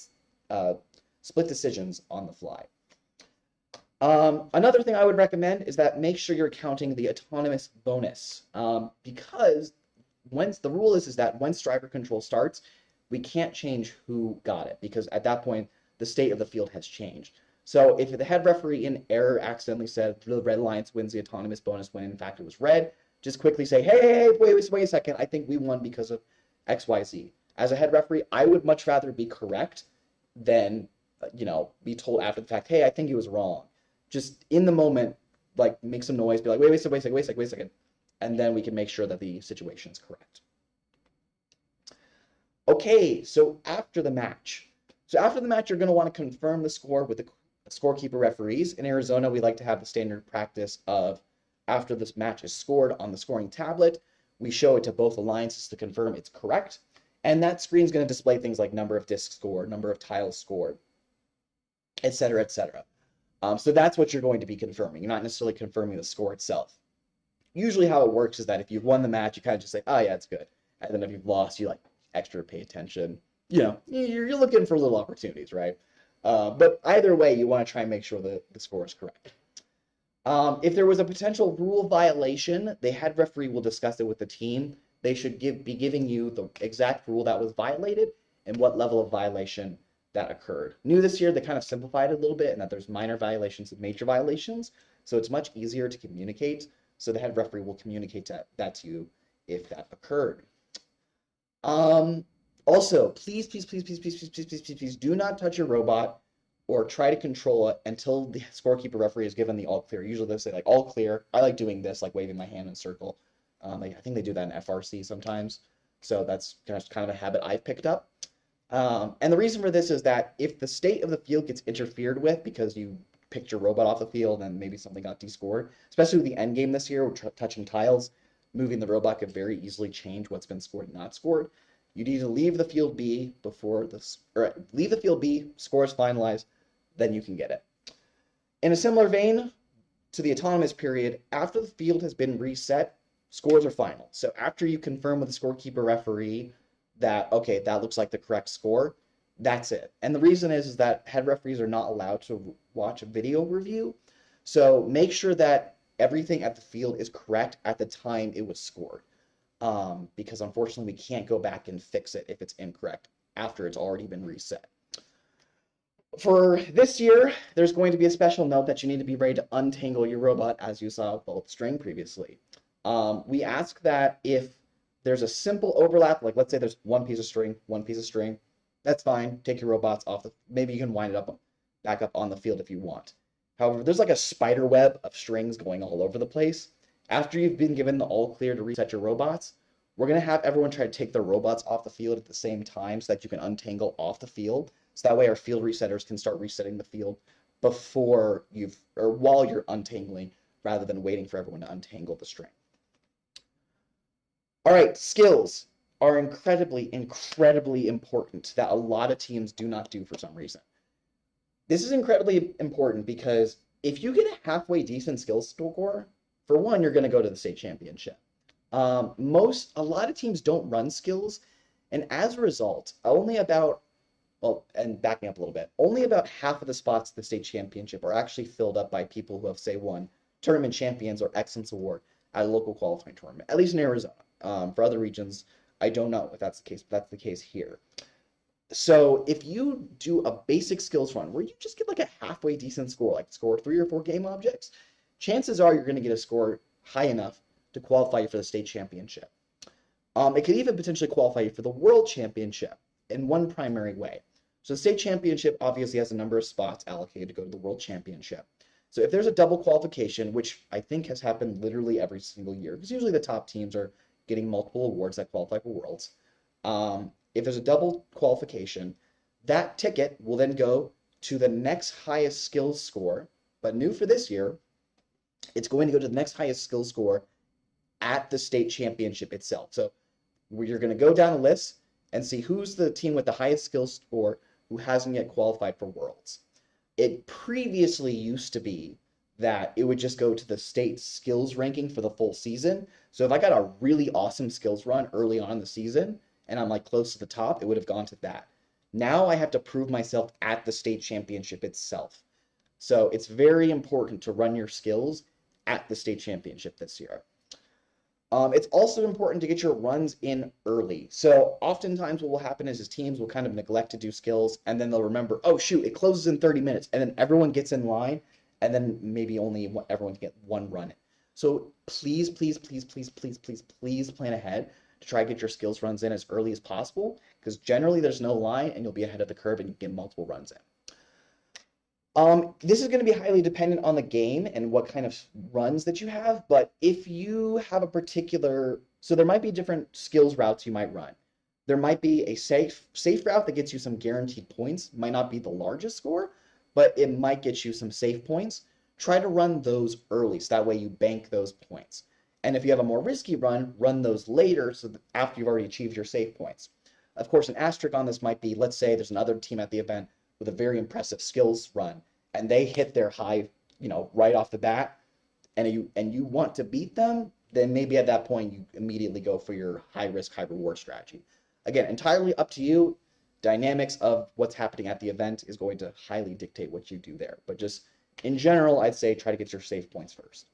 decisions on the fly. Another thing I would recommend is that make sure you're counting the autonomous bonus, because once the rule is that once driver control starts, we can't change who got it, because at that point the state of the field has changed. So if the head referee in error accidentally said the red alliance wins the autonomous bonus when in fact it was red, just quickly say, hey, wait a second, I think we won because of XYZ. As a head referee, I would much rather be correct than be told after the fact, hey, I think he was wrong. Just in the moment, like make some noise, be like, wait a second. And then we can make sure that the situation is correct. Okay, so after the match. You're going to want to confirm the score with the scorekeeper referees. In Arizona, we like to have the standard practice of after this match is scored on the scoring tablet, we show it to both alliances to confirm it's correct. And that screen is going to display things like number of discs scored, number of tiles scored, et cetera, et cetera. So that's what you're going to be confirming. You're not necessarily confirming the score itself. Usually how it works is that if you've won the match, you kind of just say, oh yeah, it's good. And then if you've lost, you like extra pay attention. You're looking for little opportunities, right? But either way, you want to try and make sure the score is correct. If there was a potential rule violation, the head referee will discuss it with the team. they should be giving you the exact rule that was violated and what level of violation that occurred. New this year, they kind of simplified it a little bit and that there's minor violations and major violations. So it's much easier to communicate. So the head referee will communicate that to you if that occurred. Also, please do not touch your robot or try to control it until the scorekeeper referee is given the all clear. Usually they'll say like all clear. I like doing this, like waving my hand in a circle. I think they do that in FRC sometimes. So that's kind of a habit I've picked up. And the reason for this is that if the state of the field gets interfered with because you picked your robot off the field and maybe something got descored, especially with the end game this year, touching tiles, moving the robot could very easily change what's been scored and not scored. You need to leave the field B before this, or leave the field B, score is finalized, then you can get it. In a similar vein to the autonomous period, after the field has been reset, scores are final. So after you confirm with the scorekeeper referee that, okay, that looks like the correct score, that's it. And the reason is that head referees are not allowed to watch a video review. So make sure that everything at the field is correct at the time it was scored. Because unfortunately we can't go back and fix it if it's incorrect after it's already been reset. For this year, there's going to be a special note that you need to be ready to untangle your robot as you saw with both string previously. We ask that if there's a simple overlap, like let's say there's one piece of string, that's fine. Take your robots off maybe you can wind it up back up on the field if you want. However, there's like a spider web of strings going all over the place. After you've been given the all clear to reset your robots, we're going to have everyone try to take their robots off the field at the same time so that you can untangle off the field. So that way our field resetters can start resetting the field while you're untangling rather than waiting for everyone to untangle the string. All right, skills are incredibly important that a lot of teams do not do for some reason. This is incredibly important because if you get a halfway decent skills score, for one, you're going to go to the state championship. A lot of teams don't run skills, and as a result, only about half of the spots at the state championship are actually filled up by people who have, say, won tournament champions or excellence award at a local qualifying tournament, at least in Arizona. For other regions, I don't know if that's the case, but that's the case here. So if you do a basic skills run where you just get like a halfway decent score, like score 3 or 4 game objects, chances are you're going to get a score high enough to qualify you for the state championship. It could even potentially qualify you for the world championship in one primary way. So the state championship obviously has a number of spots allocated to go to the world championship. So if there's a double qualification, which I think has happened literally every single year, because usually the top teams are getting multiple awards that qualify for worlds. If there's a double qualification, that ticket will then go to the next highest skills score. But new for this year, it's going to go to the next highest skills score at the state championship itself. So you're going to go down a list and see who's the team with the highest skills score who hasn't yet qualified for worlds. It previously used to be that it would just go to the state skills ranking for the full season. So if I got a really awesome skills run early on in the season and I'm like close to the top, it would have gone to that. Now I have to prove myself at the state championship itself. So it's very important to run your skills at the state championship this year. It's also important to get your runs in early. So oftentimes what will happen is teams will kind of neglect to do skills and then they'll remember, oh shoot, it closes in 30 minutes. And then everyone gets in line and then maybe only everyone can get one run in. So please plan ahead to try to get your skills runs in as early as possible because generally there's no line and you'll be ahead of the curve and you get multiple runs in. This is going to be highly dependent on the game and what kind of runs that you have, but if you have a particular, so there might be different skills routes you might run. There might be a safe route that gets you some guaranteed points, might not be the largest score, but it might get you some safe points. Try to run those early, so that way you bank those points. And if you have a more risky run those later, so that after you've already achieved your safe points. Of course, an asterisk on this might be, let's say there's another team at the event with a very impressive skills run, and they hit their high, right off the bat, and you want to beat them, then maybe at that point you immediately go for your high risk, high reward strategy. Again, entirely up to you. Dynamics of what's happening at the event is going to highly dictate what you do there. But just in general, I'd say try to get your safe points first.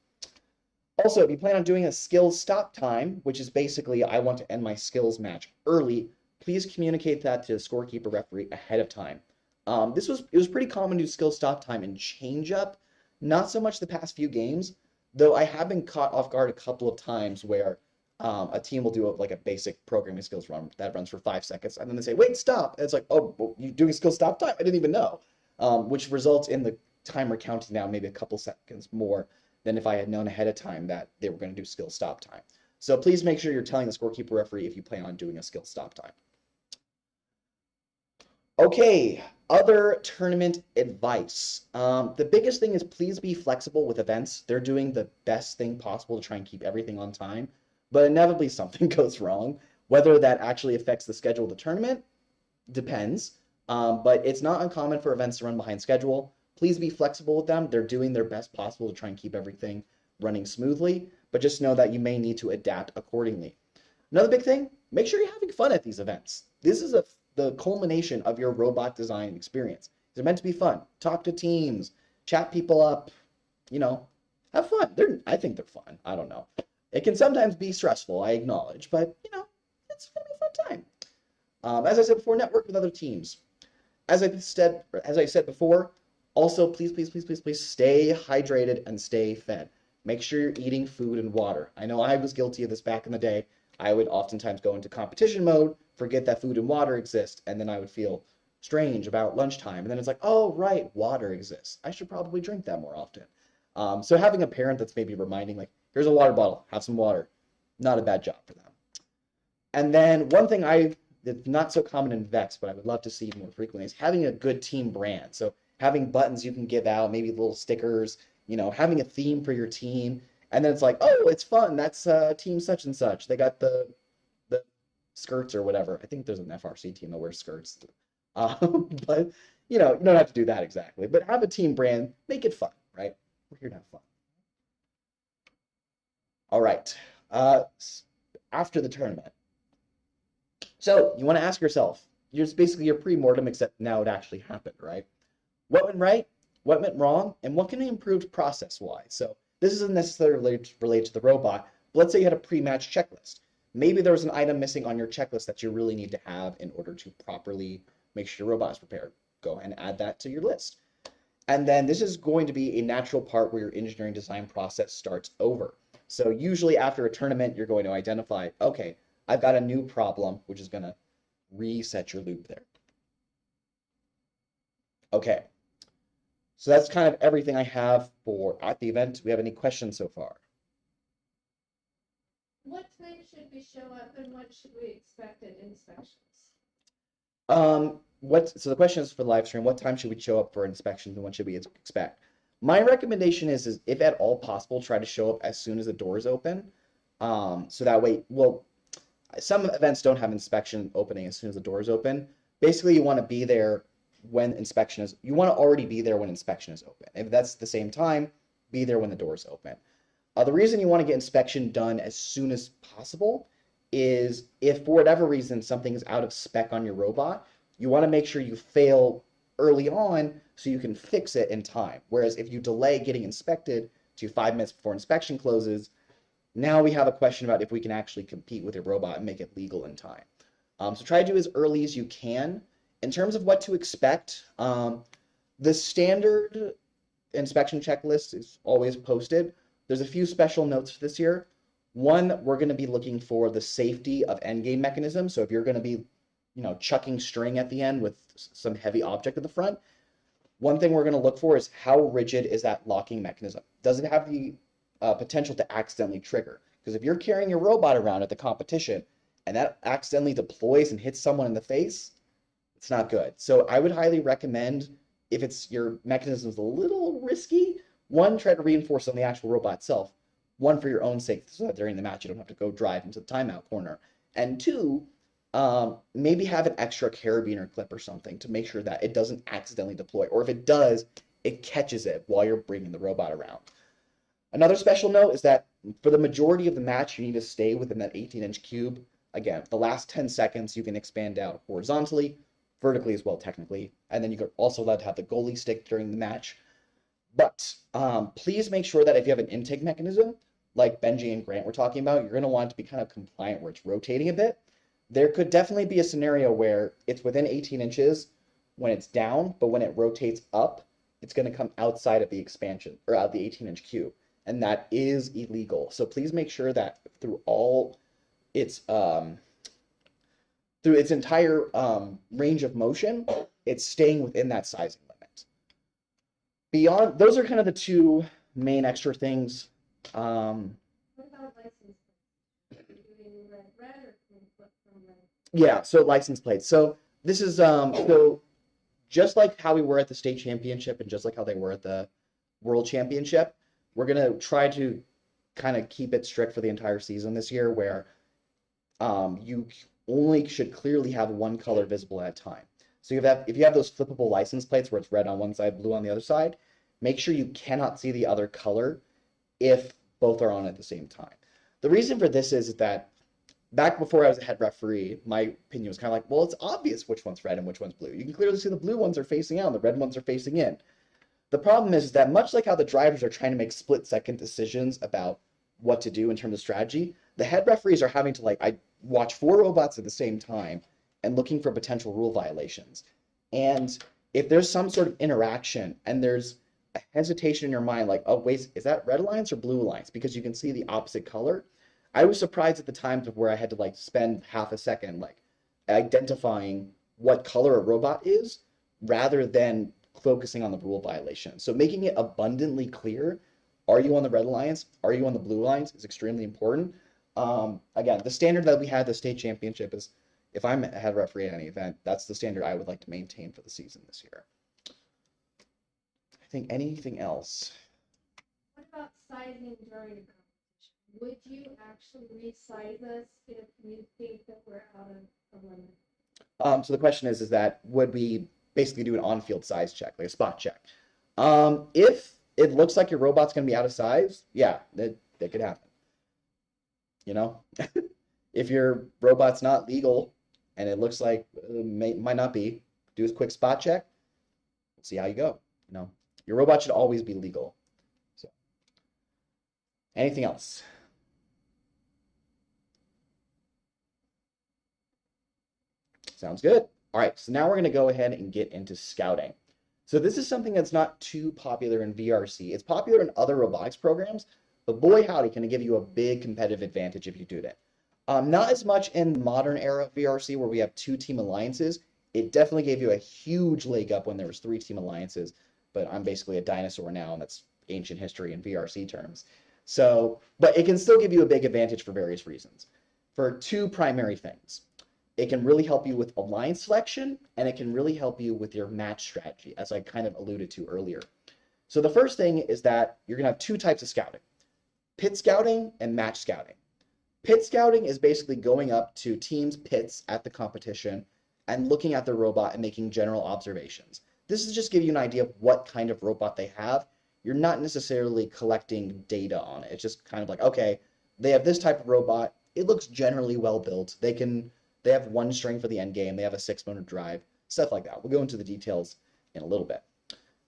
Also, if you plan on doing a skills stop time, which is basically I want to end my skills match early, please communicate that to the scorekeeper referee ahead of time. It was pretty common to do skill stop time and change up, not so much the past few games, though I have been caught off guard a couple of times where a team will do like a basic programming skills run that runs for 5 seconds, and then they say, "Wait, stop!" And it's like, "Oh, well, you're doing skill stop time? I didn't even know," which results in the timer counting down maybe a couple seconds more than if I had known ahead of time that they were going to do skill stop time. So please make sure you're telling the scorekeeper referee if you plan on doing a skill stop time. Okay, other tournament advice. The biggest thing is please be flexible with events. They're doing the best thing possible to try and keep everything on time, but inevitably something goes wrong. Whether that actually affects the schedule of the tournament depends, but it's not uncommon for events to run behind schedule. Please be flexible with them. They're doing their best possible to try and keep everything running smoothly, but just know that you may need to adapt accordingly. Another big thing, make sure you're having fun at these events. This is the culmination of your robot design experience. They're meant to be fun. Talk to teams, chat people up, have fun. I think they're fun. I don't know. It can sometimes be stressful, I acknowledge, but it's gonna be a fun time. As I said before, network with other teams. As I said before, also please stay hydrated and stay fed. Make sure you're eating food and water. I know I was guilty of this back in the day. I would oftentimes go into competition mode, forget that food and water exist, and then I would feel strange about lunchtime. And then it's like, oh, right, water exists. I should probably drink that more often. So having a parent that's maybe reminding, like, here's a water bottle, have some water, not a bad job for them. And then one thing that's not so common in Vex, but I would love to see more frequently, is having a good team brand. So having buttons you can give out, maybe little stickers, having a theme for your team. And then it's like, oh, it's fun. That's team such and such. They got the skirts or whatever. I think there's an FRC team that wears skirts. But you don't have to do that exactly. But have a team brand. Make it fun, right? We're here to have fun. All right. After the tournament. So you want to ask yourself, it's basically your pre-mortem, except now it actually happened, right? What went right? What went wrong? And what can be improved process-wise? So this isn't necessarily related to the robot, but let's say you had a pre-match checklist. Maybe there was an item missing on your checklist that you really need to have in order to properly make sure your robot is prepared. Go ahead and add that to your list. And then this is going to be a natural part where your engineering design process starts over. So usually after a tournament, you're going to identify, okay, I've got a new problem, which is going to reset your loop there. Okay. So that's kind of everything I have for at the event. Do we have any questions so far? What time should we show up and what should we expect at inspections? So the question is for the live stream, what time should we show up for inspections and what should we expect? My recommendation is if at all possible, try to show up as soon as the doors open. So that way, well, some events don't have inspection opening as soon as the doors open. Basically, you want to be there when inspection is, you want to already be there when inspection is open. If that's the same time, be there when the doors open. The reason you want to get inspection done as soon as possible is if for whatever reason something is out of spec on your robot, you want to make sure you fail early on so you can fix it in time. Whereas if you delay getting inspected to 5 minutes before inspection closes, now we have a question about if we can actually compete with your robot and make it legal in time. So try to do as early as you can. In terms of what to expect, the standard inspection checklist is always posted. There's a few special notes for this year. One, we're going to be looking for the safety of endgame mechanisms. So if you're going to be, chucking string at the end with some heavy object at the front, one thing we're going to look for is how rigid is that locking mechanism? Does it have the potential to accidentally trigger? Because if you're carrying your robot around at the competition and that accidentally deploys and hits someone in the face, it's not good. So I would highly recommend, if it's your mechanism is a little risky, one, try to reinforce on the actual robot itself. One, for your own sake, so that during the match you don't have to go drive into the timeout corner. And two, maybe have an extra carabiner clip or something to make sure that it doesn't accidentally deploy. Or if it does, it catches it while you're bringing the robot around. Another special note is that for the majority of the match, you need to stay within that 18-inch cube. Again, the last 10 seconds you can expand out horizontally, vertically as well, technically. And then you're also allowed to have the goalie stick during the match. But please make sure that if you have an intake mechanism, like Benji and Grant were talking about, you're going to want it to be kind of compliant where it's rotating a bit. There could definitely be a scenario where it's within 18 inches when it's down, but when it rotates up, it's going to come outside of the expansion or out of the 18-inch cube, and that is illegal. So please make sure that through its entire range of motion, it's staying within that sizing limit. Beyond those are kind of the two main extra things. What about license plates? Are you doing red or can you flip from red? Yeah, so license plates. So this is so just like how we were at the state championship and just like how they were at the world championship, we're gonna try to kind of keep it strict for the entire season this year, where you only should clearly have one color visible at a time. So if you have those flippable license plates where it's red on one side, blue on the other side, make sure you cannot see the other color if both are on at the same time. The reason for this is that back before I was a head referee, my opinion was kind of like, well, it's obvious which one's red and which one's blue. You can clearly see the blue ones are facing out and the red ones are facing in. The problem is that much like how the drivers are trying to make split-second decisions about what to do in terms of strategy, the head referees are having to I watch 4 robots at the same time and looking for potential rule violations. And if there's some sort of interaction and there's a hesitation in your mind, like, oh, wait, is that red lines or blue lines? Because you can see the opposite color. I was surprised at the times of where I had to spend half a second identifying what color a robot is rather than focusing on the rule violation. So making it abundantly clear, are you on the red lines? Are you on the blue lines is extremely important. Again, the standard that we had at the state championship is, if I'm a head referee at any event, that's the standard I would like to maintain for the season this year. I think anything else? What about sizing during a competition? Would you actually resize us if you think that we're out of the limit? So the question is that would we basically do an on-field size check, like a spot check? If it looks like your robot's going to be out of size, yeah, that could happen. You know, if your robot's not legal and it looks like might not be, do a quick spot check, see how you go. You know, your robot should always be legal. So, anything else? Sounds good. All right, so now we're going to go ahead and get into scouting. So this is something that's not too popular in VRC. It's popular in other robotics programs, but boy howdy, can it give you a big competitive advantage if you do that. Not as much in modern era VRC where we have 2 team alliances. It definitely gave you a huge leg up when there was 3 team alliances, but I'm basically a dinosaur now, and that's ancient history in VRC terms. So, but it can still give you a big advantage for various reasons. For 2 primary things. It can really help you with alliance selection, and it can really help you with your match strategy, as I kind of alluded to earlier. So the first thing is that you're going to have 2 types of scouting. Pit scouting and match scouting. Pit scouting is basically going up to teams' pits at the competition and looking at the robot and making general observations. This is just give you an idea of what kind of robot they have. You're not necessarily collecting data on it. It's just kind of like, okay, they have this type of robot. It looks generally well built. They have 1 string for the end game. They have a 6-motor drive, stuff like that. We'll go into the details in a little bit.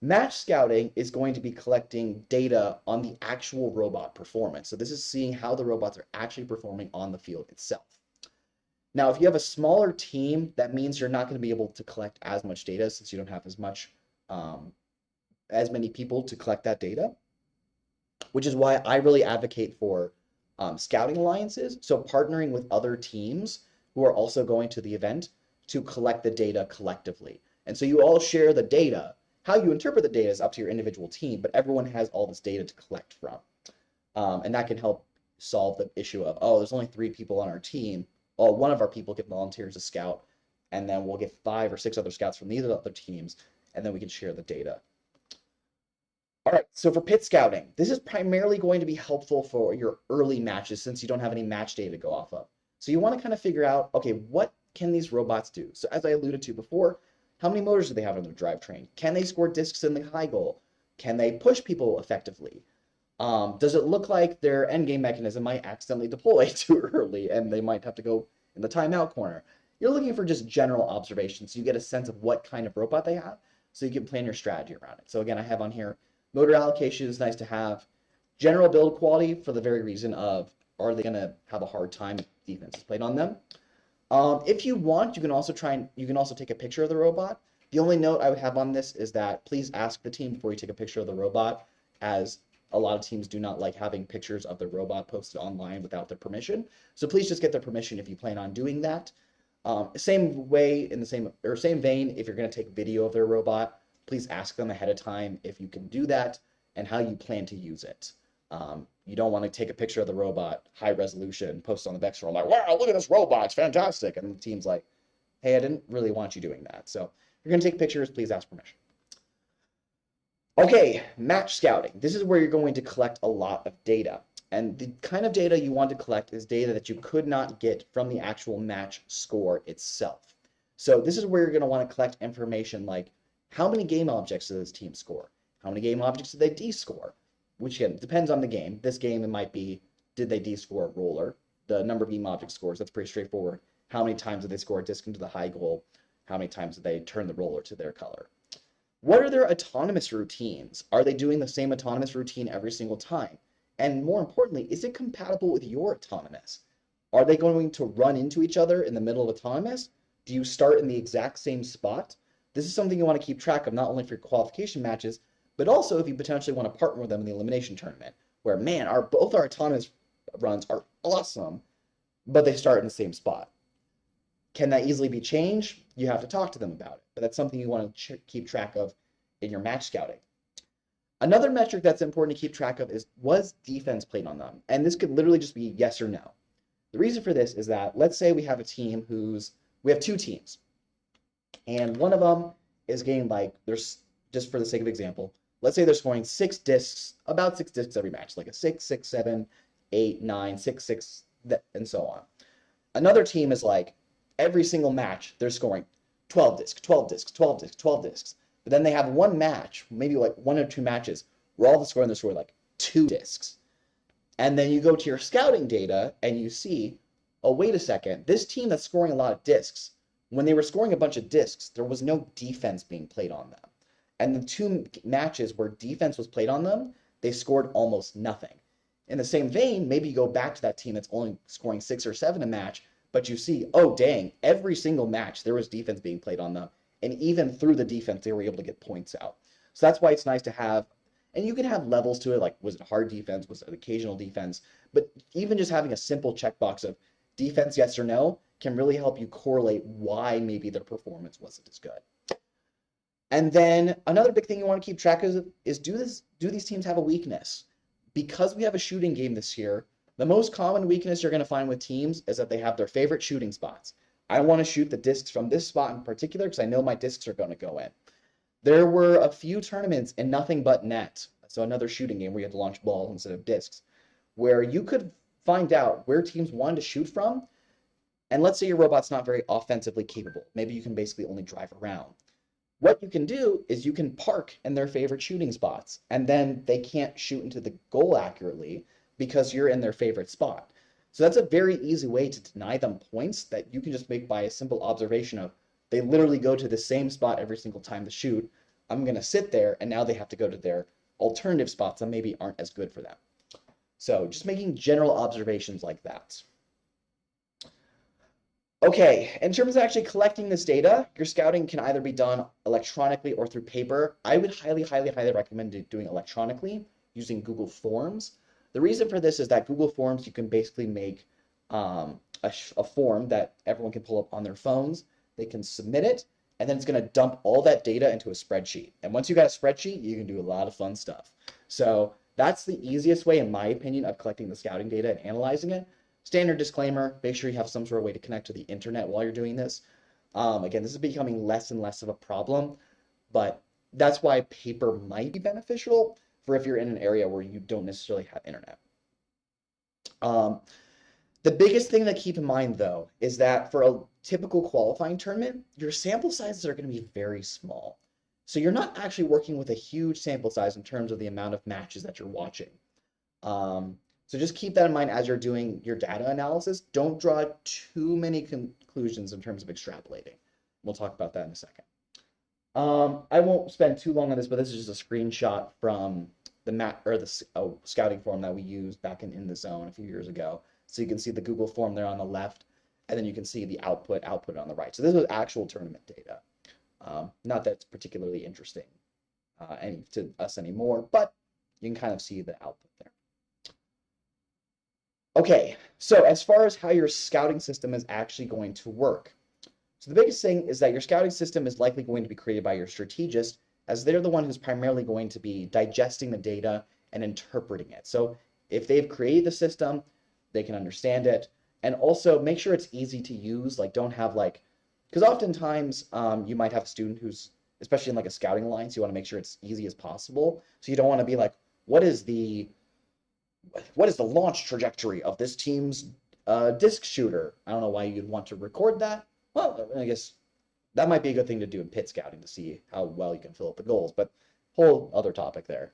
Match scouting is going to be collecting data on the actual robot performance. So this is seeing how the robots are actually performing on the field itself. Now, if you have a smaller team, that means you're not going to be able to collect as much data since you don't have as many people to collect that data, which is why I really advocate for scouting alliances. So partnering with other teams who are also going to the event to collect the data collectively. And so you all share the data. How you interpret the data is up to your individual team, but everyone has all this data to collect from. And that can help solve the issue of, oh, there's only 3 people on our team. Oh, one of our people get volunteers to scout, and then we'll get 5 or 6 other scouts from these other teams, and then we can share the data. All right, so for pit scouting, this is primarily going to be helpful for your early matches since you don't have any match data to go off of. So you want to kind of figure out, okay, what can these robots do? So as I alluded to before, how many motors do they have on their drivetrain? Can they score discs in the high goal? Can they push people effectively? Does it look like their endgame mechanism might accidentally deploy too early and they might have to go in the timeout corner? You're looking for just general observations so you get a sense of what kind of robot they have so you can plan your strategy around it. So again, I have on here, motor allocation is nice to have. General build quality for the very reason of, are they going to have a hard time if defense is played on them? If you want, you can also take a picture of the robot. The only note I would have on this is that please ask the team before you take a picture of the robot, as a lot of teams do not like having pictures of the robot posted online without their permission. So please just get their permission if you plan on doing that. Same way, in the same vein, if you're going to take video of their robot, please ask them ahead of time if you can do that and how you plan to use it. You don't want to take a picture of the robot, high resolution, post on the Vex forum, like, wow, look at this robot, it's fantastic. And the team's like, hey, I didn't really want you doing that. So if you're going to take pictures, please ask permission. Okay, match scouting. This is where you're going to collect a lot of data. And the kind of data you want to collect is data that you could not get from the actual match score itself. So this is where you're going to want to collect information like, how many game objects did this team score? How many game objects did they D-score? Which again, depends on the game. This game, it might be, did they D-score a roller? The number of game object scores, that's pretty straightforward. How many times did they score a disc into the high goal? How many times did they turn the roller to their color? What are their autonomous routines? Are they doing the same autonomous routine every single time? And more importantly, is it compatible with your autonomous? Are they going to run into each other in the middle of autonomous? Do you start in the exact same spot? This is something you want to keep track of, not only for your qualification matches, but also if you potentially want to partner with them in the elimination tournament, where, man, both our autonomous runs are awesome, but they start in the same spot. Can that easily be changed? You have to talk to them about it, but that's something you want to keep track of in your match scouting. Another metric that's important to keep track of is, was defense played on them? And this could literally just be yes or no. The reason for this is that, let's say we have a team we have two teams, and one of them is getting, like, there's, just for the sake of example, let's say they're scoring about six discs every match, like a 6, 6, 7, 8, 9, 6, 6, and so on. Another team is like, every single match, they're scoring 12 discs, 12 discs, 12 discs, 12 discs. But then they have one match, maybe like 1 or 2 matches, where all the scoring, they're scoring like 2 discs. And then you go to your scouting data and you see, oh, wait a second, this team that's scoring a lot of discs, when they were scoring a bunch of discs, there was no defense being played on them. And the 2 matches where defense was played on them, they scored almost nothing. In the same vein, maybe you go back to that team that's only scoring 6 or 7 a match, but you see, oh, dang, every single match there was defense being played on them. And even through the defense, they were able to get points out. So that's why it's nice to have, and you can have levels to it, like, was it hard defense, was it occasional defense? But even just having a simple checkbox of defense, yes or no, can really help you correlate why maybe their performance wasn't as good. And then another big thing you want to keep track of is, do these teams have a weakness? Because we have a shooting game this year, the most common weakness you're going to find with teams is that they have their favorite shooting spots. I want to shoot the discs from this spot in particular because I know my discs are going to go in. There were a few tournaments in nothing but net, so another shooting game where you had to launch balls instead of discs, where you could find out where teams wanted to shoot from. And let's say your robot's not very offensively capable. Maybe you can basically only drive around. What you can do is you can park in their favorite shooting spots, and then they can't shoot into the goal accurately because you're in their favorite spot. So that's a very easy way to deny them points that you can just make by a simple observation of, they literally go to the same spot every single time to shoot. I'm going to sit there, and now they have to go to their alternative spots that maybe aren't as good for them. So just making general observations like that. Okay, in terms of actually collecting this data, your scouting can either be done electronically or through paper. I would highly, highly, highly recommend doing electronically using Google Forms. The reason for this is that Google Forms, you can basically make a form that everyone can pull up on their phones. They can submit it, and then it's going to dump all that data into a spreadsheet. And once you got a spreadsheet, you can do a lot of fun stuff. So that's the easiest way, in my opinion, of collecting the scouting data and analyzing it. Standard disclaimer, make sure you have some sort of way to connect to the internet while you're doing this. Again, this is becoming less and less of a problem, but that's why paper might be beneficial for if you're in an area where you don't necessarily have internet. The biggest thing to keep in mind, though, is that for a typical qualifying tournament, your sample sizes are going to be very small. So you're not actually working with a huge sample size in terms of the amount of matches that you're watching. So just keep that in mind as you're doing your data analysis. Don't draw too many conclusions in terms of extrapolating. We'll talk about that in a second. I won't spend too long on this, but this is just a screenshot from scouting form that we used back in the zone a few years ago. So you can see the Google form there on the left, and then you can see the output on the right. So this was actual tournament data. Not that it's particularly interesting to us anymore, but you can kind of see the output there. Okay, so as far as how your scouting system is actually going to work. So the biggest thing is that your scouting system is likely going to be created by your strategist, as they're the one who's primarily going to be digesting the data and interpreting it. So if they've created the system, they can understand it, and also make sure it's easy to use. Like, don't have like, because oftentimes you might have a student who's, especially in like a scouting alliance, you want to make sure it's easy as possible. So you don't want to be like, what is the launch trajectory of this team's disc shooter? I don't know why you'd want to record that. Well, I guess that might be a good thing to do in pit scouting to see how well you can fill up the goals, but whole other topic there.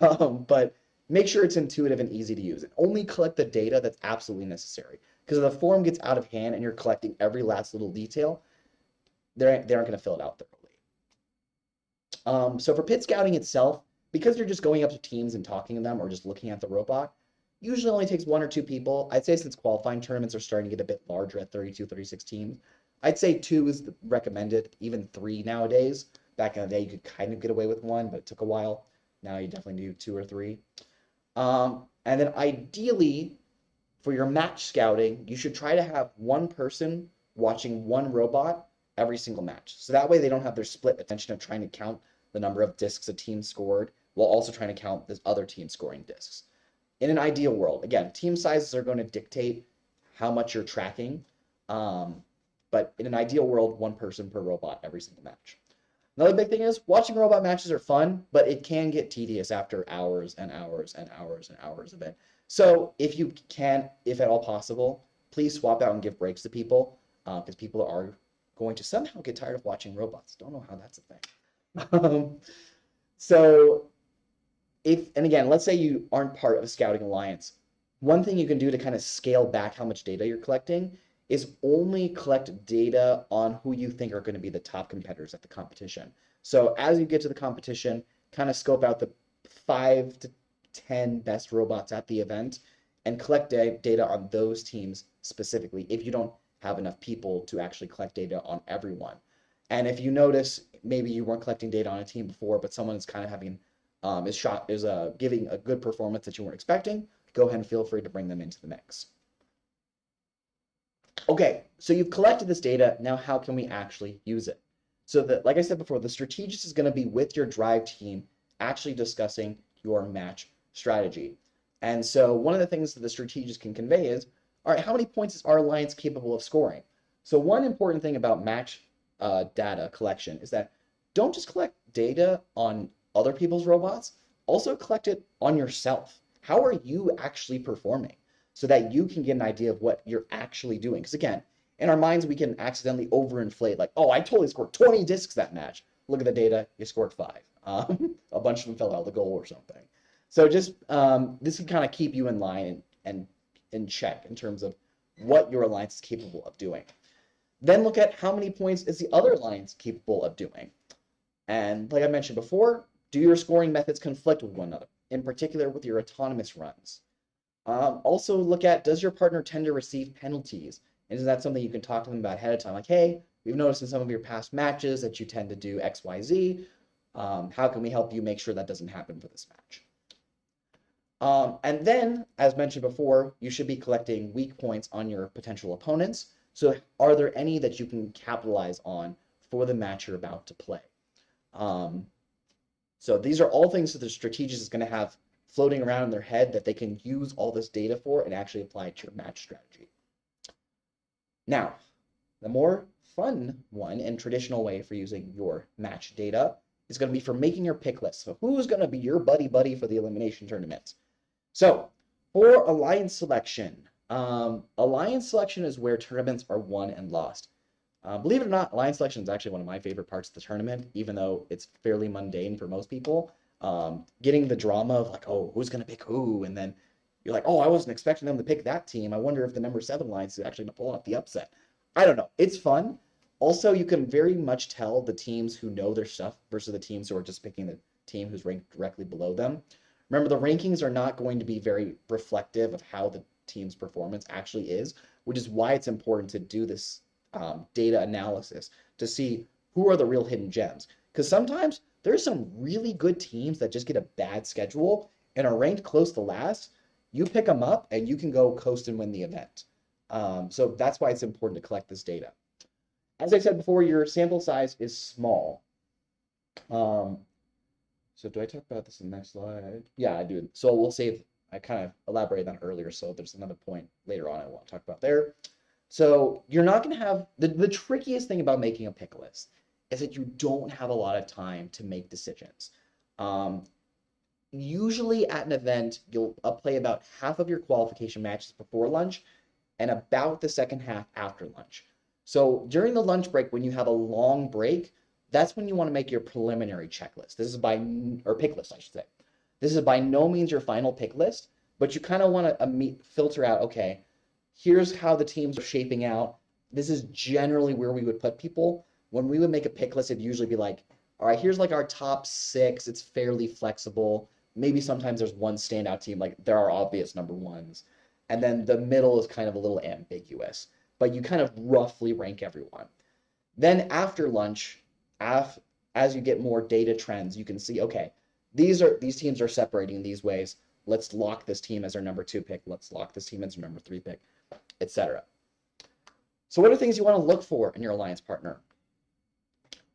But make sure it's intuitive and easy to use. And only collect the data that's absolutely necessary. Because if the form gets out of hand and you're collecting every last little detail, they aren't going to fill it out thoroughly. So for pit scouting itself, because you're just going up to teams and talking to them or just looking at the robot, usually only takes 1 or 2 people. I'd say since qualifying tournaments are starting to get a bit larger at 32, 36 teams, I'd say 2 is recommended, even 3 nowadays. Back in the day, you could kind of get away with 1, but it took a while. Now you definitely do 2 or 3. And then ideally, for your match scouting, you should try to have 1 person watching 1 robot every single match. So that way they don't have their split attention of trying to count the number of discs a team scored while also trying to count this other team scoring discs. In an ideal world, again, team sizes are going to dictate how much you're tracking. But in an ideal world, 1 person per robot every single match. Another big thing is watching robot matches are fun, but it can get tedious after hours and hours and hours and hours of it. So if you can, if at all possible, please swap out and give breaks to people, because people are going to somehow get tired of watching robots. Don't know how that's a thing. So and again, let's say you aren't part of a scouting alliance. One thing you can do to kind of scale back how much data you're collecting is only collect data on who you think are going to be the top competitors at the competition. So as you get to the competition, kind of scope out the 5 to 10 best robots at the event and collect data on those teams specifically if you don't have enough people to actually collect data on everyone. And if you notice maybe you weren't collecting data on a team before, but someone is kind of having giving a good performance that you weren't expecting, go ahead and feel free to bring them into the mix. Okay, so you've collected this data. Now, how can we actually use it? So like I said before, the strategist is going to be with your drive team actually discussing your match strategy. And so one of the things that the strategist can convey is, all right, how many points is our alliance capable of scoring? So one important thing about match data collection is that don't just collect data on other people's robots, also collect it on yourself. How are you actually performing? So that you can get an idea of what you're actually doing. Because again, in our minds, we can accidentally overinflate, like, oh, I totally scored 20 discs that match. Look at the data, you scored 5. A bunch of them fell out of the goal or something. So just this can kind of keep you in line and in check in terms of what your alliance is capable of doing. Then look at how many points is the other alliance capable of doing. And like I mentioned before, do your scoring methods conflict with one another, in particular with your autonomous runs? Also look at, does your partner tend to receive penalties? And is that something you can talk to them about ahead of time? Like, hey, we've noticed in some of your past matches that you tend to do X, Y, Z. How can we help you make sure that doesn't happen for this match? And then, as mentioned before, you should be collecting weak points on your potential opponents. So are there any that you can capitalize on for the match you're about to play? So these are all things that the strategist is going to have floating around in their head that they can use all this data for and actually apply it to your match strategy. Now, the more fun one and traditional way for using your match data is going to be for making your pick list. So who's going to be your buddy for the elimination tournament? So for alliance selection is where tournaments are won and lost. Believe it or not, alliance selection is actually one of my favorite parts of the tournament, even though it's fairly mundane for most people. Getting the drama of like, oh, who's going to pick who? And then you're like, oh, I wasn't expecting them to pick that team. I wonder if the number 7 alliance is actually going to pull off the upset. I don't know. It's fun. Also, you can very much tell the teams who know their stuff versus the teams who are just picking the team who's ranked directly below them. Remember, the rankings are not going to be very reflective of how the team's performance actually is, which is why it's important to do this data analysis to see who are the real hidden gems. Because sometimes there's some really good teams that just get a bad schedule and are ranked close to last. You pick them up and you can go coast and win the event. So that's why it's important to collect this data. As I said before, your sample size is small. So do I talk about this in the next slide? Yeah, I do. So we'll save, I kind of elaborated on it earlier, so there's another point later on I want to talk about there. So you're not going to have, the trickiest thing about making a pick list is that you don't have a lot of time to make decisions. Usually at an event, you'll play about half of your qualification matches before lunch and about the second half after lunch. So during the lunch break, when you have a long break, that's when you want to make your preliminary checklist. This is or pick list, I should say. This is by no means your final pick list, but you kind of want to filter out, okay, here's how the teams are shaping out. This is generally where we would put people. When we would make a pick list, it'd usually be like, all right, here's like our top 6. It's fairly flexible. Maybe sometimes there's one standout team, like there are obvious number ones. And then the middle is kind of a little ambiguous, but you kind of roughly rank everyone. Then after lunch, as you get more data trends, you can see, okay, these teams are separating these ways. Let's lock this team as our number 2 pick. Let's lock this team as our number 3 pick, etc. So what are things you want to look for in your alliance partner?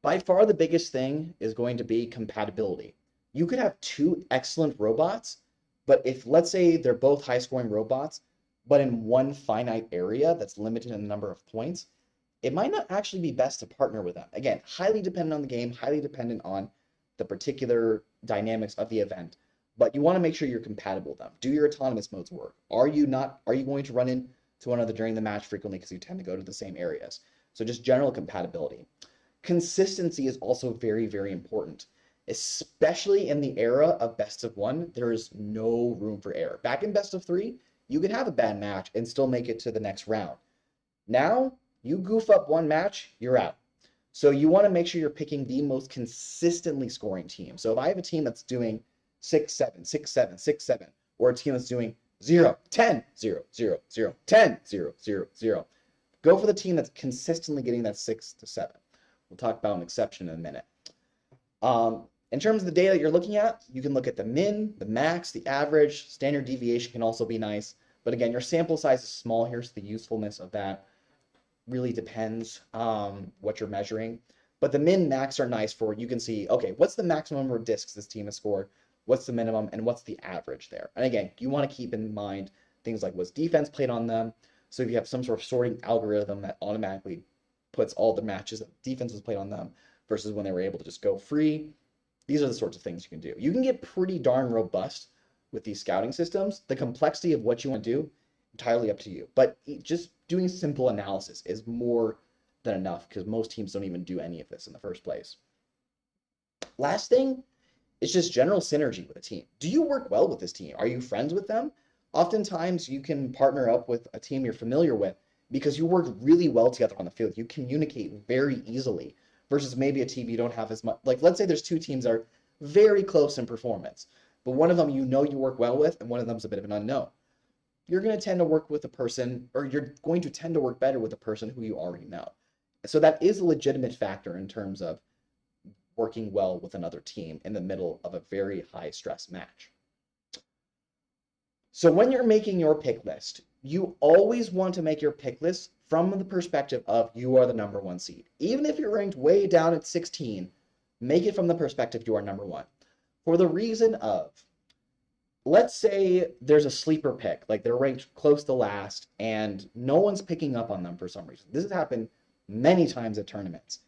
By far the biggest thing is going to be compatibility. You could have 2 excellent robots, but if, let's say, they're both high-scoring robots, but in one finite area that's limited in the number of points, it might not actually be best to partner with them. Again, highly dependent on the game, highly dependent on the particular dynamics of the event, but you want to make sure you're compatible with them. Do your autonomous modes work? Are you going to run into one another during the match frequently because you tend to go to the same areas? So just general compatibility. Consistency is also very, very important, especially in the era of best of 1. There is no room for error. Back in best of 3, you could have a bad match and still make it to the next round. Now, you goof up one match, you're out. So you want to make sure you're picking the most consistently scoring team. So if I have a team that's doing 6-7, 6-7, 6-7, or a team that's doing 0, 10, 0, 0, 0, 10, 0, 0, 0, go for the team that's consistently getting that 6 to 7. We'll talk about an exception in a minute. In terms of the data you're looking at, you can look at the min, the max, the average. Standard deviation can also be nice. But again, your sample size is small here, so the usefulness of that really depends what you're measuring. But the min max are nice for, you can see, okay, what's the maximum number of discs this team has scored? What's the minimum? And what's the average there? And again, you want to keep in mind things like what's defense played on them. So if you have some sort of sorting algorithm that automatically puts all the matches that defense was played on them versus when they were able to just go free, these are the sorts of things you can do. You can get pretty darn robust with these scouting systems. The complexity of what you want to do, entirely up to you. But just doing simple analysis is more than enough because most teams don't even do any of this in the first place. Last thing is just general synergy with a team. Do you work well with this team? Are you friends with them? Oftentimes you can partner up with a team you're familiar with because you work really well together on the field. You communicate very easily versus maybe a team you don't have as much. Like, let's say there's 2 teams that are very close in performance, but one of them you work well with and one of them's a bit of an unknown. You're going to tend to work with a person, or you're going to tend to work better with a person who you already know. So that is a legitimate factor in terms of working well with another team in the middle of a very high stress match. So when you're making your pick list, you always want to make your pick list from the perspective of you are the number 1 seed. Even if you're ranked way down at 16, make it from the perspective you are number 1. For the reason of, let's say there's a sleeper pick, like they're ranked close to last and no one's picking up on them for some reason. This has happened many times at tournaments.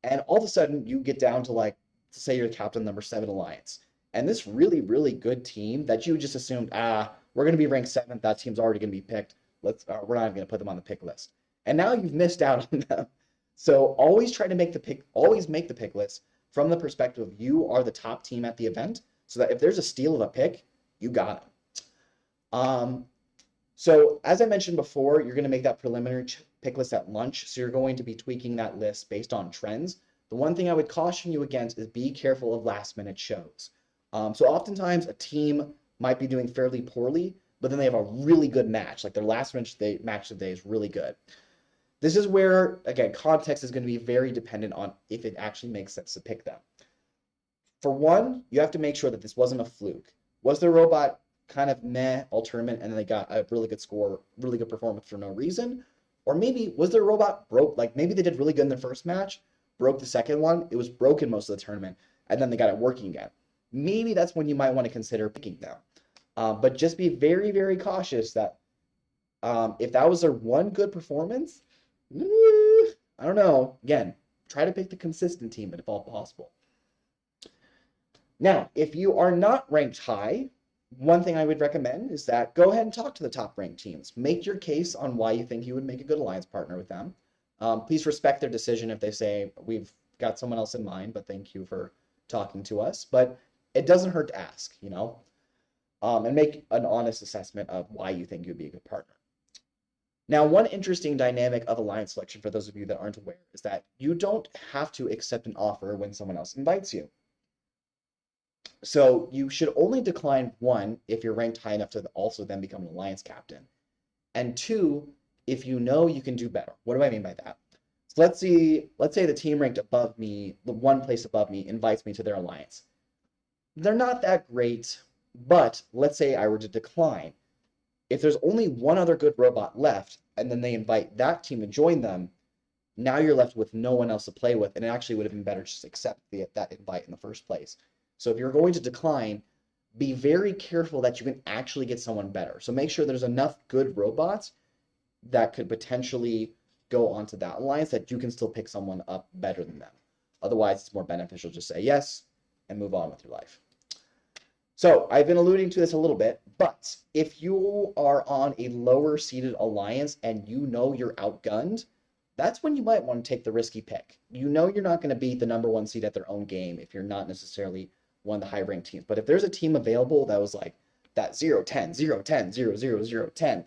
And all of a sudden you get down to, like, say you're captain number 7 alliance. And this really, really good team that you just assumed, we're going to be ranked 7th, that team's already going to be picked. We're not even going to put them on the pick list. And now you've missed out on them. So always try to make the pick list from the perspective of you are the top team at the event, so that if there's a steal of a pick, you got it. So as I mentioned before, you're going to make that preliminary pick list at lunch. So you're going to be tweaking that list based on trends. The one thing I would caution you against is be careful of last minute shows. So oftentimes a team might be doing fairly poorly, but then they have a really good match. Like their last match of the day is really good. This is where, again, context is going to be very dependent on if it actually makes sense to pick them. For one, you have to make sure that this wasn't a fluke. Was their robot kind of meh all tournament and then they got a really good score, really good performance for no reason? Or maybe was their robot broke? Like maybe they did really good in the first match, broke the second one, it was broken most of the tournament, and then they got it working again. Maybe that's when you might want to consider picking them. But just be very, very cautious that if that was their one good performance, I don't know. Again, try to pick the consistent team if all possible. Now, if you are not ranked high, one thing I would recommend is that go ahead and talk to the top ranked teams. Make your case on why you think you would make a good alliance partner with them. Please respect their decision if they say, we've got someone else in mind, but thank you for talking to us. But it doesn't hurt to ask, you know, and make an honest assessment of why you think you'd be a good partner. Now, one interesting dynamic of alliance selection for those of you that aren't aware is that you don't have to accept an offer when someone else invites you. So you should only decline one if you're ranked high enough to also then become an alliance captain. And two, if you know you can do better. What do I mean by that? So let's say the team ranked above me, the one place above me, invites me to their alliance. They're not that great, but let's say I were to decline. If there's only one other good robot left, and then they invite that team to join them, now you're left with no one else to play with, and it actually would have been better just to accept that invite in the first place. So if you're going to decline, be very careful that you can actually get someone better. So make sure there's enough good robots that could potentially go onto that alliance that you can still pick someone up better than them. Otherwise, it's more beneficial to say yes and move on with your life. So I've been alluding to this a little bit, but if you are on a lower seeded alliance and you know you're outgunned, that's when you might want to take the risky pick. You know you're not going to beat the number one seed at their own game if you're not necessarily one of the high ranked teams. But if there's a team available that was like that 0-10, 0-10, 0-0, 0-10,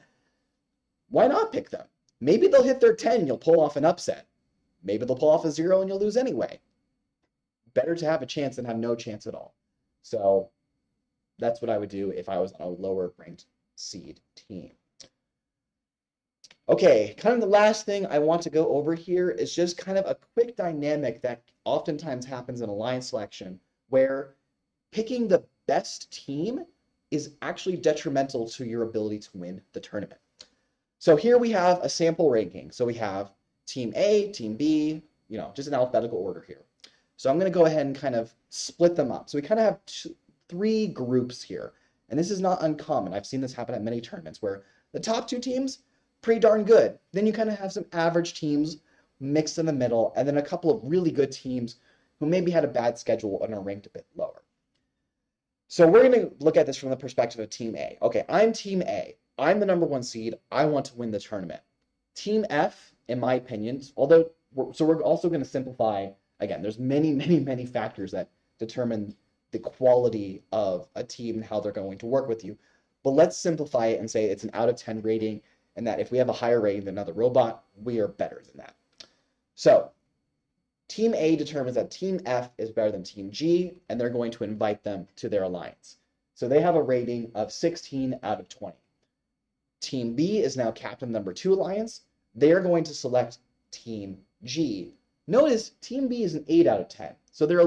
why not pick them? Maybe they'll hit their 10 and you'll pull off an upset. Maybe they'll pull off a 0 and you'll lose anyway. Better to have a chance than have no chance at all. So that's what I would do if I was on a lower ranked seed team. Okay, kind of the last thing I want to go over here is just kind of a quick dynamic that oftentimes happens in alliance selection where picking the best team is actually detrimental to your ability to win the tournament. So here we have a sample ranking. So we have team A, team B, you know, just in alphabetical order here. So I'm going to go ahead and kind of split them up. So we kind of have three groups here. And this is not uncommon. I've seen this happen at many tournaments where the top two teams, pretty darn good. Then you kind of have some average teams mixed in the middle, and then a couple of really good teams who maybe had a bad schedule and are ranked a bit lower. So we're going to look at this from the perspective of Team A. Okay, I'm Team A. I'm the number one seed. I want to win the tournament. Team F, in my opinion, we're also going to simplify. Again, there's many factors that determine the quality of a team and how they're going to work with you. But let's simplify it and say it's an out of 10 rating, and that if we have a higher rating than another robot, we are better than that. So Team A determines that Team F is better than Team G, and they're going to invite them to their alliance. So they have a rating of 16 out of 20. Team B is now captain number 2 alliance. They are going to select Team G. Notice Team B is an 8 out of 10. So they're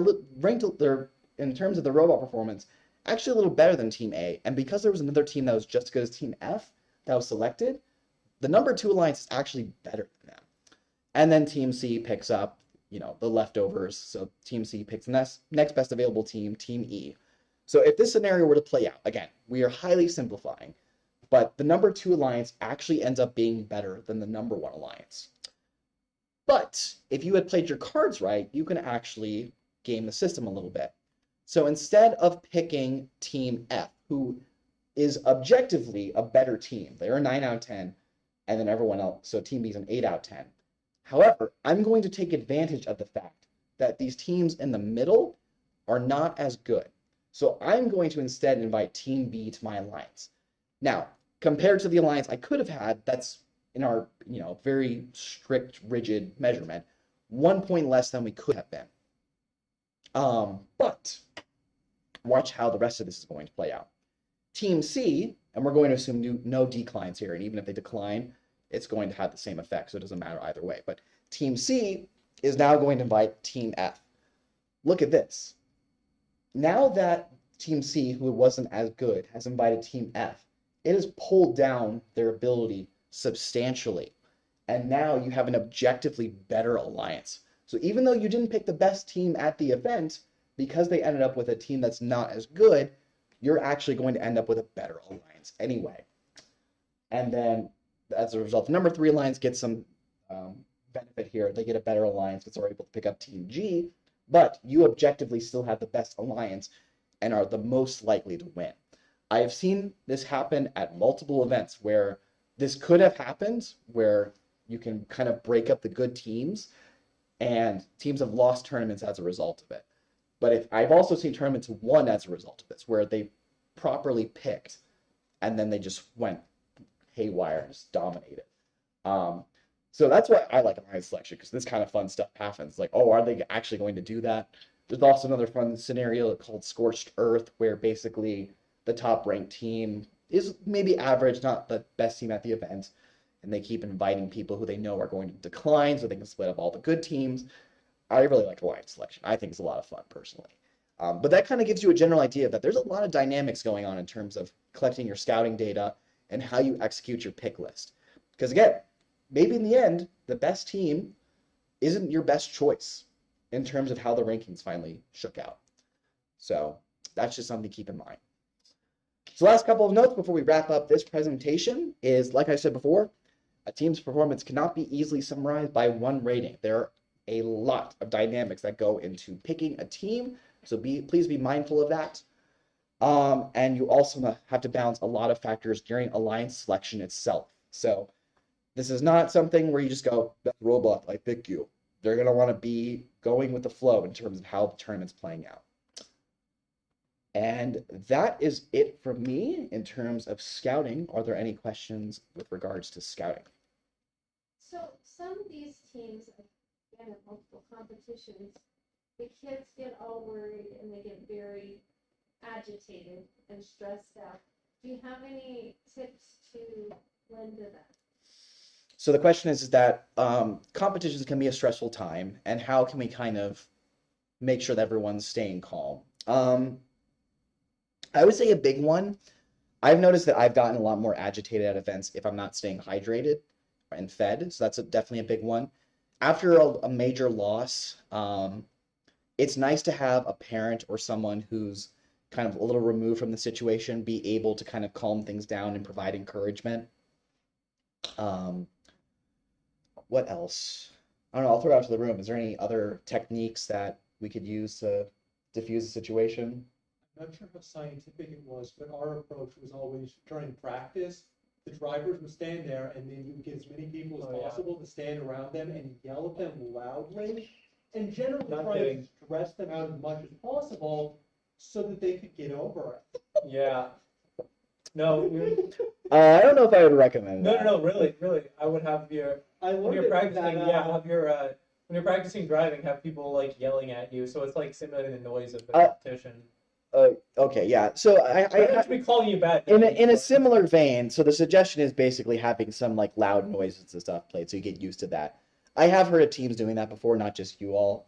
they're in terms of the robot performance, actually a little better than Team A. And because there was another team that was just as good as Team F that was selected, the number 2 alliance is actually better than them. And then Team C picks up, you know, the leftovers. So Team C picks the next best available team, Team E. So if this scenario were to play out, again, we are highly simplifying, but the number 2 alliance actually ends up being better than the number 1 alliance. But if you had played your cards right, you can actually game the system a little bit. So instead of picking Team F, who is objectively a better team, they're a 9 out of 10, and then everyone else, so Team B is an 8 out of 10. However, I'm going to take advantage of the fact that these teams in the middle are not as good. So I'm going to instead invite Team B to my alliance. Now, compared to the alliance I could have had, that's in our, you know, very strict, rigid measurement, 1 point less than we could have been. But watch how the rest of this is going to play out. Team C, and we're going to assume no declines here, and even if they decline, it's going to have the same effect, so it doesn't matter either way. But Team C is now going to invite Team F. Look at this. Now that Team C, who wasn't as good, has invited Team F, it has pulled down their ability substantially. And now you have an objectively better alliance. So even though you didn't pick the best team at the event, because they ended up with a team that's not as good, you're actually going to end up with a better alliance anyway. And then as a result, the number 3 alliance gets some benefit here. They get a better alliance because they're able to pick up Team G, but you objectively still have the best alliance and are the most likely to win. I have seen this happen at multiple events where this could have happened, where you can kind of break up the good teams, and teams have lost tournaments as a result of it. But I've also seen tournaments won as a result of this, where they properly picked, and then they just went haywire, just dominated. So that's why I like alliance selection, because this kind of fun stuff happens. Like, oh, are they actually going to do that? There's also another fun scenario called Scorched Earth, where basically the top ranked team is maybe average, not the best team at the event, and they keep inviting people who they know are going to decline so they can split up all the good teams. I really like alliance selection. I think it's a lot of fun, personally. But that kind of gives you a general idea that there's a lot of dynamics going on in terms of collecting your scouting data and how you execute your pick list. Because again, maybe in the end, the best team isn't your best choice in terms of how the rankings finally shook out. So that's just something to keep in mind. So last couple of notes before we wrap up this presentation is, like I said before, a team's performance cannot be easily summarized by one rating. There are a lot of dynamics that go into picking a team, so please be mindful of that. And you also have to balance a lot of factors during alliance selection itself. So this is not something where you just go, "Best robot, I pick you." They're going to want to be going with the flow in terms of how the tournament's playing out. And that is it for me in terms of scouting. Are there any questions with regards to scouting? So some of these teams, again, at multiple competitions, the kids get all worried and they get very agitated and stressed out. Do you have any tips to lend to that? So the question is that competitions can be a stressful time, and how can we kind of make sure that everyone's staying calm? I would say a big one. I've noticed that I've gotten a lot more agitated at events if I'm not staying hydrated and fed. So that's definitely a big one. After a major loss, it's nice to have a parent or someone who's kind of a little removed from the situation be able to kind of calm things down and provide encouragement. What else? I don't know. I'll throw it out to the room. Is there any other techniques that we could use to diffuse the situation? I'm not sure how scientific it was, but our approach was always during practice, the drivers would stand there and then you would get as many people as possible to stand around them and yell at them loudly, and generally try to stress them out as much as possible so that they could get over it. Yeah. No, I don't know if I would recommend that. no, really. I would have when you're practicing, when you're practicing driving, have people like yelling at you, so it's like simulating the noise of the competition. Okay, yeah. So I should be calling you bad. In a similar vein. So the suggestion is basically having some like loud noises and stuff played, so you get used to that. I have heard of teams doing that before, not just you all.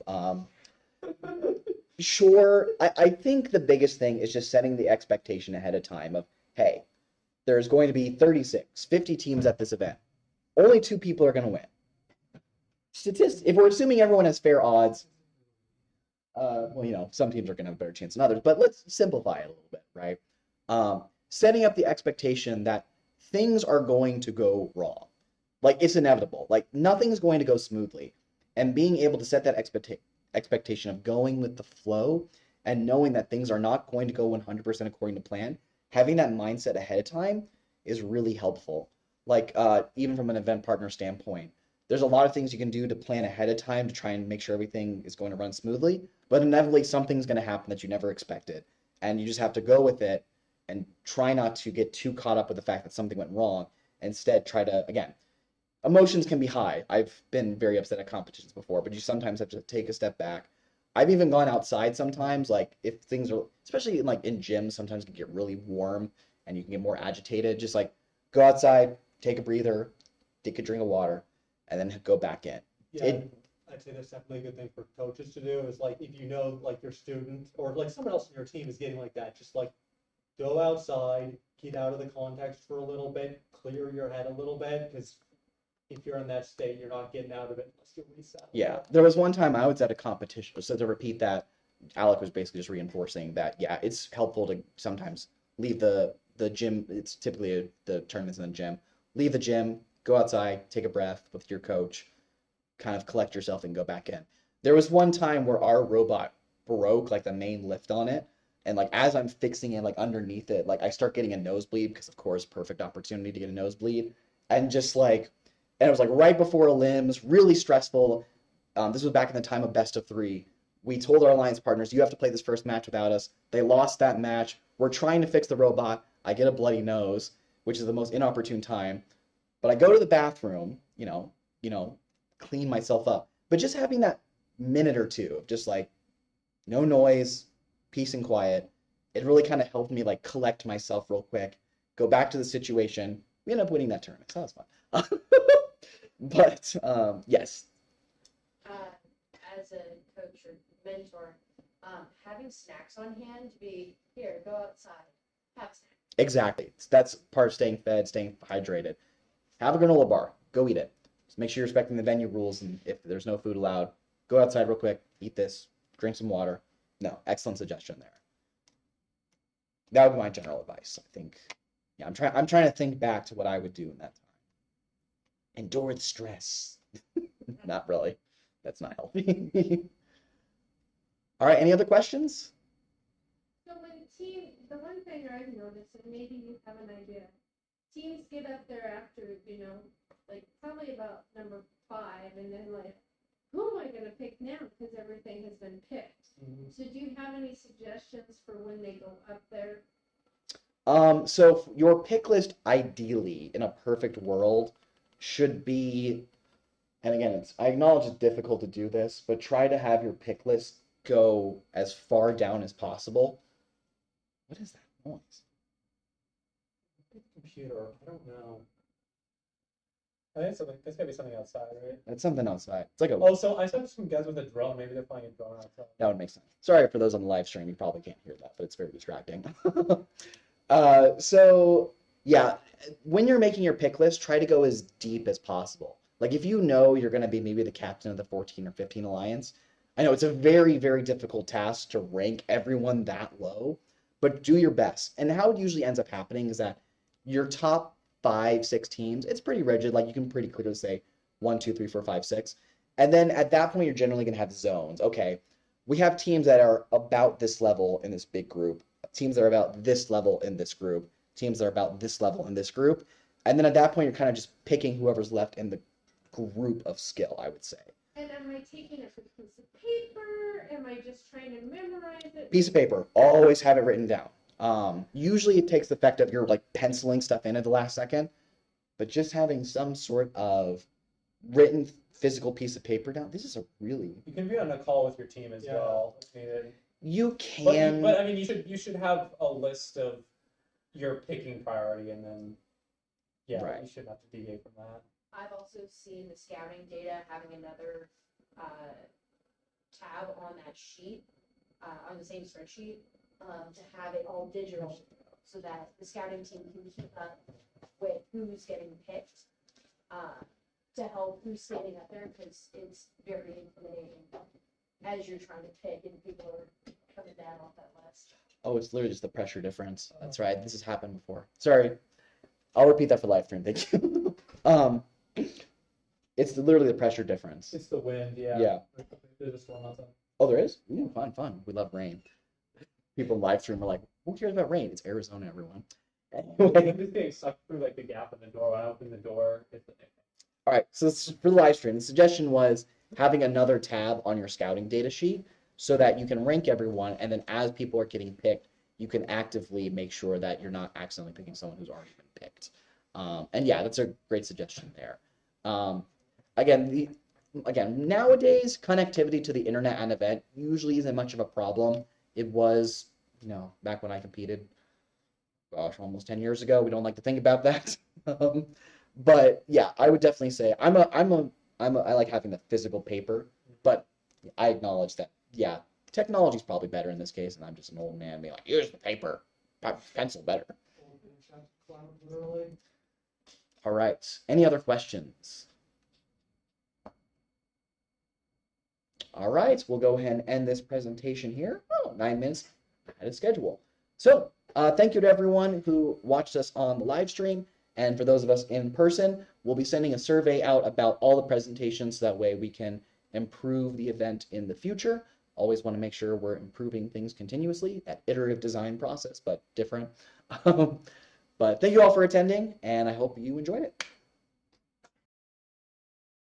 Sure. I think the biggest thing is just setting the expectation ahead of time of, hey, there's going to be 36, 50 teams at this event. Only 2 people are going to win. If we're assuming everyone has fair odds, well, some teams are going to have a better chance than others, but let's simplify it a little bit, right? Setting up the expectation that things are going to go wrong. Like, it's inevitable. Like, nothing's going to go smoothly. And being able to set that expectation of going with the flow and knowing that things are not going to go 100% according to plan, having that mindset ahead of time is really helpful. Like, even from an event partner standpoint, there's a lot of things you can do to plan ahead of time to try and make sure everything is going to run smoothly, but inevitably something's going to happen that you never expected. And you just have to go with it and try not to get too caught up with the fact that something went wrong. Instead, try to, again, emotions can be high. I've been very upset at competitions before, but you sometimes have to take a step back, I've even gone outside sometimes, like if things are, especially in, like in gyms, sometimes it can get really warm and you can get more agitated. Just like go outside, take a breather, take a drink of water, and then go back in. Yeah, It- I'd say that's definitely a good thing for coaches to do is like, if you know, like your student or like someone else in your team is getting like that, just like go outside, get out of the context for a little bit, clear your head a little bit, because if you're in that state, you're not getting out of it unless you reset. Yeah, there was one time I was at a competition. So to repeat that, Alec was basically just reinforcing that, yeah, it's helpful to sometimes leave the gym. It's typically the tournaments in the gym. Leave the gym, go outside, take a breath with your coach, kind of collect yourself and go back in. There was one time where our robot broke, like the main lift on it. And like as I'm fixing it, like underneath it, like I start getting a nosebleed because of course, perfect opportunity to get a nosebleed. And just like, and it was like right before limbs, really stressful. This was back in the time of best of 3. We told our alliance partners, you have to play this first match without us. They lost that match. We're trying to fix the robot. I get a bloody nose, which is the most inopportune time. But I go to the bathroom, clean myself up. But just having that minute or two of just like no noise, peace and quiet, it really kind of helped me like collect myself real quick, go back to the situation. We ended up winning that tournament, so that was fun. But yes, As a coach or mentor, having snacks on hand to be here, go outside, have snacks. exactly. That's part of staying fed, staying hydrated. Have a granola bar, go eat it. Just make sure you're respecting the venue rules, and if there's no food allowed, go outside real quick, eat this, drink some water. No, excellent suggestion there. That would be my general advice, I think. Yeah, I'm trying to think back to what I would do in that time. Endure the stress. Not really. That's not healthy. All right, any other questions? So when the one thing I've noticed, and maybe you have an idea, teams get up there after, like probably about number 5, and then like, who am I gonna pick now? Because everything has been picked. So do you have any suggestions for when they go up there? So your pick list, ideally, in a perfect world, should be, and again, I acknowledge it's difficult to do this, but try to have your pick list go as far down as possible. What is that noise? Computer, I don't know. I think that's gotta be something outside, right? That's something outside. It's like a, Oh, so I saw some guys with a drone, maybe they're playing a drone outside. that would make sense. Sorry for those on the live stream, you probably can't hear that, but it's very distracting. So yeah, when you're making your pick list, try to go as deep as possible. Like if you know you're going to be maybe the captain of the 14 or 15 alliance, I know it's a very, very difficult task to rank everyone that low, but do your best. And how it usually ends up happening is that your top 5, 6 teams, it's pretty rigid. Like you can pretty clearly say 1, 2, 3, 4, 5, 6. And then at that point, you're generally going to have zones. Okay, we have teams that are about this level in this big group, teams that are about this level in this group, teams that are about this level in this group. And then at that point, you're kind of just picking whoever's left in the group of skill, I would say. And am I taking it from a piece of paper? Am I just trying to memorize it? Piece of paper, always have it written down. Usually it takes the effect of you're like penciling stuff in at the last second, but just having some sort of written physical piece of paper down. This is a really, You can be on a call with your team as Yeah. well if needed. you can. But I mean, you should have a list of your picking priority, and then Right. you shouldn't have to deviate from that. I've also seen the scouting data having another tab on that sheet, on the same spreadsheet, to have it all digital so that the scouting team can keep up with who's getting picked, to help who's standing up there, because it's very intimidating as you're trying to pick and people are coming down off that list. Oh, it's literally just the pressure difference. That's right. This has happened before. Sorry. I'll repeat that for live stream. Thank you. It's literally the pressure difference. It's the wind, yeah. Yeah. There's a storm outside. Oh, there is? Ooh, fun. We love rain. People in live stream are like, who cares about rain? It's Arizona, everyone. Anyway. I'm just getting sucked through like the gap in the door. When I open the door, it's All right, so this is for the live stream. The suggestion was having another tab on your scouting data sheet so that you can rank everyone, and then as people are getting picked, you can actively make sure that you're not accidentally picking someone who's already been picked. And yeah, that's a great suggestion there. Again, again, nowadays, connectivity to the internet and event usually isn't much of a problem. It was, back when I competed, gosh, almost 10 years ago. We don't like to think about that. But yeah, I would definitely say I like having the physical paper, but I acknowledge that, yeah, technology's probably better in this case, and I'm just an old man being like, use the paper, pencil better. All right, any other questions? All right, we'll go ahead and end this presentation here. Oh, 9 minutes ahead of schedule. So thank you to everyone who watched us on the live stream. And for those of us in person, we'll be sending a survey out about all the presentations. So that way we can improve the event in the future. Always want to make sure we're improving things continuously. That iterative design process, but different. But thank you all for attending, and I hope you enjoyed it.